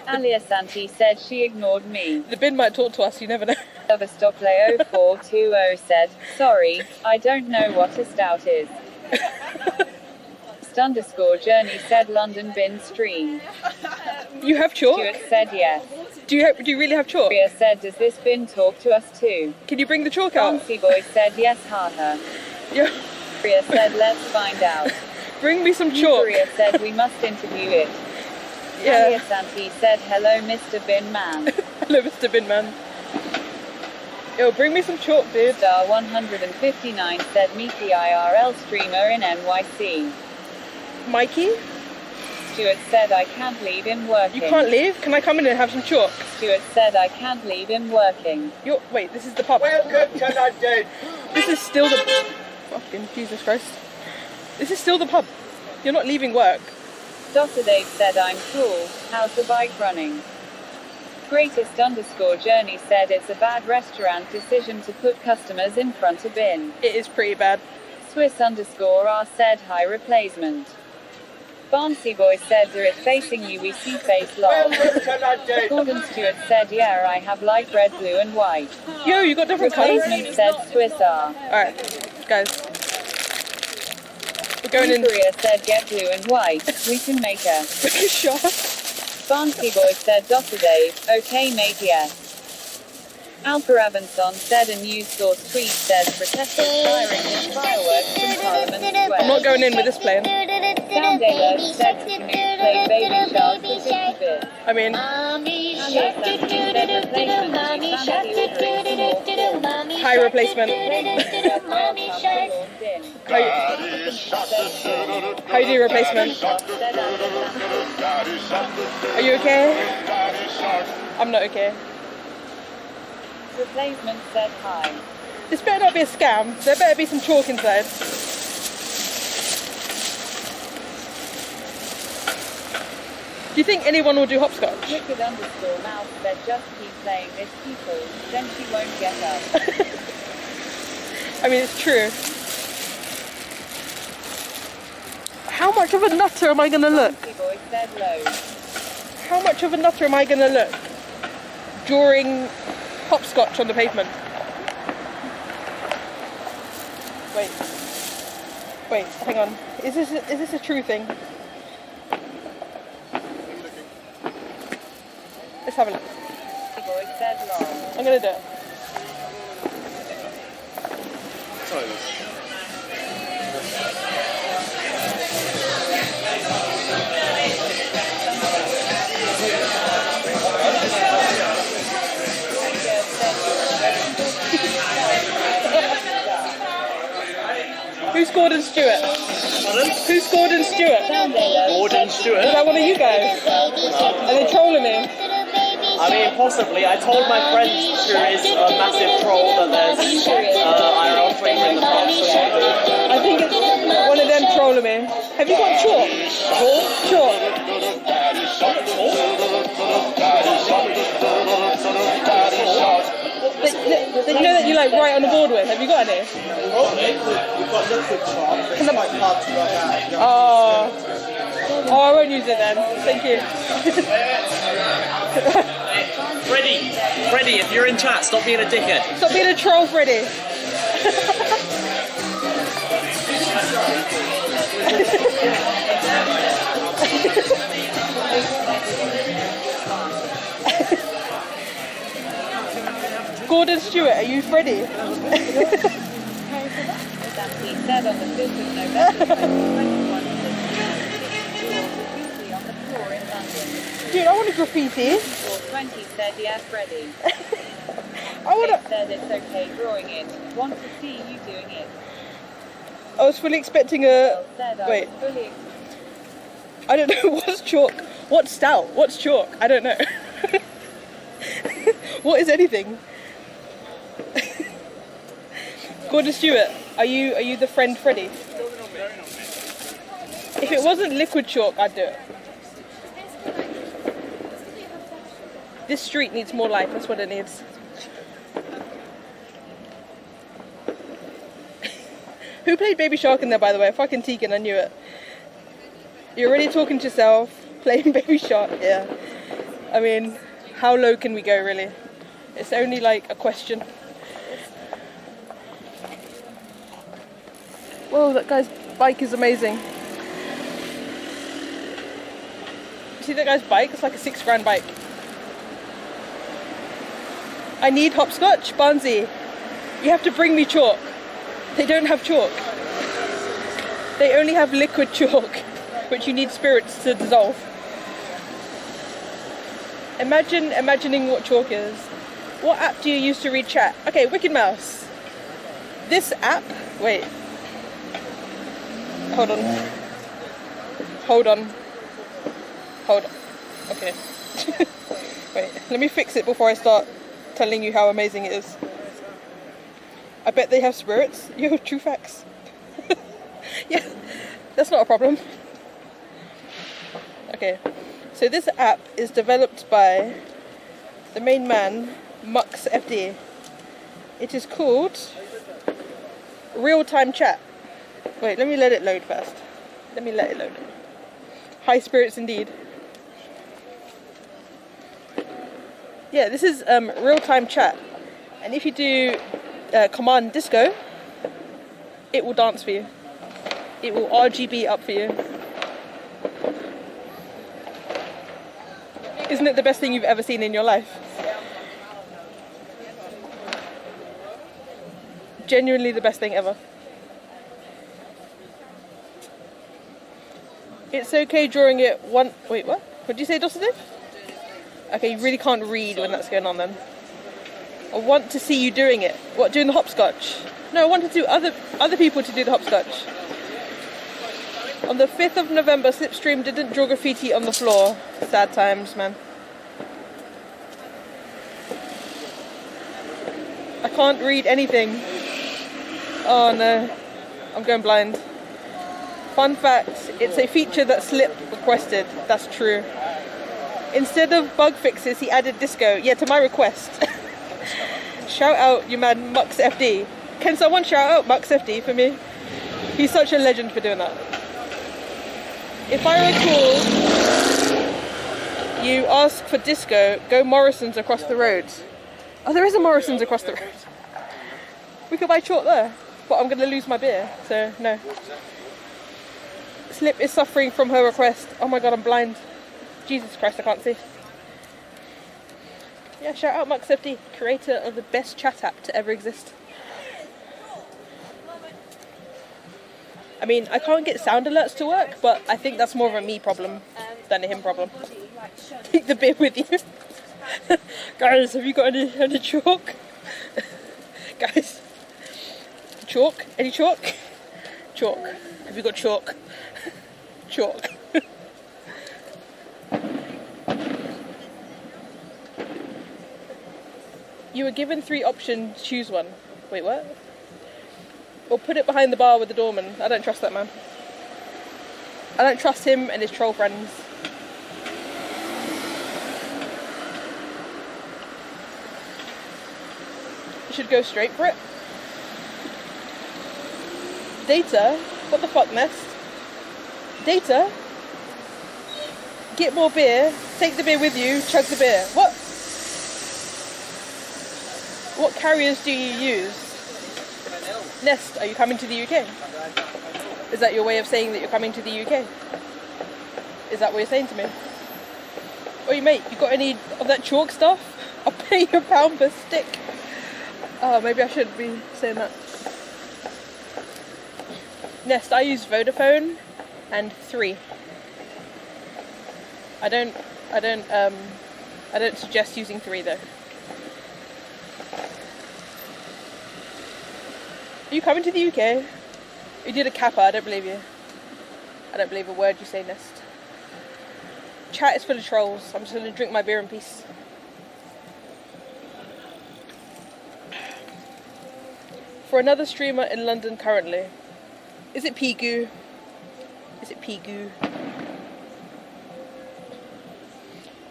Alia Santi said she ignored me. The bin might talk to us, you never know. Overstockleo 420 said, sorry, I don't know what a stout is. _journey said London bin stream. You have chalk? Stuart said yes. Do you really have chalk? Priya said does this bin talk to us too? Can you bring the chalk out? Fancy boy said yes haha. Yeah. Priya said let's find out. Bring me some chalk. Priya said we must interview it. Yeah. Alia Santi said hello Mr. Bin Man. Hello Mr. Bin Man. Yo, bring me some chalk, dude. Star 159 said meet the IRL streamer in NYC. Mikey? Stuart said I can't leave him working. You can't leave? Can I come in and have some chalk? Stuart said I can't leave him working. Wait, this is the pub. Welcome to London. This is still the... Fucking Jesus Christ. This is still the pub. You're not leaving work. Dr. Dave said I'm cool. How's the bike running? Greatest_journey said it's a bad restaurant decision to put customers in front of bin. It is pretty bad. Swiss_R said hi replacement. Barnsey boy said they're it facing you we see face lol. Gordon Stewart said yeah I have light red, blue and white. Yo, you got different colours? Replacement said Swiss R. Alright, guys. We're going in. Korea said get blue and white. We can make a shark. Barnsley Boy said Dr. Dave, okay mate yes. Alpha Avanson said a news source tweet says protesters firing his fireworks from Parliament Square. I'm not going in with this plane. Sound Alert said to Canute play Baby Shark for 50 bits. I mean, high replacement. How you do replacement? Are you okay? I'm not okay. Replacement said hi. This better not be a scam. There better be some chalk inside. Do you think anyone will do hopscotch? Wicked underscore mouse said just keep playing this people, then she won't get up. I mean, it's true. How much of a nutter am I gonna look? Boy said low. How much of a nutter am I gonna look during hopscotch on the pavement? Wait, hang on. Is this a true thing? Let's have a look. Boy said long. I'm gonna do it. Sorry. Who's Gordon Stewart? Pardon? Who's Gordon Stewart? Gordon Stewart? Is that one of you guys? Are they trolling me? I mean, possibly. I told my friend who is a massive troll that there's IRL flavor in the park. I think it's one of them trolling me. Have you got chalk? Chalk? That you know that you like write on the board with? Have you got any? We've got liquid chalk. It's quite hard to work out. Oh, I won't use it then. Thank you. Freddie, if you're in chat, stop being a dickhead. Stop being a troll, Freddie. Gordon Stewart, are you Freddie? He said on the 5th of November, 2021, on the floor in London. Dude, I want a graffiti. Or 20 said yeah, Freddie. I want to. Said it's okay drawing it. Want to see you doing it. I was fully expecting a. Wait. I don't know what's chalk. What's stout? What's chalk? I don't know. What is anything? Gordon Stewart, are you the friend Freddie? If it wasn't liquid chalk, I'd do it. This street needs more life, that's what it needs. Who played Baby Shark in there, by the way? Fucking Tegan, I knew it. You're already talking to yourself, playing Baby Shark, yeah. I mean, how low can we go, really? It's only like a question. Whoa, that guy's bike is amazing. You see that guy's bike? It's like a £6 bike. I need hopscotch, Barnsey. You have to bring me chalk. They don't have chalk. They only have liquid chalk, which you need spirits to dissolve. Imagining what chalk is. What app do you use to read chat? Okay, Wicked Mouse. This app, wait. Hold on. Okay. Wait, let me fix it before I start telling you how amazing it is. I bet they have spirits. Yo, true facts. Yeah, that's not a problem. Okay, so this app is developed by the main man, Mux FD. It is called Real-Time Chat. Wait, let me let it load first. Let me let it load. High spirits indeed. Yeah, this is real-time chat. And if you do command disco, it will dance for you. It will RGB up for you. Isn't it the best thing you've ever seen in your life? Genuinely the best thing ever. It's okay drawing it one... Wait, what? What did you say, Dosidiv? Okay, you really can't read when that's going on then. I want to see you doing it. What, doing the hopscotch? No, I want to do other people to do the hopscotch. On the 5th of November, Slipstream didn't draw graffiti on the floor. Sad times, man. I can't read anything. Oh no, I'm going blind. Fun fact, it's a feature that Slip requested. That's true. Instead of bug fixes, he added disco. Yeah, to my request. Shout out your man Mux FD. Can someone shout out Mux FD for me? He's such a legend for doing that. If I recall, you ask for disco, go Morrison's across the road. Oh, there is a Morrison's across the road. We could buy chalk there, but I'm going to lose my beer, so no. Slip is suffering from her request. Oh my god, I'm blind. Jesus Christ, I can't see. Yeah, shout out Mux FD, creator of the best chat app to ever exist. I mean, I can't get sound alerts to work, but I think that's more of a me problem than a him problem. Take the beer with you. Guys, have you got any chalk? Guys, chalk? Any chalk? Chalk. Have you got chalk? Chalk. You were given 3 options, choose one. Wait, what? Or put it behind the bar with the doorman. I don't trust that man. I don't trust him and his troll friends. You should go straight for it. Data? What the fuck, Nest? Data? Get more beer, take the beer with you, chug the beer. What carriers do you use? Nest, are you coming to the UK? Is that your way of saying that you're coming to the UK? Is that what you're saying to me? Oi mate, you got any of that chalk stuff? I'll pay you £1 per stick. Oh, maybe I shouldn't be saying that. Nest, I use Vodafone and 3. I don't suggest using 3 though. Are you coming to the UK? You did a kappa, I don't believe you. I don't believe a word you say, Nest. Chat is full of trolls. I'm just going to drink my beer in peace. For another streamer in London currently. Is it Pigu? Is it Pigu?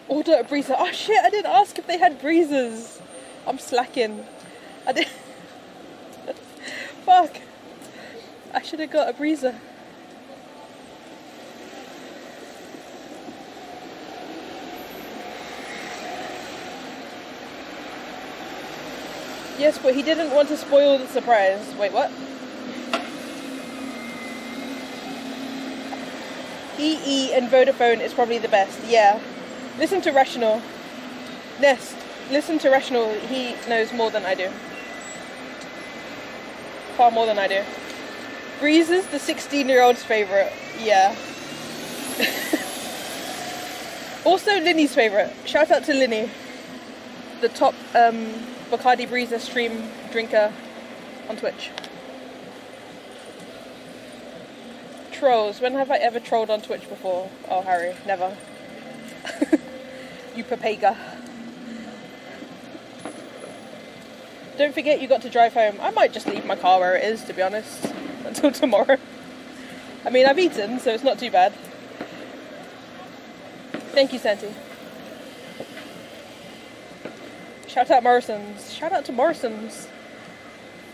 Order a breezer. Oh shit, I didn't ask if they had breezers. I'm slacking. I did. Fuck. I should have got a breezer. Yes, but he didn't want to spoil the surprise. Wait, what? EE and Vodafone is probably the best. Yeah. Listen to Rational. Nest, listen to Rational. He knows more than I do. Far more than I do. Breezes, the 16-year-old's favourite. Yeah. Also Linny's favourite. Shout out to Linny. The top Bacardi Breezer stream drinker on Twitch. Trolls. When have I ever trolled on Twitch before? Oh, Harry, never. You papega. Don't forget you got to drive home. I might just leave my car where it is, to be honest, until tomorrow. I mean, I've eaten, so it's not too bad. Thank you, Santi. Shout out Morrison's. Shout out to Morrison's.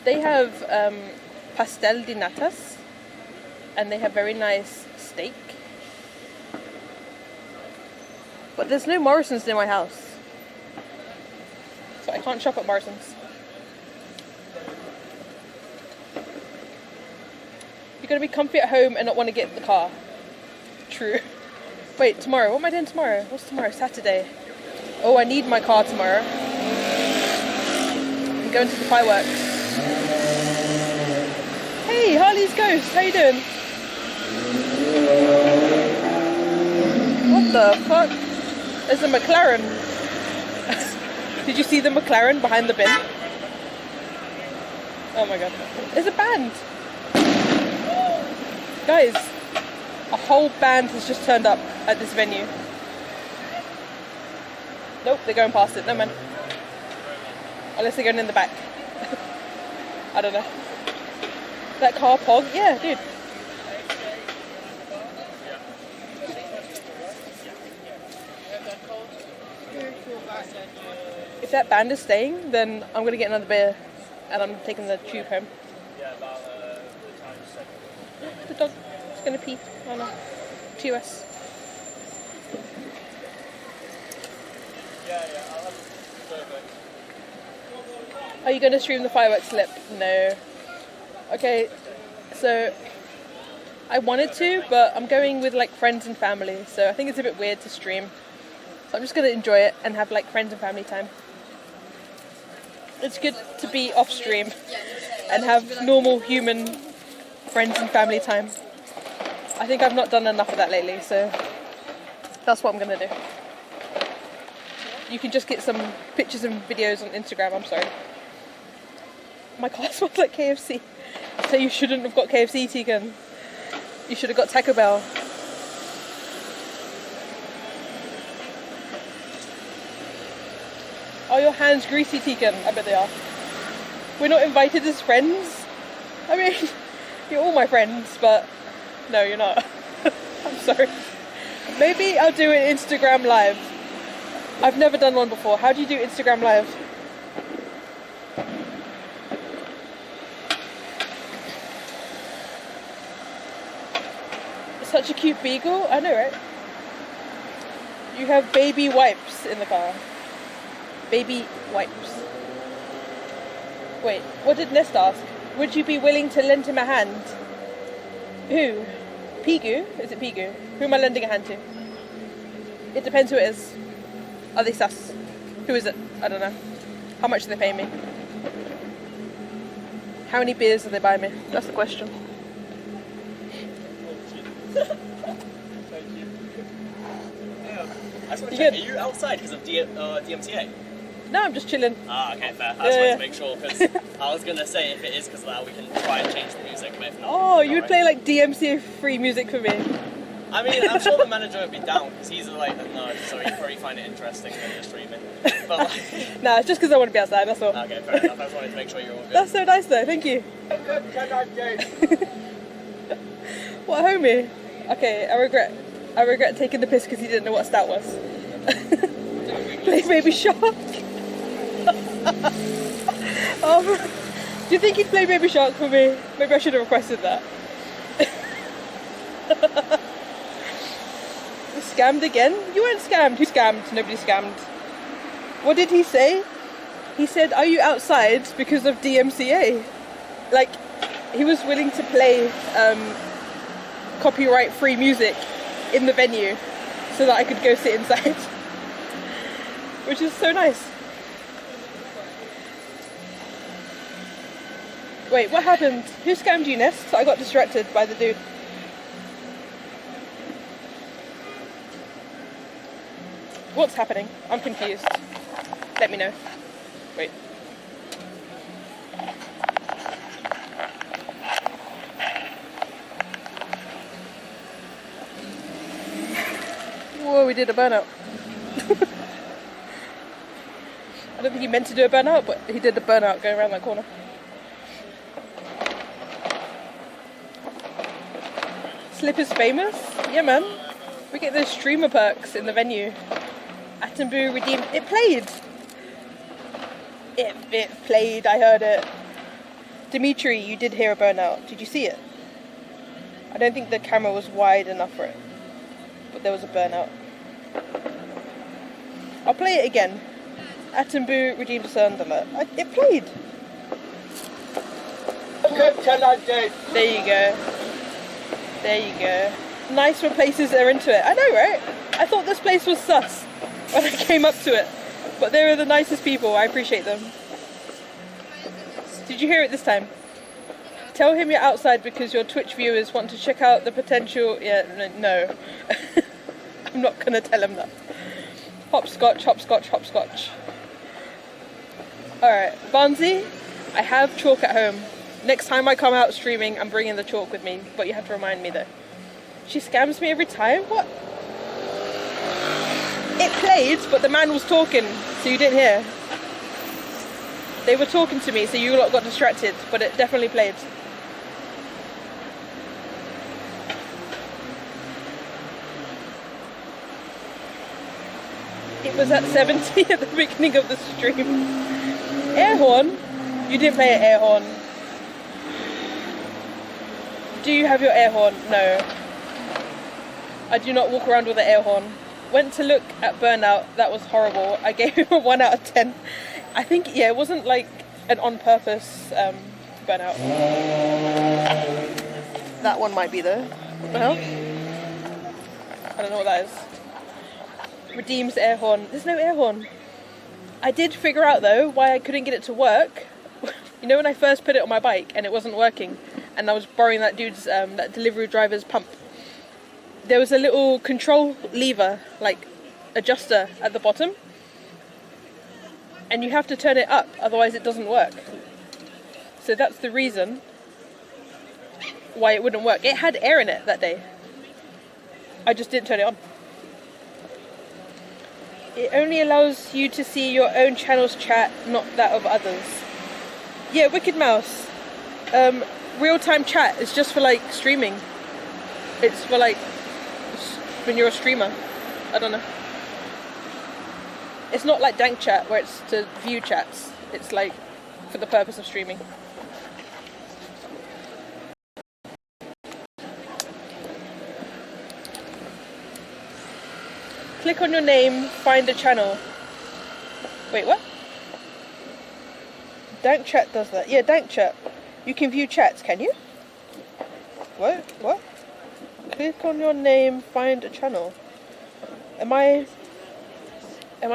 They have pastel de natas, and they have very nice steak. But there's no Morrison's near my house, so I can't shop at Morrison's. You're going to be comfy at home and not want to get in the car. True. Wait, tomorrow. What am I doing tomorrow? What's tomorrow? Saturday. Oh, I need my car tomorrow. I'm going to the fireworks. Hey, Harley's Ghost. How you doing? What the fuck? There's a McLaren. Did you see the McLaren behind the bin? Oh my god. There's a band. Guys, a whole band has just turned up at this venue. Nope, they're going past it. No man. Unless they're going in the back. I don't know. That car pog? Yeah, dude. If that band is staying, then I'm going to get another beer and I'm taking the tube home. The dog is going to pee on a TOS. Are you going to stream the fireworks slip? No. Okay, so I wanted to, but I'm going with like friends and family, so I think it's a bit weird to stream. So I'm just going to enjoy it and have like friends and family time. It's good to be off stream and have normal human friends and family time. I think I've not done enough of that lately, so that's what I'm going to do. You can just get some pictures and videos on Instagram, I'm sorry. My car smells like KFC. So you shouldn't have got KFC, Tegan. You should have got Taco Bell. Are your hands greasy, Tegan? I bet they are. We're not invited as friends? I mean, you're all my friends, but no, you're not. I'm sorry. Maybe I'll do an Instagram live. I've never done one before. How do you do Instagram live? Such a cute beagle. I know, right? You have baby wipes in the car. Baby wipes. Wait, what did Nest ask? Would you be willing to lend him a hand? Who? Pigu? Is it Pigu? Who am I lending a hand to? It depends who it is. Are they sus? Who is it? I don't know. How much do they pay me? How many beers do they buy me? That's the question. I just want to check, are you outside because of DMCA? No, I'm just chilling. Ah, okay, fair. I just wanted to make sure, because I was going to say if it is because of that, we can try and change the music, but if not... Oh, you would play like DMCA free music for me. I mean, I'm sure the manager would be down, because he's like a nerd, so he'd probably find it interesting when you're streaming. But like... Nah, it's just because I want to be outside, that's all. Okay, fair enough. I just wanted to make sure you're all good. That's so nice though, thank you. What, homie? Okay, I regret taking the piss because he didn't know what stout was. Play Baby Shark. Do you think he'd play Baby Shark for me? Maybe I should have requested that. Scammed again? You weren't scammed. Who scammed? Nobody scammed. What did he say? He said, are you outside because of DMCA? Like, he was willing to play copyright free music in the venue so that I could go sit inside. Which is so nice. Wait, what happened? Who scammed you, Nest? I got distracted by the dude. What's happening? I'm confused. Let me know. Wait. Whoa, we did a burnout. I don't think he meant to do a burnout, but he did a burnout going around that corner. Slip is famous? Yeah, man. We get those streamer perks in the venue. Attenborough redeemed. It played! It played, I heard it. Dimitri, you did hear a burnout. Did you see it? I don't think the camera was wide enough for it. But there was a burnout. I'll play it again. Attenborough redeemed a Sunderland. It played! There you go. There you go. nicer places that are into it. I know, right? I thought this place was sus when I came up to it, but they were the nicest people. I appreciate them. Did you hear it this time? Tell him you're outside because your Twitch viewers want to check out the potential. Yeah, no. I'm not gonna tell him that. Hopscotch, hopscotch, hopscotch. Alright, Barnsey, I have chalk at home. Next time I come out streaming, I'm bringing the chalk with me, but you have to remind me though. She scams me every time? What? It played, but the man was talking, so you didn't hear. They were talking to me, so you lot got distracted, but it definitely played. It was at 70 at the beginning of the stream. Air horn? You didn't play an air horn. Do you have your air horn? No. I do not walk around with an air horn. Went to look at Burnout. That was horrible. I gave him a 1 out of 10. I think, yeah, it wasn't like an on-purpose Burnout. That one might be though. What the hell? I don't know what that is. Redeems air horn. There's no air horn. I did figure out though why I couldn't get it to work. You know when I first put it on my bike and it wasn't working, and I was borrowing that dude's that delivery driver's pump. There was a little control lever, like adjuster at the bottom, and you have to turn it up, otherwise it doesn't work. So that's the reason why it wouldn't work. It had air in it that day. I just didn't turn it on. It only allows you to see your own channel's chat, not that of others. Yeah, Wicked Mouse. Real-time chat is just for like streaming. It's for like when you're a streamer. I don't know. It's not like dank chat where it's to view chats. It's like for the purpose of streaming. Click on your name, find a channel. Wait, what? Dank chat does that. Yeah, dank chat. You can view chats, can you? What? What? Click on your name, find a channel. Am I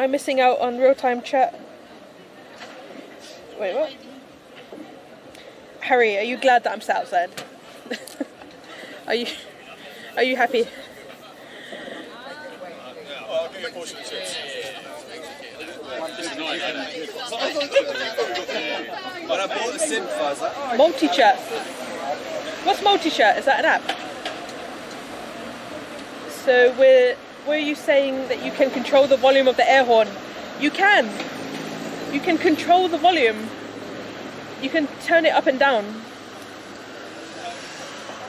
missing out on real-time chat? Wait, what? Harry, are you glad that I'm sat outside? Are you happy? I'll give you a portion of chips. When I bought the synth, I was like, oh, Multi-chat. What's multi-chat? Is that an app? So were you saying that you can control the volume of the air horn? You can. You can control the volume. You can turn it up and down.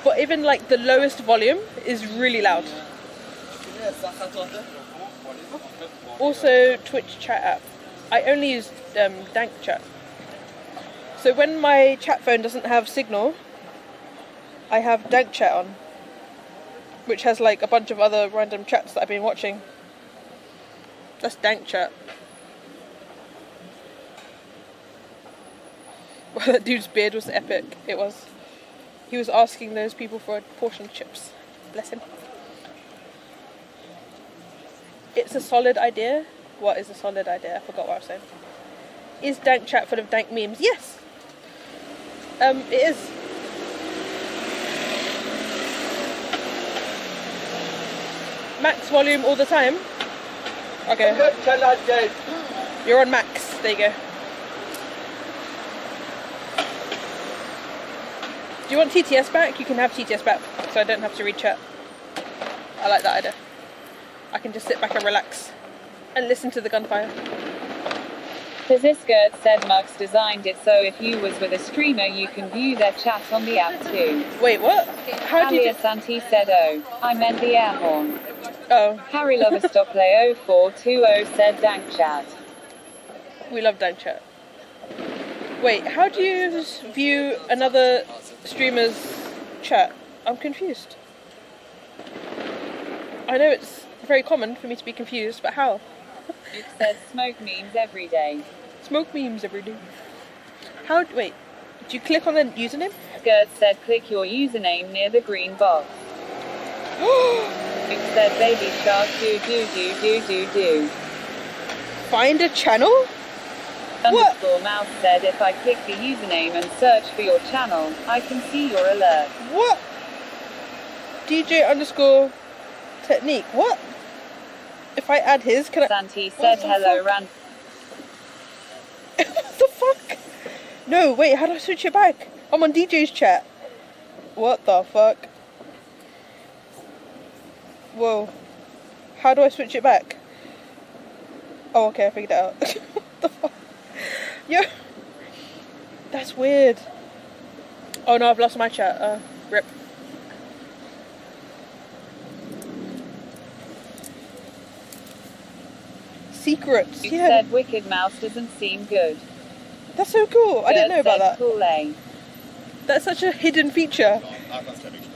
But even like the lowest volume is really loud. Also Twitch chat app. I only use dank chat. So when my chat phone doesn't have signal, I have dank chat on, which has like a bunch of other random chats that I've been watching. That's dank chat. Well, that dude's beard was epic. It was. He was asking those people for a portion of chips. Bless him. It's a solid idea. What is a solid idea? I forgot what I was saying. Is dank chat full of dank memes? Yes. It is. Max volume all the time. Okay. You're on max. There you go. Do you want TTS back? You can have TTS back, so I don't have to read chat. I like that idea. I can just sit back and relax and listen to the gunfire. Pazisgert said Mux designed it so if you was with a streamer you can view their chat on the app too. Wait, what? How do you Santi said, oh, I meant the air horn. Oh. Harry Loverstoplay 0420 said dank chat. We love dank chat. Wait, how do you view another streamer's chat? I'm confused. I know it's very common for me to be confused, but how? It says smoke memes every day. Smoke memes every day. How? Wait, do you click on the username? Gert said click your username near the green box. It said baby shark do do do do do do. Find a channel? Underscore mouse said if I click the username and search for your channel, I can see your alert. What? DJ underscore technique. What? If I add his, can I? Santi said hello ran. What the fuck? No, wait, how do I switch it back? I'm on DJ's chat. What the fuck? Whoa. How do I switch it back? Oh, okay, I figured it out. What the fuck? Yo. That's weird. Oh no, I've lost my chat. Rip. Secrets. You Yeah. said Wicked Mouse doesn't seem good. That's so cool. I didn't know about that. Cool A. That's such a hidden feature.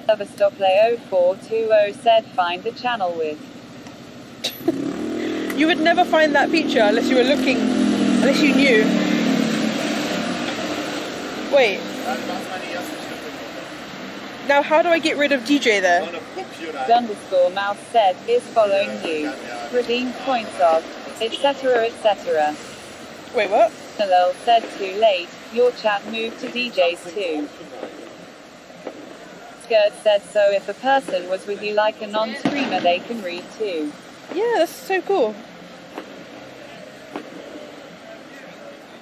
Overstop0420 said find the channel with. You would never find that feature unless you were looking, unless you knew. Wait. Now how do I get rid of DJ there? Underscore mouse said is following you. Redeem points of, etc. etc. Wait, what? Lol said too late. Your chat moved to DJs too. Skirt said so if a person was with you like a non-streamer they can read too. Yeah, that's so cool.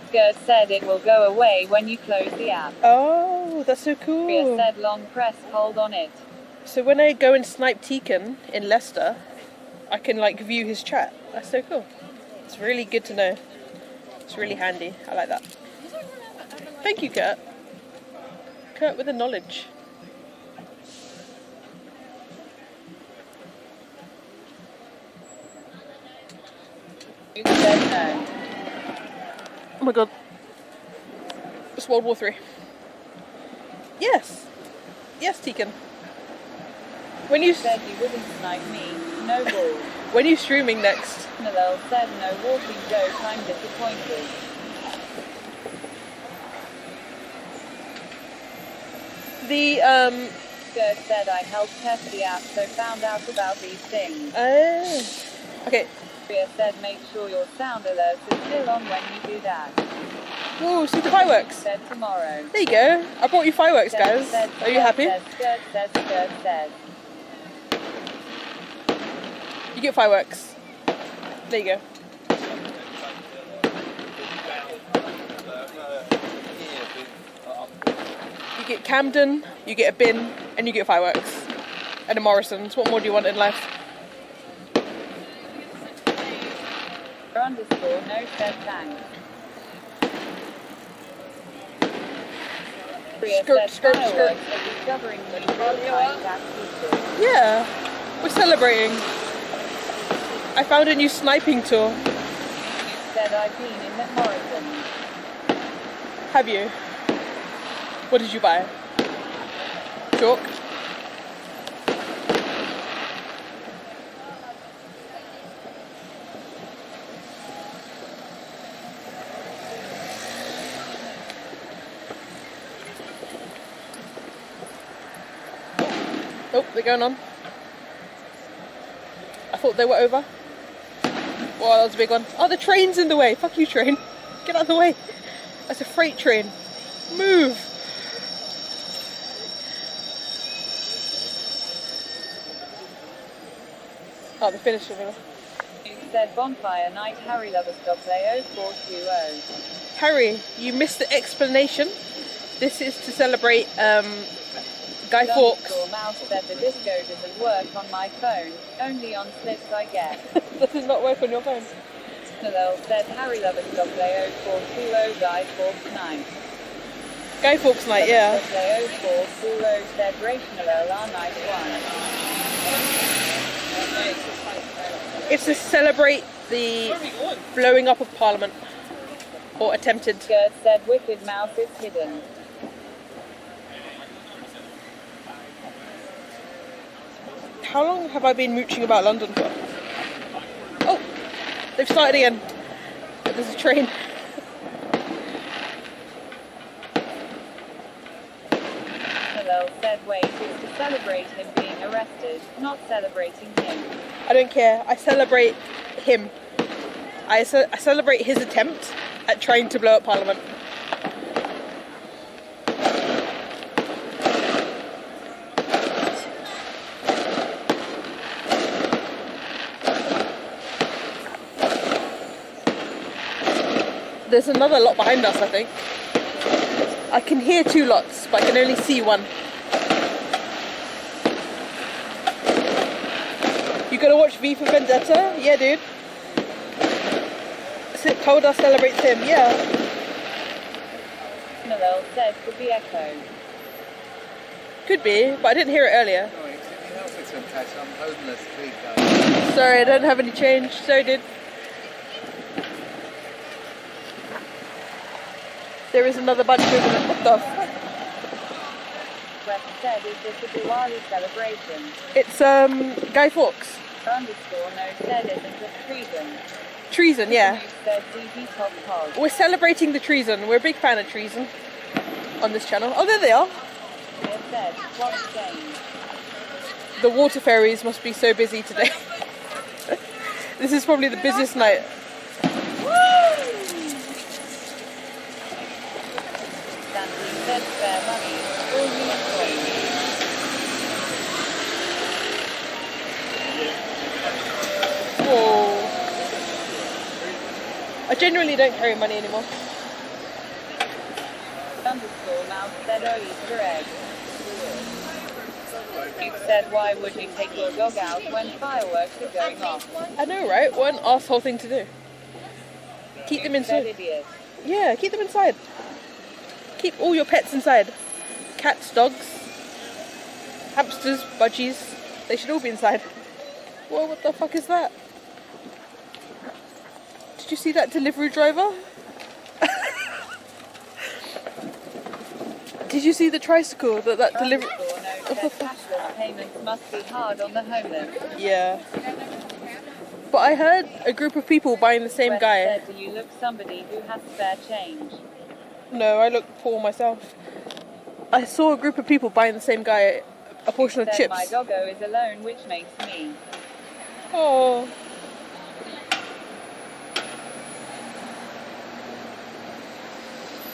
Skirt said it will go away when you close the app. Oh, that's so cool. Ria said long press hold on it. So when I go and snipe Tekan in Leicester, I can like view his chat. That's so cool. It's really good to know. It's really handy. I like that. Thank you, Kurt. Kurt with the knowledge. You said no. Oh my god. It's World War 3. Yes. Yes, Tekan. When you said you wouldn't snipe me, no balls. When are you streaming next? Noel said no walking joke, I'm disappointed. The Skirt said I helped test the app so found out about these things. Oh. Okay. Ria said make sure your sound alerts are still on when you do that. Ooh, see the fireworks. Said tomorrow. There you go. I brought you fireworks, guys. Are you happy? Skirt said. You get fireworks. There you go. You get Camden, you get a bin, and you get fireworks. And a Morrison's. What more do you want in life? Underscore no said thanks. Skirt. Discovering the real-time gas features. Yeah, we're celebrating. I found a new sniping tool. You said I've been in the Morrison. Have you? What did you buy? Chalk? Oh, they're going on. I thought they were over. Wow, that was a big one. Oh, the train's in the way. Fuck you, train. Get out of the way. That's a freight train. Move. Oh, they finished over there. You said bonfire night Harry lovers stop play 0420. Harry, you missed the explanation. This is to celebrate Guy Fawkes. Mouse said the disco doesn't work on my phone, only on slips I get. Does it not work on your phone? Noel said Harry lovers stop play 0420 Guy Fawkes night. Guy Fawkes night, yeah. 0420 said Rachel LR night 1. It's to celebrate the blowing up of Parliament. Or attempted. Gert said Wicked Mouse is hidden. How long have I been mooching about London for? Oh, they've started again. There's a train. LL said wait, it's to celebrate him being arrested, not celebrating him. I don't care. I celebrate him. I celebrate his attempt at trying to blow up Parliament. There's another lot behind us, I think. I can hear 2 lots, but I can only see 1. You gonna watch V for Vendetta? Yeah, dude. Told us celebrates him, yeah. LL said could be echo. Could be, but I didn't hear it earlier. Sorry, can you help me sometimes? I'm homeless, please guys. Sorry, I don't have any change. So dude. There is another bunch over there. What the fuck? West said is this a Diwali celebration? It's Guy Fawkes. Underscore no said isn't this treason. Treason, yeah. Said DB top pod. We're celebrating the treason. We're a big fan of treason on this channel. Oh, there they are. It said, what's changed? The water fairies must be so busy today. This is probably the busiest night. Sandy said spare money, all you coins. Whoa. I genuinely don't carry money anymore. Underscore mouse said oh Easter egg. You said why would you take your dog out when fireworks are going off? I know, right? What an arsehole thing to do. Keep them inside. Idiot. Yeah, keep them inside. Keep all your pets inside. Cats, dogs, hamsters, budgies. They should all be inside. Whoa, what the fuck is that? Did you see that delivery driver? Did you see the tricycle that delivery? Cashless payments must be hard on the homeless. Yeah. But I heard a group of people buying the same guy. Said, do you look somebody who has spare change? No, I look poor myself. I saw a group of people buying the same guy a portion of chips. My doggo is alone, which makes me. Oh.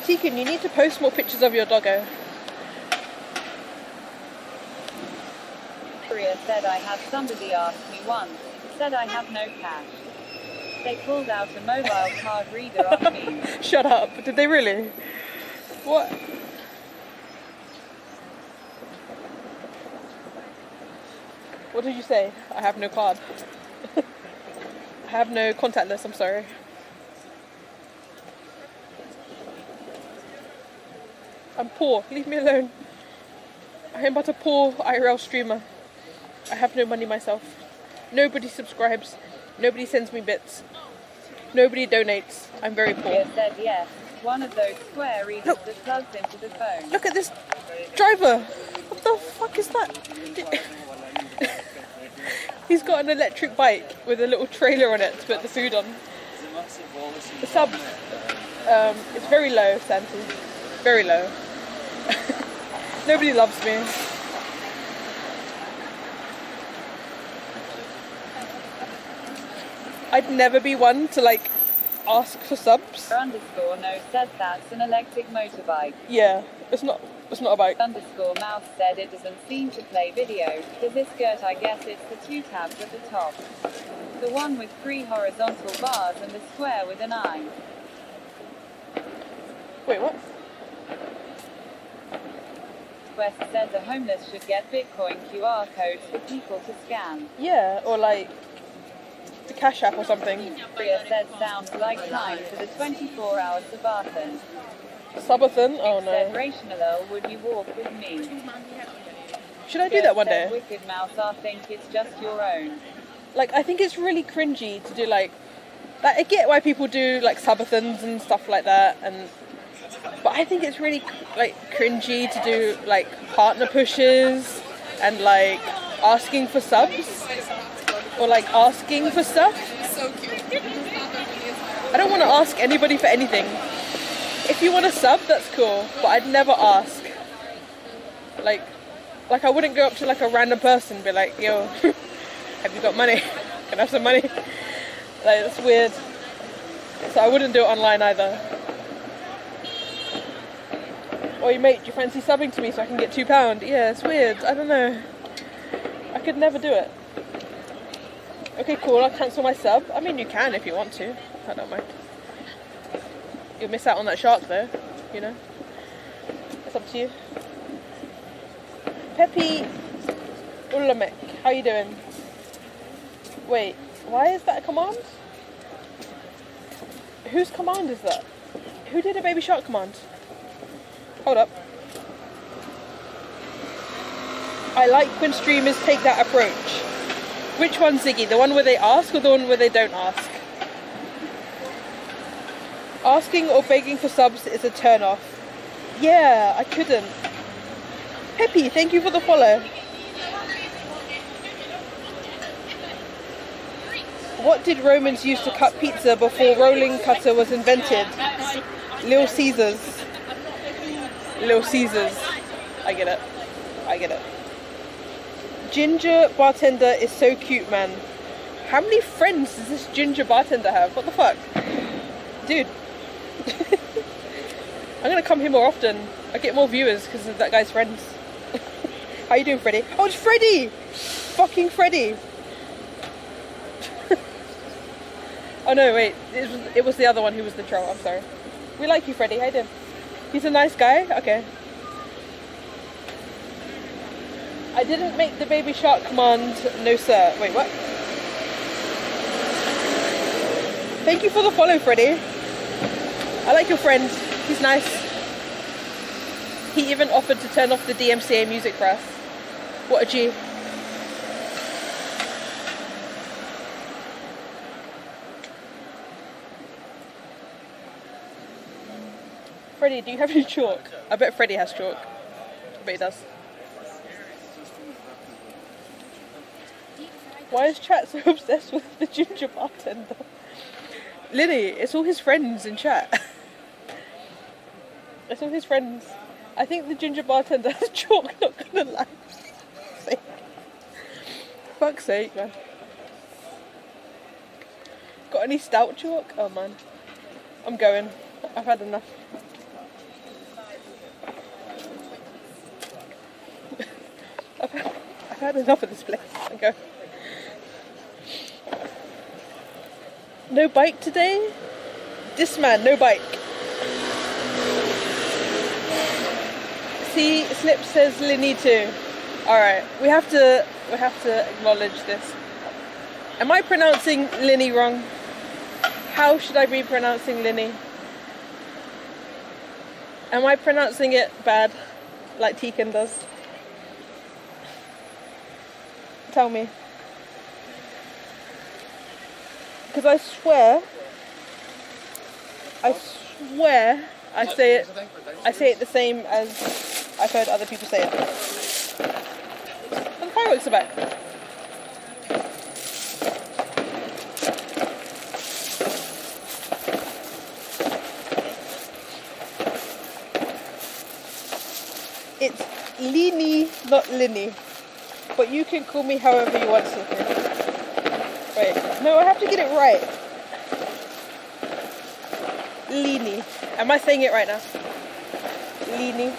Tegan, you need to post more pictures of your doggo. Korea said I had somebody ask me once, said I have no cash. They pulled out a mobile card reader on me. Shut up. Did they really? What? What did you say? I have no card. I have no contactless, I'm sorry. I'm poor. Leave me alone. I am but a poor IRL streamer. I have no money myself. Nobody subscribes. Nobody sends me bits. Nobody donates. I'm very poor. Korea said yes. One of those square readers that plugs into the phone. Look at this driver. What the fuck is that? He's got an electric bike with a little trailer on it to put the food on. The sub, it's very low, Santi. Very low. Nobody loves me. I'd never be one to like ask for subs. Underscore no said that's an electric motorbike. Yeah, it's not a bike. Underscore mouse said it doesn't seem to play video. Does this skirt? I guess it's the 2 tabs at the top. The one with 3 horizontal bars and the square with an eye. Wait, what? West said the homeless should get Bitcoin QR codes for people to scan. Yeah, or like the Cash App or something. Priya said sounds like time for the 24-hour Sabathon. Subathon? Oh no. Said Rational, would you walk with me? Should I do that one day? Wicked Mouse, I think it's just your own. Like, I think it's really cringy to do like I get why people do like subathons and stuff like that, but I think it's really like cringy to do like partner pushes and like asking for subs or like asking for stuff. So cute. I don't want to ask anybody for anything. If you want a sub, that's cool, but I'd never ask. Like, Like I wouldn't go up to like a random person and be like, yo, have you got money? Can I have some money? Like that's weird. So I wouldn't do it online either. Oi mate, do you fancy subbing to me so I can get £2? Yeah, it's weird. I don't know. I could never do it. Okay, cool. I'll cancel my sub. I mean, you can if you want to. I don't mind. You'll miss out on that shark though, you know. It's up to you. Peppy Ulamek, how you doing? Wait, why is that a command? Whose command is that? Who did a baby shark command? Hold up. I like when streamers take that approach. Which one, Ziggy? The one where they ask or the one where they don't ask? Asking or begging for subs is a turn off. Yeah, I couldn't. Peppy, thank you for the follow. What did Romans use to cut pizza before rolling cutter was invented? Little Caesars. Little Caesars. I get it. I get it. Ginger bartender is so cute, man. How many friends does this ginger bartender have? What the fuck? Dude. I'm gonna come here more often. I get more viewers because of that guy's friends. How you doing, Freddy? Oh, it's Freddy! Fucking Freddy! Oh no, wait. It was the other one who was the troll. I'm sorry. We like you, Freddy. How you doing? He's a nice guy? Okay. I didn't make the baby shark command. No, sir. Wait, what? Thank you for the follow, Freddy. I like your friend. He's nice. He even offered to turn off the DMCA music for us. What a G. Freddy, do you have any chalk? I bet Freddy has chalk. I bet he does. Why is chat so obsessed with the ginger bartender? Lily, it's all his friends in chat. It's all his friends. I think the ginger bartender has chalk, not gonna lie. Fuck's sake, man. Got any stout chalk? Oh man. I'm going. I've had enough. I've had enough of this place. I'm going. No bike today? This man, no bike. See, Slip says Linny too. Alright, we have to acknowledge this. Am I pronouncing Linny wrong? How should I be pronouncing Linny? Am I pronouncing it bad, like Tegan does? Tell me. Because I swear I say it the same as I've heard other people say it. And the fireworks are back. It's Lini, not Linny. But you can call me however you want, Sophie. Wait, no, I have to get it right. Lini. Am I saying it right now? Lini.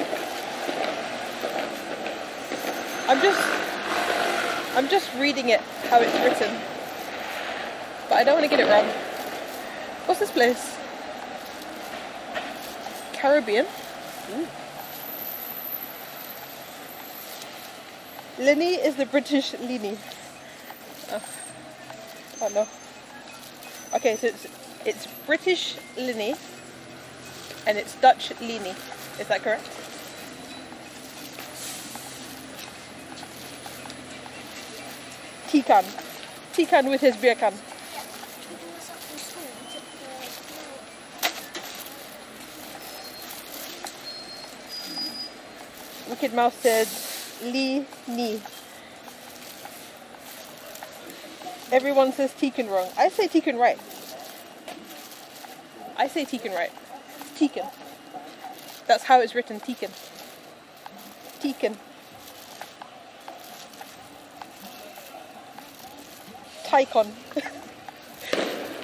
I'm just reading it how it's written. But I don't want to get it wrong. What's this place? Caribbean? Ooh. Linny is the British Lini. Oh no. Okay, so it's British Linny and it's Dutch Lini. Is that correct? Tikan. Tikan with his beer can. Wicked Mouse said Lee Ni. Everyone says Tekan wrong. I say Tekan right. I say Tekan right. Tekan. That's how it's written, Tekan. Tekan. Tycon.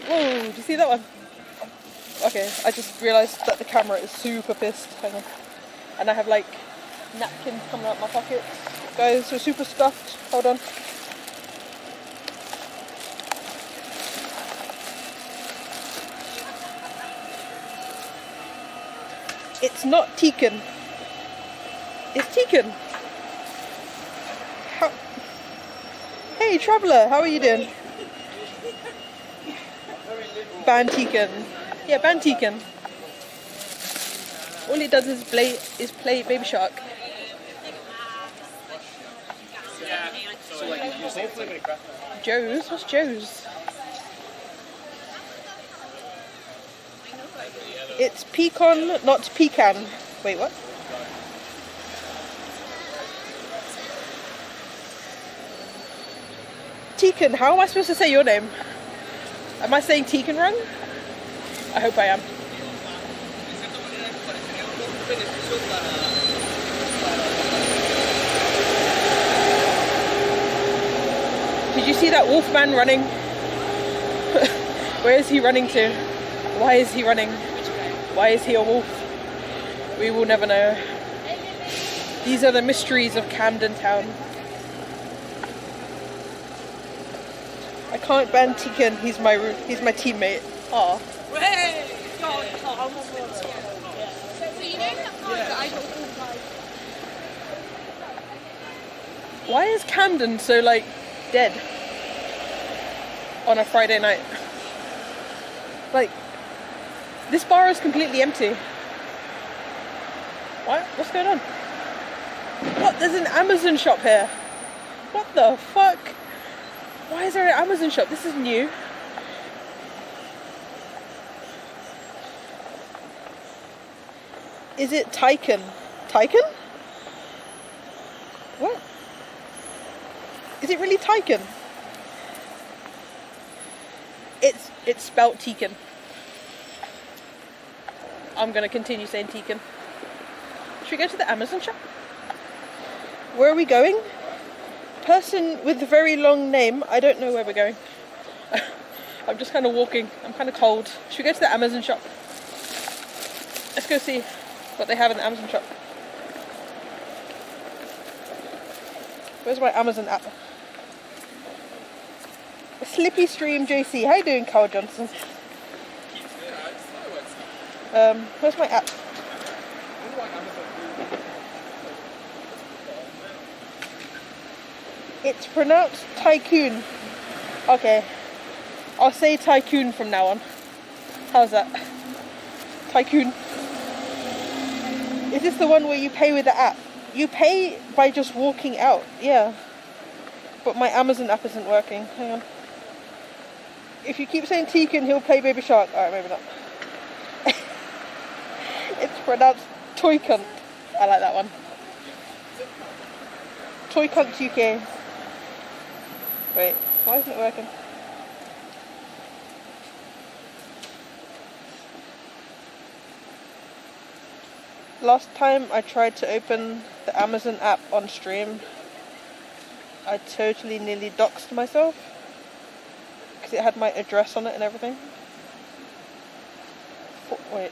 Whoa, did you see that one? Okay, I just realised that the camera is super pissed. Hang on. And I have like napkins coming out my pockets. Guys, we're super stuffed. Hold on. It's not Tekin. It's Tekin. Hey, traveller, how are you doing? Ban Tekin. Yeah, ban Tekin. All it does is play Baby Shark. Joe's? What's Joe's? It's pecan, not pecan. Wait, what? Tekin, how am I supposed to say your name? Am I saying Tekin wrong? I hope I am. Did you see that wolf man running? Where is he running to? Why is he running? Why is he a wolf? We will never know. These are the mysteries of Camden town. I can't ban Tekin, he's my teammate. Aw. So you know that part that I got Why is Camden so like dead on a Friday night? Like, this bar is completely empty. What? What's going on? What? There's an Amazon shop here. What the fuck? Why is there an Amazon shop? This is new. Is it Tycon? Tycon? What? Is it really Tycon? It's spelt Tekin. I'm gonna continue saying Tekin. Should we go to the Amazon shop? Where are we going? Person with a very long name. I don't know where we're going. I'm just kind of walking. I'm kind of cold. Should we go to the Amazon shop? Let's go see what they have in the Amazon shop. Where's my Amazon app? Slippy Stream JC. How you doing, Carl Johnson? Where's my app? It's pronounced Tycoon. Okay. I'll say Tycoon from now on. How's that? Tycoon. Is this the one where you pay with the app? You pay by just walking out. Yeah. But my Amazon app isn't working. Hang on. If you keep saying Tekin, he'll play Baby Shark. Alright, maybe not. It's pronounced Toy Cunt. I like that one. Toy Cunt UK. Wait, why isn't it working? Last time I tried to open the Amazon app on stream, I totally nearly doxed myself because it had my address on it and everything. Wait.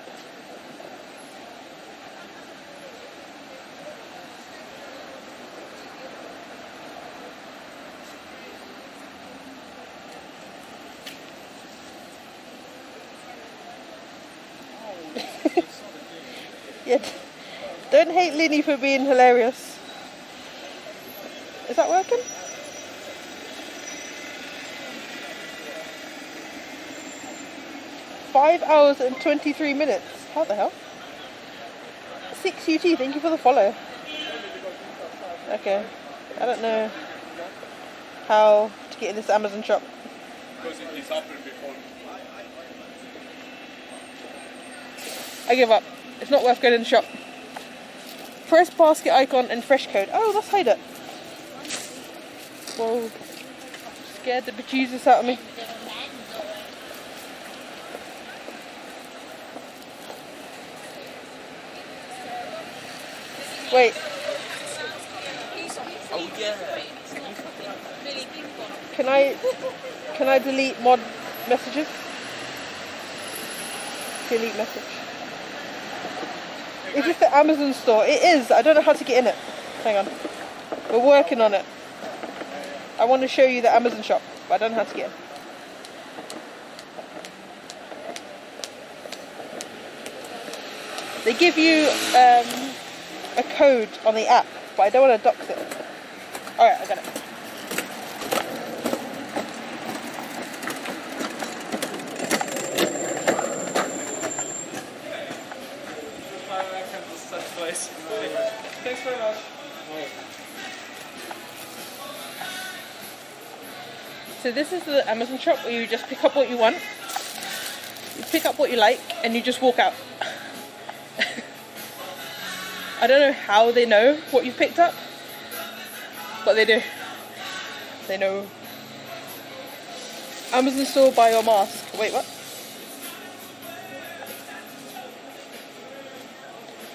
Yeah, don't hate Linny for being hilarious. Is that working? $5 hours and 23 minutes. How the hell? 6 UT, thank you for the follow. Okay, I don't know how to get in this Amazon shop. Because it's happened before. I give up. It's not worth going in the shop. Press basket icon and fresh code. Oh, let's hide it. Whoa. Scared the bejesus out of me. Wait. Oh yeah. Can I delete mod messages? Delete message. Is this the Amazon store? It is. I don't know how to get in it. Hang on. We're working on it. I want to show you the Amazon shop, but I don't know how to get in. They give you a code on the app, but I don't want to dox it. Alright, I got it. Thanks very much. So this is the Amazon shop where you just pick up what you want. You pick up what you like and you just walk out. I don't know how they know what you've picked up, but they do. They know. Amazon store, buy your mask. Wait, what?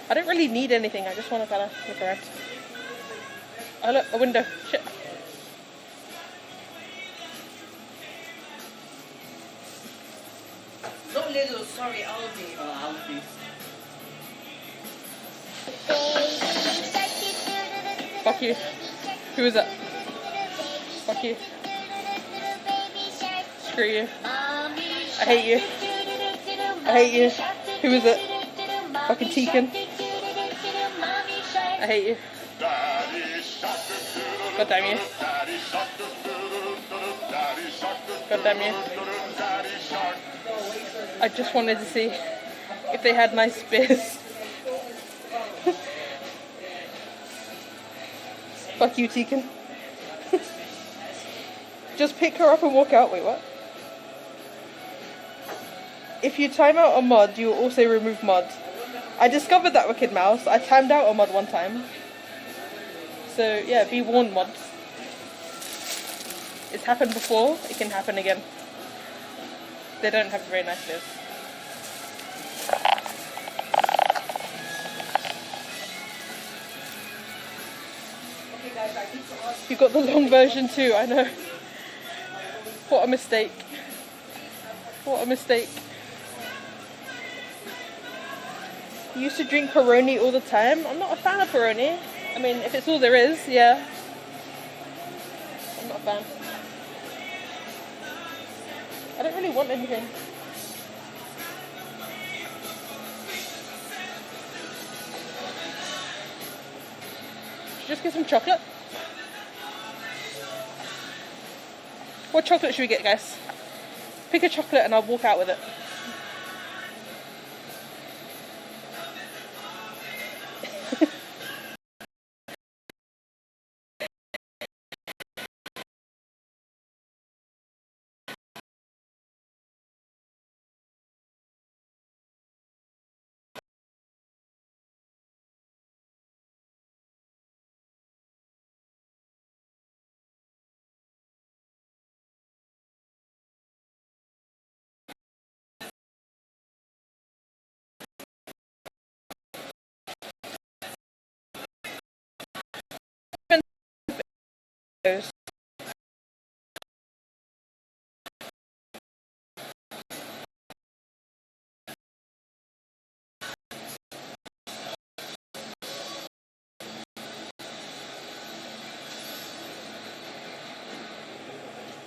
I don't really need anything, I just want to kind of look around. Oh look, a window. Shit. Not little, sorry, Aldi. Oh, Aldi. Fuck you. Who is that? Fuck you. Screw you. I hate you. I hate you. Who is it? Fucking Tegan. I hate you. God damn you. God damn you. I just wanted to see if they had nice spears. Fuck you, Tegan. Just pick her up and walk out. Wait, what? If you time out a mod, you will also remove mods. I discovered that with Kid Mouse. I timed out a mod one time. So yeah, be warned, mods. It's happened before, it can happen again. They don't have very nice lives. You got the long version too, I know. What a mistake. What a mistake. You used to drink Peroni all the time. I'm not a fan of Peroni. I mean, if it's all there is, yeah. I'm not a fan. I don't really want anything. Should we just get some chocolate? What chocolate should we get, guys? Pick a chocolate and I'll walk out with it.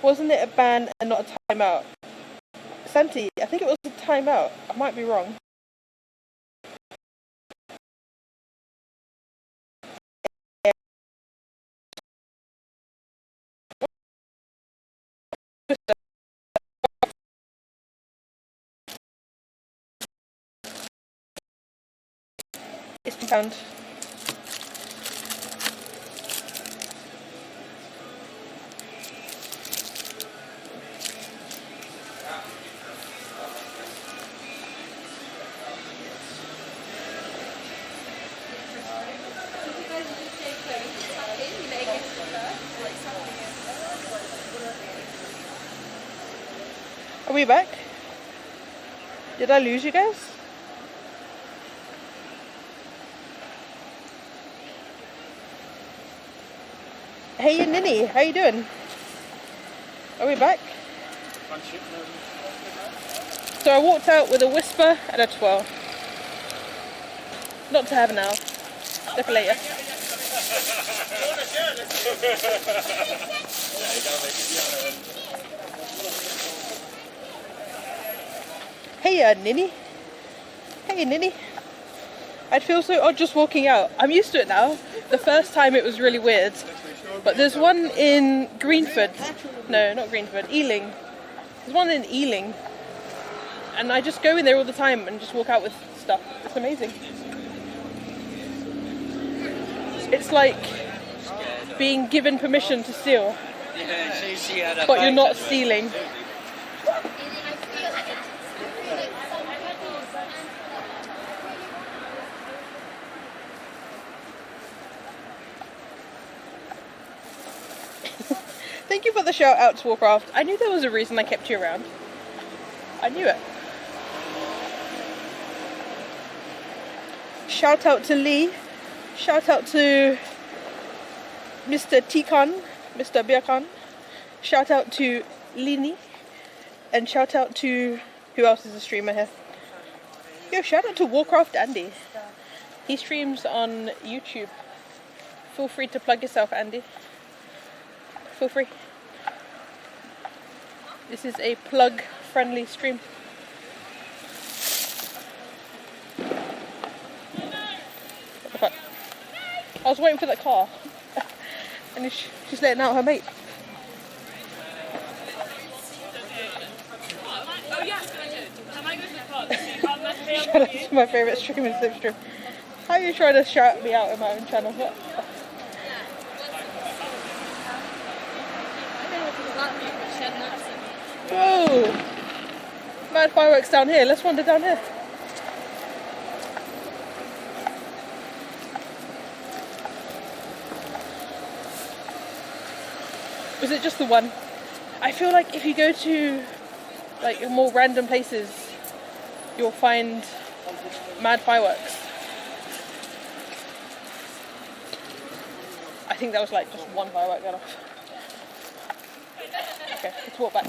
Wasn't it a ban and not a timeout? Santi, I think it was a timeout. I might be wrong. It's been found. Are we back? Did I lose you guys? Hey Nini, how you doing? Are we back? So I walked out with a whisper and a twirl. Not to have now. Look later. Hey, Ninny. Hey, Ninny. I'd feel so odd just walking out. I'm used to it now. The first time it was really weird. But there's one in Greenford. No, not Greenford. Ealing. There's one in Ealing. And I just go in there all the time and just walk out with stuff. It's amazing. It's like being given permission to steal. But you're not stealing. Thank you for the shout out to Warcraft. I knew there was a reason I kept you around. I knew it. Shout out to Lee. Shout out to Mr. Tikan, Mr. Birkan. Shout out to Lini. And shout out to... who else is a streamer here? Yo, shout out to Warcraft Andy. He streams on YouTube. Feel free to plug yourself, Andy. Feel free. This is a plug-friendly stream. What the fuck? I was waiting for that car. And she's letting out her mate. Oh yes, can I do? Can I go to the pub? Shout out to my favourite streamer, Slipstream. How are you trying to shout me out in my own channel? What? Whoa! Mad fireworks down here. Let's wander down here. Was it just the one? I feel like if you go to like more random places, you'll find mad fireworks. I think that was like just one firework going off. Okay, let's walk back.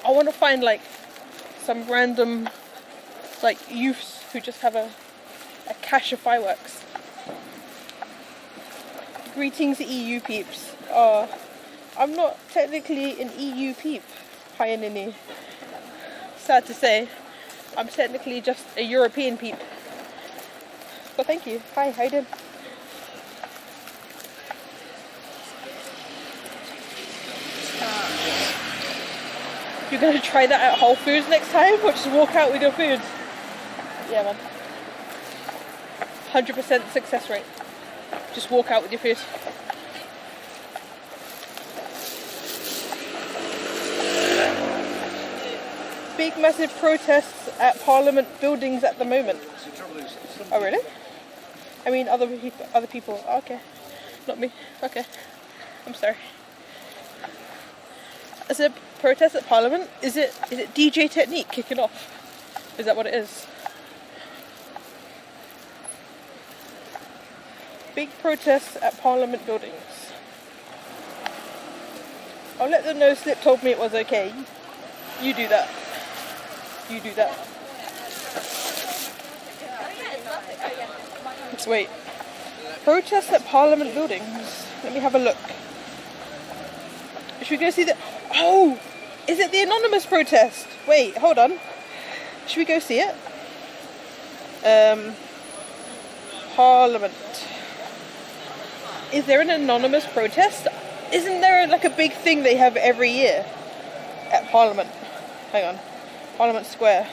I want to find like some random like youths who just have a cache of fireworks. Greetings EU peeps. I'm not technically an EU peep, hi Nini. Sad to say, I'm technically just a European peep. But thank you. Hi, how you doing? You're going to try that at Whole Foods next time, or just walk out with your food? Yeah, man. 100% success rate. Just walk out with your food. Big massive protests at Parliament buildings at the moment. Oh really? I mean other people. Oh, okay. Not me. Okay. I'm sorry. Is it a protest at Parliament? Is it DJ Technique kicking off? Is that what it is? Big protests at Parliament buildings. I'll let them know Slip told me it was okay. You do that. You do that. Let's wait. Protests at Parliament buildings. Let me have a look. Should we go see the... Oh! Is it the anonymous protest? Wait, hold on. Should we go see it? Parliament. Is there an anonymous protest? Isn't there like a big thing they have every year at Parliament? Hang on. Parliament Square.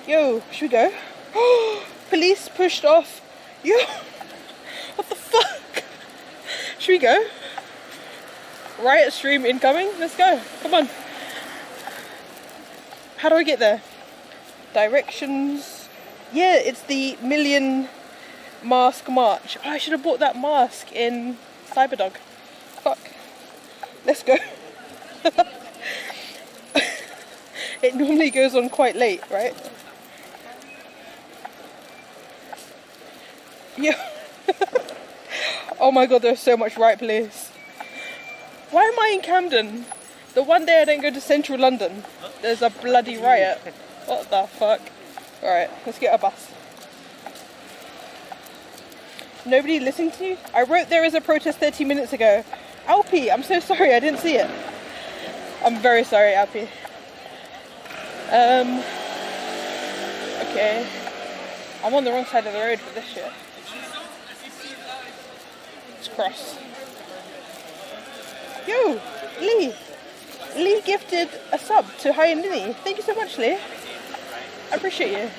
Yo, should we go? Police pushed off. Yo, what the fuck? Should we go? Riot stream incoming. Let's go. Come on. How do I get there? Directions. Yeah, it's the Million Mask March. Oh, I should have bought that mask in Cyberdog. Fuck. Let's go. It normally goes on quite late, right? Yeah. Oh my god, there's so much right place. Why am I in Camden? The one day I don't go to central London, there's a bloody riot. What the fuck? Alright, let's get a bus. Nobody listening to you? I wrote there is a protest 30 minutes ago. Alpie, I'm so sorry, I didn't see it. I'm very sorry, Alpie. Okay. I'm on the wrong side of the road for this shit. Let's cross. Yo, Lee. Lee gifted a sub to Hi and Linny. Thank you so much, Lee. I appreciate you.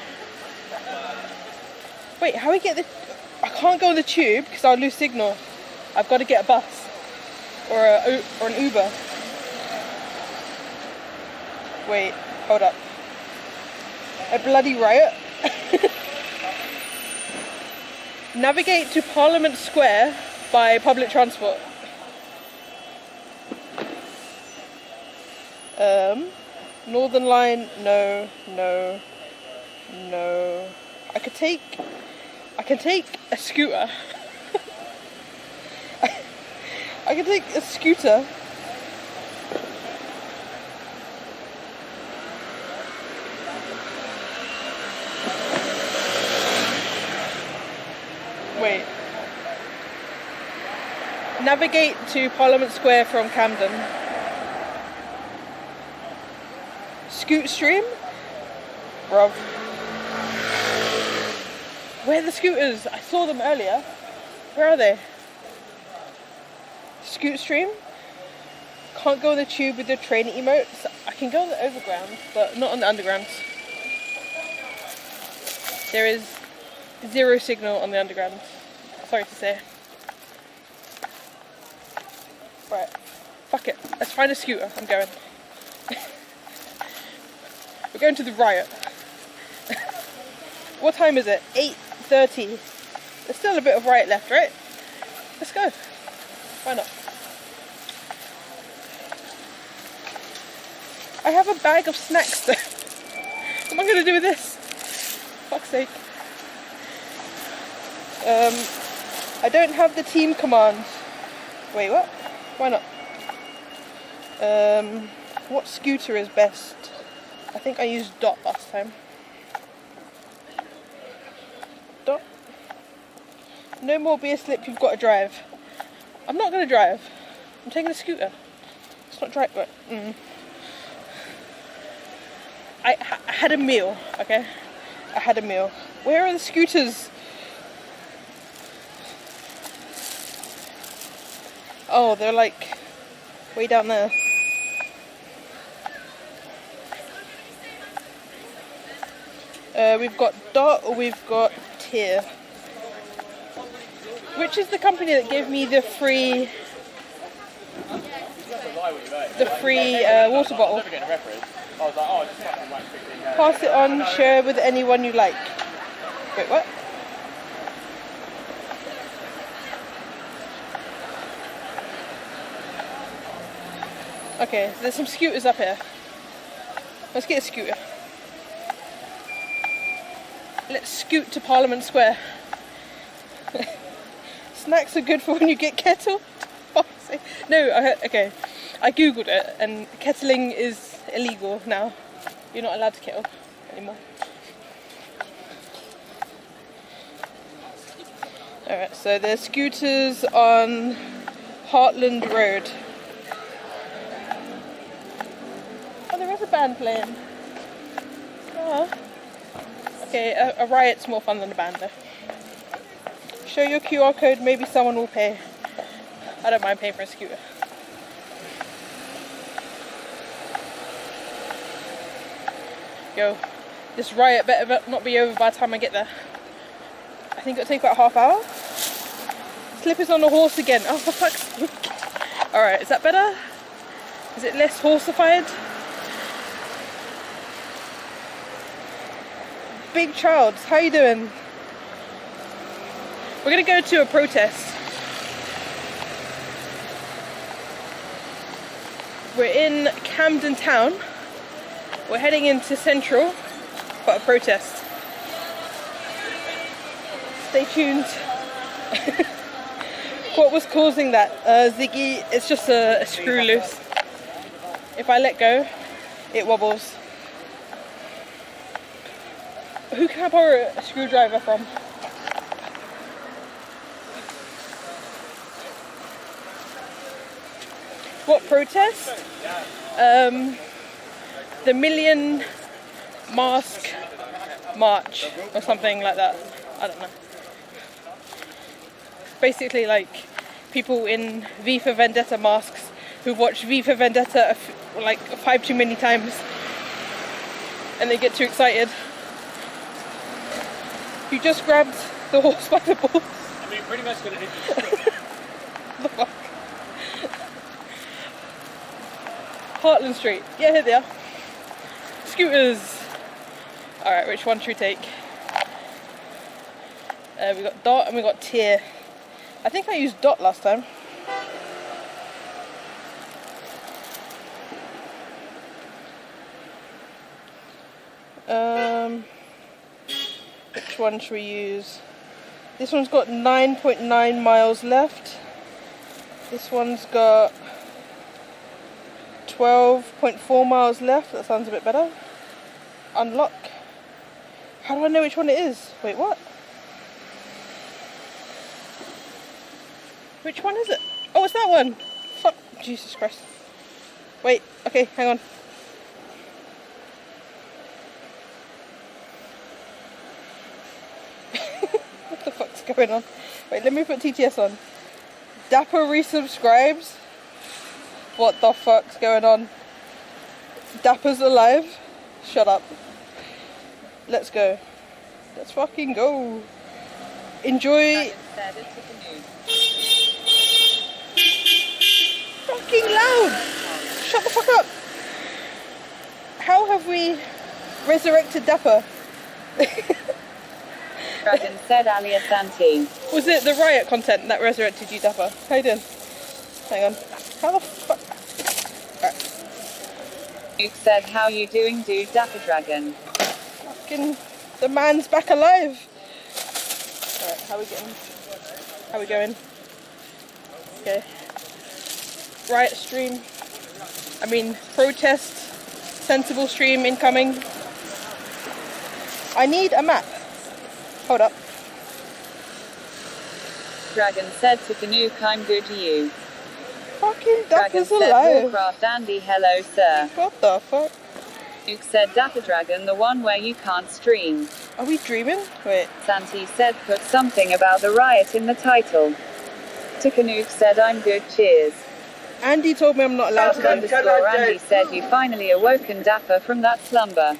Wait, how do we get the... I can't go on the tube because I'll lose signal. I've got to get a bus. Or an Uber. Wait, hold up. A bloody riot? Navigate to Parliament Square by public transport. Northern Line, no. I can take a scooter. I can take a scooter. Wait. Navigate to Parliament Square from Camden. Scoot stream? Bruv. Where are the scooters? I saw them earlier. Where are they? Scoot stream? Can't go on the tube with the train emotes. I can go on the overground, but not on the underground. There is zero signal on the underground. Sorry to say. Right. Fuck it. Let's find a scooter. I'm going. We're going to the riot. What time is it? 8:30. There's still a bit of riot left, right? Let's go. Why not? I have a bag of snacks though. What am I going to do with this? Fuck's sake. I don't have the team command. Wait, what? Why not? What scooter is best? I think I used Dot last time. Dot? No more beer slip, you've got to drive. I'm not going to drive. I'm taking a scooter. It's not drive, but... I had a meal, okay? I had a meal. Where are the scooters? Oh, they're like way down there. We've got Dot or we've got Tier. Which is the company that gave me the free water bottle? Pass it on, share with anyone you like. Wait, what? Okay, there's some scooters up here. Let's get a scooter. Let's scoot to Parliament Square. Snacks are good for when you get kettled. No, okay. I googled it and kettling is illegal now. You're not allowed to kettle anymore. Alright, so there's scooters on Heartland Road. Oh, there is a band playing. Oh. Okay, a riot's more fun than a band though. Show your QR code, maybe someone will pay. I don't mind paying for a scooter. Yo, this riot better not be over by the time I get there. I think it'll take about half hour. Slippers on the horse again. Oh, for fuck's sake. Alright, is that better? Is it less horseified? Big Childs, how you doing? We're gonna go to a protest. We're in Camden town. We're heading into Central for a protest. Stay tuned. What was causing that? Ziggy, it's just a screw loose. If I let go, it wobbles. Who can I borrow a screwdriver from? What protest? The Million Mask March or something like that. I don't know. Basically like people in V for Vendetta masks who watch V for Vendetta like 5 too many times and they get too excited. You just grabbed the horse by the balls. I mean, pretty much gonna hit the script. The fuck? Heartland Street. Yeah, here they are. Scooters. Alright, which one should we take? We got Dot and we got Tier. I think I used Dot last time. Which one should we use? This one's got 9.9 miles left. This one's got 12.4 miles left. That sounds a bit better. Unlock. How do I know which one it is? Wait, what? Which one is it? Oh, it's that one. Fuck. Jesus Christ. Wait. Okay, hang on. What the fuck's going on? Wait, let me put TTS on. Dapper resubscribes. What the fuck's going on? Dapper's alive? Shut up. Let's go. Let's fucking go. Enjoy. Fucking loud! Shut the fuck up! How have we resurrected Dapper? Dragon said alias Auntie. Was it the riot content that resurrected you, Dapper? How you doing? Hang on. How the fuck? Right. Luke said, how you doing, dude, Dapper Dragon? Fucking, the man's back alive. Alright, how we getting? How we going? Okay. Riot stream. I mean, protest. Sensible stream incoming. I need a map. Hold up. Dragon said to Canuck, I'm good to you. Fucking Dragon Dapper's said, alive. Warcraft Andy, hello sir. What the fuck? Luke said, Dapper Dragon, the one where you can't stream. Are we dreaming? Wait. Santi said, put something about the riot in the title. To Canuck said, I'm good, cheers. Andy told me I'm not allowed to. Andy said, you finally awoken Dapper from that slumber.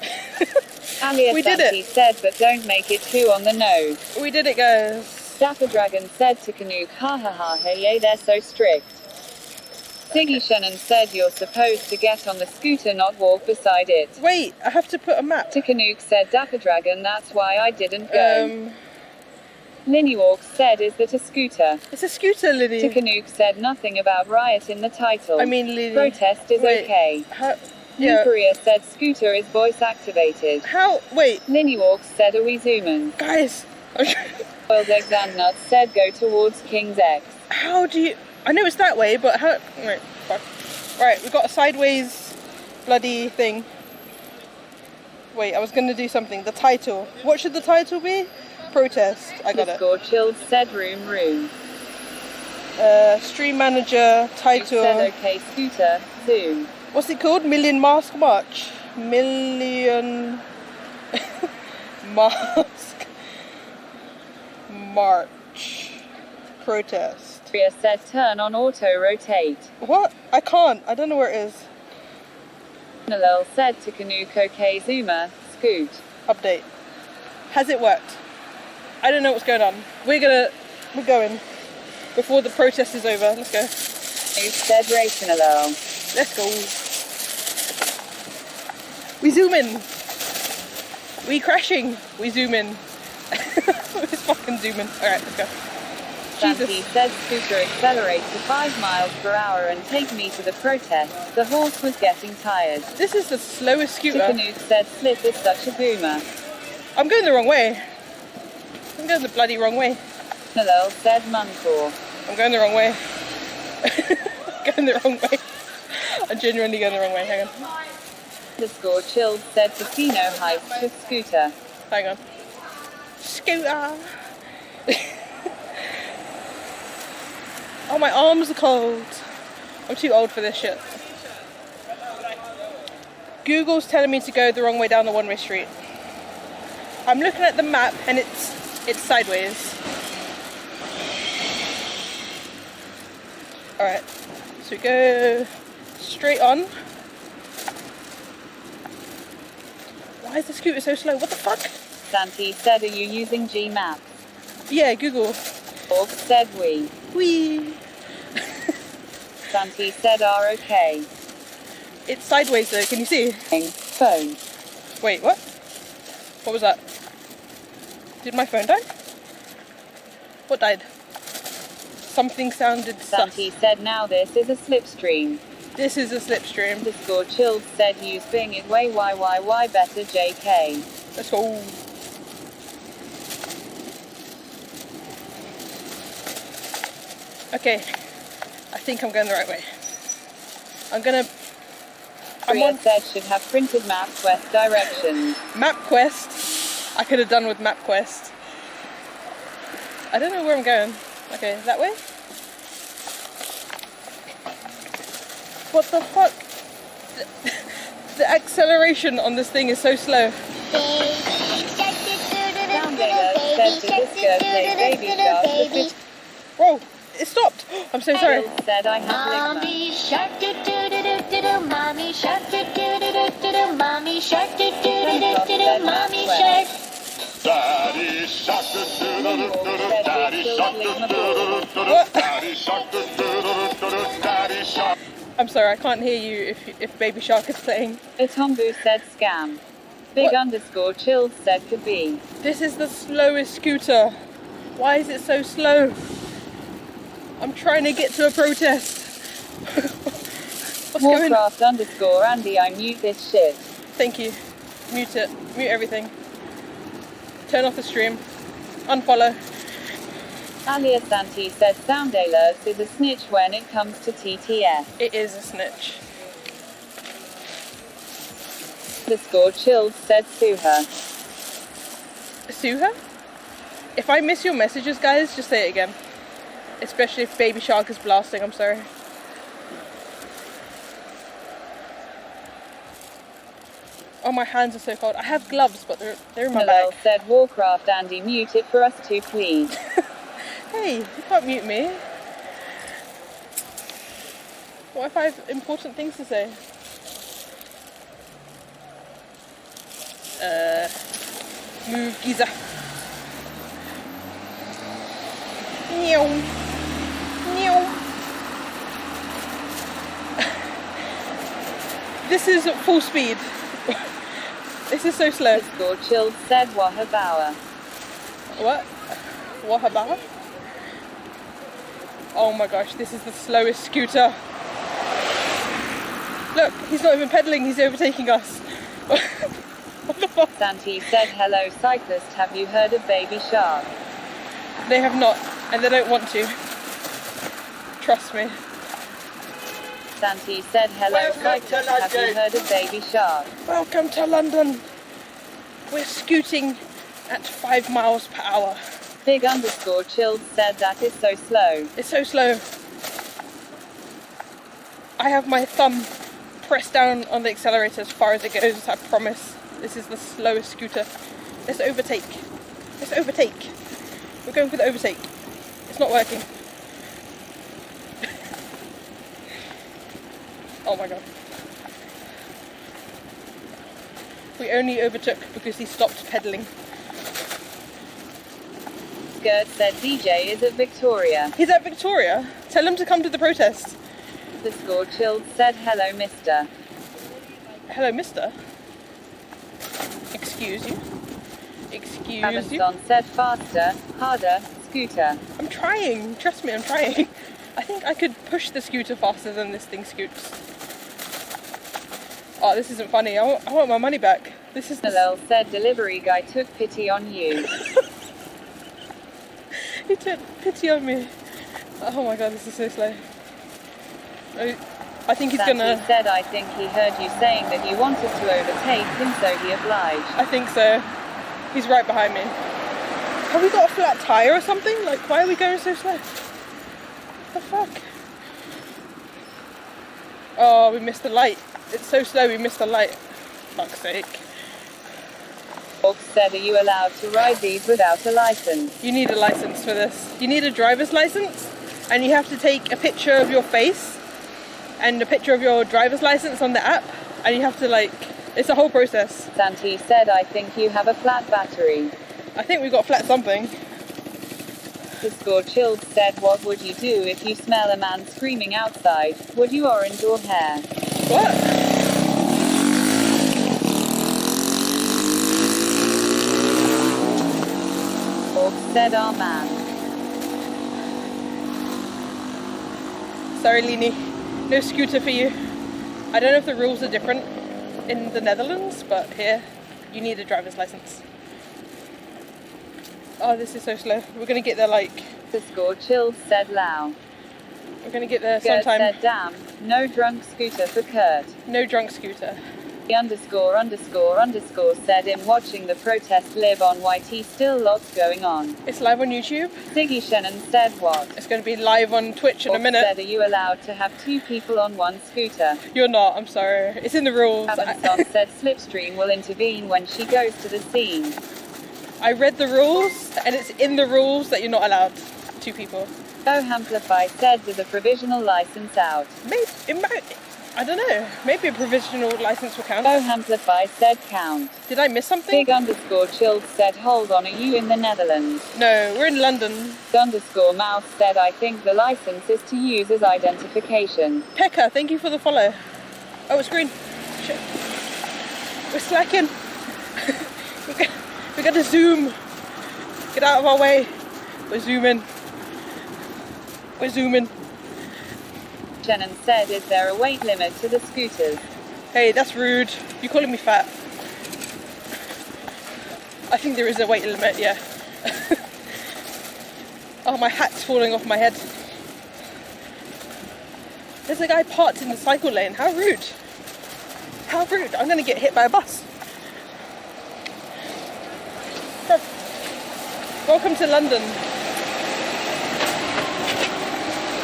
Alias We did Santi it. said, but don't make it too on the nose. We did it, guys. Dapper Dragon said to Canuck, ha ha ha, hey yay, they're so strict. Siggy Shannon said, you're supposed to get on the scooter, not walk beside it. Wait, I have to put a map. To Canuck said, Dapper Dragon, that's why I didn't go. Linny Walks said, is that a scooter? It's a scooter, Linny. To Canuck said, nothing about riot in the title. I mean, Linny. Protest is Wait, okay. yeah. Nuclear said, scooter is voice activated. How? Wait. Linny Walks said, are we zooming? Guys. Boiled Eggs and Nuts said, go towards King's X. How do you... I know it's that way, but how... Right, fuck. Right, we've got a sideways bloody thing. Wait, I was going to do something. The title. What should the title be? Protest. I got it. Discord Chilled said, room. Stream manager, title. Said, okay, scooter, zoom. What's it called? Million Mask March. Million... Mask... March. Protest. Ria said, turn on auto rotate. What? I can't. I don't know where it is. Nalel said to Canuck, okay, zoomer, scoot. Update. Has it worked? I don't know what's going on. We're going. Before the protest is over. Let's go. You said racing Nalel. Let's go. We zoom in. We crashing. We zoom in. It's fucking zooming. Alright, let's go. Santi said scooter accelerate to 5 miles per hour and take me to the protest. The horse was getting tired. This is the slowest scooter. Canuck said slip is such a boomer. I'm going the wrong way. I'm going the bloody wrong way. Nalel said Muncor. I'm going the wrong way. Going the wrong way. I'm genuinely going the wrong way. Hang on. Underscore chilled said casino heist with scooter. Hang on. Scooter. Oh, my arms are cold. I'm too old for this shit. Google's telling me to go the wrong way down the one-way street. I'm looking at the map and it's sideways. Alright, so we go straight on. Why is the scooter so slow? What the fuck? Santi said, are you using G Maps? Yeah, Google. Org said we. Wee. Santi said are okay. It's sideways though, can you see? Phone. Wait, what? What was that? Did my phone die? What died? Something sounded Santi said now this is a slipstream. This is a slipstream. Underscore chilled said use Bing is way why better JK. Let's go. Okay, I think I'm going the right way. Priya said should have printed MapQuest directions. MapQuest? I could have done with MapQuest. I don't know where I'm going. Okay, that way? What the fuck? The acceleration on this thing is so slow. Whoa, it stopped. I'm so sorry. Said I have Mommy shark do do do do do do. Mommy shark do do do do do do. Mommy shark do do do do do do. Mommy shark. Daddy shark do do do do do. Daddy shark do do do do. Daddy shark do do do do. Daddy shark. I'm sorry, I can't hear you if Baby Shark is playing. Itombu said scam. Big underscore chilled said could be. This is the slowest scooter. Why is it so slow? I'm trying to get to a protest. What's going on? Warcraft underscore Andy, I mute this shit. Thank you. Mute it. Mute everything. Turn off the stream. Unfollow. Alia Santi said sound alerts is a snitch when it comes to TTS. It is a snitch. Underscore chilled said sue her. Sue her? If I miss your messages, guys, just say it again. Especially if Baby Shark is blasting, I'm sorry. Oh, my hands are so cold. I have gloves, but they're in my bag. Said Warcraft Andy, mute it for us too, please. Hey, you can't mute me. What if I have important things to say? Move, Giza. Meow. Meow. This is full speed. This is so slow. Underscore chilled said Wahabawa. What? Wahabawa? Oh my gosh, this is the slowest scooter. Look, he's not even pedaling, he's overtaking us. What the fuck? Santi said, hello cyclist, have you heard of Baby Shark? They have not, and they don't want to. Trust me. Santi said, hello cyclist, have you heard of Baby Shark? Welcome to London. We're scooting at 5 miles per hour. Big underscore chilled said that is so slow. It's so slow. I have my thumb pressed down on the accelerator as far as it goes, I promise. This is the slowest scooter. Let's overtake. Let's overtake. We're going for the overtake. It's not working. Oh my god. We only overtook because he stopped pedaling. Skirt said DJ is at Victoria. He's at Victoria? Tell him to come to the protest. The score chilled said hello mister. Hello mister? Excuse you? Excuse you? Amazon said faster, harder, scooter. I'm trying, trust me, I'm trying. I think I could push the scooter faster than this thing scoots. Oh, this isn't funny. I want my money back. This is... Nalel said delivery guy took pity on you. He took pity on me. Oh my god, this is so slow. I think he's Santi gonna... said, I think he heard you saying that you wanted to overtake him, so he obliged. I think so. He's right behind me. Have we got a flat tyre or something? Like, why are we going so slow? What the fuck? Oh, we missed the light. It's so slow we missed the light. Fuck's sake. Orc said, are you allowed to ride these without a license? You need a license for this. You need a driver's license, and you have to take a picture of your face and a picture of your driver's license on the app, and you have to, like, it's a whole process. Santi said, I think you have a flat battery. I think we got flat something. Discord Chilled said, what would you do if you smell a man screaming outside? Would you orange your hair? What? Orc said, our man. Sorry, Lini. No scooter for you. I don't know if the rules are different in the Netherlands, but here you need a driver's license. Oh, this is so slow. We're gonna get there like... Discord Chilled said, Lao. We're gonna get there Kurt sometime. said, damn, no drunk scooter for Kurt. No drunk scooter. ___ said, in watching the protest live on YT, still lots going on. It's live on YouTube. Siggy Shannon said, what? It's going to be live on Twitch in a minute. Said, are you allowed to have 2 people on one scooter? You're not, I'm sorry. It's in the rules. Avanson said Slipstream will intervene when she goes to the scene. I read the rules, and it's in the rules that you're not allowed 2 people. Oh, Amplify said, there's a provisional license out. Maybe, it might, I don't know. Maybe a provisional license will count. Oh, Amplify said count. Did I miss something? Big_Chilled said, hold on, are you in the Netherlands? No, we're in London. Mouse said, I think the license is to use as identification. Pekka, thank you for the follow. Oh, it's green. Shit. We're slacking. We're gonna zoom. Get out of our way. We're zooming. We're zooming. Shannon said, is there a weight limit to the scooters? Hey, that's rude. You're calling me fat. I think there is a weight limit, yeah. Oh, my hat's falling off my head. There's a guy parked in the cycle lane. How rude. How rude. I'm gonna get hit by a bus. Welcome to London.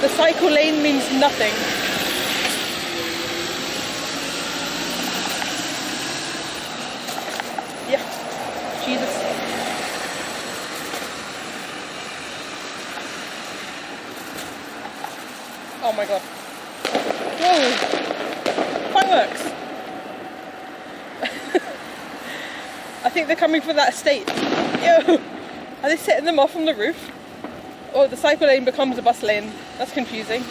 The cycle lane means nothing. Yeah, Jesus. Oh my god. Whoa! Fireworks! I think they're coming for that estate. Yo! Are they setting them off on the roof? Or the cycle lane becomes a bus lane? That's confusing.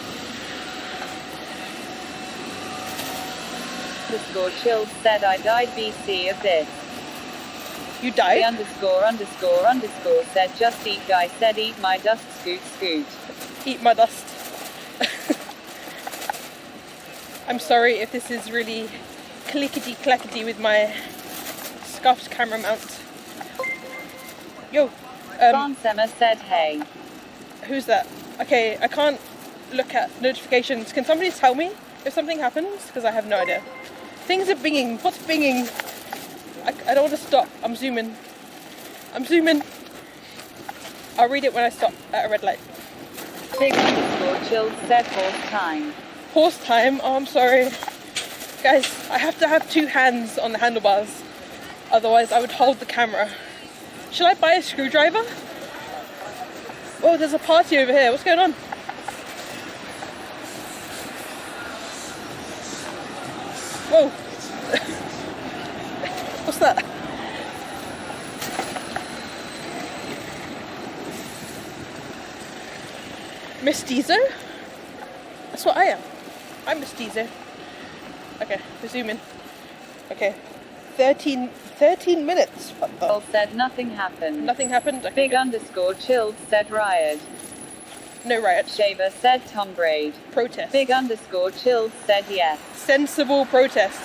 Chilled said, I died BC of this. You died? ___ said, just eat guy said, eat my dust scoot. Eat my dust. I'm sorry if this is really clickety clackety with my scuffed camera mount. Yo. Bonsema said, hey. Who's that? Okay, I can't look at notifications. Can somebody tell me if something happens? Because I have no idea. Things are binging. What's binging? I don't want to stop. I'm zooming. I'll read it when I stop at a red light. Big_Chilled said horse time. Horse time? Oh, I'm sorry. Guys, I have to have 2 hands on the handlebars. Otherwise, I would hold the camera. Should I buy a screwdriver? Oh, there's a party over here. What's going on? Whoa. What's that? Mestizo? That's what I am. I'm mestizo. Okay, we're zooming. Okay. 13 minutes. What the? Said nothing happened. Nothing happened? Okay, Big_Chilled said riot. No riot. Shaver said Tom Braid. Protest. Big_Chilled said yes. Sensible protest.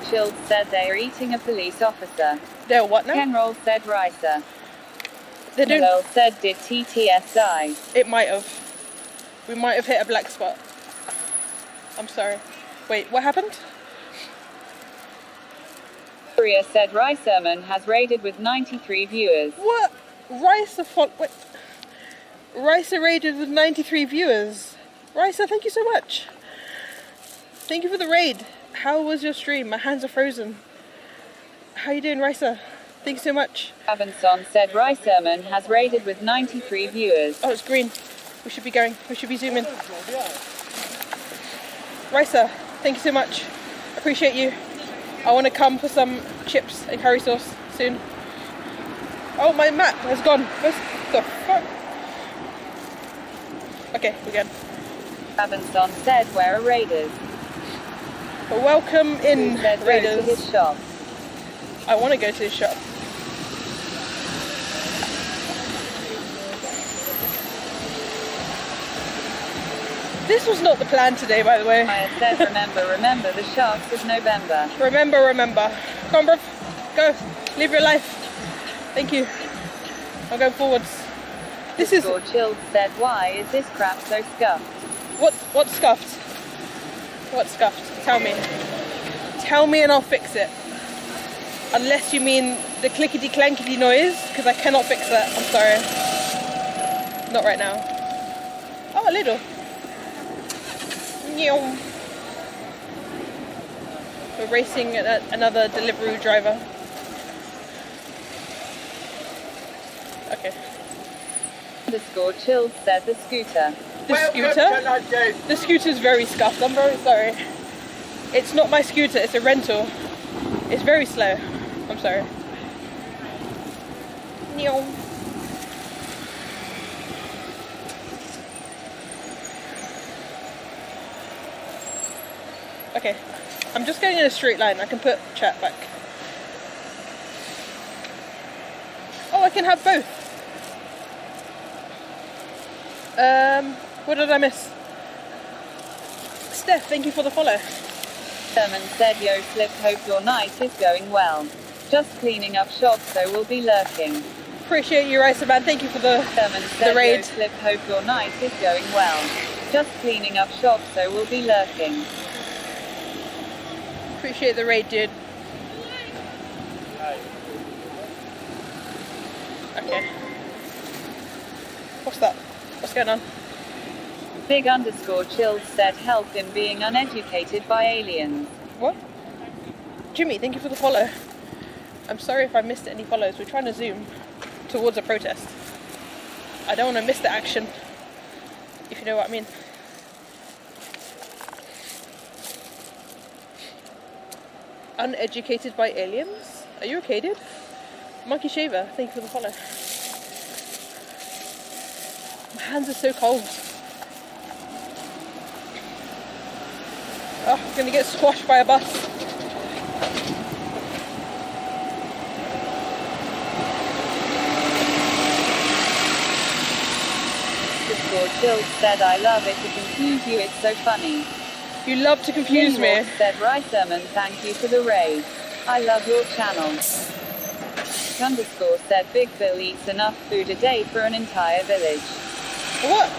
Chilled said they're eating a police officer. They're what now? Kenroll said Ricer. They don't... Malone said, did TTS die? It might have. We might have hit a black spot. I'm sorry. Wait, what happened? Korea said Ricerman has raided with 93 viewers. What? Ricer raided with 93 viewers. Ricer, thank you so much. Thank you for the raid. How was your stream? My hands are frozen. How you doing, Ricer? Thank you so much. Avanson said Ricerman has raided with 93 viewers. Oh, it's green. We should be going. We should be zooming. Ricer, thank you so much. Appreciate you. I want to come for some chips and curry sauce soon. Oh, my map has gone. What the fuck? Okay, we're good. Avanson said, where are raiders? Welcome in, raiders. Go to his shop. I want to go to his shop. This was not the plan today, by the way. I said, remember, the sharks of November. Remember. Come on, bruv. Go. Live your life. Thank you. I'm going forwards. This is... Chilled said, why is this crap so scuffed? What's scuffed? What's scuffed? Tell me. Tell me and I'll fix it. Unless you mean the clickety-clankety noise, because I cannot fix that. I'm sorry. Not right now. Oh, a little. We're racing another delivery driver. Okay. Chilled said the scooter. The scooter? The scooter's very scuffed. I'm very sorry. It's not my scooter, it's a rental. It's very slow. I'm sorry. Okay, I'm just going in a straight line. I can put chat back. Oh, I can have both. What did I miss? Steph, thank you for the follow. Sherman said, yo, Slip, hope your night is going well. Just cleaning up shop, so we'll be lurking. Appreciate you, Ricerman. Thank you for the raid. Yo, Slip, hope your night is going well. Just cleaning up shop, so we'll be lurking. Appreciate the raid, dude. Okay. What's that? What's going on? Big_chilled said, help in being uneducated by aliens. What? Jimmy, thank you for the follow. I'm sorry if I missed any follows. We're trying to zoom towards a protest. I don't want to miss the action, if you know what I mean. Uneducated by aliens? Are you okay, dude? Monkey Shaver, thank you for the follow. My hands are so cold. Oh, I'm gonna get squashed by a bus. Chilled said, I love it to confuse you, it's so funny. You love to confuse me. Said Ricerman, thank you for the raid. I love your channel. Said, Big Bill eats enough food a day for an entire village. What?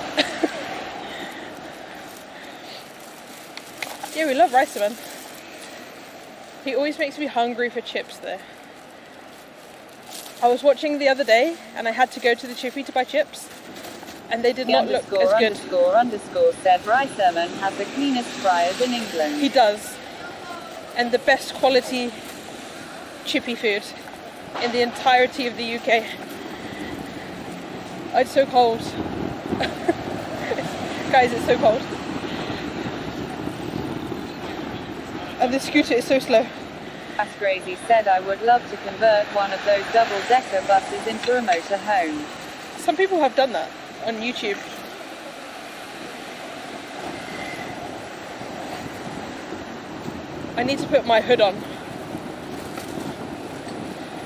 Yeah, we love Ricerman. He always makes me hungry for chips though. I was watching the other day and I had to go to the chippy to buy chips. And they did not look as good. Said Ricerman has the cleanest fryers in England. He does. And the best quality chippy food in the entirety of the UK. Oh, it's so cold. Guys, it's so cold. And the scooter is so slow. As Crazy said, I would love to convert one of those double-decker buses into a motorhome. Some people have done that on YouTube. I need to put my hood on.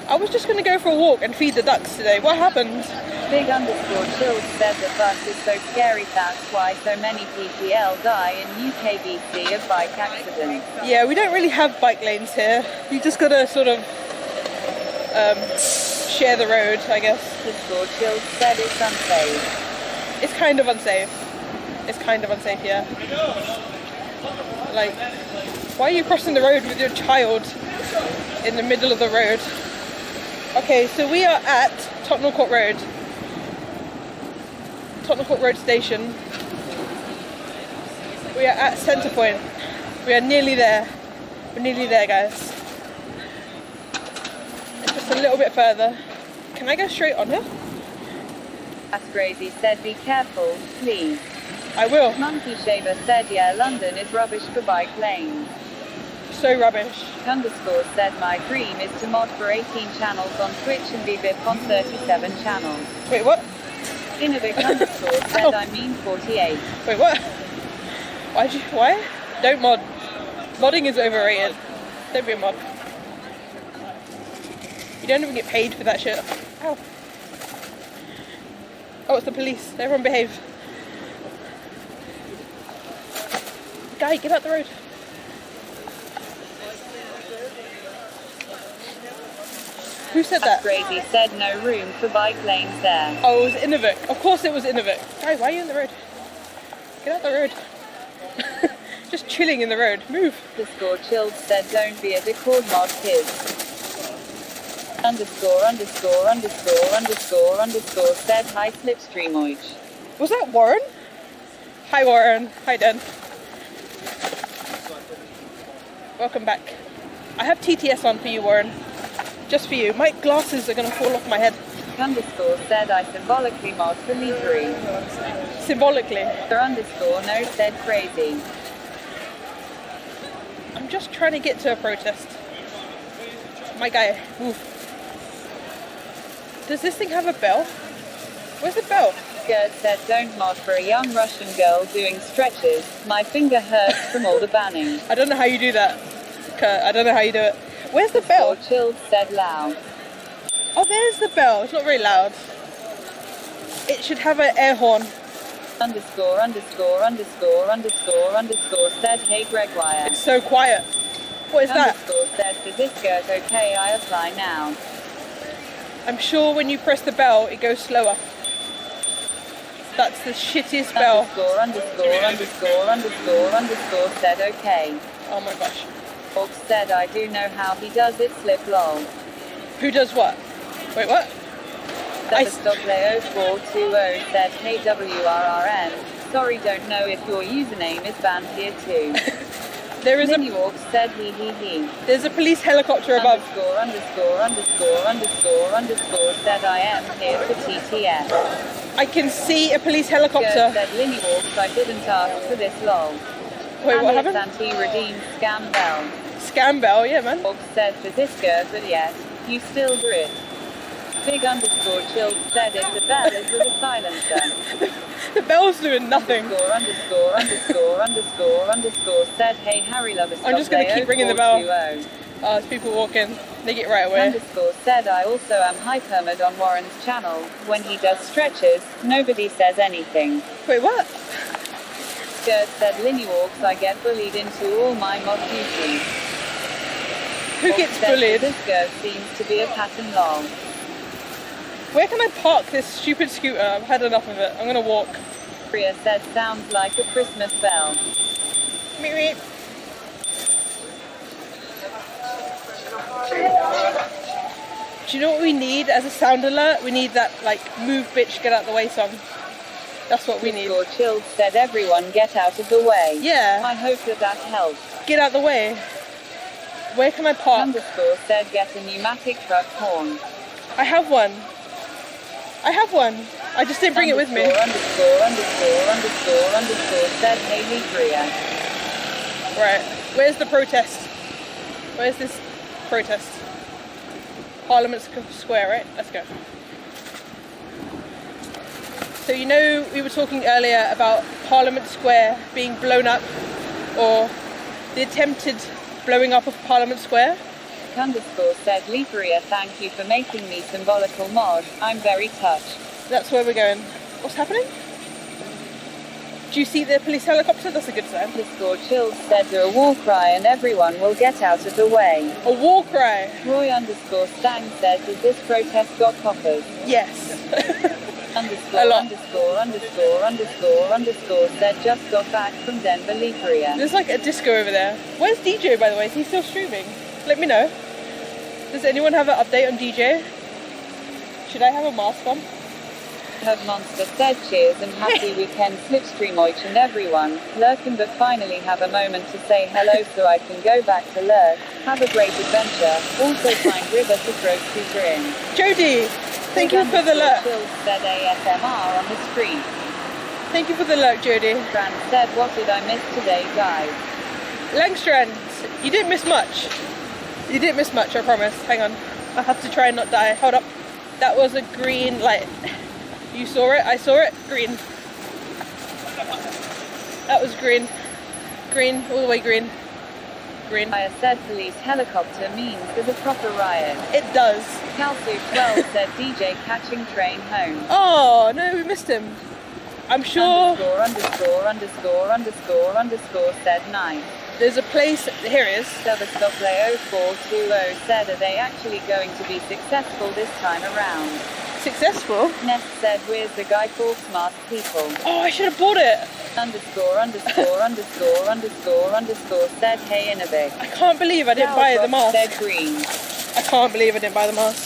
I was just going to go for a walk and feed the ducks today. What happened? Big_chilled said the bus is so scary, that's why so many PPL die in UKBC of bike accidents. Yeah, we don't really have bike lanes here. You just got to sort of share the road, I guess. Big_chilled said it's unsafe. It's kind of unsafe. It's kind of unsafe, yeah. Like, why are you crossing the road with your child in the middle of the road? Okay, so we are at Tottenham Court Road. Tottenham Court Road station. We are at Centrepoint. We are nearly there. We're nearly there, guys. It's just a little bit further. Can I go straight on here? As Crazy said, be careful, please. I will. Monkey Shaver said, yeah, London is rubbish for bike lanes. So rubbish. Underscore said, my dream is to mod for 18 channels on Twitch and be VIP on 37 channels. Wait, what? Innovic underscore said, I mean 48. Wait, what? Why? Don't mod. Modding is overrated. Don't be a mod. You don't even get paid for that shit. Ow. Oh, it's the police. Everyone behave. Guy, get out the road. Who said that? Crazy said no room for bike lanes there. Oh, it was Innovic. Of course it was Innovic. Guy, why are you in the road? Get out the road. Just chilling in the road. Move. Discord chilled said don't be a Discord mod kid. Underscore said hi slipstreamoich. Was that Warren? Hi Warren. Hi Dan. Welcome back. I have TTS on for you, Warren. Just for you. My glasses are gonna fall off my head. Underscore said I symbolically mod for Livery. Symbolically. Underscore no said crazy. I'm just trying to get to a protest. My guy, move. Does this thing have a bell? Where's the bell? Gerd said don't mod for a young Russian girl doing stretches. My finger hurts from all the banning. I don't know how you do that, Kurt. I don't know how you do it. Where's the bell? Chilled said loud. Oh, there's the bell. It's not very loud. It should have an air horn. Underscore said hey Gregoire. It's so quiet. What is that? Underscore said is this skirt okay? I apply now. I'm sure when you press the bell, it goes slower. That's the shittiest bell. Underscore said okay. Oh my gosh. Orc said I do know how he does it, slip lol. Who does what? Wait, what? Leo420 said hey WRRN. Sorry, don't know if your username is banned here too. There is Mini Orc said he. There's a police helicopter above. Underscore said I am here for TTS. I can see a police helicopter. Said Linny Walks, I didn't ask for this lol. Wait, what happened? Anti-redeemed scam bell. Scam bell, yeah man. Walks said for this skirt, but yet, you still grit. Big underscore chilled said it, the bell is with a silencer. The bell's doing nothing. Underscore said hey Harry lover. I'm just going to keep ringing the bell. Oh, there's people walking. They get right away. Underscore said I also am hypermod on Warren's channel. When he does stretches, nobody says anything. Wait, what? Skirt said Linny Walks, I get bullied into all my mod duties. Who gets bullied? This skirt seems to be a pattern lol. Where can I park this stupid scooter? I've had enough of it. I'm gonna walk. Priya said sounds like a Christmas bell. Meep meep. Do you know what we need as a sound alert? We need that like move bitch get out the way song. That's what we need. Discord chilled said everyone get out of the way. Yeah. I hope that helps. Get out the way. Where can I park? Underscore said get a pneumatic truck horn. I have one. I just didn't bring it with me. Underscore said Haley Priya. Right. Where's the protest? Where's this protest? Parliament Square, right? Let's go. So you know we were talking earlier about Parliament Square being blown up, or the attempted blowing up of Parliament Square? Underscore said Liveria, thank you for making me symbolical mod. I'm very touched. That's where we're going. What's happening? Do you see the police helicopter? That's a good sign. Discord chilled said do a war cry and everyone will get out of the way. A war cry? Roy underscore Stang said, does this protest got coppers? Yes. Underscore, underscore, underscore, underscore, underscore said just got back from Denver, Korea. There's like a disco over there. Where's DJ, by the way? Is he still streaming? Let me know. Does anyone have an update on DJ? Should I have a mask on? Herb Monster said cheers and happy weekend slipstream each and everyone. Lurking but finally have a moment to say hello so I can go back to lurk. Have a great adventure. Also find river to throw scooter in. Jody, thank you for the lurk. Said ASMR on the screen. Thank you for the lurk, Jody. Strand said, what did I miss today, guys? Langstrand, you didn't miss much. You didn't miss much, I promise. Hang on. I have to try and not die. Hold up. That was a green light. You saw it? I saw it? Green. That was green. Green, all the way green. Green. I said police helicopter means there's a proper riot. It does. Calsu12 said DJ catching train home. Oh, no, we missed him. I'm sure... Underscore, underscore, underscore, underscore said nice. There's a place, here it is. Silverstoplay0420 said, are they actually going to be successful this time around? Successful? Nest said, where's the guy called Smart People? Oh, I should have bought it. Underscore, underscore, underscore, underscore, underscore said, hey Innovic. I can't believe I didn't buy the mask. Said green. I can't believe I didn't buy the mask.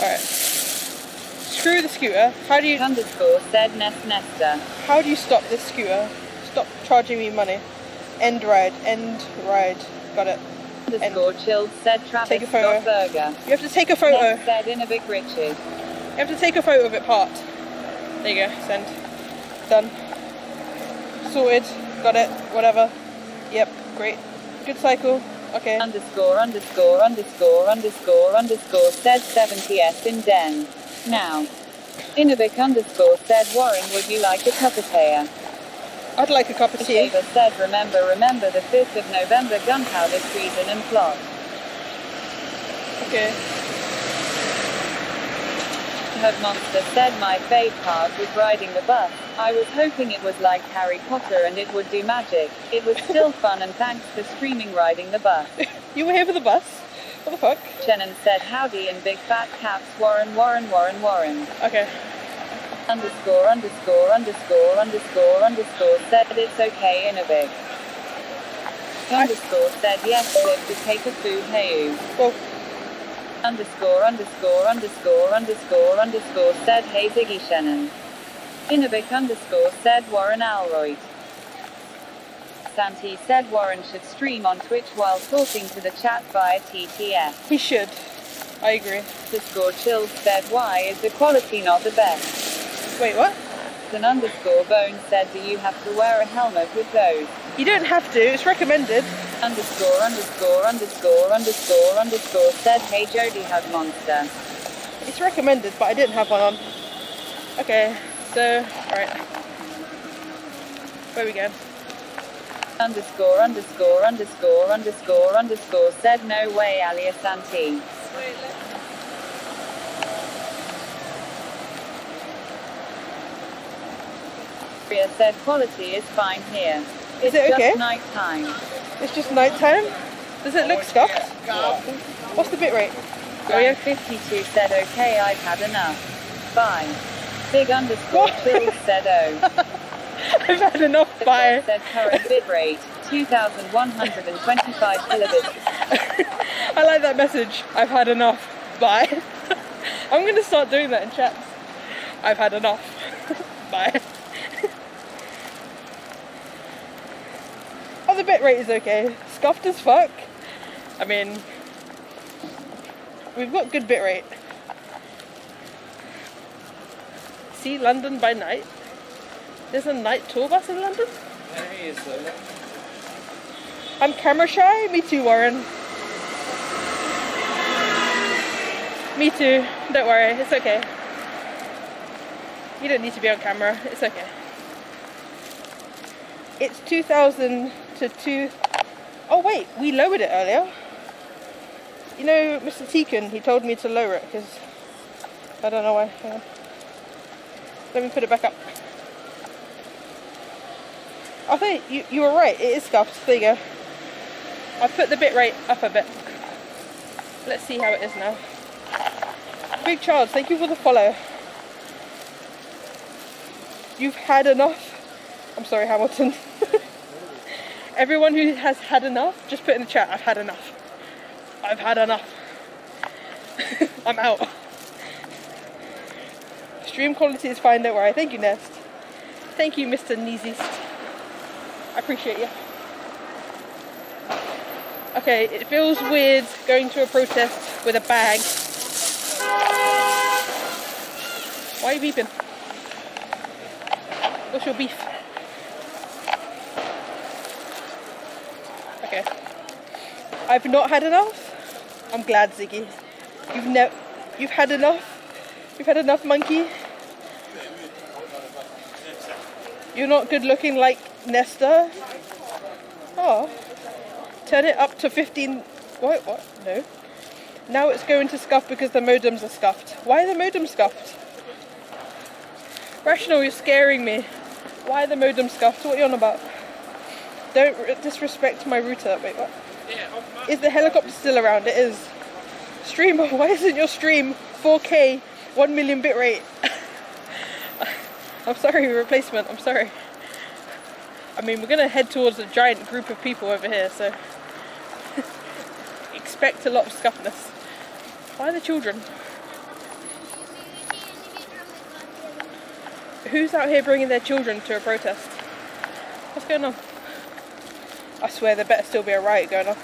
Alright. Screw the scooter. How do you... Underscore said Nesta. How do you stop this scooter? Stop charging me money. End ride. Got it. Underscore chilled said Travis take a photo. Burger. You have to take a photo. Nest said Innovic Richard. You have to take a photo of it part. There you go. Send. Done. Sorted. Got it. Whatever. Yep. Great. Good cycle. Okay. Underscore, underscore, underscore, underscore, underscore said 70s in Den. Now. Innovic underscore said Warren, would you like a cup of tea? I'd like a cup of tea. Shaver said remember the 5th of November gunpowder treason and plot. Okay. Herb Monster said my fave part was riding the bus. I was hoping it was like Harry Potter and it would do magic. It was still fun and thanks for streaming riding the bus. You were here for the bus? What the fuck? Shannon said howdy in big fat caps Warren. Okay. Underscore, underscore, underscore, underscore, underscore said it's okay Innovic. Underscore said yes live to take a food hey well. Underscore, underscore, underscore, underscore, underscore said hey Ziggy Shannon. Innovic underscore said Warren Alroyd. Santi said Warren should stream on Twitch while talking to the chat via TTF. He should. I agree. Underscore chilled said why is the quality not the best? Wait, what? An underscore bone said do you have to wear a helmet with those? You don't have to, it's recommended. Underscore, underscore, underscore, underscore, underscore said hey Jody Hug Monster. It's recommended, but I didn't have one on. Okay, so, alright. Where we go? Underscore, underscore, underscore, underscore, underscore said no way alias Santi. Ria said quality is fine here. Is it okay? Just night time. It's just night time? Does it look scuffed? What's the bit rate? Oh yeah. 52 said okay I've had enough. Bye. Big underscore chill said oh. I've had enough bye. Said current bit rate 2125 kilobits. I like that message. I've had enough. Bye. I'm gonna start doing that in chats. I've had enough. Bye. Oh, the bitrate is okay. Scuffed as fuck. I mean, we've got good bitrate. See London by night. There's a night tour bus in London. There he is, though. I'm camera shy. Me too, Warren. Me too. Don't worry. It's okay. You don't need to be on camera. It's okay. It's 2000 to 2. Oh wait, we lowered it earlier. You know, Mr. Teakin, he told me to lower it because I don't know why. Hang on. Let me put it back up. I think you were right. It is scuffed. There you go. I put the bit rate up a bit. Let's see how it is now. Big Charles, thank you for the follow. You've had enough. I'm sorry, Hamilton. Everyone who has had enough, just put in the chat, I've had enough. I've had enough. I'm out. Stream quality is fine, don't worry. Thank you, Nest. Thank you, Mr. Neeziest. I appreciate you. Okay, it feels weird going to a protest with a bag. Why are you beeping? What's your beef? Okay. I've not had enough. I'm glad, Ziggy. You've had enough. You've had enough, monkey. You're not good looking like Nesta. Oh. Turn it up to 15. What? No. Now it's going to scuff because the modems are scuffed. Why are the modems scuffed? Rational, you're scaring me. Why are the modems scuffed? What are you on about? Don't disrespect my router. Wait, what? Is the helicopter still around? It is. Streamer, why isn't your stream 4K 1 million bitrate? I'm sorry, replacement. I'm sorry. I mean, we're going to head towards a giant group of people over here, so expect a lot of scuffness. Why are the children? Who's out here bringing their children to a protest? What's going on? I swear there better still be a riot going on.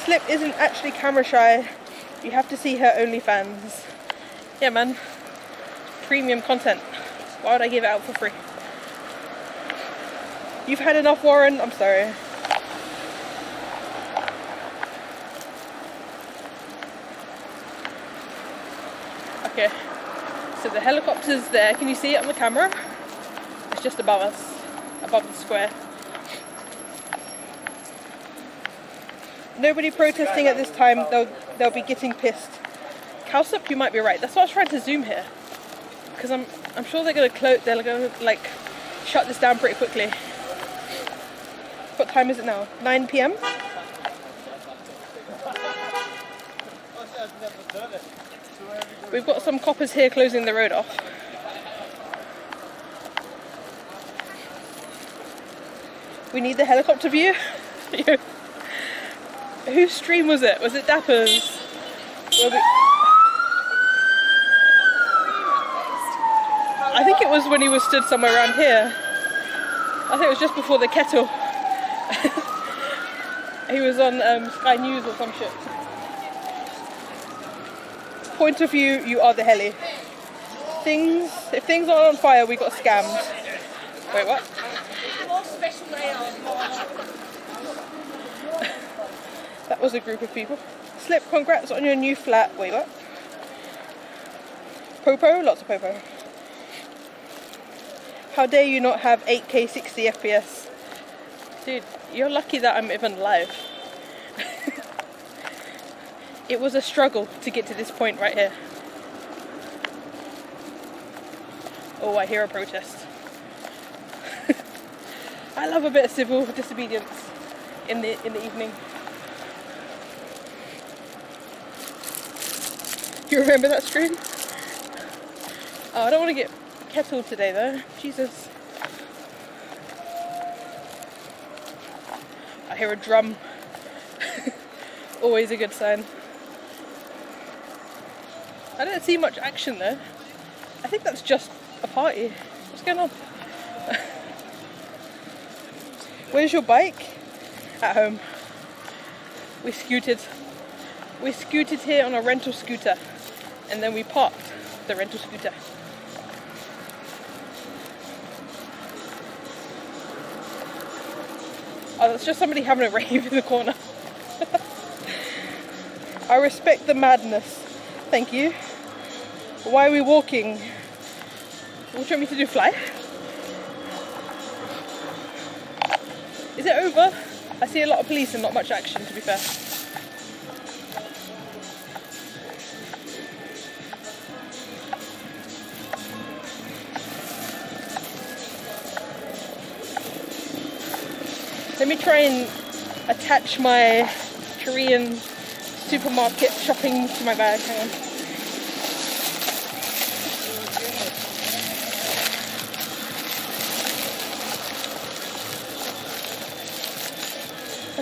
Slip isn't actually camera shy. You have to see her OnlyFans. Yeah, man. Premium content. Why would I give it out for free? You've had enough, Warren. I'm sorry. Okay. So the helicopter's there. Can you see it on the camera? It's just above us. Above the square. Nobody protesting at this time. They'll be getting pissed. Cowsup, you might be right. That's why I was trying to zoom here. Because I'm sure they're gonna like shut this down pretty quickly. What time is it now? 9 PM? We've got some coppers here closing the road off. We need the helicopter view. Whose stream was it? Was it Dapper's? I think it was when he was stood somewhere around here. I think it was just before the kettle. He was on Sky News or some shit. Point of view, you are the heli. If things are on fire, we got scammed. Wait, what? That was a group of people. Slip, congrats on your new flat. Wait, what? Popo? Lots of popo. How dare you not have 8K 60 FPS? Dude, you're lucky that I'm even live. It was a struggle to get to this point right here. Oh, I hear a protest. I love a bit of civil disobedience in the evening. You remember that stream? Oh, I don't want to get kettled today though. Jesus. I hear a drum. Always a good sign. I don't see much action though. I think that's just a party. What's going on? Where's your bike? At home. We scooted here on a rental scooter and then we parked the rental scooter. Oh, that's just somebody having a rave in the corner. I respect the madness. Thank you. Why are we walking? What do you want me to do, fly? Is it over? I see a lot of police and not much action, to be fair. Let me try and attach my Korean supermarket shopping to my bag. Hang on.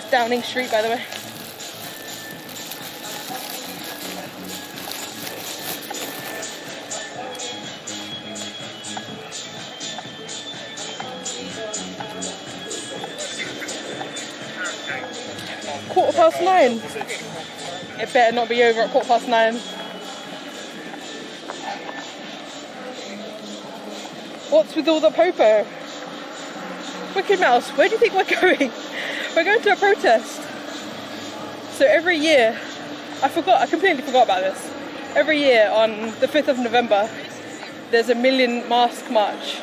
That's Downing Street, by the way. Oh, 9:15. It better not be over at 9:15. What's with all the popo? Wicked Mouse, where do you think we're going? We're going to a protest. So every year, I completely forgot about this. Every year on the 5th of November, there's a million mask march.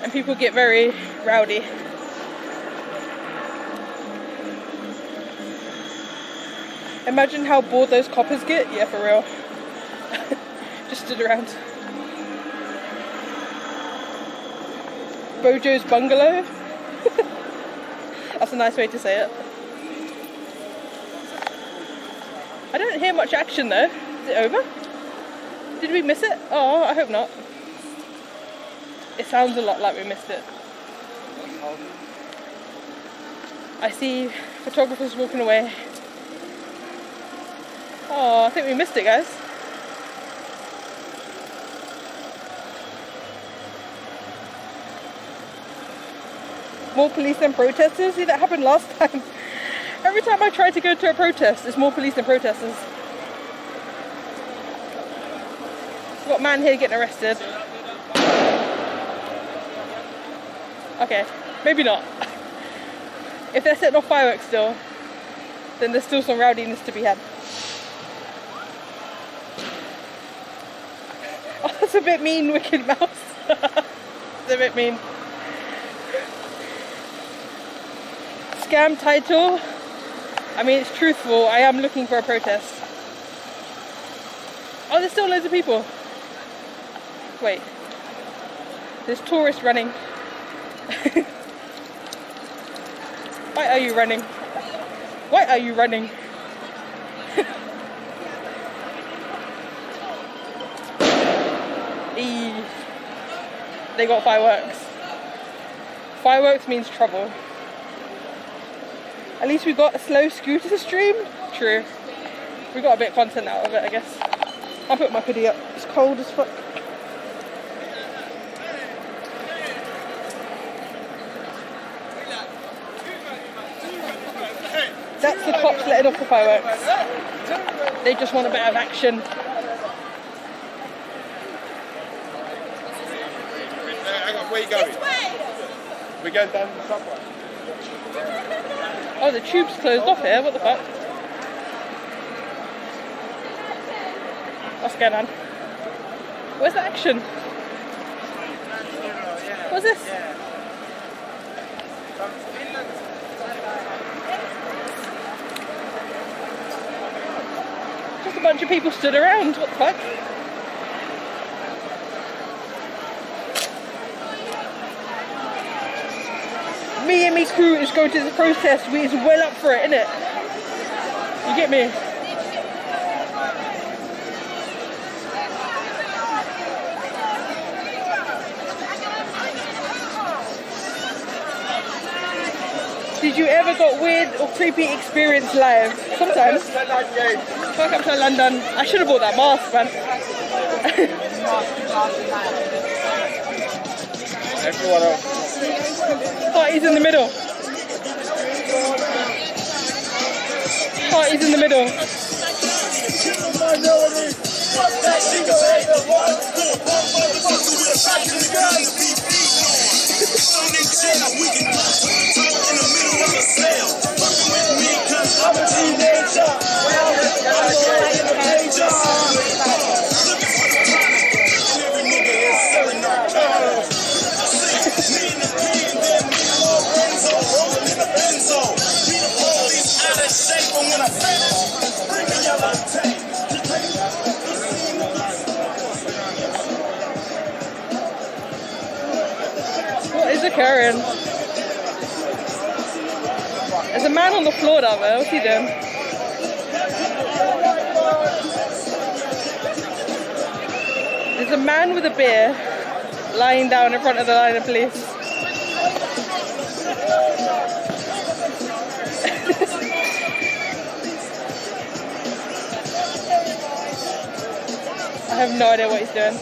And people get very rowdy. Imagine how bored those coppers get. Yeah, for real. Just stood around. Bojo's bungalow. That's a nice way to say it. I don't hear much action though. Is it over? Did we miss it? Oh, I hope not. It sounds a lot like we missed it. I see photographers walking away. Oh, I think we missed it, guys. More police than protesters? See, that happened last time. Every time I try to go to a protest, there's more police than protesters. We've got a man here getting arrested. Okay, maybe not. If they're setting off fireworks still, then there's still some rowdiness to be had. Oh, that's a bit mean, Wicked Mouse. It's a bit mean. Scam title. I mean, it's truthful. I am looking for a protest. Oh, there's still loads of people. Wait. There's tourists running. Why are you running? Why are you running? They got fireworks. Fireworks means trouble. At least we got a slow scooter stream. True. We got a bit of content out of it, I guess. I'll put my hoodie up. It's cold as fuck. That's the cops letting off the fireworks. They just want a bit of action. Where are you going? We're going down the subway. Oh, the tube's closed off here. What the fuck? What's going on? Where's the action? What's this? Just a bunch of people stood around. What the fuck? Me and me crew is going to the protest. We is well up for it, innit? You get me? Did you ever got weird or creepy experience live? Sometimes. Welcome to London. I should have bought that mask, man. Everyone else. Party's in the middle. Party's in the middle. What is occurring? There's a man on the floor down there. What's he doing? There's a man with a beer lying down in front of the line of police. have no idea what he's doing.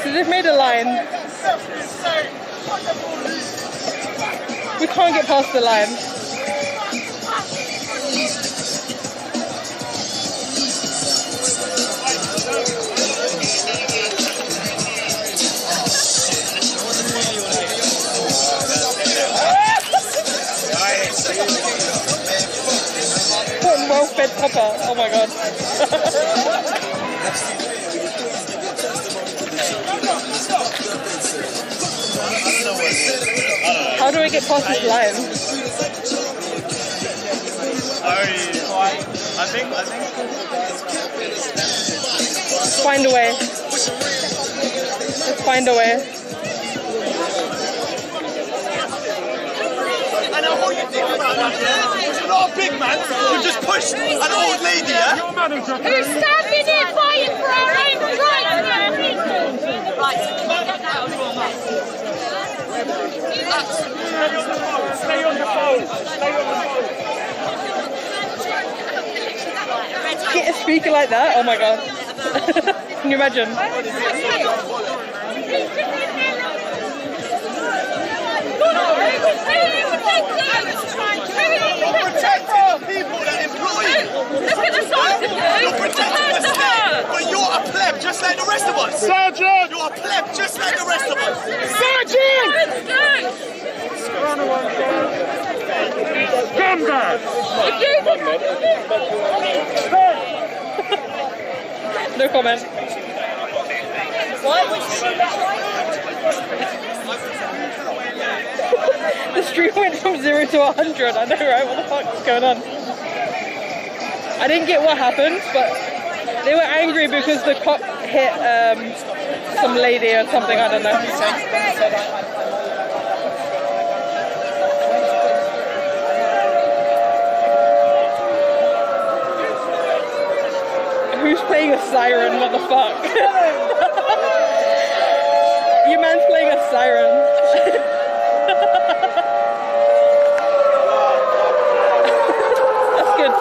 So they've made a line. We can't get past the line. What a well-fed pupper. Oh my god. How do I get past this line? I think. Let's find a way. Let's find a way. I know what you think about that, yeah? You're not a big man who just pushed an old lady, yeah? Who's standing here fighting for our own rights? Right. Stay on the phone. Stay on the phone. Get a speaker like that? Oh my god. Can you imagine? You're protecting the people that employ you. Look at the size of you. You're protecting the state, but you're a pleb just like the rest of us. Sergeant! You're a pleb just like the rest of us. Sergeant! Come back! No comment. Why would you do that? The stream went from 0 to 100. I know, right? What the fuck is going on? I didn't get what happened, but they were angry because the cop hit some lady or something. I don't know. Who's playing a siren? What the fuck? Your man's playing a siren. That's good.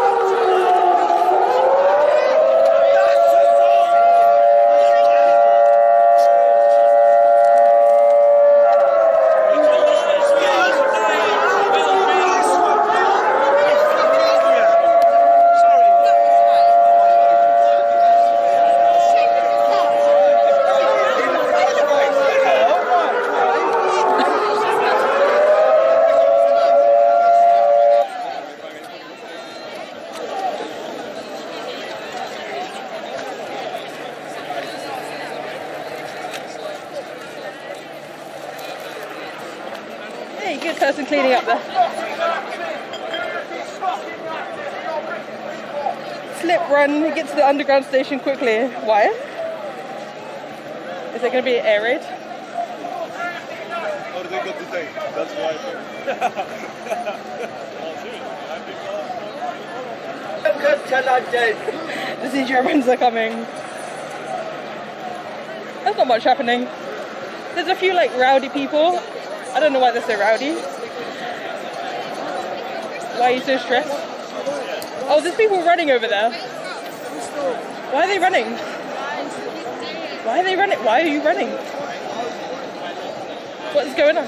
Hey, good person cleaning up there. Slip run, get to the underground station quickly. Why? Is there going to be an air raid? What do they got today? That's why. The Germans are coming. There's not much happening. There's a few like rowdy people. I don't know why they're so rowdy. Why are you so stressed? Oh, there's people running over there. Why are they running? Why are they running? Why are you running? What is going on?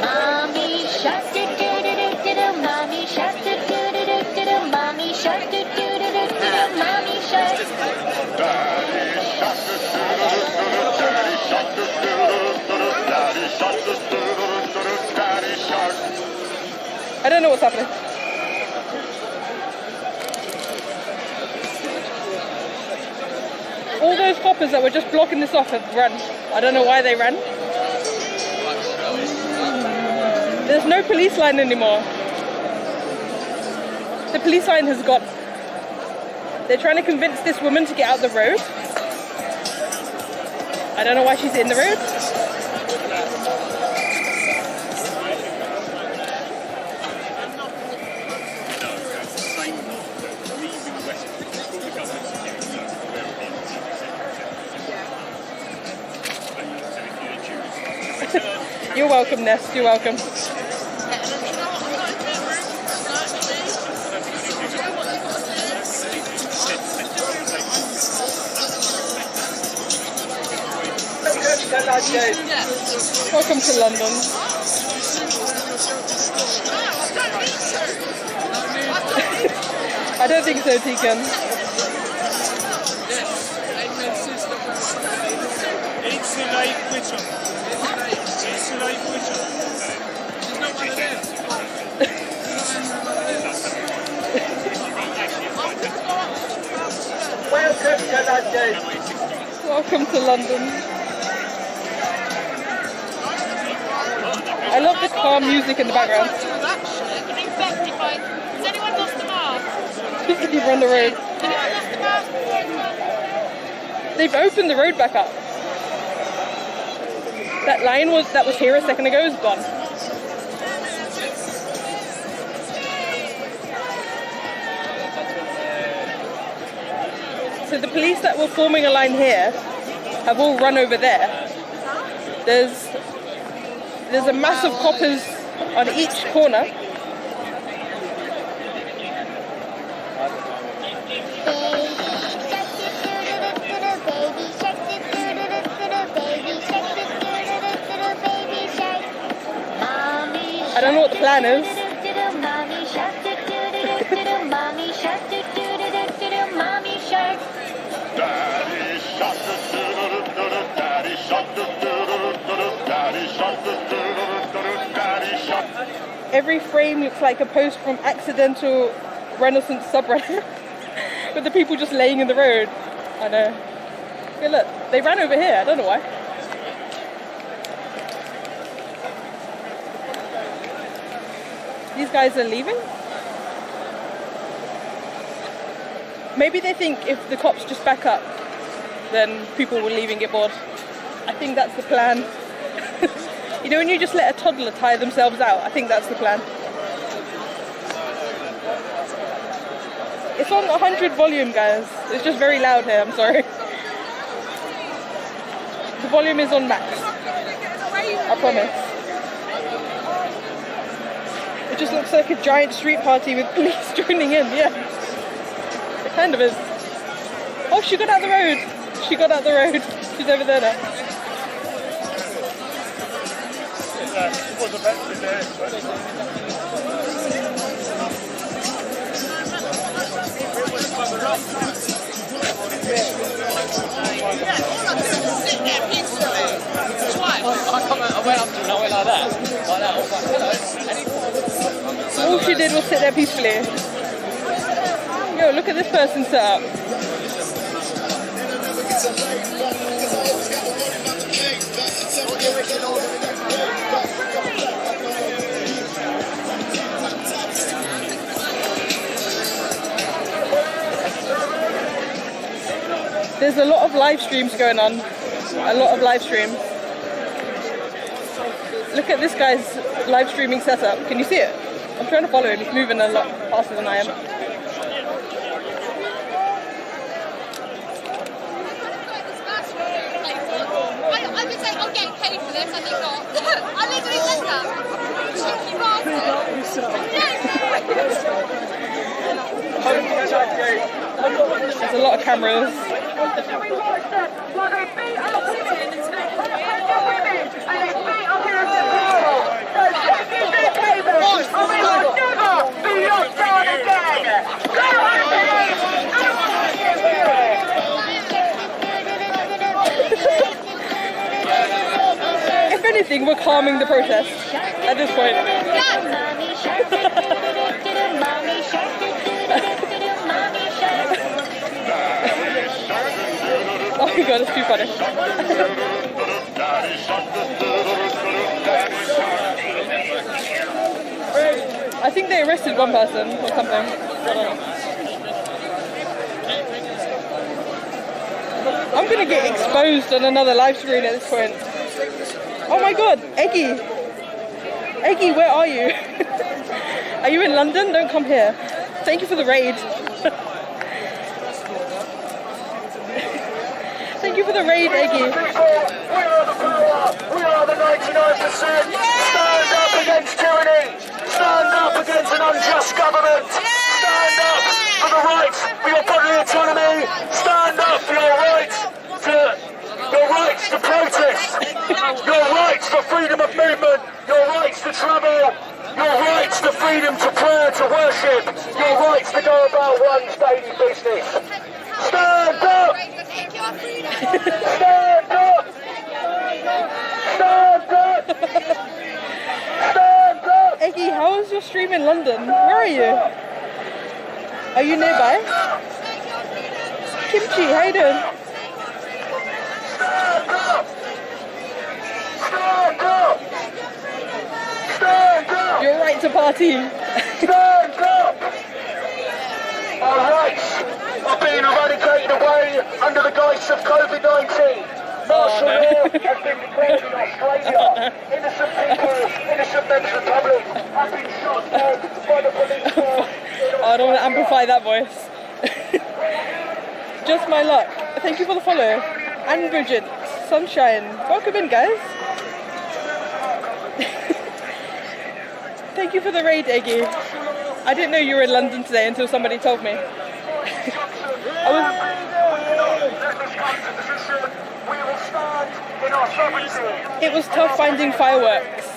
Mommy shark, do do do do do do. Mommy shark, do do do do do do. Mommy shark, do do do do do do. Mommy shark. I don't know what's happening. All those coppers that were just blocking this off have run. I don't know why they ran. There's no police line anymore. The police line has gone. They're trying to convince this woman to get out the road. I don't know why she's in the road. You're welcome, Nest. You're welcome. Welcome to London. I don't think so, Tegan. Welcome to London. I love the calm music in the background. Has anyone lost the mask? Just keep on the road. Anyone lost the mask? They've opened the road back up. That line that was here a second ago is gone. So the police that were forming a line here have all run over there. There's a mass of coppers on each corner. I don't know what the plan is. Every frame looks like a post from accidental Renaissance subreddit with the people just laying in the road. I know. Yeah, look, they ran over here. I don't know why. These guys are leaving? Maybe they think if the cops just back up, then people will leave and get bored. I think that's the plan. You know when you just let a toddler tire themselves out? I think that's the plan. It's on 100 volume, guys. It's just very loud here, I'm sorry. The volume is on max. I promise. It just looks like a giant street party with police joining in, yeah. It kind of is. Oh, she got out the road. She got out the road. She's over there now. I went up to her and I went like that. Like that. I was like, hello. All she did was sit there peacefully. Yo, look at this person set up. There's a lot of live streams going on. A lot of live streams. Look at this guy's live streaming setup. Can you see it? I'm trying to follow him. He's moving a lot faster than I am. I would say I'm getting paid for this, I think not. I literally said that. Cheeky bastard. There's a lot of cameras. If anything, we're calming the protest at this point. Oh my god, it's too funny. I think they arrested one person or something. I don't know. I'm gonna get exposed on another live stream at this point. Oh my god, Eggy! Eggy, where are you? Are you in London? Don't come here. Thank you for the raid. Thank you for the raid, Eggy. We are the power. We are the 99%. Stand up against tyranny. Stand up against an unjust government. Stand up for the rights for your bodily autonomy. Stand up for your rights to protest. Your rights for freedom of movement. Your rights to travel. Your rights to freedom to prayer, to worship. Your rights to go about one's daily business. Stand up! Stand up! Stand up! Stand up! Eggy, how is your stream in London? Where are you? Are you nearby? Kimchi, how you doing? Stand up! Stand up! Stand up! Your right to party. Stand up! Our rights are being eradicated away under the guise of COVID-19. Martial law has been declared in Australia. Innocent people, innocent men's republic have been shot dead by the police force. I don't want to amplify that voice. Just my luck. Thank you for the follow. And Bridget, Sunshine. Welcome in, guys. Thank you for the raid, Eggy. I didn't know you were in London today until somebody told me. It was tough finding fireworks.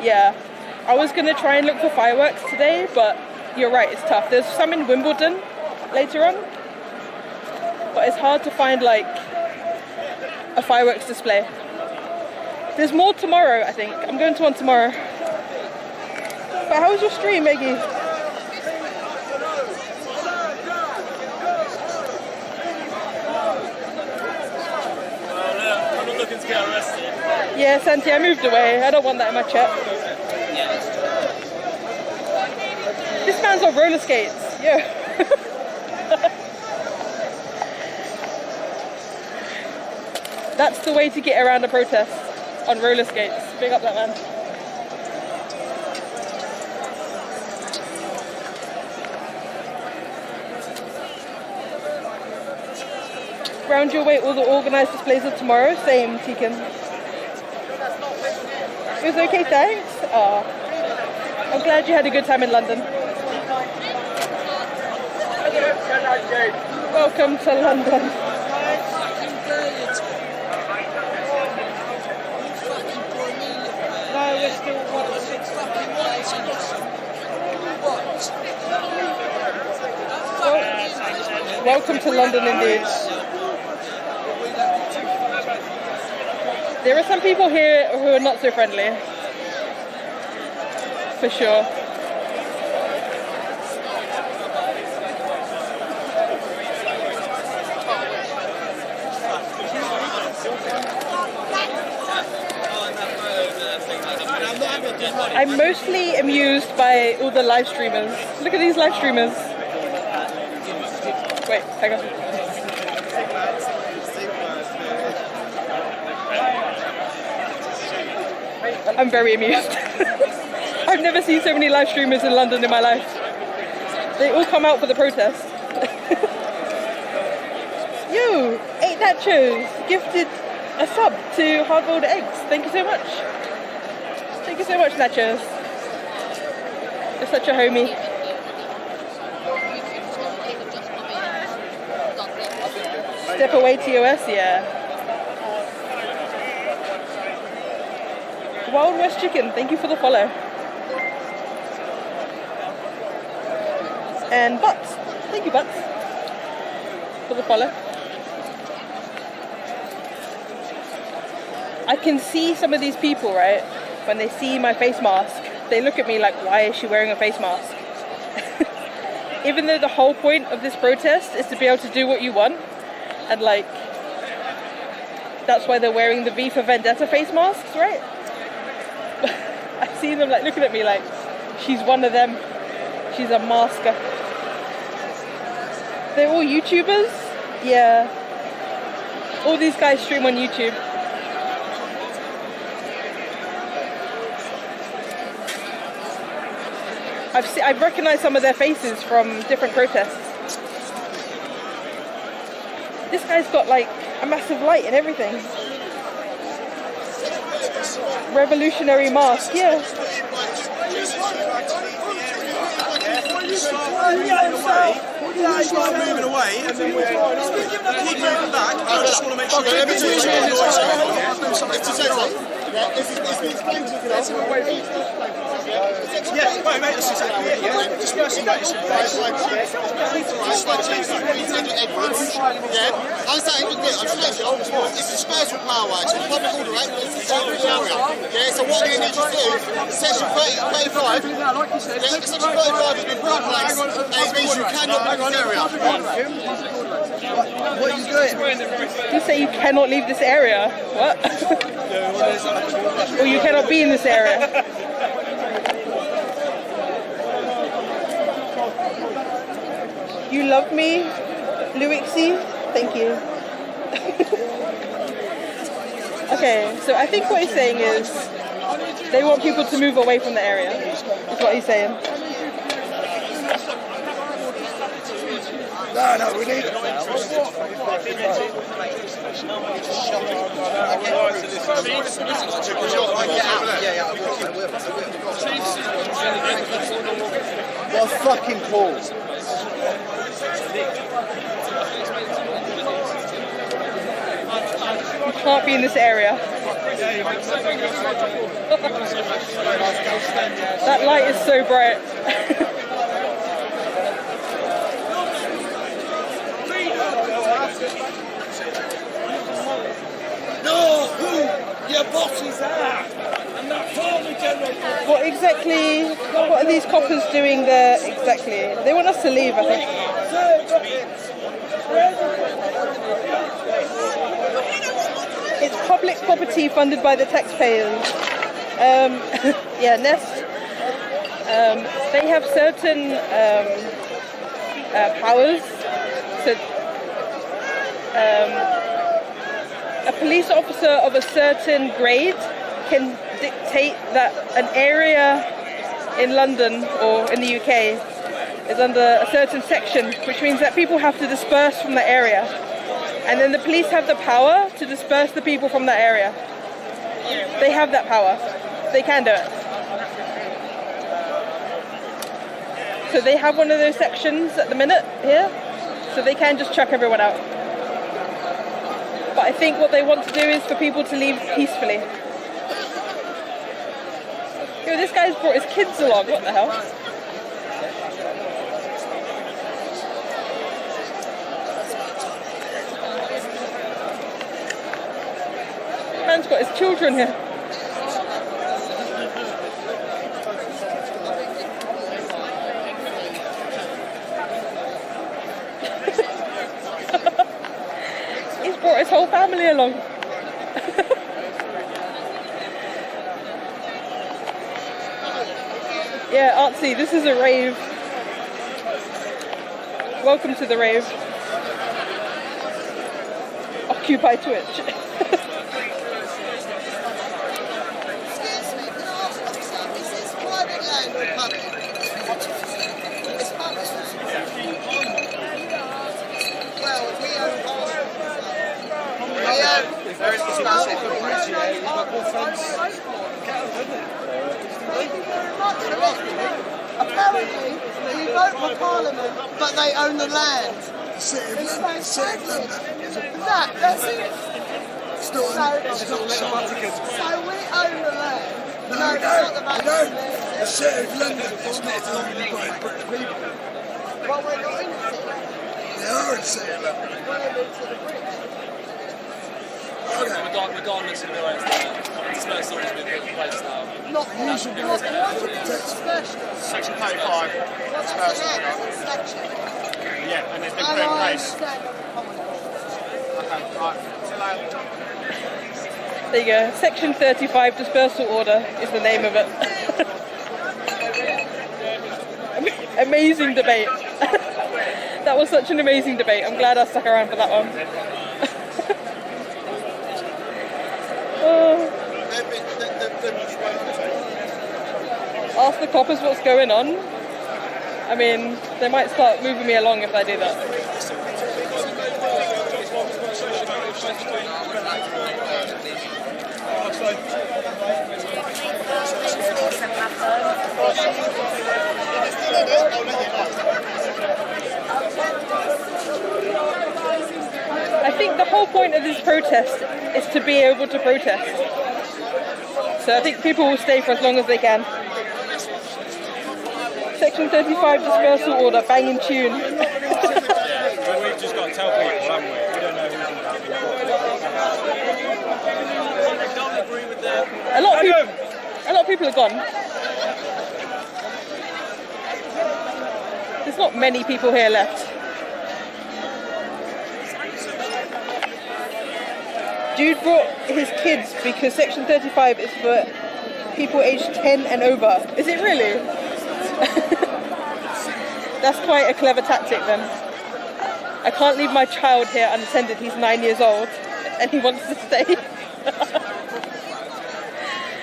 Yeah, I was going to try and look for fireworks today, but you're right, it's tough. There's some in Wimbledon later on, but it's hard to find like a fireworks display. There's more tomorrow, I think. I'm going to one tomorrow. But how was your stream, Maggie? I'm not looking to get arrested. Yeah, Santi, I moved away. I don't want that in my chat. This man's on roller skates. Yeah. That's the way to get around a protest, on roller skates. Big up that man. Round your way, all the organised displays of tomorrow. Same, Tegan. It was okay, thanks. Oh, I'm glad you had a good time in London. Welcome to London. No, we're still Welcome to London indeed. There are some people here who are not so friendly. For sure. I'm mostly amused by all the live streamers. Look at these live streamers. Wait, hang on. I'm very amused. I've never seen so many live streamers in London in my life. They all come out for the protest. Yo, 8 nachos gifted a sub to hard-boiled eggs. Thank you so much. Thank you so much, nachos. You're such a homie. Step away TOS, yeah. Wild West Chicken, thank you for the follow. And Butts, thank you Butts for the follow. I can see some of these people, right? When they see my face mask, they look at me like, why is she wearing a face mask? Even though the whole point of this protest is to be able to do what you want, and like, that's why they're wearing the V for Vendetta face masks, right? I see them like looking at me like, she's one of them. She's a masker. They're all YouTubers? Yeah. All these guys stream on YouTube. I've recognized some of their faces from different protests. This guy's got like a massive light and everything. Revolutionary mask, yeah. Start moving away and then we'll keep moving back. I just want to make sure yeah, wait, mate, that's exactly it, yeah. Dispersing that is in place. Yeah, I'm saying, look, I'm saying, it's dispersal power, it's a public order act, it's a separate area. Yeah, so what we need to do, section 35, section 35 has been put in place, and it means you cannot leave this area. What are you doing? You say you cannot leave this area. What? Or you cannot be in this area. You love me, Luixie? Thank you. Okay, so I think what he's saying is they want people to move away from the area. Is what he's saying. No, we need What a fucking pause. You can't be in this area. That light is so bright. No, who? Your boss is there. And that former general. What exactly, what are these coppers doing there exactly? They want us to leave, I think. It's public property funded by the taxpayers. Yeah, Nest. They have certain powers. So, a police officer of a certain grade can dictate that an area in London or in the UK is under a certain section, which means that people have to disperse from the area. And then the police have the power to disperse the people from that area. They have that power. They can do it. So they have one of those sections at the minute here, so they can just chuck everyone out. But I think what they want to do is for people to leave peacefully. Yo, this guy's brought his kids along, what the hell? Man's got his children here. He's brought his whole family along. Yeah, Artsy, this is a rave. Welcome to the rave. Occupy Twitch. Apparently, we vote for Parliament, but they own the land. City of London. That's it. So we own the land. No, we don't. The City of London is not owned by British people. Well, we're not in the city. They are in the City of London. Regardless of the way it's dispersal has been put in place now. Not usually. Section 35. Dispersal. Yeah, and it's been put in place. Okay, right. See you later. There you go. Section 35 dispersal order is the name of it. Amazing debate. That was such an amazing debate. I'm glad I stuck around for that one. Ask the coppers what's going on. I mean, they might start moving me along if I do that. I think the whole point of this protest is to be able to protest. So I think people will stay for as long as they can. Section 35 dispersal order, banging tune. Yeah, but we've just got to tell people, haven't we? We don't know who's going to agree with them. A lot of people are gone. There's not many people here left. Dude brought his kids because Section 35 is for people aged 10 and over. Is it really? That's quite a clever tactic then. I can't leave my child here unattended. He's 9 years old and he wants to stay.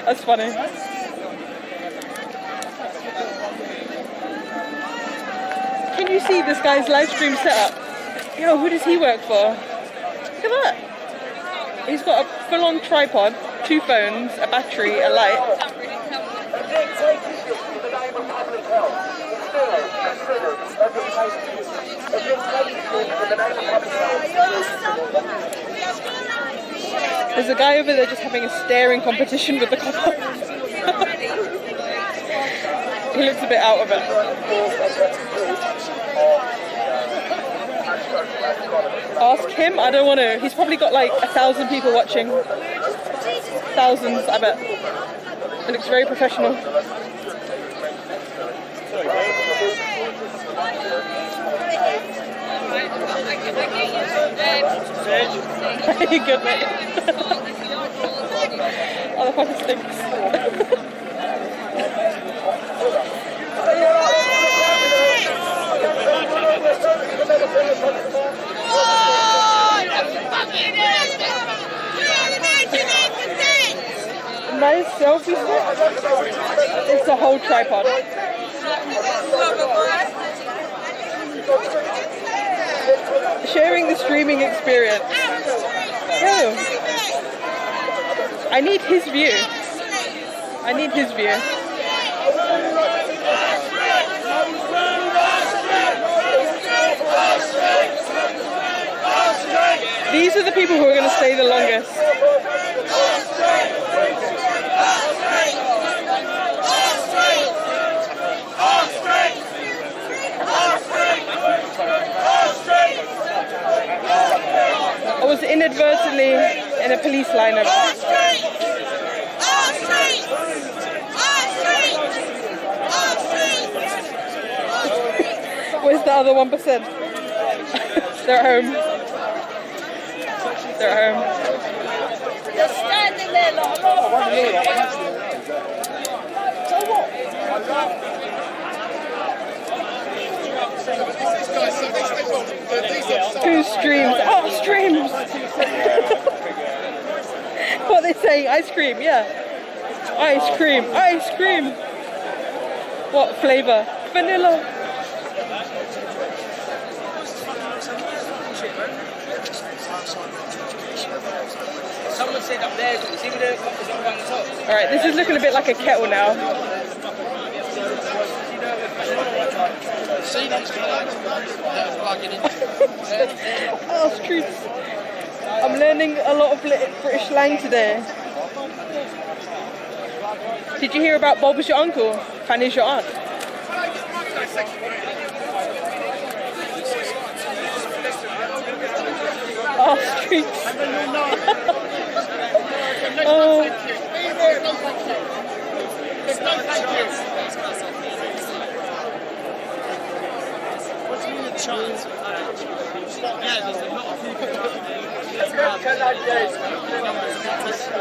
That's funny. Can you see this guy's live stream setup? Yo, who does he work for? Look at that. He's got a full-on tripod, 2 phones, a battery, a light. There's a guy over there just having a staring competition with the cop. He looks a bit out of it. Ask him? I don't want to. He's probably got like 1,000 people watching. Thousands, I bet. It looks very professional. Good mate. Oh, the fucking stinks. Nice selfie stick. It's a whole tripod. Sharing the streaming experience. Oh. I need his view. I need his view. These are the people who are going to stay the longest. I was inadvertently in a police lineup. Where's the other 1%? They're at home. They're at home. Just standing there like Who streams? Oh, streams! What are they saying? Ice cream, yeah. Ice cream, ice cream! What flavour? Vanilla. Someone said up there, it's even the coffee's on the top. Alright, this is looking a bit like a kettle now. Oh, streets. I'm learning a lot of British slang today. Did you hear about Bob is your uncle? Fanny's your aunt? Oh, streets. Oh. What's the chance of that? Yeah, there's a lot of people out there.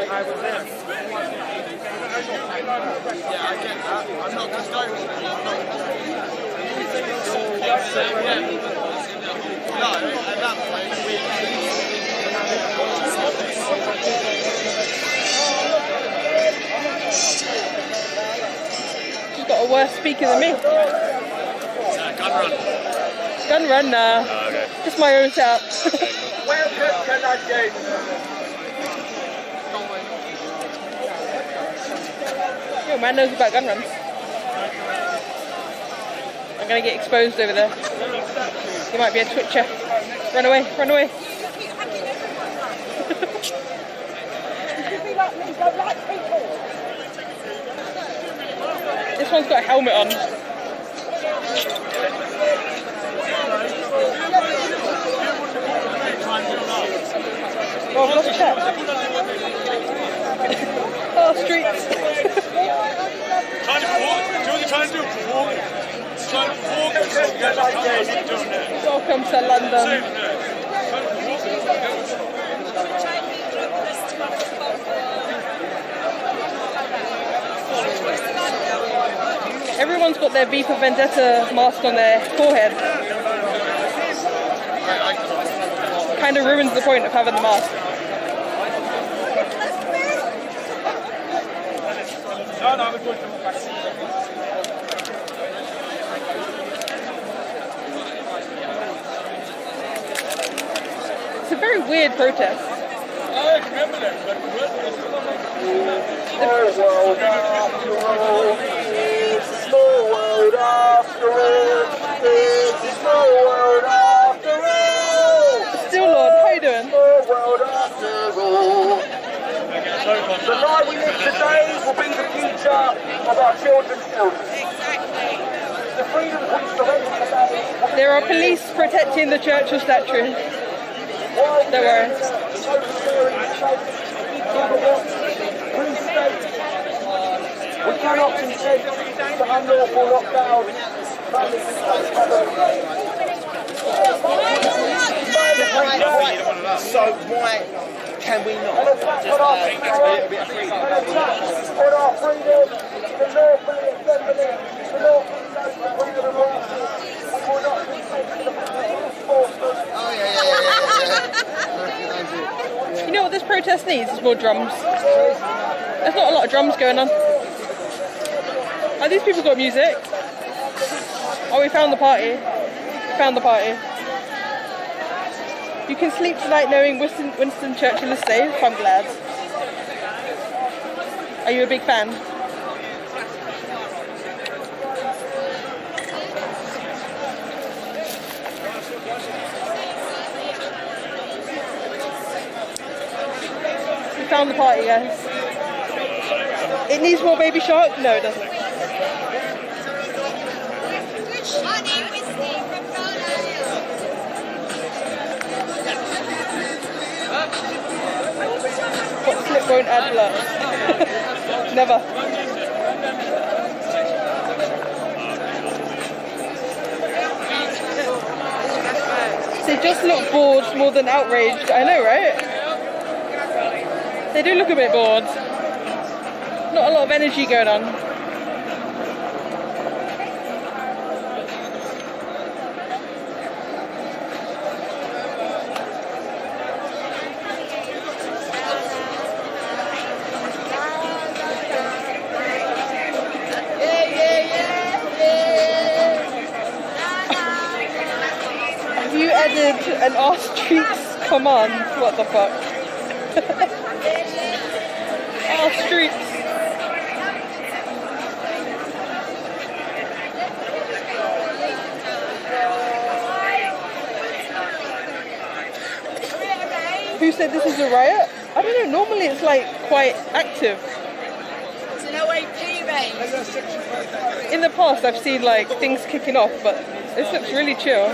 I was there. Yeah, I get that. I'm not condoning it. No, at that point, She's got a worse speaker than me. Gun run. Gun run, nah. Oh, okay. Just my own setup. Welcome to London. Yo, man knows about gun runs. I'm gonna get exposed over there. He might be a twitcher. Run away, run away. This one's got a helmet on. Oh, I've lost chat. Oh, streets. Welcome to London. Everyone's got their V for Vendetta mask on their forehead. Kind of ruins the point of having the mask. It's a very weird protest. Small world after all. It's a small world after all. Still Lord, how you doing? Small world after all. The life we live today will be the future of our children's children. The freedom we surrender today. There are police protecting the Churchill statue. Don't worry. We cannot consent to unlawful lockdowns. So why can we not just have a little bit of freedom? On our freedom, the lawfully assembly, the lawfully social freedom of worship. We will not consent to the enforcement. Oh yeah. You know what this protest needs? Is more drums. There's not a lot of drums going on. Oh, these people got music. Oh, we found the party. We found the party. You can sleep tonight knowing Winston Churchill is safe. I'm glad. Are you a big fan? We found the party, guys. It needs more Baby Shark? No, it doesn't. What slip won't add blood? Never. They just look bored more than outraged. I know, right? They do look a bit bored. Not a lot of energy going on. Have you added an arse streets command? What the fuck? Arse streets. Who said this is a riot? I don't know, normally it's like quite active. It's an OAP raid. In the past I've seen like things kicking off, but this looks really chill.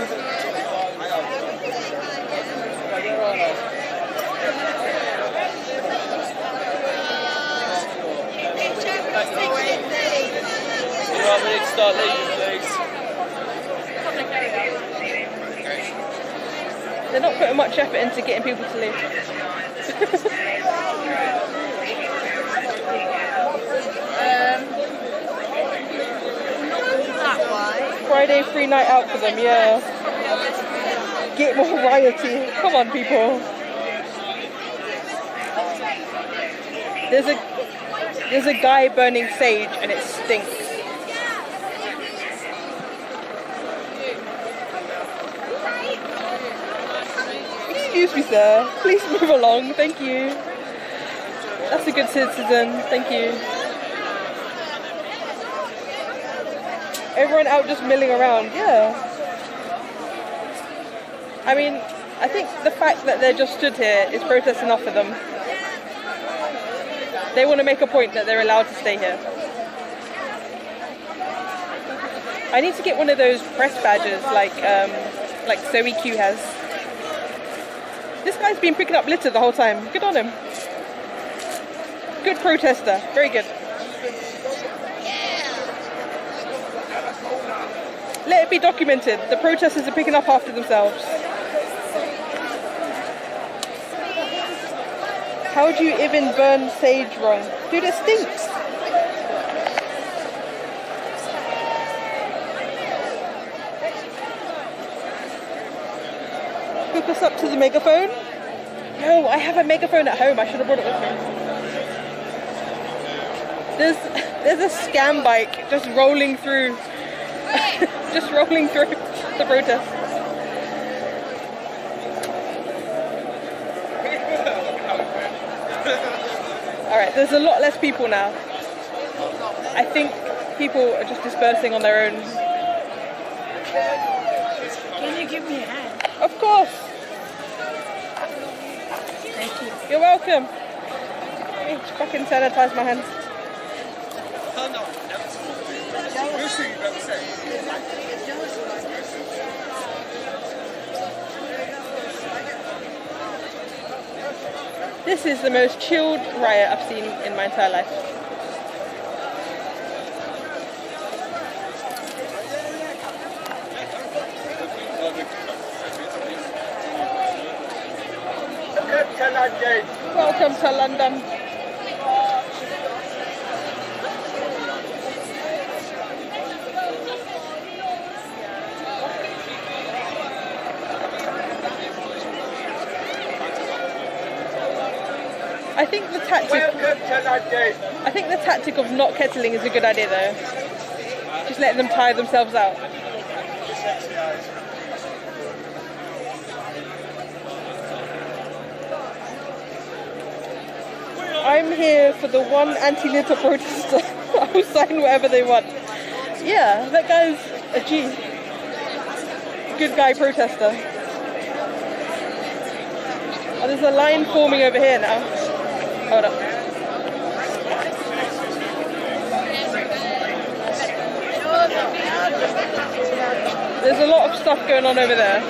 Right, we need to start leaving, please. They're not putting much effort into getting people to leave. Friday free night out for them, yeah. Get more rioty. Come on, people. There's a guy burning sage and it stinks. Excuse me, sir. Please move along. Thank you. That's a good citizen. Thank you. Everyone out just milling around. Yeah. I mean, I think the fact that they're just stood here is protest enough for them. They want to make a point that they're allowed to stay here. I need to get one of those press badges like Zoe Q has. This guy's been picking up litter the whole time. Good on him. Good protester. Very good. Let it be documented. The protesters are picking up after themselves. How do you even burn sage wrong? Dude, it stinks. Hook us up to the megaphone? No, I have a megaphone at home. I should have brought it with me. There's a scam bike just rolling through. Just rolling through the protest. Alright, there's a lot less people now. I think people are just dispersing on their own. Can you give me a hand? Of course. Thank you. You're welcome. Let me fucking sanitize my hands. This is the most chilled riot I've seen in my entire life. Welcome to London. I think the tactic of not kettling is a good idea though. Just letting them tire themselves out. I'm here for the one anti-litter protester. I will sign whatever they want. Yeah, that guy's a G. Good guy protester. Oh, there's a line forming over here now. Hold up. There's a lot of stuff going on over there.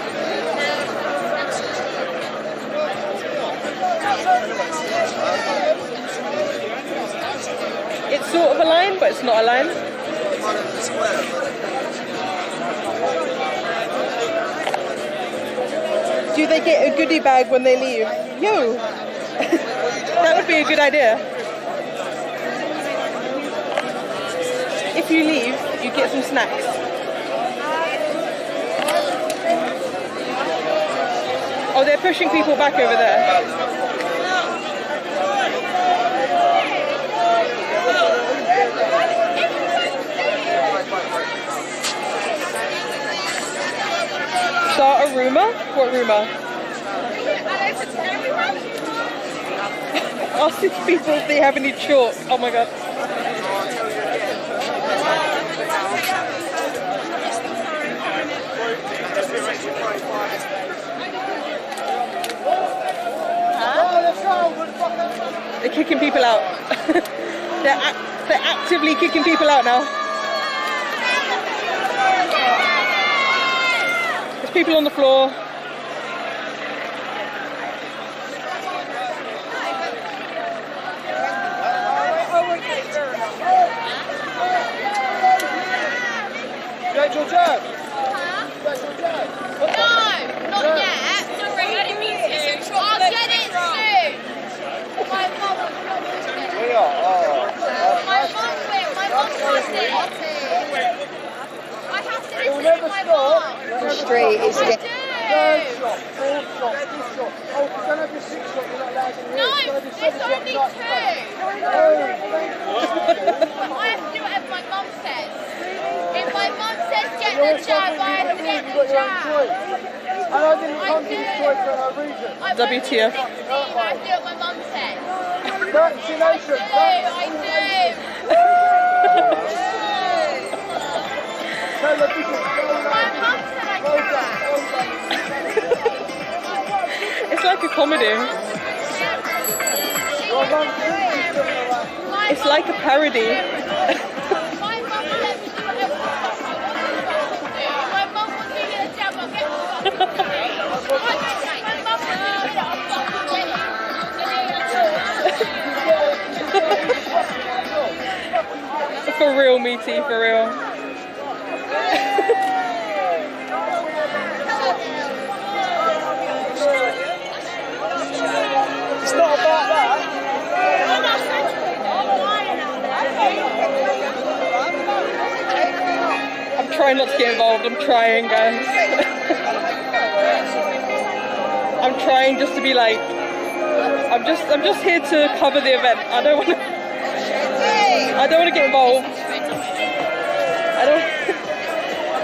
It's sort of a line, but it's not a line. Do they get a goodie bag when they leave? Yo! That would be a good idea. If you leave, you get some snacks. Oh, they're pushing people back over there. Start a rumour? What rumour? Ask these people if they have any chalk. Oh my god. They're kicking people out. they're actively kicking people out now. There's people on the floor. That's your job. No, not yet. Sorry, I didn't mean to. I'll get it soon. My mum will not do it. We are. My mum will. My mum does it. I have to listen to my mum. The street is I do. Third shot, fourth shot, fifth shot. Oh, if you're going to have your sixth shot, you're not allowed to No, it's there's only two. Oh, I have to do whatever my mum says. If my mum says get the jab, I have to get the jab. And I didn't come to this choice for no reason. WTF. I do what my mum said. Vaccination. I do. My mum said I can. It's like a comedy. It's like a parody. My mum let me do whatever my mum was doing a jab, I'll get my mum For real, meaty, for real. It's not about that. I'm trying not to get involved. I'm trying, guys. I'm trying just to be like, I'm just here to cover the event. I don't want to get involved.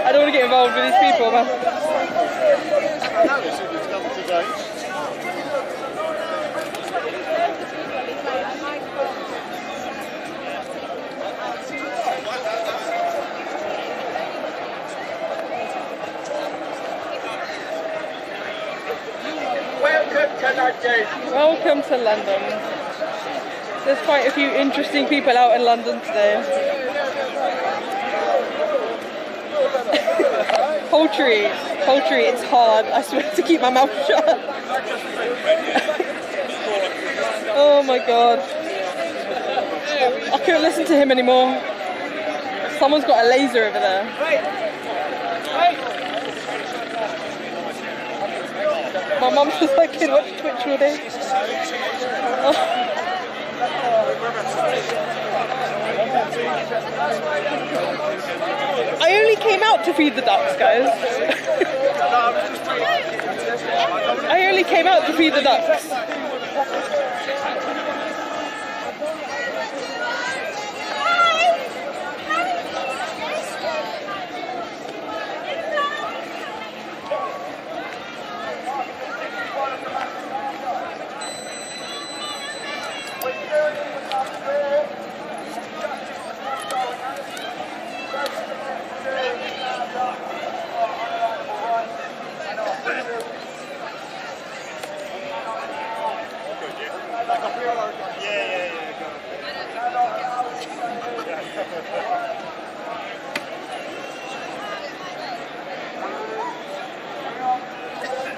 I don't want to get involved with these people, man. Welcome to London. There's quite a few interesting people out in London today. Poultry, it's hard. I swear to keep my mouth shut. Oh my god. I couldn't listen to him anymore. Someone's got a laser over there. My mum's just like, kid, watch Twitch all day. Oh. I only came out to feed the ducks, guys. I only came out to feed the ducks.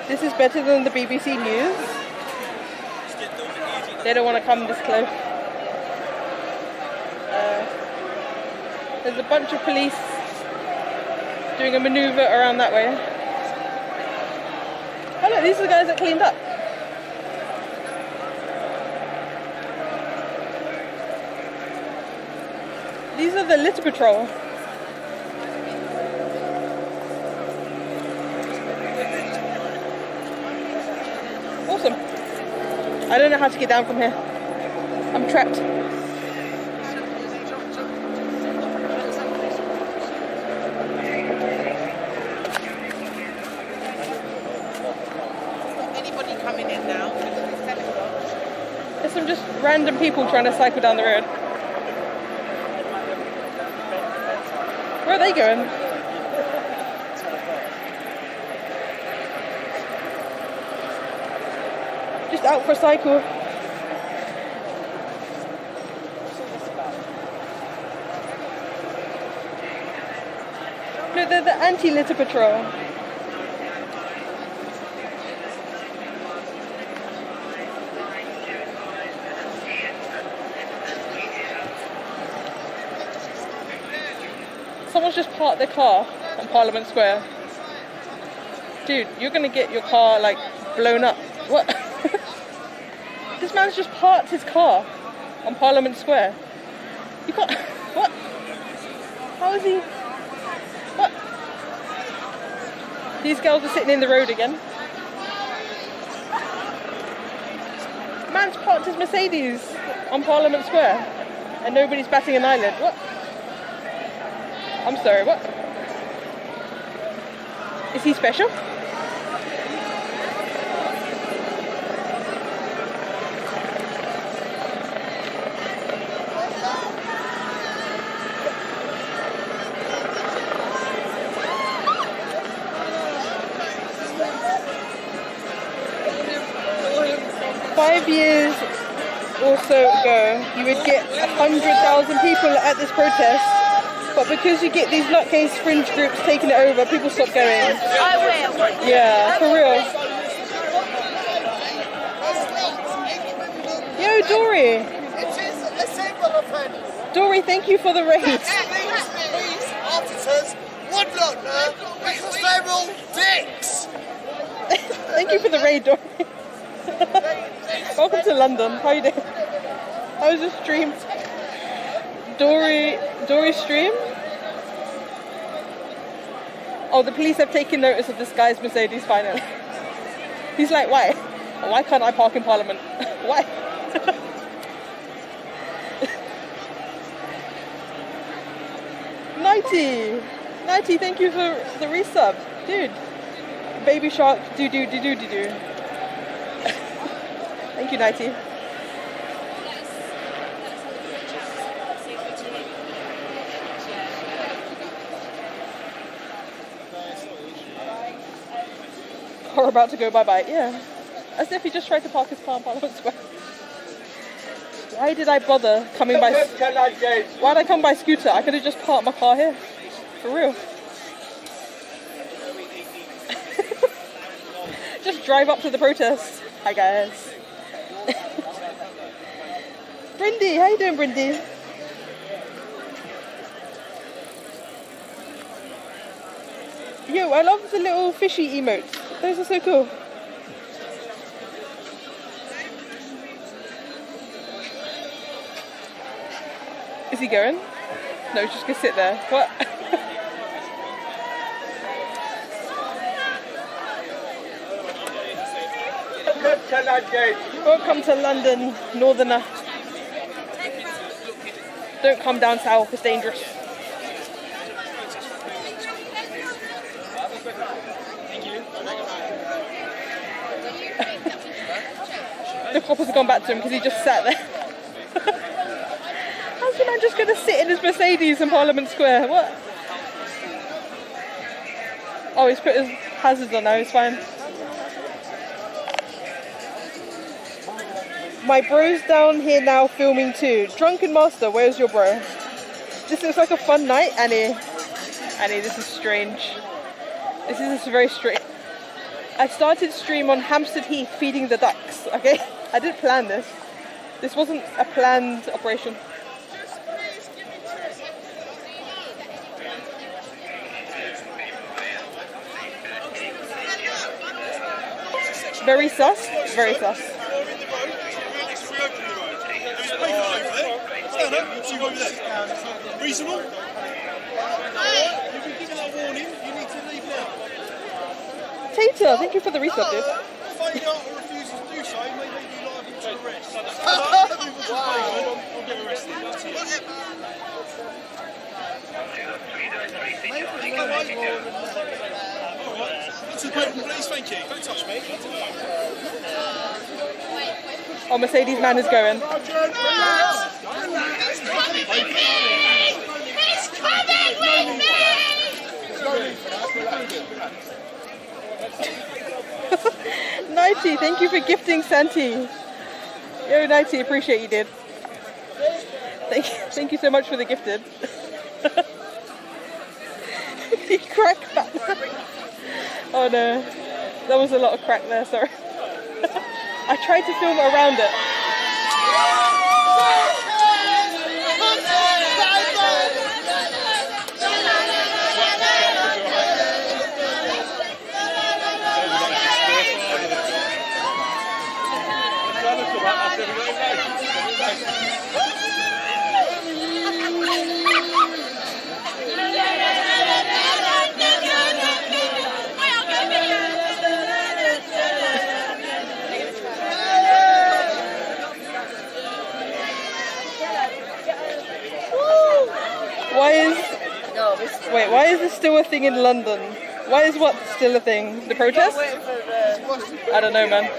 This is better than the BBC News. They don't want to come this close. There's a bunch of police doing a manoeuvre around that way. Oh look, these are the guys that cleaned up. These are the litter patrol. Awesome. I don't know how to get down from here. I'm trapped. Anybody coming in now? There's some just random people trying to cycle down the road. Where are they going? Just out for a cycle. No, they're the anti-litter patrol. Someone's just parked their car on Parliament Square. Dude, you're gonna get your car like blown up. What? This man's just parked his car on Parliament Square. You can't. What? How is he? What? These girls are sitting in the road again. Man's parked his Mercedes on Parliament Square and nobody's batting an eyelid. What? I'm sorry, what? Is he special? also go, you would get 100,000 people at this protest, but because you get these nutcase fringe groups taking it over, people stop going. I will. Yeah, for real. Yo, Dory. It is a single offence. Dory, thank you for the raid. These officers would not know because they're all dicks. Thank you for the raid, Dory. Welcome to London. How you doing? How was your stream? Dory stream? Oh, the police have taken notice of this guy's Mercedes finally. He's like, why? Why can't I park in Parliament? Why? Nighty, thank you for the resub. Dude. Baby shark, do. Thank you, Nighty. Car about to go bye-bye, yeah. As if he just tried to park his car in Parliament Square. Why did I bother coming by... Why did I come by scooter? I could have just parked my car here. For real. Just drive up to the protest. Hi guys. Brindy, how you doing, Brindy? Yo, I love the little fishy emotes. Those are so cool. Is he going? No, he's just gonna sit there. What? Welcome to London, Northerner. Don't come down south, it's dangerous. The coppers have gone back to him because he just sat there. How's the man just going to sit in his Mercedes in Parliament Square? What? Oh, he's put his hazards on now, it's fine. My bro's down here now filming too. Drunken Master, where's your bro? This looks like a fun night, Annie. Annie, this is strange. This is very strange. I started stream on Hampstead Heath feeding the ducks, okay? I didn't plan this. This wasn't a planned operation. Very sus? Very sus. Reasonable? If you give that warning, you need to leave now. Tater, thank you for the resub, dude. Failure or refusal to do so may lead you liable to arrest. I'll get arrested. That's it. Alright, that's a great please, thank you. Don't touch me. Oh, Mercedes man is going. He's coming with me! Nighty, thank you for gifting Santi. Yo, Nighty, appreciate you, dude. Thank you so much for the gifted. He cracked back. Oh no, there was a lot of crack there, sorry. I tried to film around it. Why is this still a thing in London? Why is what still a thing? The protest? I don't know, man.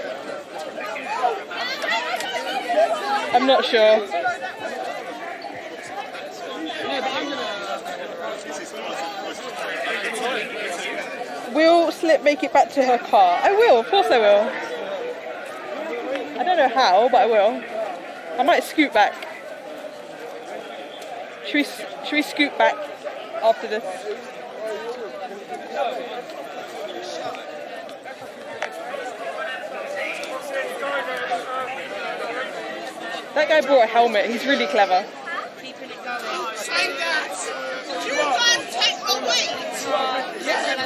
I'm not sure. Will Slip make it back to her car? I will, of course I will. I don't know how, but I will. I might scoot back. Should we scoot back after this? That guy brought a helmet. He's really clever. Keeping it going. Do you guys take the weight? Yeah.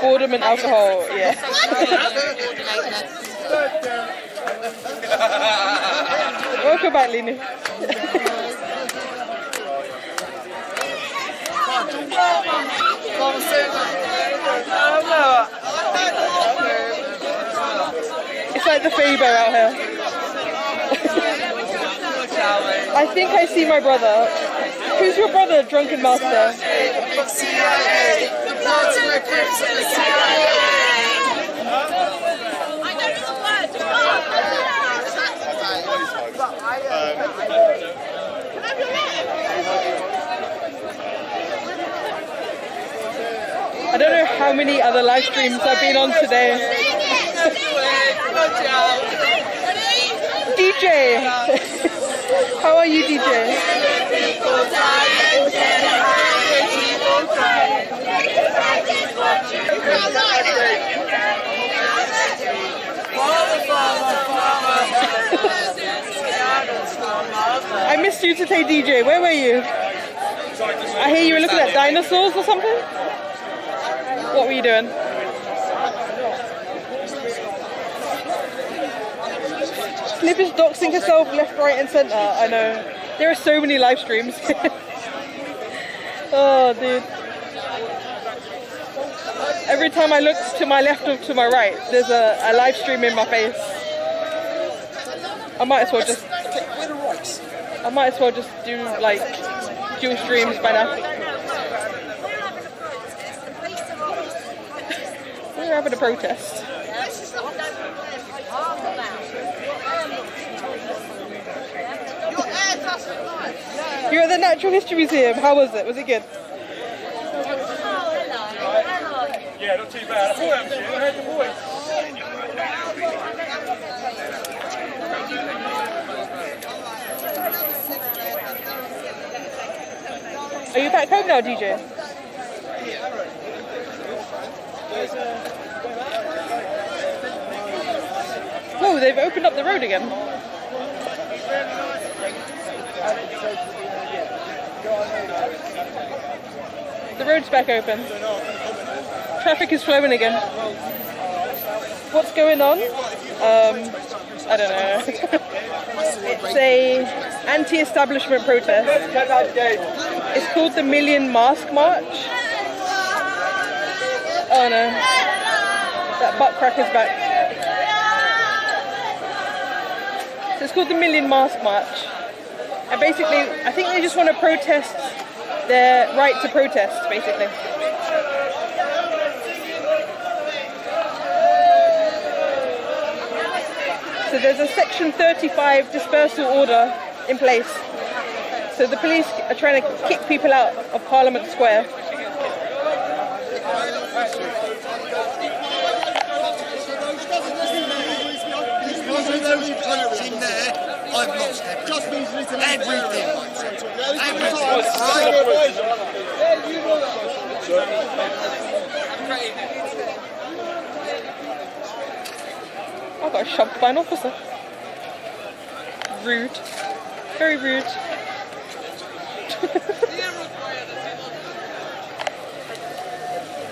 Boredom and alcohol, yeah. Welcome back, Linu. It's like the ferry boat out here. I think I see my brother. Who's your brother, Drunken Master? CIA. The plans and equips of the CIA. I don't know the words. I don't know how many other live streams I've been on today. DJ! How are you, DJ? I missed you today, DJ. Where were you? I hear you were looking at dinosaurs or something? What were you doing? Flip is doxing herself left, right and centre. I know. There are so many live streams. Oh, dude. Every time I look to my left or to my right, there's a live stream in my face. I might as well just do like dual streams by now. We're having a protest. You're at the Natural History Museum. How was it? Was it good? Yeah, not too bad. I thought Hampstead. I heard the voice. Are you back home now, DJ? Oh, they've opened up the road again. The road's back open. Traffic is flowing again. What's going on? I don't know. It's a anti-establishment protest. It's called the Million Mask March. Oh no. That butt crack is back. So it's called the Million Mask March. And basically, I think they just want to protest their right to protest, basically. So there's a Section 35 dispersal order in place. So the police are trying to kick people out of Parliament Square. In there, I've lost everything. I got shoved by an officer. Rude. Very rude.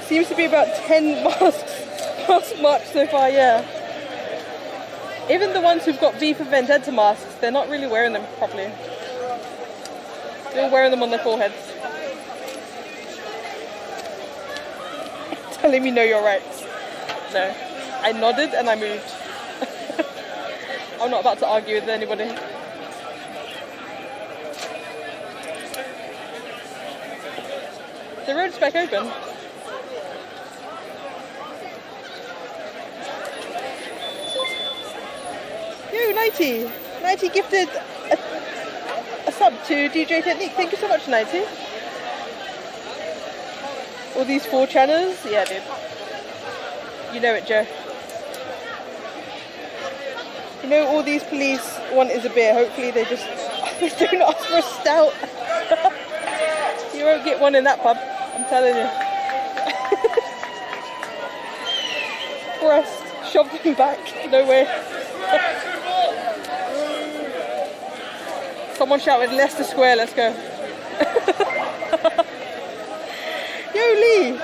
Seems to be about 10 mask march so far, yeah. Even the ones who've got V for Vendetta masks, they're not really wearing them properly. They're all wearing them on their foreheads. Telling me no, you're right. No. I nodded and I moved. I'm not about to argue with anybody. The road's back open. Yo, Nighty! Nighty gifted a sub to DJ Technique. Thank you so much, Nighty. All these 4 channels? Yeah, dude. You know it, Joe. You know all these police want is a beer. Hopefully they just they don't ask for a stout. You won't get one in that pub, I'm telling you. Breast, shove them back, no way. Someone shouted Leicester Square, let's go. Yo, Lee!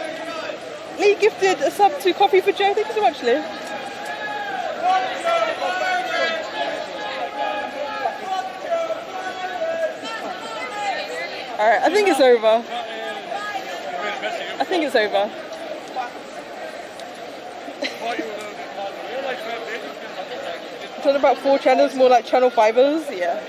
Lee gifted a sub to Coffee for Joe. Thank you so much, Lee. Alright, I think it's over. I think it's over. It's on about 4 channels, more like channel 5ers, yeah.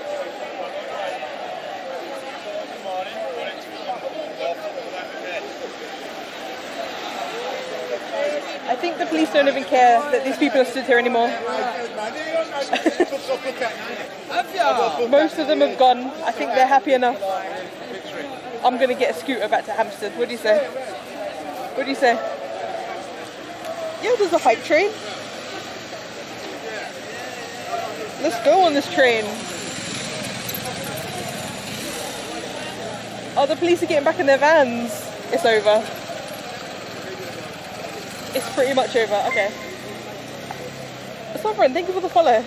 I think the police don't even care that these people are stood here anymore. Most of them have gone. I think they're happy enough. I'm going to get a scooter back to Hampstead. What do you say? What do you say? Yeah, there's a hype train. Let's go on this train. Oh, the police are getting back in their vans. It's over. It's pretty much over. Okay. Sovereign, thank you for the follow.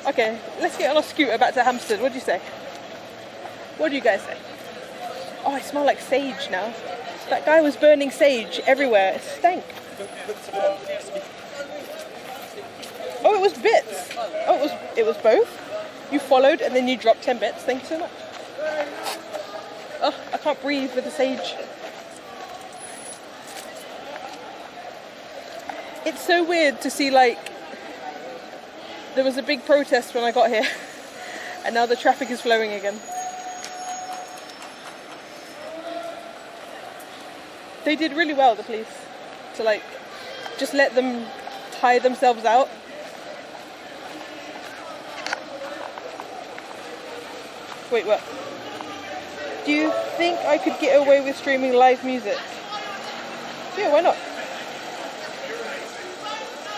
Okay, let's get on a scooter back to Hampstead. What do you say? What do you guys say? Oh, I smell like sage now. That guy was burning sage everywhere. It stank. Oh, it was bits. Oh, it was both. You followed and then you dropped 10 bits. Thank you so much. Oh, I can't breathe with the sage. It's so weird to see, like, there was a big protest when I got here and now the traffic is flowing again. They did really well, the police, to like just let them tire themselves out. Wait, what? Do you think I could get away with streaming live music? Yeah, why not?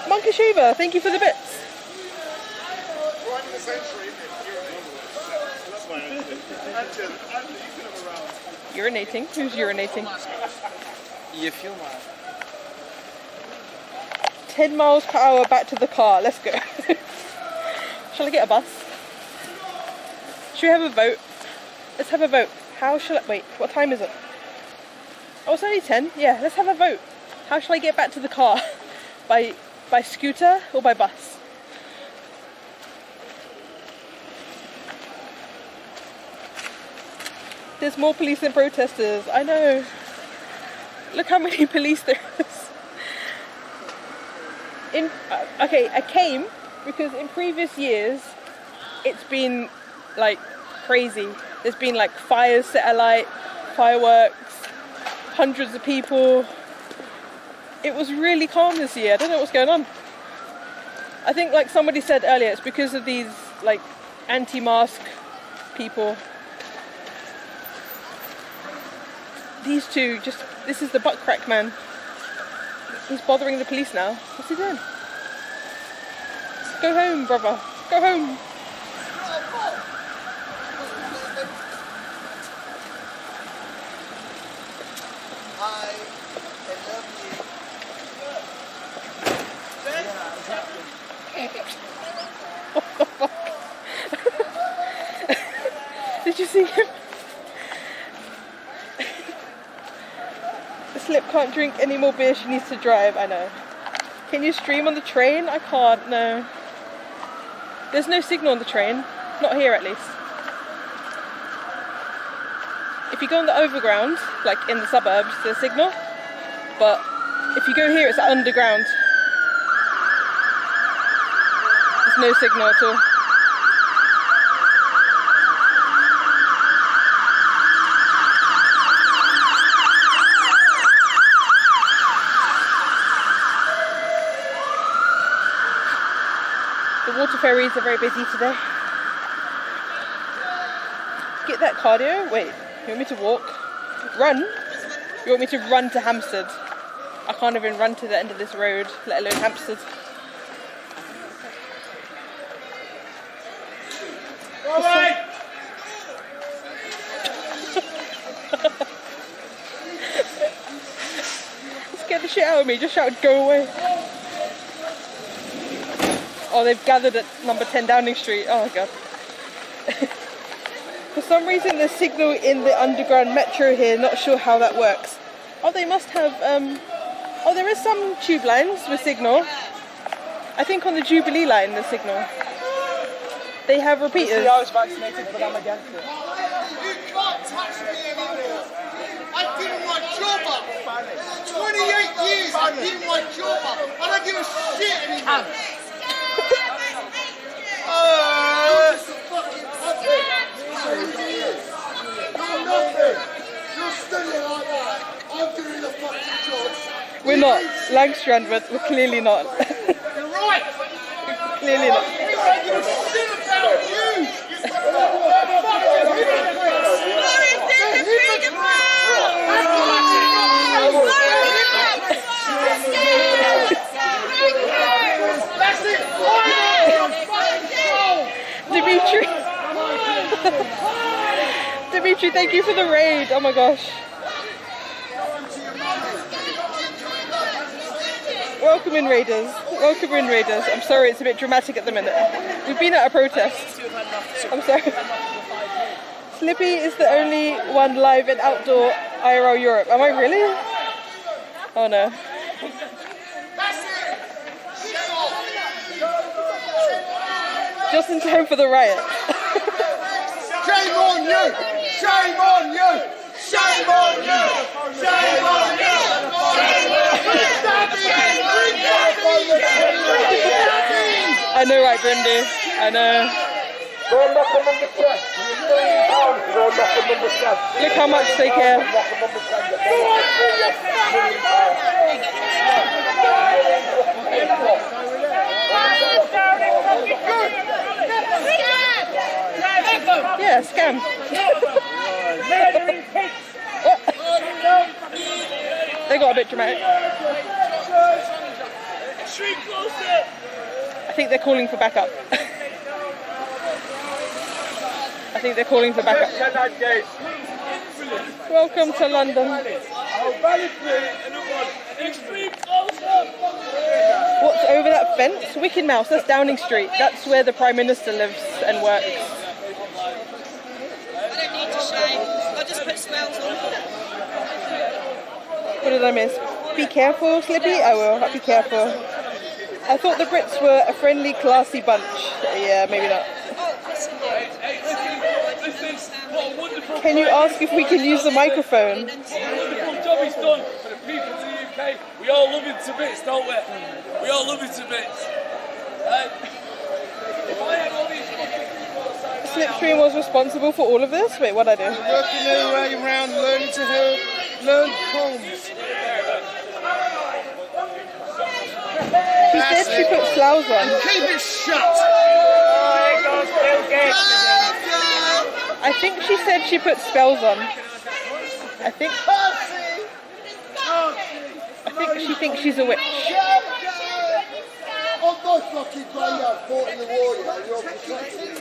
Monkey Shaver, thank you for the bits. Urinating? Who's urinating? You feel my 10 miles per hour back to the car. Let's go. Shall I get a bus? Should we have a vote? Let's have a vote. How shall I... Wait, what time is it? Oh, it's only 10. Yeah, let's have a vote. How shall I get back to the car? By scooter or by bus? There's more police than protesters. I know. Look how many police there is. Okay, I came because in previous years it's been like crazy. There's been like fires set alight, fireworks, hundreds of people. It was really calm this year. I don't know what's going on. I think, like somebody said earlier, it's because of these like anti-mask people. These two just... This is the butt crack man. He's bothering the police now. What's he doing? Go home, brother. Go home. Hi. I love What the fuck? Did you see him? Slip can't drink any more beer, she needs to drive. I know. Can you stream on the train? I can't, no. There's no signal on the train. Not here at least. If you go on the overground, like in the suburbs, there's signal. But if you go here, it's underground. There's no signal at all. Water ferries are very busy today. Get that cardio. Wait, you want me to walk? Run? You want me to run to Hampstead? I can't even run to the end of this road, let alone Hampstead. Scared the shit out of me, just shouted, go away. Oh, they've gathered at number 10 Downing Street. Oh god. For some reason there's signal in the underground metro here, not sure how that works. Oh, they must have, oh, there is some tube lines with signal. I think on the Jubilee line there's signal. They have repeaters. I was vaccinated, but I'm against it. You can't touch me anymore. I've given my job up. 28 years I've given my job up. I don't give a shit anymore. You're just a fucking puppet. You're nothing. You're still like that. I'm doing the fucking job. We're not. Langstrand, but we're clearly not. You're right. Clearly not. I don't give a shit about you. Dimitri, thank you for the raid. Oh my gosh. Welcome in, Raiders. Welcome in, Raiders. I'm sorry, it's a bit dramatic at the minute. We've been at a protest. I'm sorry. Slippy is the only one live in outdoor IRL Europe. Am I really? Oh no. Just in time for the riot. Shame on you! Shame on you! Shame on you! Shame on you! I know, right, Brindy? I know. Look how much they care. Yeah, scam. They got a bit dramatic. I think they're calling for backup. I think they're calling for backup. Welcome to London. What's over that fence? Wicked Mouse, that's Downing Street. That's where the Prime Minister lives and works. I don't need to shave. I'll just put spells on. What did I miss? Be careful, Slippy? I will. I'll be careful. I thought the Brits were a friendly, classy bunch. Yeah, maybe not. Can you ask if we can use the microphone? Wonderful job he's done for the people of the UK. We all love him to bits, don't we? We all love him to bits. If I had all these fucking people outside Slipstream was responsible for all of this? Wait, what'd I do? Working their way around, learning to learn poems. She said she put sloughs on. Keep it shut! I think she said she put spells on. I think she thinks she's a witch. I'm not fucking playing out fought in the war, you know, you're protecting.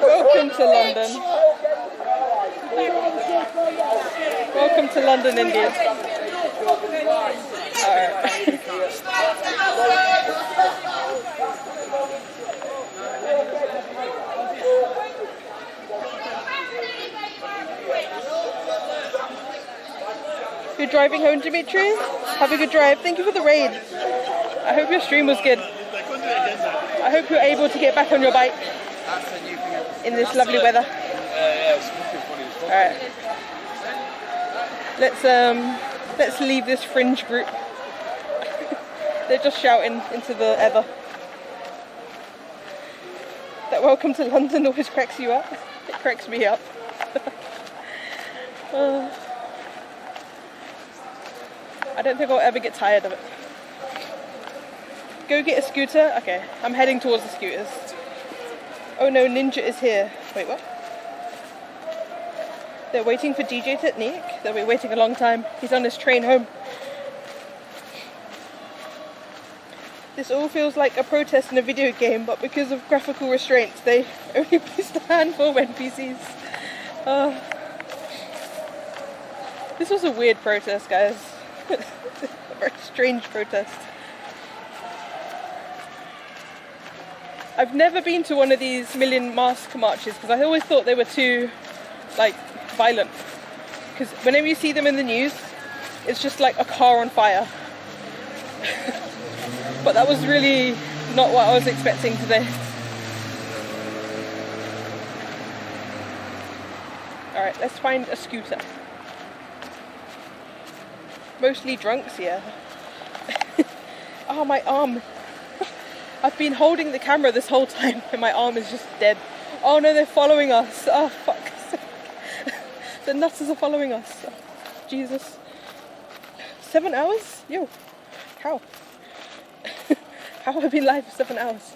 Welcome to London. Welcome to London, India. Alright. You're driving home, Dimitri? Have a good drive. Thank you for the raid. I hope your stream was good. I hope you're able to get back on your bike in this lovely weather. Alright. Let's leave this fringe group. They're just shouting into the ether. That welcome to London always cracks you up. It cracks me up. I don't think I'll ever get tired of it. Go get a scooter? Okay, I'm heading towards the scooters. Oh no, Ninja is here. Wait, what? They're waiting for DJ Technique. They'll be waiting a long time. He's on his train home. This all feels like a protest in a video game, but because of graphical restraints, they only placed a handful of NPCs. This was a weird protest, guys. A very strange protest. I've never been to one of these million mask marches because I always thought they were too, like, violent. Because whenever you see them in the news, it's just like a car on fire. But that was really not what I was expecting today. Alright, let's find a scooter. Mostly drunks here. Oh, my arm. I've been holding the camera this whole time and my arm is just dead. Oh no, they're following us. Oh, fuck. The nutters are following us. Oh, Jesus. 7 hours? Yo. How? How have I been live for 7 hours?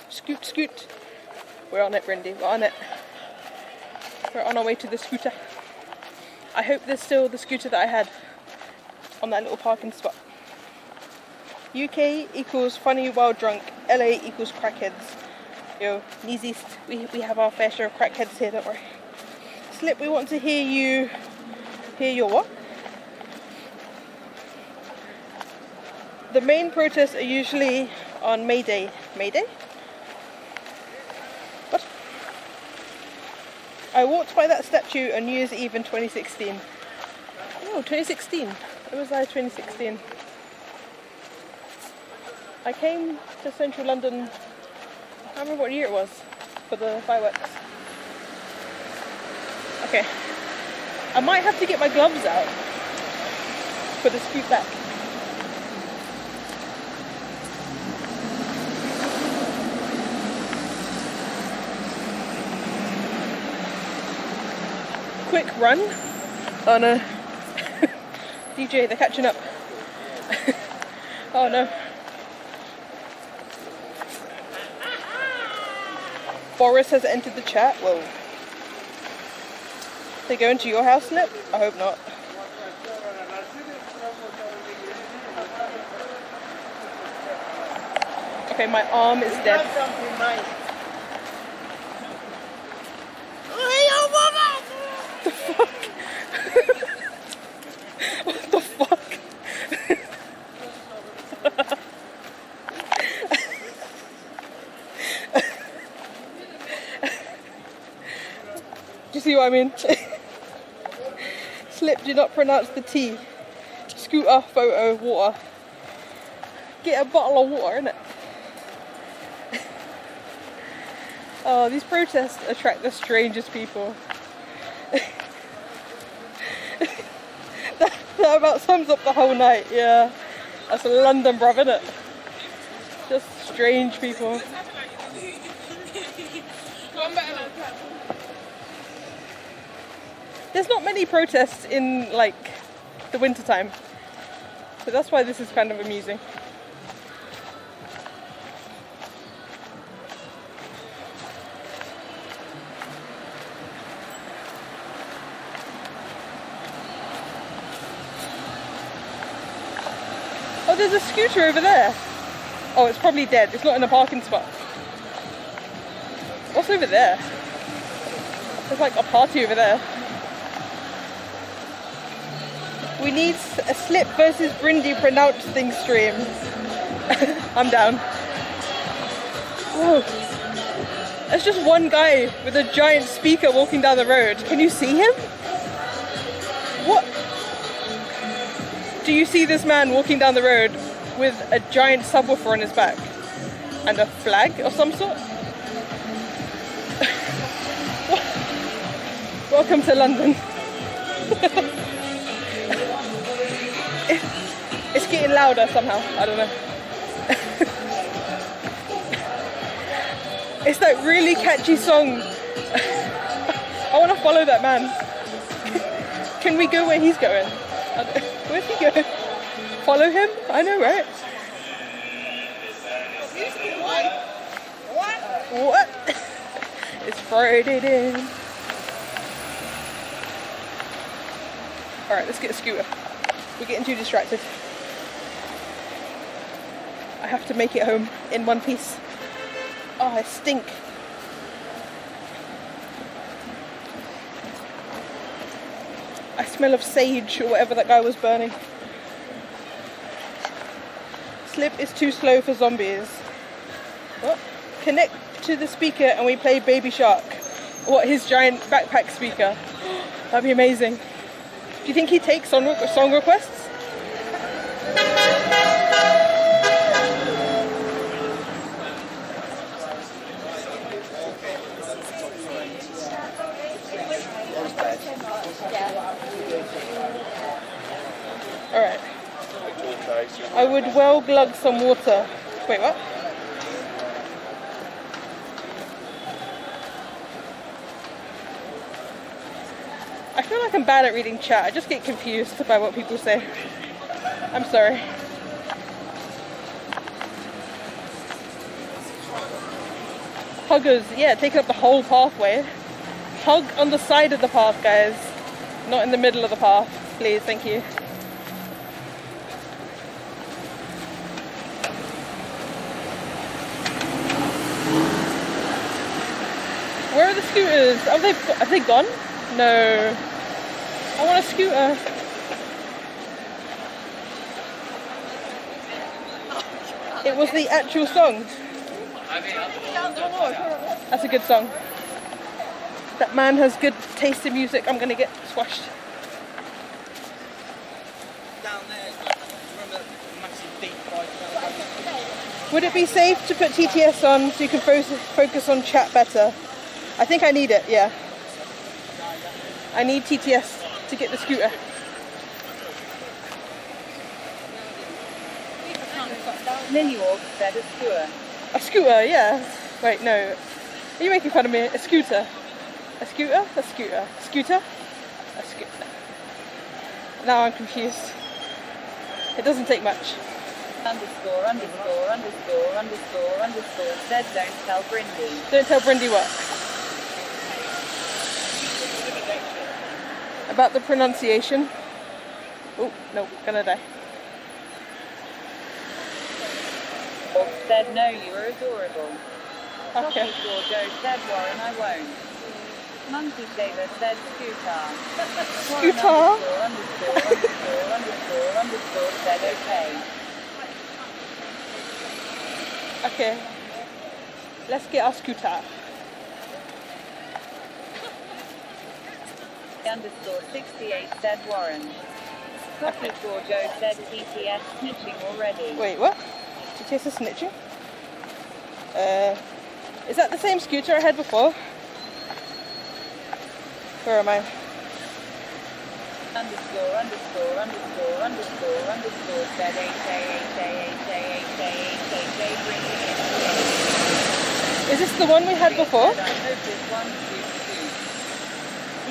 Scoot, scoot. We're on it, Brindy. We're on it. We're on our way to the scooter. I hope there's still the scooter that I had on that little parking spot. UK equals funny while drunk. LA equals crackheads. Yo, Knees East, we have our fair share of crackheads here, don't worry. Slip, we want to hear you. Hear your what? The main protests are usually on May Day. May Day? What? I walked by that statue on New Year's Eve in 2016. Oh, 2016. It was like 2016. I came to central London, I can't remember what year it was, for the fireworks. Okay. I might have to get my gloves out for the scoot back. Quick run. Oh no. DJ, they're catching up. Oh no. Boris has entered the chat. Whoa. They go into your house, Slip? I hope not. Okay, my arm is dead. What the fuck? What the fuck? Do you see what I mean? Slip, do not pronounce the T. Scooter, photo, water. Get a bottle of water, innit? Oh, these protests attract the strangest people. That about sums up the whole night, yeah. That's London, bruv, innit? Just strange people. There's not many protests in, like, the winter time. So that's why this is kind of amusing. Oh, there's a scooter over there. Oh, it's probably dead. It's not in a parking spot. What's over there? There's like a party over there. We need a Slip versus Brindy pronouncing stream. I'm down. Whoa. There's just one guy with a giant speaker walking down the road. Can you see him? What? Do you see this man walking down the road with a giant subwoofer on his back? And a flag of some sort? Welcome to London. It's getting louder somehow, I don't know. It's that really catchy song. I want to follow that man. Can we go where he's going? Where's he going? Follow him? I know, right? What? It's Friday then. Alright, let's get a scooter. We're getting too distracted. I have to make it home in one piece. Oh, I stink. I smell of sage or whatever that guy was burning. Slip is too slow for zombies. What? Connect to the speaker and we play Baby Shark. What, his giant backpack speaker? That'd be amazing. Do you think he takes song requests? Alright. I would well glug some water. Wait, what? I feel like I'm bad at reading chat. I just get confused by what people say. I'm sorry. Huggers, yeah, taking up the whole pathway. Hug on the side of the path, guys. Not in the middle of the path. Please, thank you. Where are the scooters? Have they gone? No. I want a scooter. It was the actual song. That's a good song. That man has good taste in music. I'm gonna get squashed. Would it be safe to put TTS on so you can focus on chat better? I think I need it, yeah. I need TTS to get the scooter. Lineal said a scooter. A scooter, yeah. Wait, no. Are you making fun of me? A scooter. A scooter? A scooter. Scooter? A scooter. Now I'm confused. It doesn't take much. Underscore, underscore, underscore, underscore, underscore said don't tell Brindy. Don't tell Brindy what? About the pronunciation. Oh, no, gonna die. Said no, you are adorable. Okay. Coffee Joe said Warren, I won't. Monkey Saver said scooter. Scooter? Underscore said okay. Okay. Let's get our scooter. Underscore 68 said Warren. Coffee Joe said TTS snitching already. Wait, what? TTS is snitching? Is that the same scooter I had before? Where am I? Underscore said Is this the one we had before?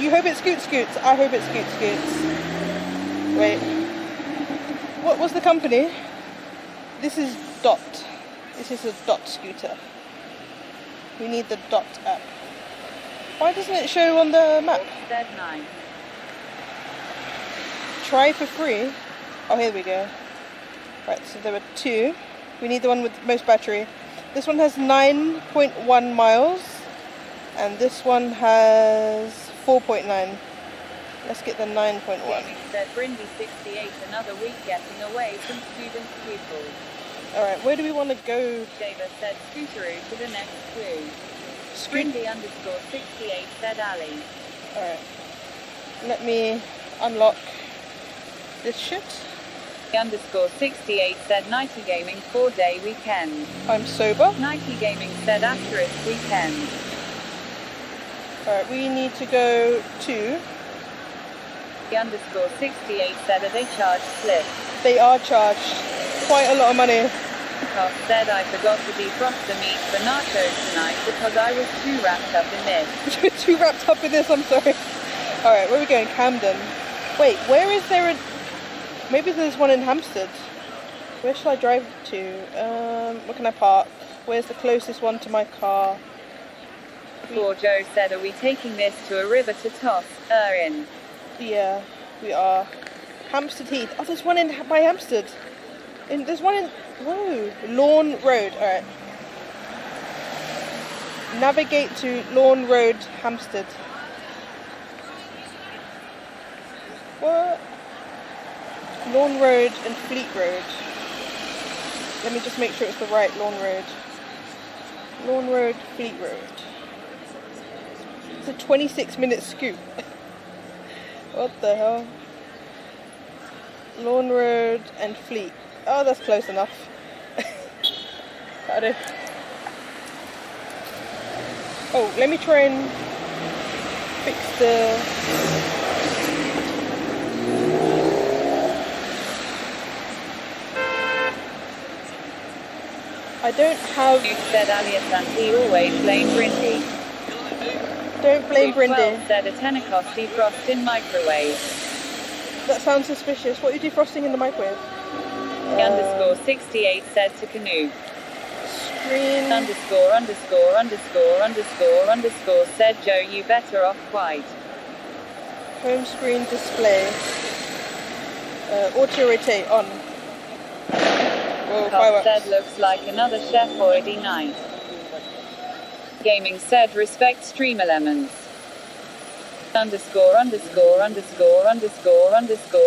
You hope it scoots. I hope it scoots. Wait. What was the company? This is Dot. This is a Dot scooter. We need the Dot app. Why doesn't it show on the map? Try for free. Oh, here we go. Right, so there were two. We need the one with the most battery. This one has 9.1 miles. And this one has 4.9. Let's get the 9.1. Said Brindy 68 another week getting away from student pupils. Alright, where do we want to go? David said scooteroo to the next clue. Brindy underscore 68 said Ali. Alright. Let me unlock this shit. Underscore 68 said Nike Gaming 4-day weekend. I'm sober. Nike Gaming said asterisk weekend. Alright, we need to go to... Underscore 68 said that they charge slip. They are charged quite a lot of money. Cost said I forgot to defrost the meat for nachos tonight because I was too wrapped up in this. You're too wrapped up in this, I'm sorry. Alright, where are we going? Camden. Wait, where is there a... Maybe there's one in Hampstead. Where should I drive to? Where can I park? Where's the closest one to my car? Coffee4 Joe said, are we taking this to a river to toss? In. Yeah, we are. Hampstead Heath. Oh, there's one in by Hampstead. There's one in... Whoa. Lawn Road. Alright. Navigate to Lawn Road, Hampstead. What? Lawn Road and Fleet Road. Let me just make sure it's the right Lawn Road. Lawn Road, Fleet Road. It's a 26-minute scoop. What the hell? Lawn Road and Fleet. Oh, that's close enough. That'll do. Oh, let me try and fix the... I don't have... You said Alias and he always blame Brindy. Don't blame Brindy. Said a Tennecost defrost in microwave. That sounds suspicious. What are you defrosting in the microwave? Underscore 68 said to Canoe. Screen. Underscore said Joe, you better off quite. Home screen display. Auto rotate on. Whoa, fireworks. Said looks like another Chef Oidy night. Gaming said respect stream elements. Underscore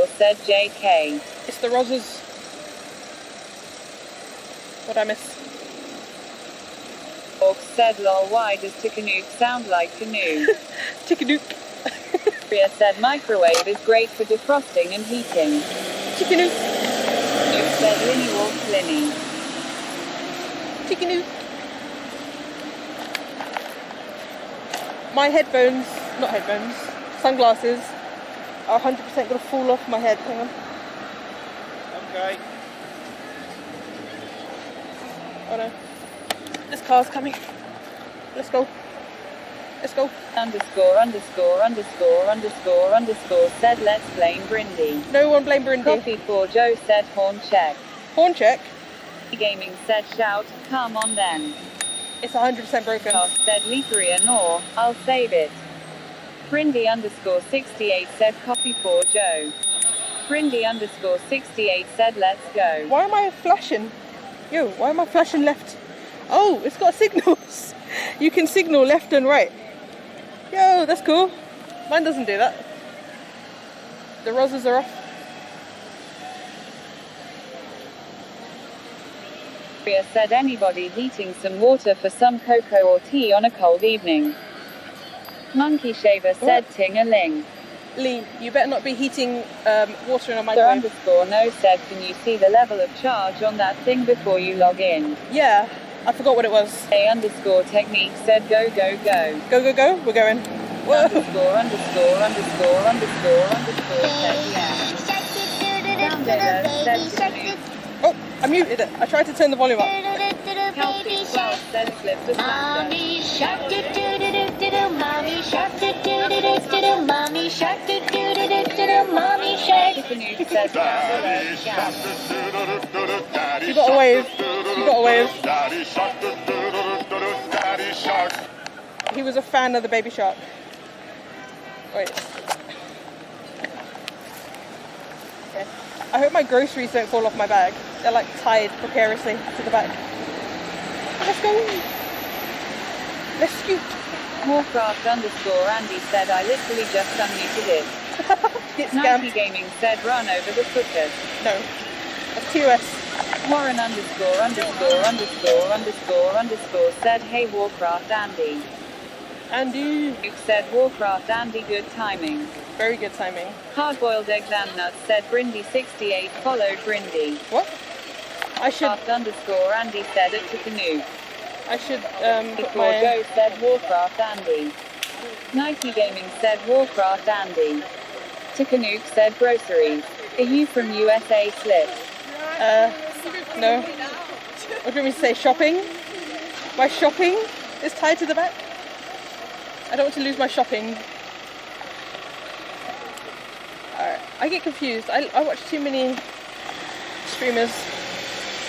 said JK. It's the Roses. What'd I miss? Orc said lol, why does Tickanook sound like canoe? Tickanook. Ria said microwave is great for defrosting and heating. Tickanook. Nuke said Linny walks Linny. Tickanook. My headphones, not headphones, sunglasses are 100% going to fall off my head. Hang on. Okay. Oh no. This car's coming. Let's go. Let's go. Underscore said let's blame Brindy. No one blame Brindy. Coffee4 Joe said horn check. Horn check? Gaming said shout, come on then. It's 100% broken. Cost said Leatheria nor, I'll save it. Brindy underscore 68 said Coffee4 Joe. Brindy underscore 68 said let's go. Why am I flashing? Yo, why am I flashing left? Oh, it's got signals. You can signal left and right. Yo, that's cool. Mine doesn't do that. The roses are off. Ria said anybody heating some water for some cocoa or tea on a cold evening. Monkey Shaver said ting-a-ling. Lee, you better not be heating water in a Sir microwave. underscore no said, can you see the level of charge on that thing before you log in? Yeah, I forgot what it was. A underscore technique said go go go. Go go go, we're going. Whoa. Underscore said yeah. Downloader said to move. Oh, I muted it. I tried to turn the volume up. Calci 12 said flip the Mommy shark do do do do do do. Mommy shark do do do do do do. Mommy shark do do do do do do. Mommy shark. Canoe said You got a wave. You got a wave. He was a fan of the baby shark. Wait. Okay. I hope my groceries don't fall off my bag. They're like tied precariously to the back. Let's go. Let's scoot. Warcraft underscore Andy said I literally just unmuted it. Nike Gaming said run over the footers. No. That's TOS. Warren underscore said hey Warcraft Andy. Andy. Luke said Warcraft Andy good timing. Very good timing. Hard-boiled eggs and nuts said Brindy 68 followed Brindy. What? I should... Underscore Andy said it to Canoe. I should put my... Joe said Warcraft Andy. Nike Gaming said Warcraft Andy. To Canoe said groceries. Are you from USA Slips? No. What do you want me to say? Shopping? My shopping is tied to the back? I don't want to lose my shopping. Alright, I get confused. I watch too many streamers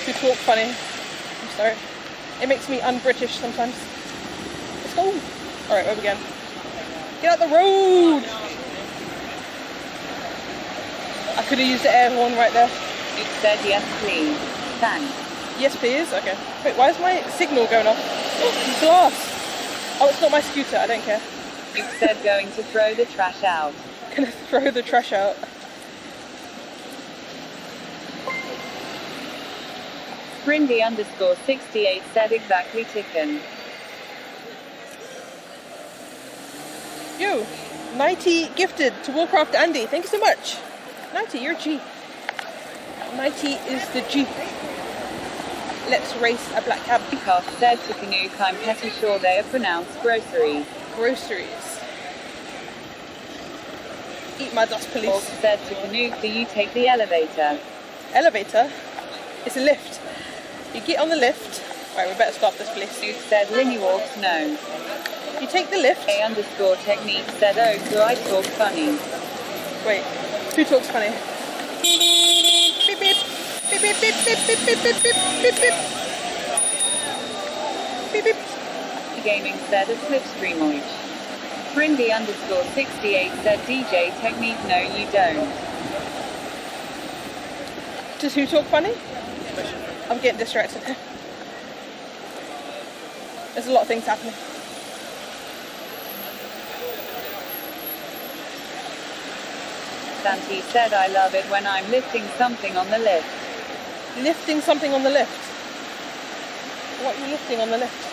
who talk funny. I'm sorry. It makes me un-British sometimes. Let's go. Alright, where we going? Get out the road! I could have used the air horn right there. You said yes, please. Thanks. Yes, please? Okay. Wait, why is my signal going off? Glass! Oh, it's not my scooter, I don't care. You said going to throw the trash out. Gonna throw the trash out. Brindy_68 said exactly Ticken. Yo, 90 gifted to Warcraft Andy. Thank you so much. 90, you're a G. 90 is the G. Let's race a black cab. Cough said to Canuck, I'm pretty sure they are pronounced groceries. Groceries. Eat my dust, police. Wolf said to Canuck, do you take the elevator? Elevator? It's a lift. You get on the lift. Right, we better stop this place. Canuck said Linny walks no. You take the lift. A_technique said, oh, so I talk funny. Wait, who talks funny? Beep beep. Beep beep beep beep beep beep beep beep beep beep. Beep beep. Gaming said a slipstreamoich. Brindy_68 said DJ technique no you don't. Does who talk funny? I'm getting distracted. There's a lot of things happening. Santi said I love it when I'm lifting something on the lift. Lifting something on the lift? What are you lifting on the lift?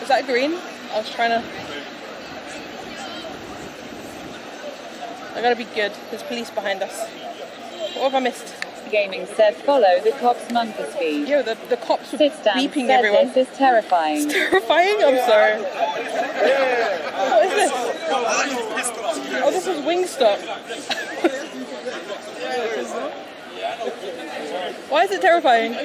Is that green? I was trying to... I gotta be good. There's police behind us. What have I missed? Gaming said follow the cops Munker speed. Yo, the cops were Sit-stand beeping said everyone. This is terrifying. It's terrifying? I'm sorry. What is this? Oh, this is Wingstop. Why is it terrifying?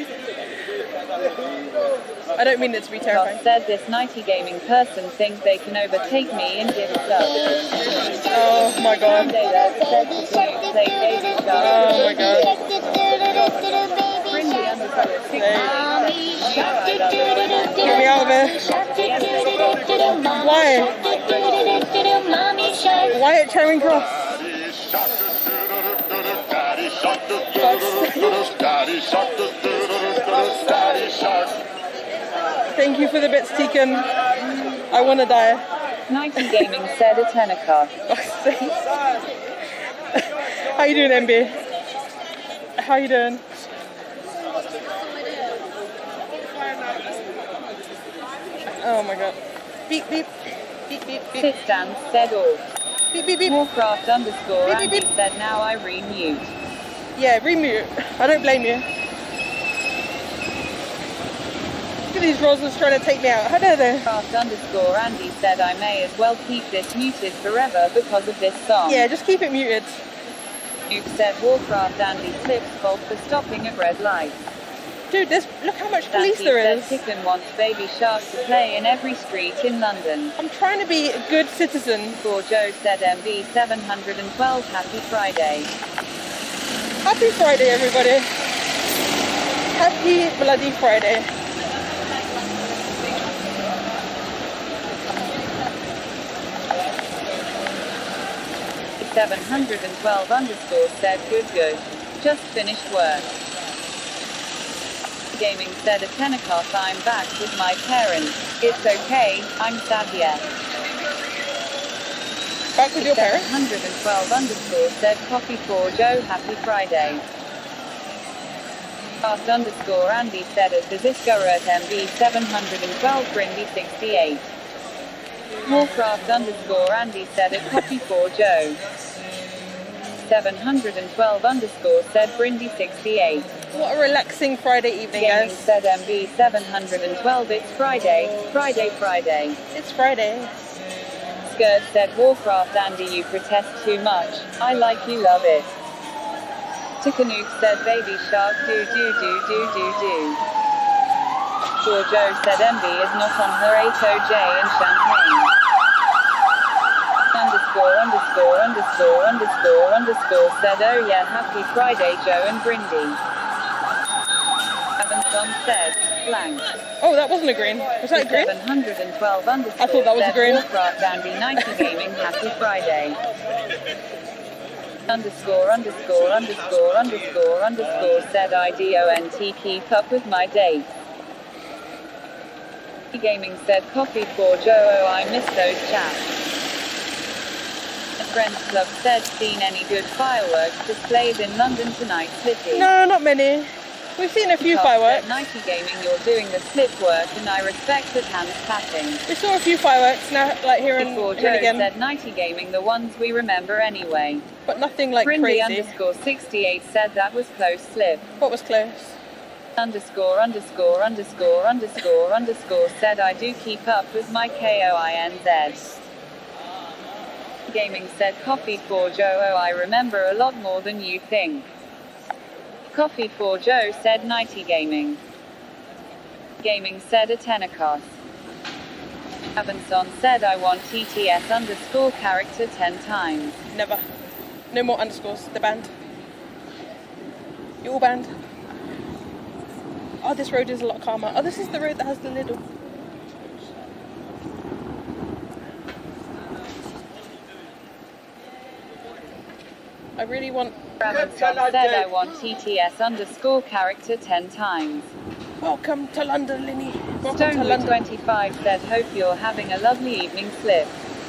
I don't mean it to be terrifying. Ross said this 90 gaming person thinks they can overtake me in gift stuff. Oh my god. Oh my god. Get me out of here. Why? Why at Charing Cross? Thank you for the bits, Tegan. I want to die. 90 gaming said a tenor. How you doing, MB? How you doing? Oh my god. Beep beep. Beep beep beep. Sit-stand said all. Beep beep beep. Warcraft_Andy beep, beep, beep. said now I remute. Yeah, remute. I don't blame you. Look at these roses trying to take me out. How dare they? Warcraft_Andy said I may as well keep this muted forever because of this song. Yeah, just keep it muted. Duke said Warcraft Andy slips fault for stopping at red lights. Dude, look how much police there is. Said Ticken wants Baby Shark to play in every street in London. I'm trying to be a good citizen. For Joe said MV 712 Happy Friday. Happy Friday, everybody. Happy bloody Friday. _712 said good. Just finished work. Gaming said a tenacast I'm back with my parents. It's okay, I'm sad here. Back with your parents? 712 said coffee for Joe Happy Friday. _Andy said at the Zisco at MB 712 Brindy 68. Warcraft_Andy said at coffee for Joe. 712 said Brindy 68. What a relaxing Friday evening, Gaming guys. said MB 712 it's Friday. It's Friday. Skirt said Warcraft Andy you protest too much. I like you love it. Tikanuke said Baby Shark do. Joe said MB is not on her 80J in Champagne. __ said oh yeah Happy Friday Joe and Brindy. Avanson said blank. Oh, that wasn't a green. Was that a green? 712 underscore. I thought that was a green. Warcraft Andy 90 Gaming Happy Friday. Underscore underscore underscore underscore underscore said IDONT keep up with my dates. Gaming said coffee for Joe, I miss those chats. A Friends Club said seen any good fireworks displays in London tonight City. No, not many. We've seen a few fireworks. Said, Nike Gaming, you're doing the slip work and I respect the hands patting. We saw a few fireworks now, like here and again. Joe said Nike Gaming, the ones we remember anyway. But nothing like Brindy crazy. underscore 68 said that was close slip. What was close? Underscore underscore underscore underscore underscore said I do keep up with my KOINZ. Gaming said coffee for Joe, I remember a lot more than you think. Coffee for Joe said Nighty Gaming. Gaming said a Tenacos. Avanson said I want TTS underscore character 10 times. Never. No more underscores. They're banned. You're all banned. Oh, this road is a lot calmer. Oh, this is the road that has the Lidl. I really want... Avanson said I want TTS underscore character 10 times. Welcome to London, Linny. Welcome to London. Stonewood25 said hope you're having a lovely evening slip.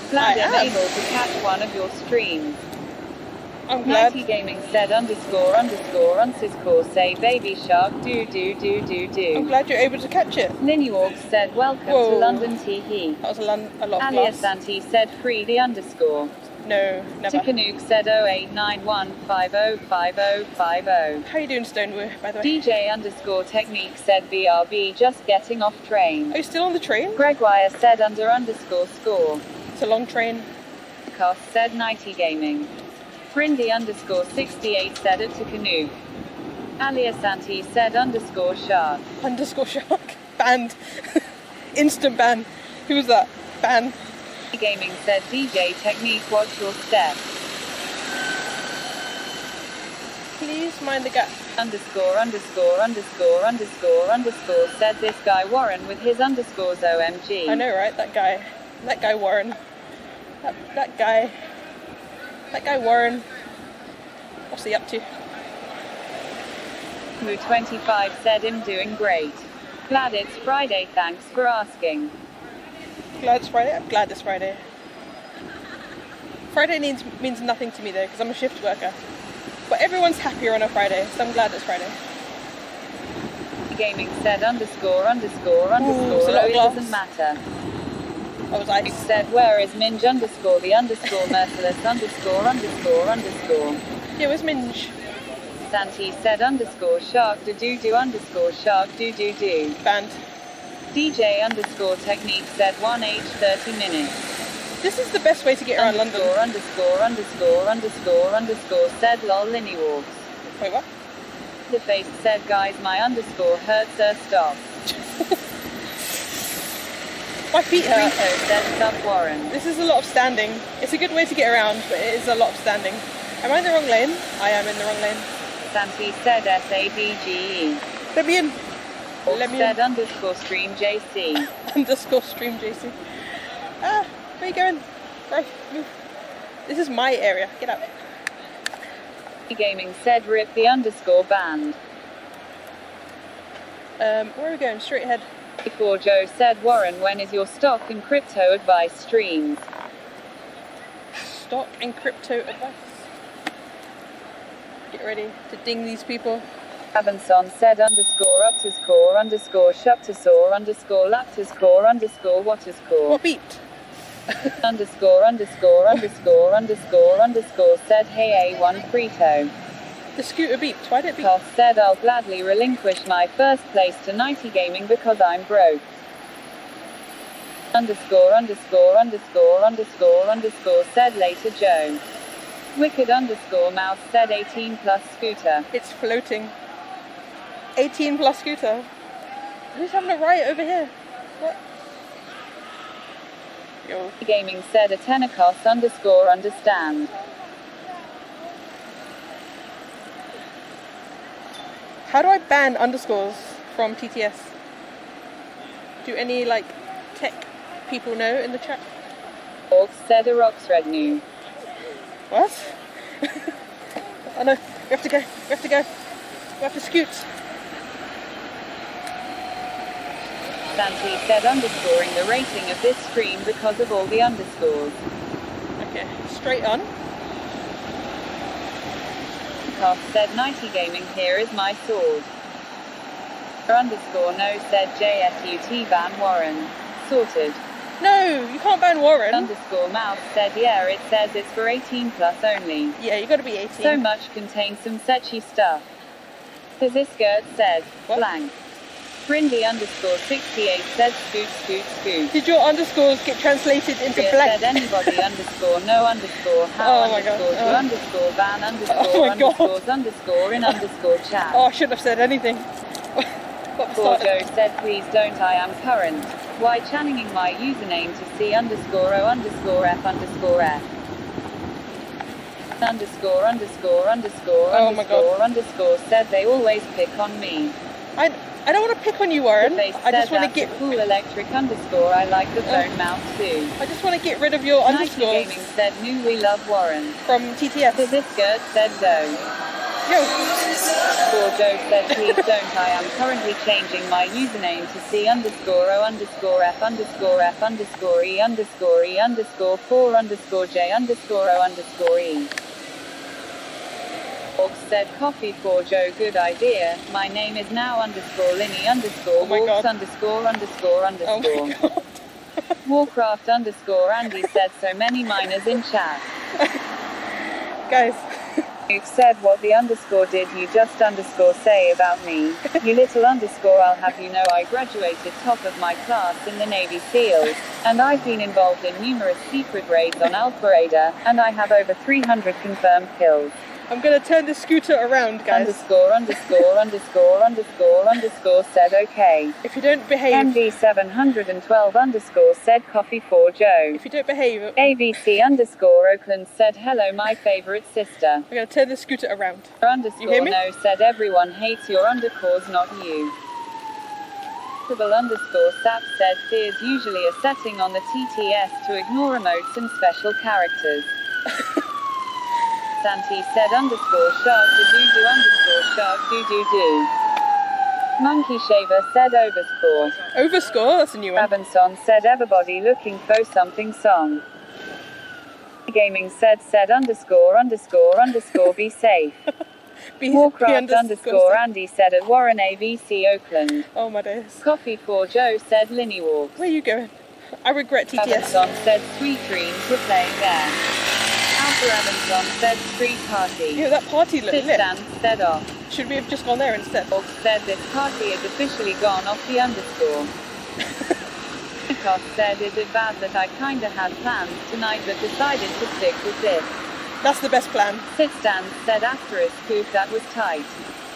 Glad I'm able to catch one of your streams. I'm glad. Nike Gaming said underscore underscore underscore say baby shark do do do do do. I'm glad you're able to catch it. Linny Walks said welcome to London Tee. That was a lot of class. Aliasanti said free the underscore. No, never. Tikanuke said 0891505050. How you doing, Stonewood, by the way? DJ underscore technique said BRB just getting off train. Are you still on the train? Gregoire said under underscore score. It's a long train. Cost said Nighty Gaming. Brindy underscore 68 said it to Canoe. Aliasanti said underscore shark. Underscore shark. Banned. Instant ban. Who was that? Ban. Gaming said DJ Technique, watch your step. Please mind the gap. Underscore underscore underscore underscore underscore said this guy Warren with his underscores OMG. I know, right? That guy Warren. That guy Warren. What's he up to? Moo25 said him doing great. Glad it's Friday, thanks for asking. Glad it's Friday? I'm glad it's Friday. Friday means nothing to me though, because I'm a shift worker. But everyone's happier on a Friday, so I'm glad it's Friday. Gaming said underscore underscore underscore it doesn't matter. That was ice. Said where is Minge underscore the underscore merciless underscore underscore underscore. Yeah, where's Minge? Santi said underscore shark do do do underscore shark do do do. Banned. DJ underscore technique said 1H 30 minutes. This is the best way to get around London. Underscore underscore underscore underscore said lol Linny Walks. Wait, what? The face said guys my underscore hurts stop. My feet hurt. Said sub Warren. This is a lot of standing. It's a good way to get around, but it is a lot of standing. Am I in the wrong lane? I am in the wrong lane. Santi said SADGE. Let me in. Let me said in. Underscore stream JC. Underscore stream JC. Ah, where are you going? Right, move. This is my area. Get out. Gaming said rip the underscore band. Where are we going? Straight ahead. Before Joe said Warren, when is your stock and crypto advice streams? Stock and crypto advice. Get ready to ding these people. Avanson said underscore upterscore underscore shupterscore underscore lapterscore underscore waterscore. What beeped? Underscore underscore underscore underscore underscore said hey A1 Frito. The scooter beeped. Why did it beep? Cost said I'll gladly relinquish my first place to Nighty Gaming because I'm broke. Underscore underscore underscore underscore underscore said later Joe. Wicked underscore mouse said 18 plus scooter. It's floating. 18 plus scooter. Who's having a riot over here? What? Yo. Gaming said a Tenacos underscore understand. How do I ban underscores from TTS? Do any like tech people know in the chat? Orcs said a Roxred new. What? Oh no, we have to go. We have to go. We have to scoot. Santi said underscoring the rating of this stream because of all the underscores. Okay, straight on. Cost said 90 gaming, here is my sword. Underscore no said JSUT ban Warren. Sorted. No, you can't ban Warren. Underscore mouse said yeah, it says it's for 18 plus only. Yeah, you gotta be 18. So much contains some setchy stuff. Skirt said blank. Brindy underscore 68 said scoot scoot scoot. Did your underscores get translated into blank? Said anybody underscore no underscore how underscore to underscore ban underscore underscores underscore in underscore chat. Oh, I shouldn't have said anything. Joe said please don't, I am current. Why channelling my username to C underscore O underscore F underscore F underscore underscore underscore underscore underscore said they always pick on me. I don't want to pick on you, Warren. I just want to get cool electric underscore. I like the phone mouse too. I just want to get rid of your underscores. Gaming said new we love Warren. From TTS. Skirt said no. Yo. Joe said please don't, I am currently changing my username to C underscore O underscore F underscore F underscore E underscore E underscore 4 underscore J underscore O underscore E. Said coffee for Joe, good idea. My name is now underscore Linny underscore Walks underscore underscore underscore. Oh Warcraft underscore Andy said so many minors in chat. Guys. You've said what the underscore did you just underscore say about me. You little underscore I'll have you know I graduated top of my class in the Navy SEALs, and I've been involved in numerous secret raids on Al-Qaeda, and I have over 300 confirmed kills. I'm gonna turn the scooter around, guys. Underscore underscore underscore underscore underscore said okay. If you don't behave. MD 712 underscore said coffee for Joe. If you don't behave. ABC underscore Oakland said hello my favorite sister. I'm gonna turn the scooter around. Underscore no said everyone hates your underscores, not you. Underscore sap said there's usually a setting on the TTS to ignore emotes and special characters. Santi said underscore shark do underscore shark do. Monkey shaver said overscore. Overscore? That's a new one. Robinson said everybody looking for something song. Gaming said underscore underscore underscore be safe. Warcraft underscore Andy said at Warren AVC Oakland. Oh my days. Coffee for Joe said Linny Walks. Where are you going? I regret TTS. Robinson said sweet dreams were playing there. Alpha Robinson said street party. Yeah, that party looked lit. Said off. Should we have just gone there instead? Orc said this party has officially gone off the underscore. Cost said is it bad that I kinda had plans tonight but decided to stick with this. That's the best plan. Sit stand said asterisk scoop that was tight.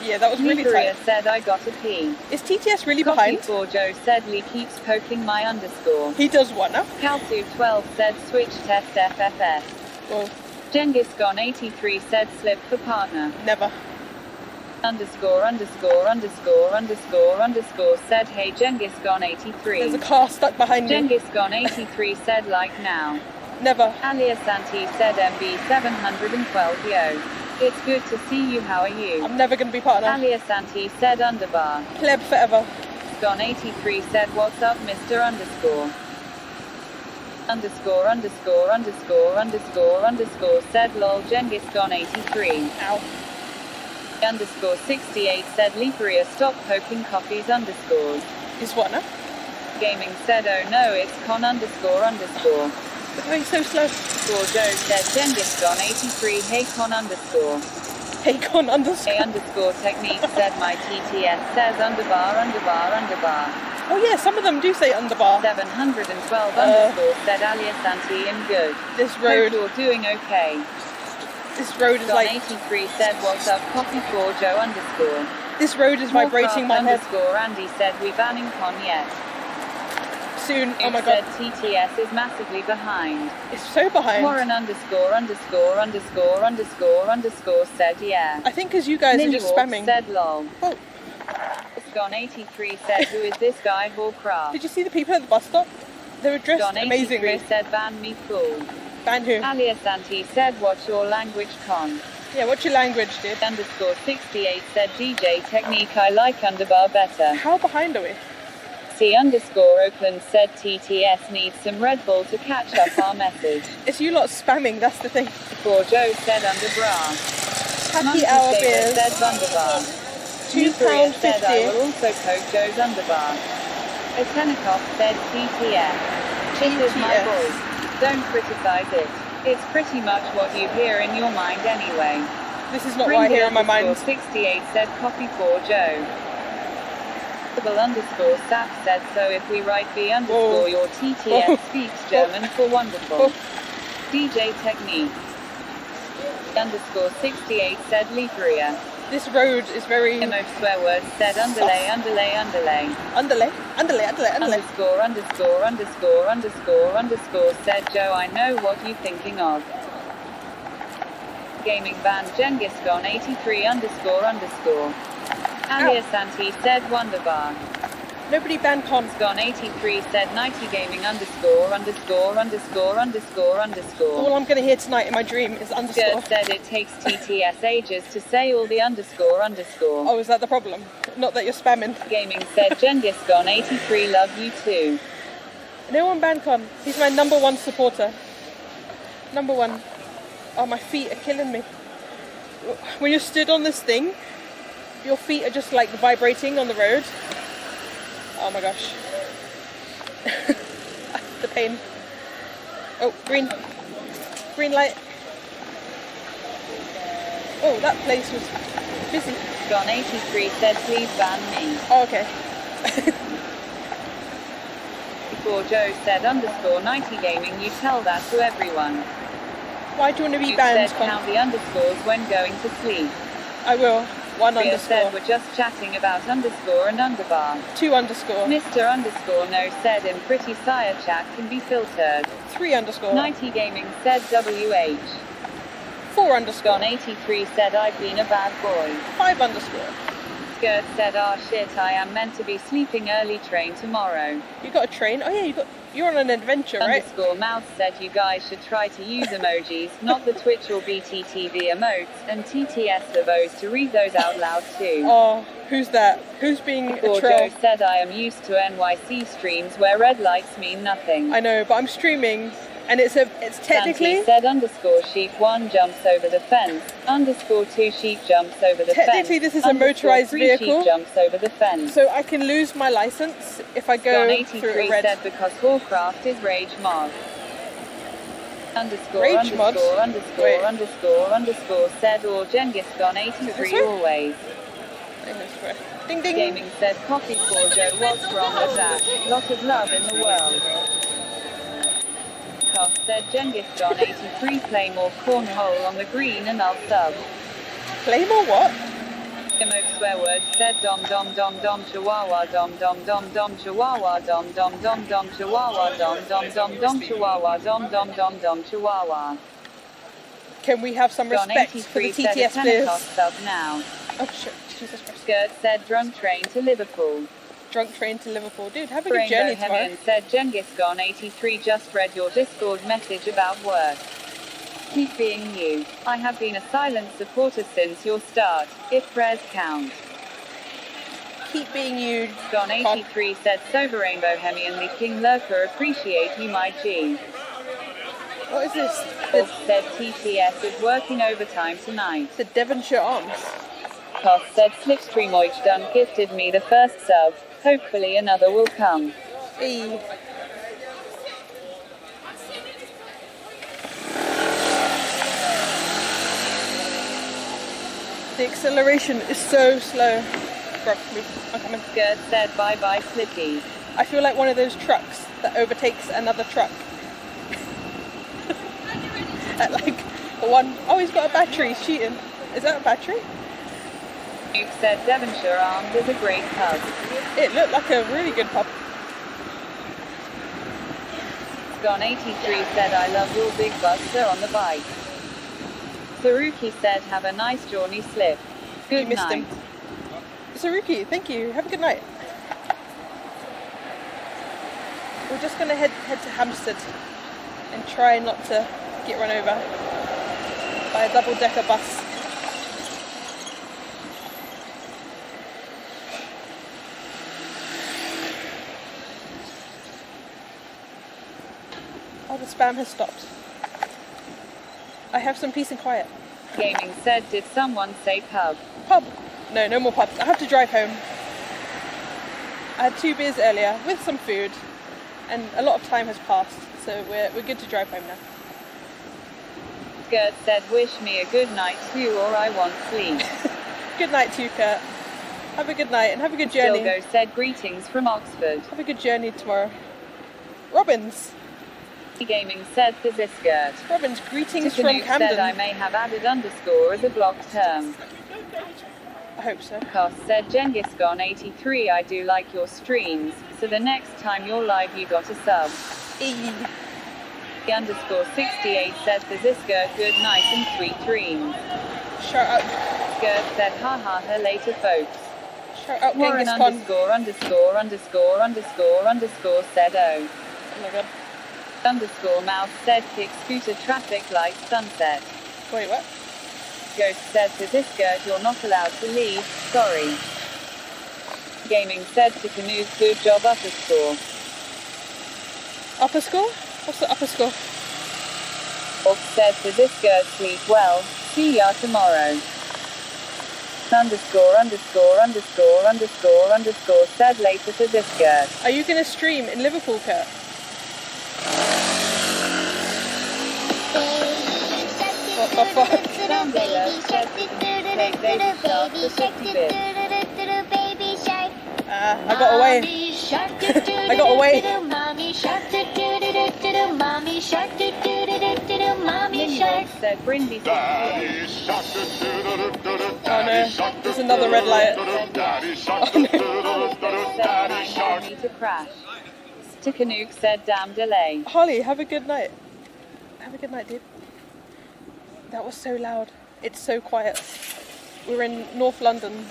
Yeah, that was really tight. Said I got a pee. Is TTS really behind? For Joe said Lee keeps poking my underscore. He does what now? Calsu 12 said switch test FFS. Well, Genghis Khan 83 said slip for partner. Never. Underscore underscore underscore underscore underscore said hey Genghis Khan 83. There's a car stuck behind me. Genghis Khan 83 said like now. Never. Alia Santi said MB 712 yo. It's good to see you, how are you? I'm never gonna be partner. Alia Santi said underbar. Pleb forever. Gone 83 said what's up Mr. Underscore. Underscore underscore underscore underscore underscore said lol Genghis Khan 83. Ow. Underscore 68 said Leaperia stop poking coffees underscores. Is what now? Gaming said oh no it's con underscore underscore. Why are you so slow? Joe said Genghis Khan 83 hey con underscore. Hey con underscore. Hey underscore technique said my TTS says underbar underbar underbar. Oh yeah, some of them do say underbar. 712 underscore said Alia Santi and good. This road. Hope you're doing okay. This road is like 83 said what's up coffee for Joe underscore. This road is vibrating my head. Underscore Andy said we banning con yet. Soon. Oh my god. Said TTS is massively behind. It's so behind. Warren underscore underscore underscore underscore underscore said yeah. I think because you guys are just spamming. Said lol. Oh. Gone 83 said, who is this guy, Hallcraft? Did you see the people at the bus stop? They were dressed Gone 83 amazingly. said, ban me fool. Ban who? Alias Auntie said, what's your language, con? Yeah, what's your language, dude? Underscore 68 said, DJ technique, I like underbar better. How behind are we? C underscore Oakland said, TTS needs some Red Bull to catch up our message. It's you lot spamming, that's the thing. Before Joe said, underbra. Happy Monkey hour Shaver beers. said, underbar. £2.50. Said, I will also poke Joe's underbar. A Tenekoff said, TTS. This is my voice. Don't criticize it. It's pretty much what you hear in your mind anyway. This is not what I hear in my mind. 68 said, coffee for Joe. Underscore Sap said, so if we write B underscore your TTS speaks German for wonderful. DJ technique. Underscore 68 said, Libria. This road is very... Emote swear words said, underlay, underlay, underlay. Underlay, underlay, underlay, underlay. Underscore, underscore, underscore, underscore, underscore said, Joe, I know what you thinking of. Gaming band Genghis Khan 83 underscore underscore. Alias Auntie said, Wonderbar. Nobody banned Cons. Gone 83 said, Nighty Gaming underscore underscore underscore underscore underscore. All I'm going to hear tonight in my dream is underscore. Gert said it takes TTS ages to say all the underscore underscore. Oh, is that the problem? Not that you're spamming. Gaming said, Genghis Khan 83 love you too. No one banned Con. He's my number one supporter. Number one. Oh, my feet are killing me. When you're stood on this thing, your feet are just like vibrating on the road. Oh my gosh. The pain. Oh, green. Green light. Oh, that place was busy. Gone 83 said, please ban me. Oh, okay. Before Joe said underscore 90 gaming, you tell that to everyone. Why do you want to be you banned? Said count the underscores when going to sleep. I will. One Ria underscore. Said we're just chatting about underscore and underbar. 2 underscore. Mr. Underscore no said in pretty sire chat can be filtered. 3 underscore. 90 gaming said WH. 4 underscore. Gone 83 said I've been a bad boy. 5 underscore. Skirt said ah shit I am meant to be sleeping early train tomorrow. You got a train? Oh yeah, you're on an adventure, right? Underscore Mouse said you guys should try to use emojis, not the Twitch or BTTV emotes, and TTS Lavos to read those out loud too. Oh, who's that? Who's being Before a troll? Joe said I am used to NYC streams where red lights mean nothing. I know, but I'm streaming, and it's technically... Santi said underscore sheep 1 jumps over the fence, underscore 2 sheep jumps over the fence. Technically this is a motorized 3 vehicle. Sheep jumps over the fence. So I can lose my license if I go through a red... said because Warcraft is rage mod. Underscore Rage underscore mod? underscore Wait. underscore underscore said or Genghis Khan 83 always. Ding ding. Gaming said coffee for Joe, what's wrong with that? Lot of love in the world. Cost said Genghis Khan 83 play more cornhole on the green and I'll sub. Play more what? Emote swear words said dom dom dom dom chihuahua dom dom dom dom chihuahua dom dom dom dom chihuahua dom dom dom dom chihuahua dom dom dom dom chihuahua. Can we have some respect for the TTS players? Sub now. Oh shit, Jesus Christ. Skirt said drunk train to Liverpool. Drunk train to Liverpool. Dude, have a good journey tomorrow. Rainbow said Genghis Khan 83 just read your Discord message about work. Keep being you. I have been a silent supporter since your start, if prayers count. Keep being you. Gone 83 said sober Rainbow Hemian the King Lurker appreciate you my G. What is this? Wolf said TTS is working overtime tonight. The Devonshire Arms. Koss said Slipstream Oich done gifted me the first sub. Hopefully another will come. Hey. The acceleration is so slow. Bro, move. I'm coming. Skirt said bye bye Slippy. I feel like one of those trucks that overtakes another truck. At like one. Oh, he's got a battery. He's cheating. Is that a battery? Duke said Devonshire Arms is a great pub. It looked like a really good pub. Gone 83 said I love your big buster on the bike. Saruki said have a nice journey slip. Good night. Saruki, thank you. Have a good night. We're just going to head to Hampstead and try not to get run over by a double-decker bus. Oh, the spam has stopped. I have some peace and quiet. Gaming said, did someone say pub? Pub? No, no more pubs. I have to drive home. I had 2 beers earlier with some food, and a lot of time has passed, so we're good to drive home now. Gert said, wish me a good night too, or I want sleep. Good night to you, Kurt. Have a good night and have a good journey. Stilgo said, greetings from Oxford. Have a good journey tomorrow. Robbins. Gaming said, Gert. Robbins, greetings from Tikanuke Camden. said, I may have added underscore as a blocked term. I hope so. Koss said, Genghis-Khan 83, I do like your streams, so the next time you're live you got a sub. Underscore 68 said, Gert, good night and sweet dreams. Shout out. Gert said, ha ha ha later folks. Shout out Warren Genghis Khan. underscore said, oh. Oh my god. Underscore mouse said, kick scooter traffic light sunset. Wait, what? Ghost said to Gert, you're not allowed to leave, sorry. Gaming said to Canoes, good job upper score. Upper score? What's the upper score? Orc said to Gert, sleep well, see ya tomorrow. Underscore said later to Gert. Are you going to stream in Liverpool, Kurt? What the fuck? I got away. I got away. Said Brindy Oh no, there's another red light. Oh no. to crash. Tikanuke said, damn delay. Holly, have a good night. Have a good night, dude. That was so loud. It's so quiet. We're in North London.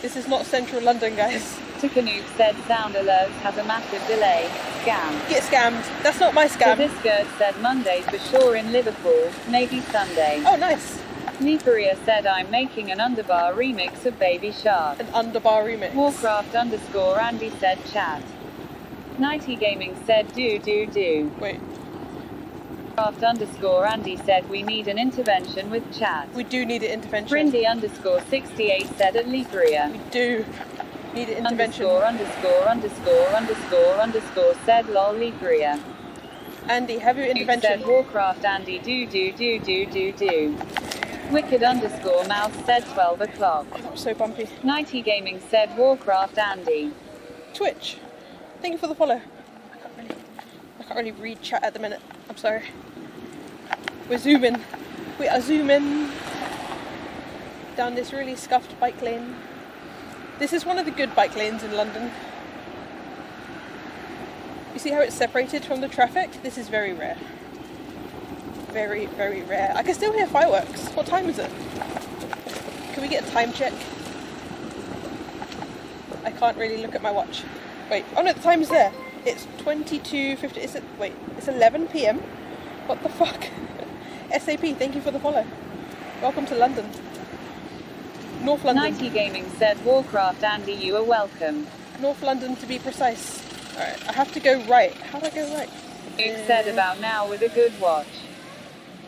This is not central London, guys. Tikanuke said, sound alerts has a massive delay. Scam. Get scammed. That's not my scam. So Gert said Monday for sure in Liverpool, maybe Sunday. Oh, nice. Niperia said, I'm making an underbar remix of Baby Shark. An underbar remix. Warcraft underscore Andy said chat. Nighty Gaming said do. Wait. Warcraft underscore Andy said we need an intervention with chat. We do need an intervention. Brindy underscore 68 said at Liperia. We do need an intervention. Underscore said lol Liperia. Andy, have your intervention. Said Warcraft Andy do. Wicked underscore mouse said 12 o'clock. Oh, that was so bumpy. Nighty Gaming said Warcraft Andy. Twitch, thank you for the follow. I can't really read chat at the minute. I'm sorry. We're zooming. We are zooming down this really scuffed bike lane. This is one of the good bike lanes in London. You see how it's separated from the traffic? This is very rare. Very, very rare. I can still hear fireworks. What time is it? Can we get a time check? I can't really look at my watch. Wait, oh no, the time is there. It's 22:50. Is it? Wait, it's 11 p.m. What the fuck? SAP, thank you for the follow. Welcome to London. North London. Nighty Gaming said Warcraft Andy, you are welcome. North London to be precise. Alright, I have to go right. How do I go right? It said about now with a good watch.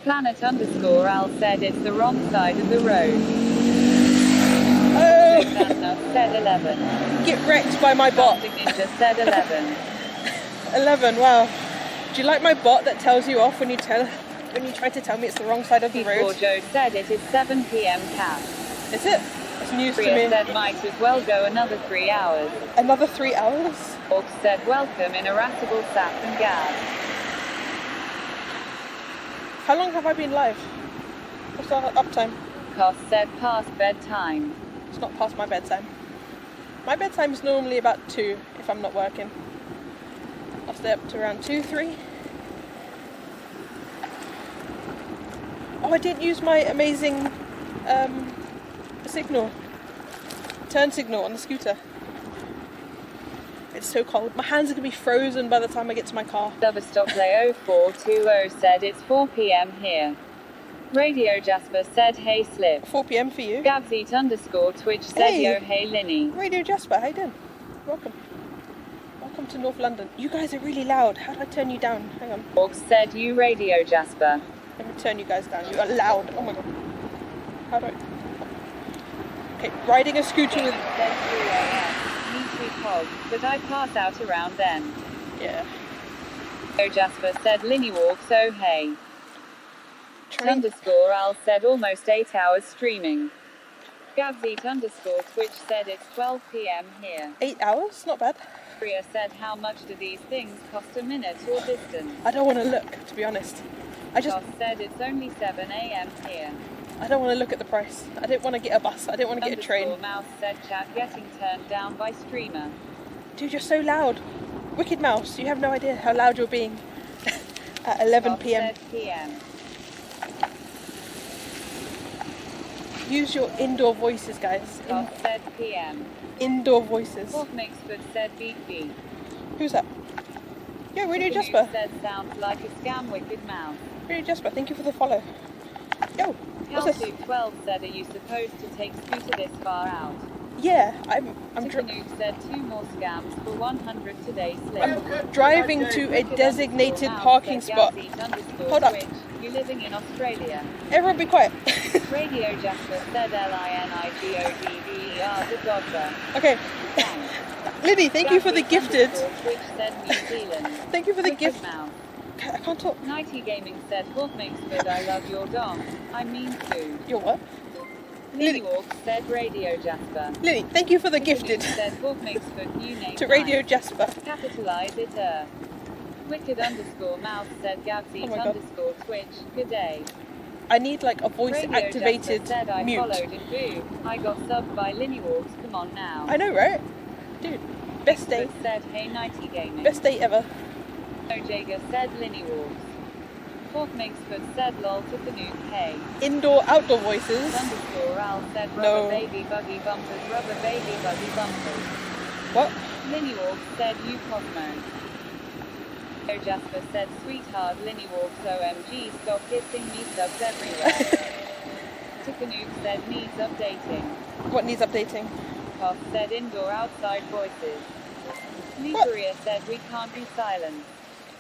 Planet underscore Al said it's the wrong side of the road. Oh! Said 11. Get wrecked by my bot. Ninja said 11. 11, wow. Do you like my bot that tells you off when you try to tell me it's the wrong side of the road? Joe said it is 7 p.m. cap. Is it? It's news to Priya me. said might as well go another 3 hours. Another 3 hours? Orc said welcome in irascible sap and gas. How long have I been live? What's our uptime? Koss said past bedtime. It's not past my bedtime. My bedtime is normally about 2 if I'm not working. I'll stay up to around 2, 3. Oh, I didn't use my amazing signal. turn signal on the scooter. It's so cold. My hands are going to be frozen by the time I get to my car. Stopplay 0420 said it's 4 p.m. here. Radio Jasper said hey slip. 4 p.m. for you. Gabseat_Twitch said yo hey Linny. Radio Jasper, how you doing? Welcome. Welcome to North London. You guys are really loud. How do I turn you down? Hang on. Orc said you Radio Jasper. Let me turn you guys down. You are loud. Oh my god. How do I... Okay, riding a scooter with... Me too Cog, but I pass out around then. Yeah. Radio Jasper said Linny walks oh hey. _Al said almost 8 hours streaming. Gabseat_Twitch said it's 12 p.m. here. 8 hours? Not bad. Priya said how much do these things cost a minute or distance? I don't want to look, to be honest. Joss said it's only 7 a.m. here. I don't want to look at the price. I don't want to get a bus. I don't want to get a train. Mouse said chat getting turned down by streamer. Dude, you're so loud. Wicked Mouse, you have no idea how loud you're being at 11 p.m. Use your indoor voices, guys. Said PM. Indoor voices. Mixford said beep beep. Who's that? Yo, Radio Jasper. Said sounds like a scam, Wicked Mouse. Radio Jasper, thank you for the follow. Yo, what's this? 12 said, are you supposed to take scooter this far out? Yeah, I'm said 2 more scams for 100 today slip. I'm driving to a designated parking spot. Hold up. You living in Australia? Everyone be quiet. Radio Jasper said LINIGODVER the Dodger. Okay. Liddy, thank you for the gifted. Which said New Zealand. Thank you for the gift. I can't talk. Nighty Gaming said Hawk Mixford, I love your dong. I mean food. Your what? Lily Walk said Radio Jasper. Lily, thank you for the gifted. Said Hawk Mixford, new name. To Radio Jasper. Capitalize it, Wicked_Mouse said Gabseat_Twitch. Good day. I need like a voice Radio activated said I mute. followed and boo. I got subbed by Linny Walks. Come on now. I know, right? Dude, best day. Said hey Nighty Gaming. Best day ever. Jager said Linny Walks. Hawk Mixford said lol to Canoe hey. Indoor outdoor voices. Al said rubber No. baby buggy bumpers, rubber baby buggy bumpers. What? Linny Walks said you Cosmo. Jasper said sweetheart Linny Walks OMG stop kissing me subs everywhere. Tikanook said needs updating. What needs updating? Koff said indoor outside voices. Nigeria said we can't be silent.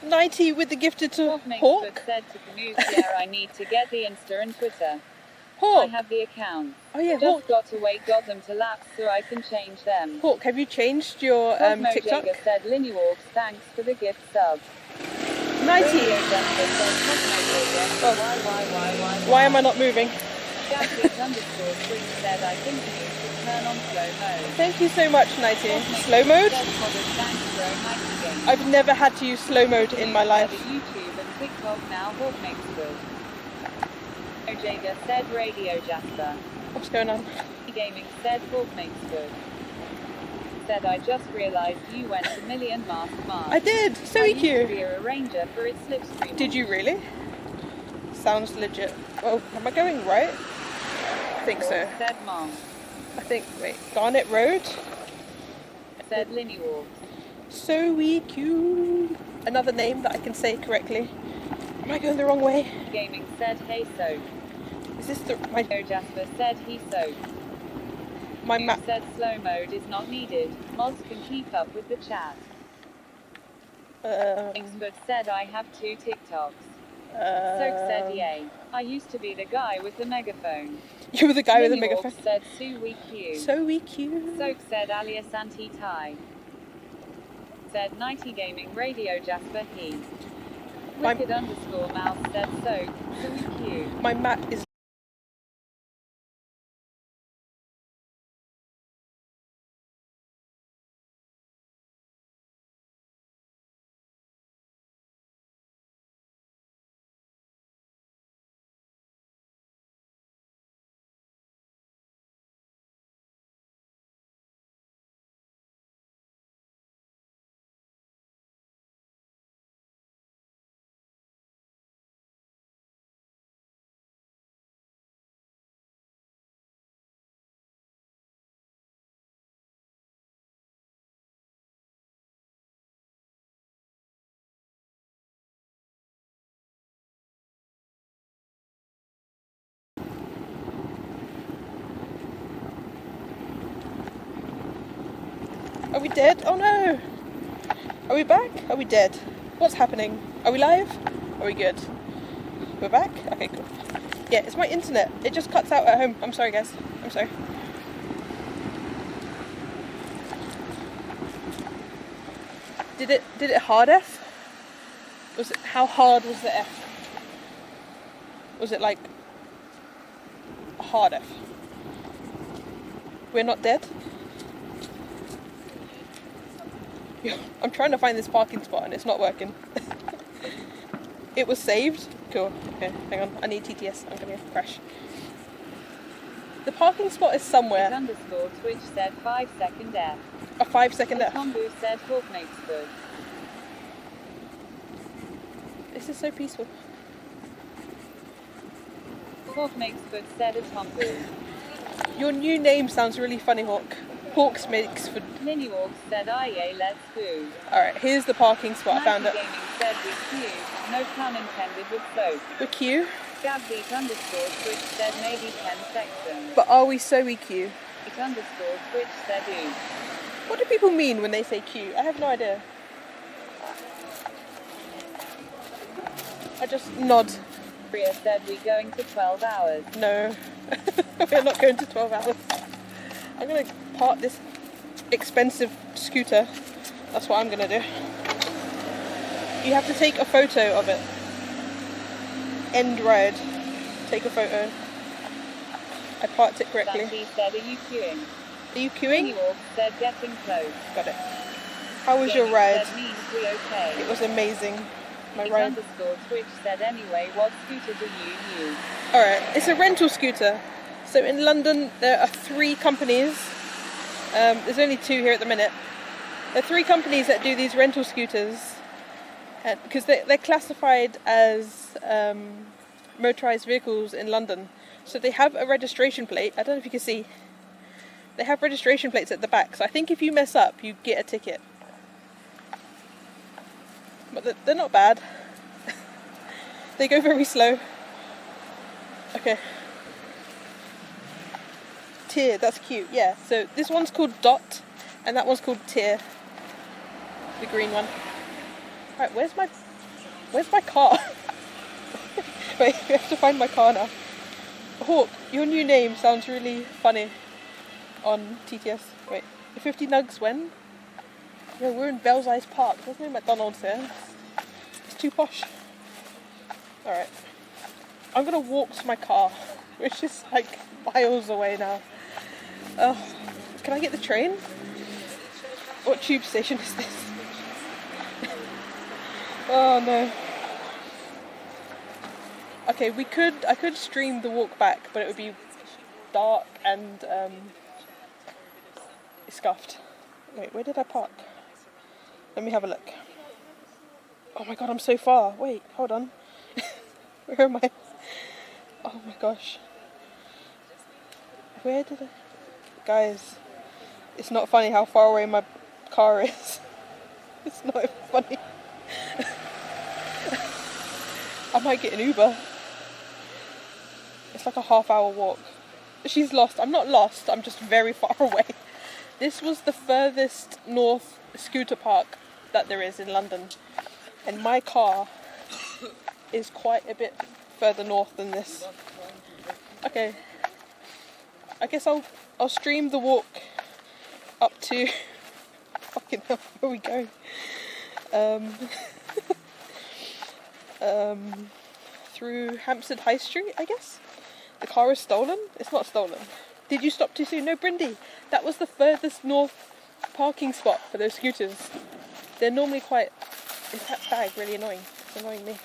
90 with the gifted to Hawk. Hawk. Said to Canoe, yeah, I need to get the Insta and Twitter. Hawk. I have the account. Oh yeah, Just Hawk. got to wait, got them to lapse so I can change them. Hawk, have you changed your TikTok? Jager said Linny Walks, thanks for the gift sub. 90. Oh. Why am I not moving? Gabseat_Twitch said I think you should turn on slow mode. Thank you so much, 90. Slow mode? I've never had to use slow mode in my life. YouTube and TikTok now Hawk Mixford. Jager said Radio Jasper. What's going on? Gaming said Hawk Mixford. Said I just realised you went to Million Mask March. I did. So I cute. used to be a arranger for its slipstream. Did you really? Sounds legit. Oh, am I going right? I think so. Said Mom. I think, wait, Garnet Road? Said Linny Walks. So cute. Another name that I can say correctly. Am I going the wrong way? Gaming said hey so. Is this the my Jasper said he so. My map said slow mode is not needed. Mods can keep up with the chat. Expert said I have 2 TikToks. Soak said yay. I used to be the guy with the megaphone. You were the guy with the Linny megaphone. Walks said Sue we cute. So cute. Soak said alias anti-tie. Said Nighty Gaming Radio Jasper Heath. Wicked_Mouse said Soak. So cute. My map is Are we dead? Oh no! Are we back? Are we dead? What's happening? Are we live? Are we good? We're back? Okay, cool. Yeah, it's my internet. It just cuts out at home. I'm sorry, guys. I'm sorry. Did it hard F? Was it, how hard was the F? Was it like a hard F? We're not dead? I'm trying to find this parking spot and it's not working. It was saved? Cool. Okay, hang on. I need TTS. I'm gonna crash. The parking spot is somewhere. _ Twitch said 5-second F. A 5-second F. Tombu said Hawk makes good. This is so peaceful. Hawk makes good said a Tombu. Your new name sounds really funny, Hawk. Hawks makes for... Mini Walk said yeah, let's go. Alright, here's the parking spot. I found it. Gaming said we Q. No pun intended with both. We're Q. Gabbeat _ Twitch said maybe 10 seconds. But are we so EQ? It _ Twitch said ooh. What do people mean when they say Q? I have no idea. I just nod. Bria said we going to 12 hours. No. We're not going to 12 hours. I'm going to park this expensive scooter. That's what I'm going to do. You have to take a photo of it. End ride. Take a photo. I parked it correctly. Sandy said, are you queuing? Are you queuing? Mini Walk said getting close. Got it. How was your Gaming ride? said means we okay. It was amazing. My It ride. _ Twitch said anyway, what scooter do you use? Alright, it's a rental scooter. So in London there are 3 companies. There's only 2 here at the minute. There are 3 companies that do these rental scooters. Because they're classified as motorised vehicles in London. So they have a registration plate. I don't know if you can see. They have registration plates at the back. So I think if you mess up, you get a ticket. But they're not bad. They go very slow. Okay. Tier, that's cute. Yeah, so this one's called Dot and that one's called Tier. The green one. Alright, where's my car? Wait, we have to find my car now. Hawk, your new name sounds really funny on TTS. Wait, the 50 nugs when? Yeah, we're in Belsize Park. There's no McDonald's here. It's too posh. Alright. I'm gonna walk to my car, which is like miles away now. Can I get the train? What tube station is this? Oh no. Okay, I could stream the walk back, but it would be dark and scuffed. Wait, where did I park? Let me have a look. Oh my god, I'm so far. Wait, hold on. Where am I? Oh my gosh. Where did I... Guys, it's not funny how far away my car is. It's not funny. I might get an Uber. It's like a half-hour walk. She's lost. I'm not lost, I'm just very far away. This was the furthest north scooter park that there is in London. And my car is quite a bit further north than this. Okay. I guess I'll stream the walk up to... Fucking hell, where are we going? Through Hampstead High Street, I guess? The car is stolen? It's not stolen. Did you stop too soon? No, Brindy. That was the furthest north parking spot for those scooters. They're normally quite... Is that bag really annoying? It's annoying me.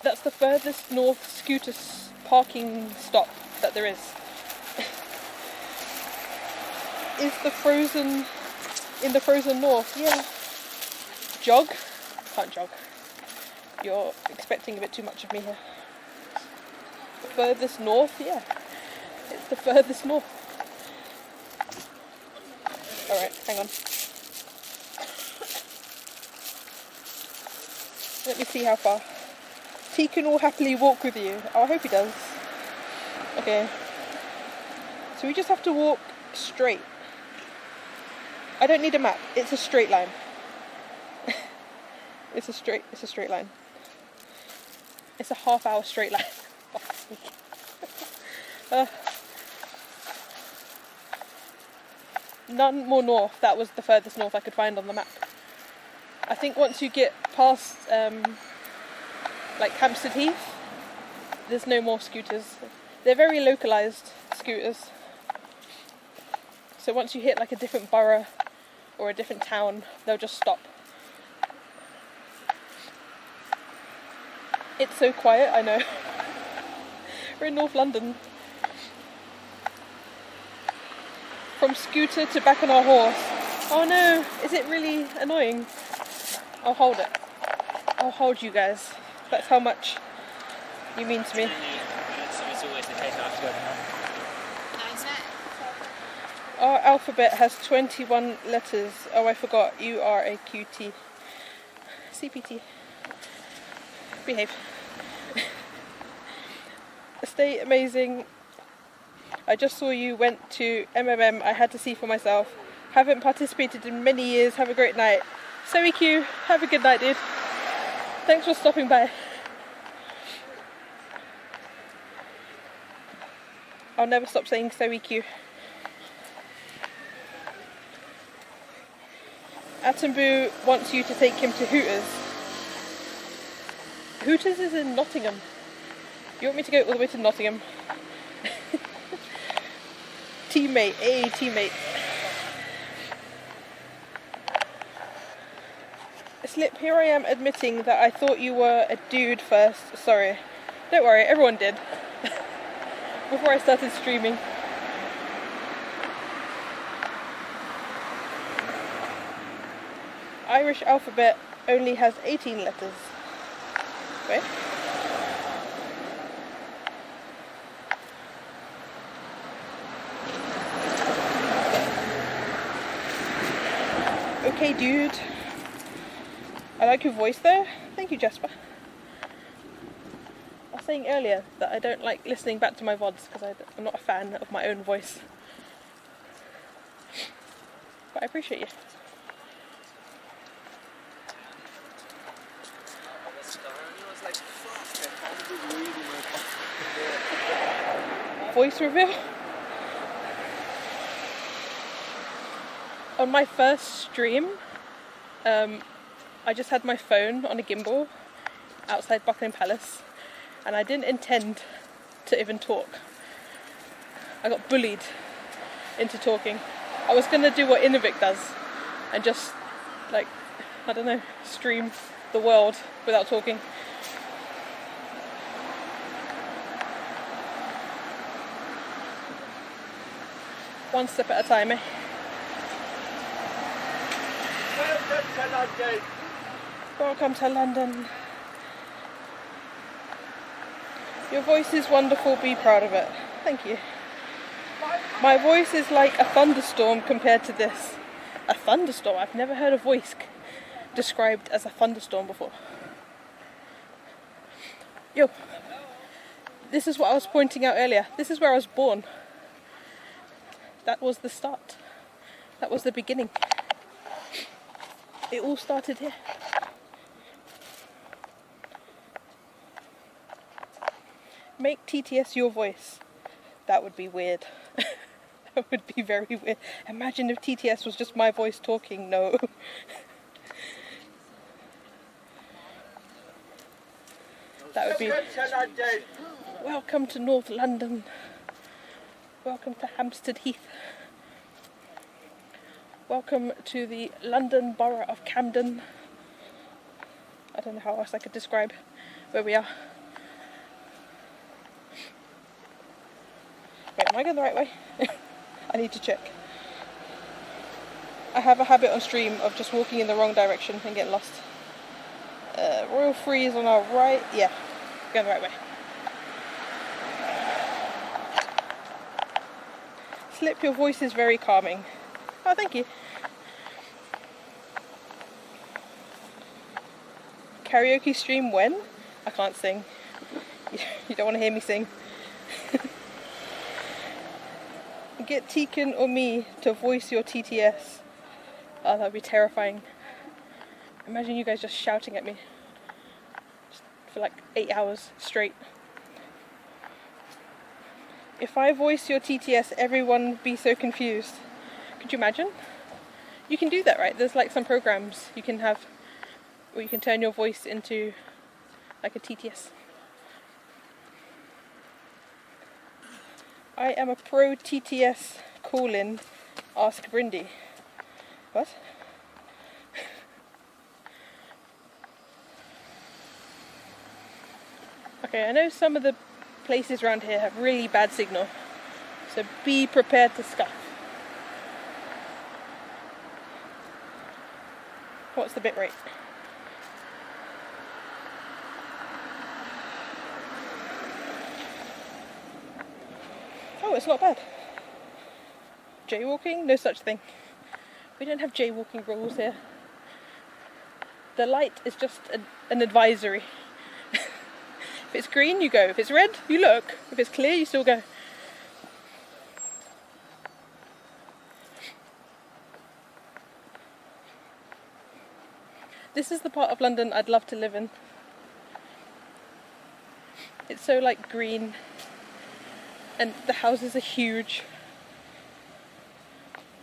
That's the furthest north scooter parking stop that there is. Is the frozen... In the frozen north? Yeah. Jog? Can't jog. You're expecting a bit too much of me here. The furthest north? Yeah. It's the furthest north. Alright, hang on. Let me see how far. Tegan will happily walk with you. Oh, I hope he does. Okay. So we just have to walk straight. I don't need a map. It's a straight line. It's a straight line. It's a half-hour straight line. None more north. That was the furthest north I could find on the map. I think once you get past like Hampstead Heath, there's no more scooters. They're very localised scooters. So once you hit like a different borough or a different town, they'll just stop. It's so quiet, I know. We're in North London. From scooter to back on our horse. Oh no, is it really annoying? I'll hold it. I'll hold you guys. That's how much you mean to me. It's always the case after. Our alphabet has 21 letters. Oh, I forgot. You are a QT. CPT. Behave. Stay amazing. I just saw you went to MMM. I had to see for myself. Haven't participated in many years. Have a great night. So EQ. Have a good night, dude. Thanks for stopping by. I'll never stop saying so EQ. Atombu wants you to take him to Hooters. Hooters is in Nottingham. You want me to go all the way to Nottingham? Teammate, hey teammate. Slip, here I am admitting that I thought you were a dude first. Sorry. Don't worry, everyone did. Before I started streaming. Irish alphabet only has 18 letters. Wait. Okay, dude. I like your voice though. Thank you, Jasper. I was saying earlier that I don't like listening back to my VODs because I'm not a fan of my own voice. But I appreciate you. Voice reveal? On my first stream, I just had my phone on a gimbal outside Buckingham Palace and I didn't intend to even talk. I got bullied into talking. I was gonna do what Innovic does and just, like, I don't know, stream the world without talking. One step at a time, eh? Welcome to London. Your voice is wonderful, be proud of it. Thank you. My voice is like a thunderstorm compared to this. A thunderstorm? I've never heard a voice described as a thunderstorm before. Yo, this is what I was pointing out earlier. This is where I was born. That was the start. That was the beginning. It all started here. Make TTS your voice. That would be weird. That would be very weird. Imagine if TTS was just my voice talking. No. That would be... Welcome to North London. Welcome to Hampstead Heath. Welcome to the London Borough of Camden. I don't know how else I could describe where we are. Wait, am I going the right way? I need to check. I have a habit on stream of just walking in the wrong direction and getting lost. Royal Free is on our right. Yeah, going the right way. Slip, your voice is very calming. Oh, thank you. Karaoke stream when? I can't sing. You don't want to hear me sing. Get Tekin or me to voice your TTS. Oh, that would be terrifying. Imagine you guys just shouting at me for like 8 hours straight. If I voice your TTS, everyone would be so confused. Could you imagine? You can do that, right? There's like some programs you can have where you can turn your voice into like a TTS. I am a pro TTS call-in, ask Brindy. What? Okay, I know some of the places around here have really bad signal, so be prepared to scuff. What's the bit rate? Oh, it's not bad. Jaywalking? No such thing. We don't have jaywalking rules here. The light is just an advisory. If it's green, you go. If it's red, you look. If it's clear, you still go. This is the part of London I'd love to live in. It's so like green, and the houses are huge.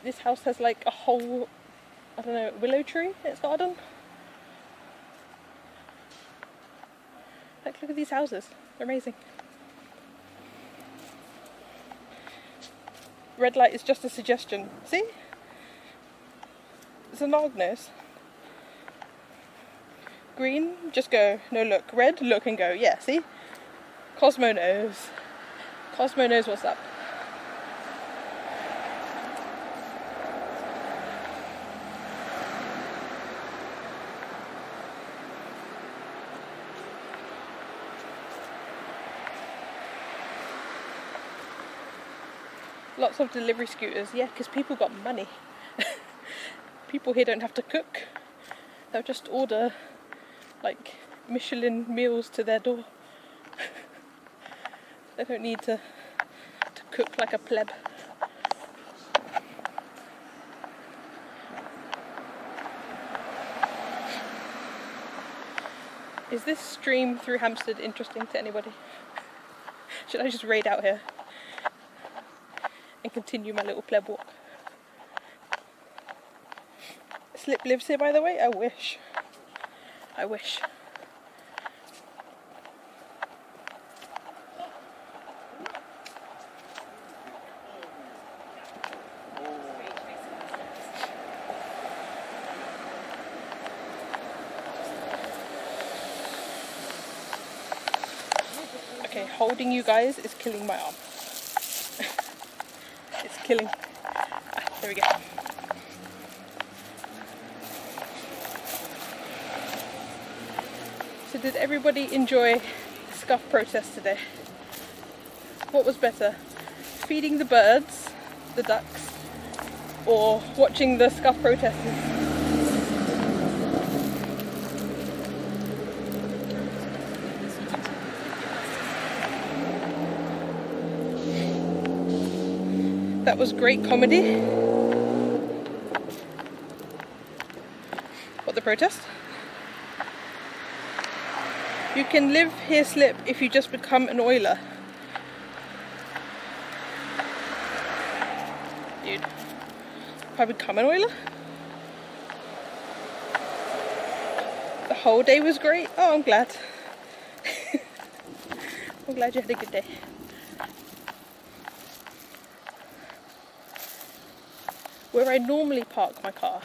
This house has like a whole, I don't know, willow tree in its garden. Like, look at these houses. They're amazing. Red light is just a suggestion. See? It's a nog nose. Green, just go. No, look. Red, look and go. Yeah, see? Cosmo knows. Cosmo knows what's up. Lots of delivery scooters, yeah, because people got money. People here don't have to cook. They'll just order like Michelin meals to their door. They don't need to cook like a pleb. Is this stream through Hampstead interesting to anybody? Should I just raid out here and continue my little pleb walk? Slip lives here, by the way. I wish. I wish. Okay, holding you guys is killing my arm. It's killing. There we go. So did everybody enjoy the scuff protest today? What was better? Feeding the birds, the ducks, or watching the scuff protesters? That was great comedy. What, the protest? You can live here, Slip, if you just become an oiler. Dude, if I become an oiler? The whole day was great. Oh, I'm glad. I'm glad you had a good day. Where I normally park my car,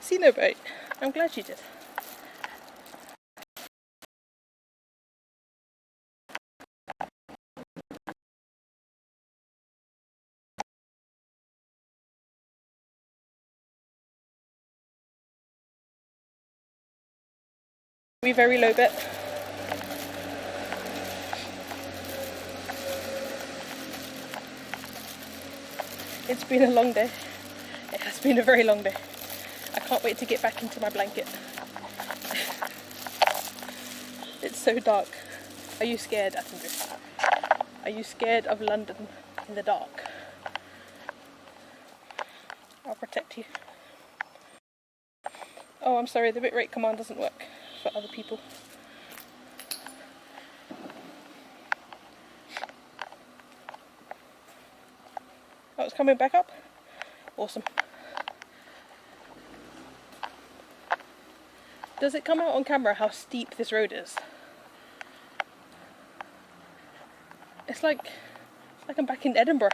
see no boat. I'm glad you did. We very low bit. It's been a long day. It has been a very long day. I can't wait to get back into my blanket. It's so dark. Are you scared, Attenborough? Are you scared of London in the dark? I'll protect you. Oh, I'm sorry, the bitrate command doesn't work for other people. Oh, it's coming back up? Awesome. Does it come out on camera how steep this road is? It's like I'm back in Edinburgh.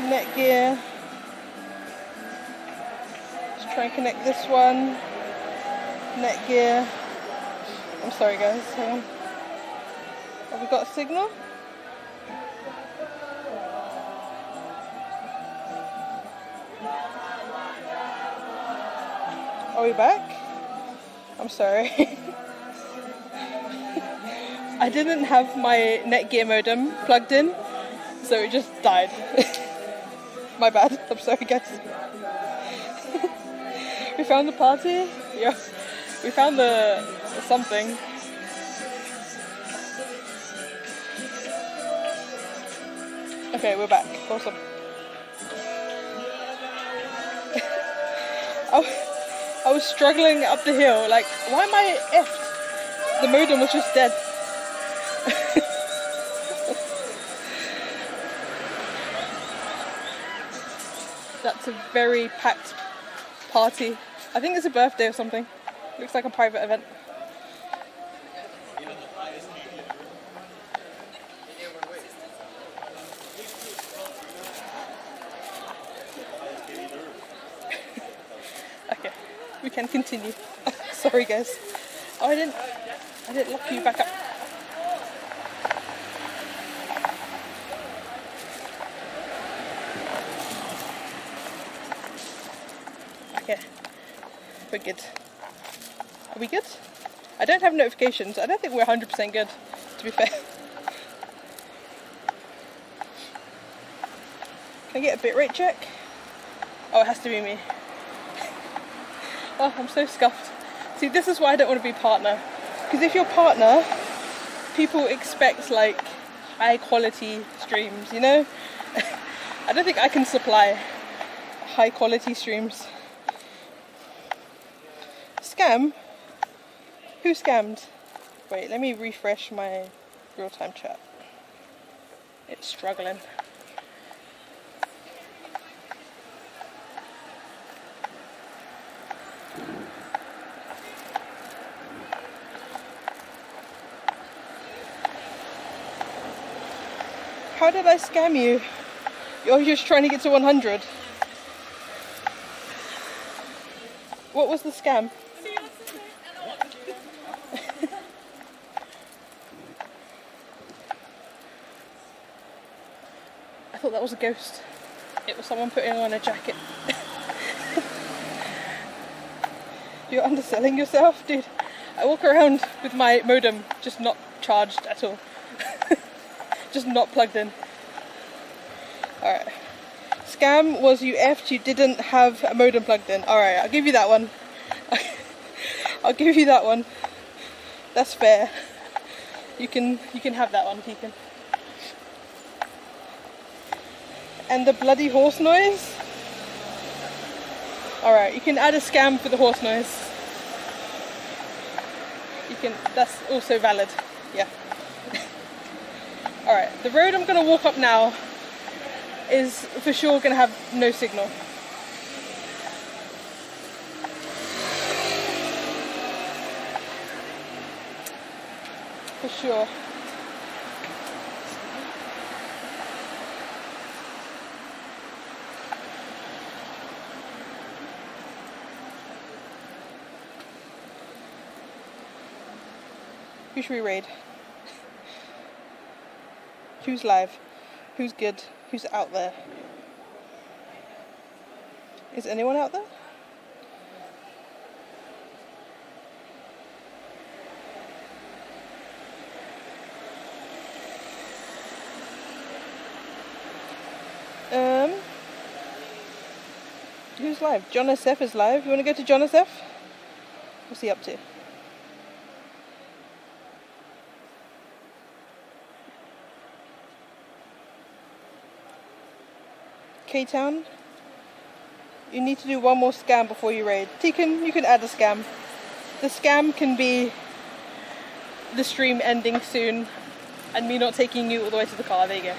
Netgear. Let's try and connect this one. Netgear. I'm sorry guys, hang on. Have we got a signal? Are we back? I'm sorry. I didn't have my Netgear modem plugged in, so it just died. My bad, I'm sorry guys. We found the party? Yeah. We found the something. Okay, we're back. Awesome. I was struggling up the hill, like, why am I effed? The modem was just dead. That's a very packed party. I think it's a birthday or something. Looks like a private event. Okay, we can continue. Sorry guys. Oh, I didn't lock you back up. Okay, we're good. Are we good? I don't have notifications. I don't think we're 100% good, to be fair. Can I get a bitrate check? Oh, it has to be me. Oh, I'm so scuffed. See, this is why I don't want to be partner. Because if you're partner, people expect like high quality streams, you know? I don't think I can supply high quality streams. Scam? Who scammed? Wait, let me refresh my real-time chat. It's struggling. How did I scam you? You're just trying to get to 100. What was the scam? I thought that was a ghost. It was someone putting on a jacket. You're underselling yourself, dude. I walk around with my modem just not charged at all. Just not plugged in. Alright. Scam was you effed, you didn't have a modem plugged in. Alright, I'll give you that one. I'll give you that one. That's fair. You can have that one, Keegan. And the bloody horse noise? Alright, you can add a scam for the horse noise. That's also valid. Yeah. Alright, the road I'm going to walk up now is for sure going to have no signal. For sure. Who should we raid? Who's live? Who's good? Who's out there? Is anyone out there? Who's live? John SF is live. You want to go to John SF? What's he up to? K-Town? You need to do one more scam before you raid. Tekin, you can add a scam. The scam can be the stream ending soon and me not taking you all the way to the car. There you go.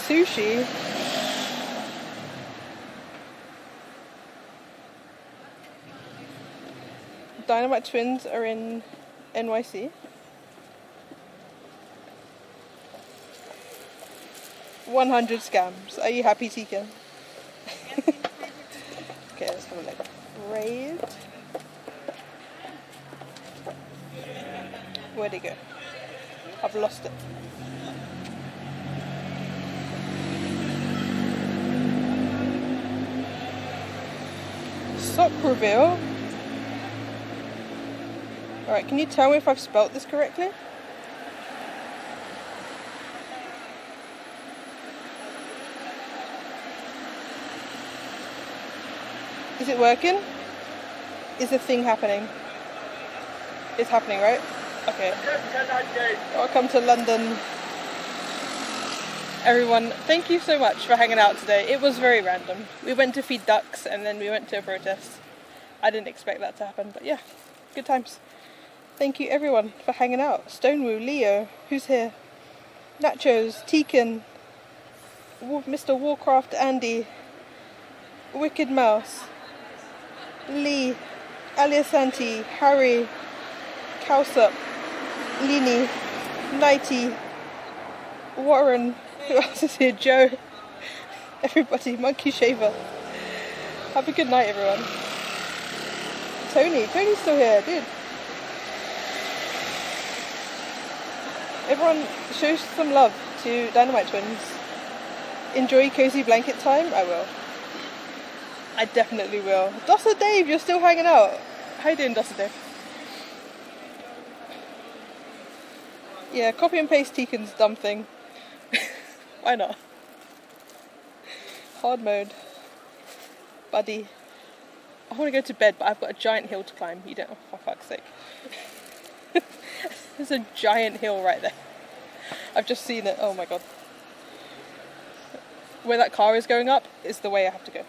Sushi? Dynamite Twins are in NYC. 100 scams. Are you happy, Tika? Okay, let's have a look. Raid. Where'd it go? I've lost it. Sock reveal. Alright, can you tell me if I've spelt this correctly? Is it working? Is the thing happening? It's happening, right? Okay. Welcome to London. Everyone, thank you so much for hanging out today. It was very random. We went to feed ducks and then we went to a protest. I didn't expect that to happen, but yeah, good times. Thank you everyone for hanging out. Stonewoo, Leo, who's here? Nachos, Tekin, Mr. Warcraft, Andy, Wicked Mouse, Lee, Aliasanti, Harry, Cowsup, Lini, Nighty, Warren, who else is here? Joe, everybody, Monkey Shaver. Have a good night, everyone. Tony's still here, dude. Everyone, show some love to Dynamite Twins. Enjoy cozy blanket time. I will. I definitely will. Dosser Dave, you're still hanging out. How you doing, Dosser Dave? Yeah, copy and paste Tekin's dumb thing. Why not? Hard mode. Buddy. I want to go to bed, but I've got a giant hill to climb. You don't, for fuck's sake. There's a giant hill right there. I've just seen it. Oh my god. Where that car is going up is the way I have to go.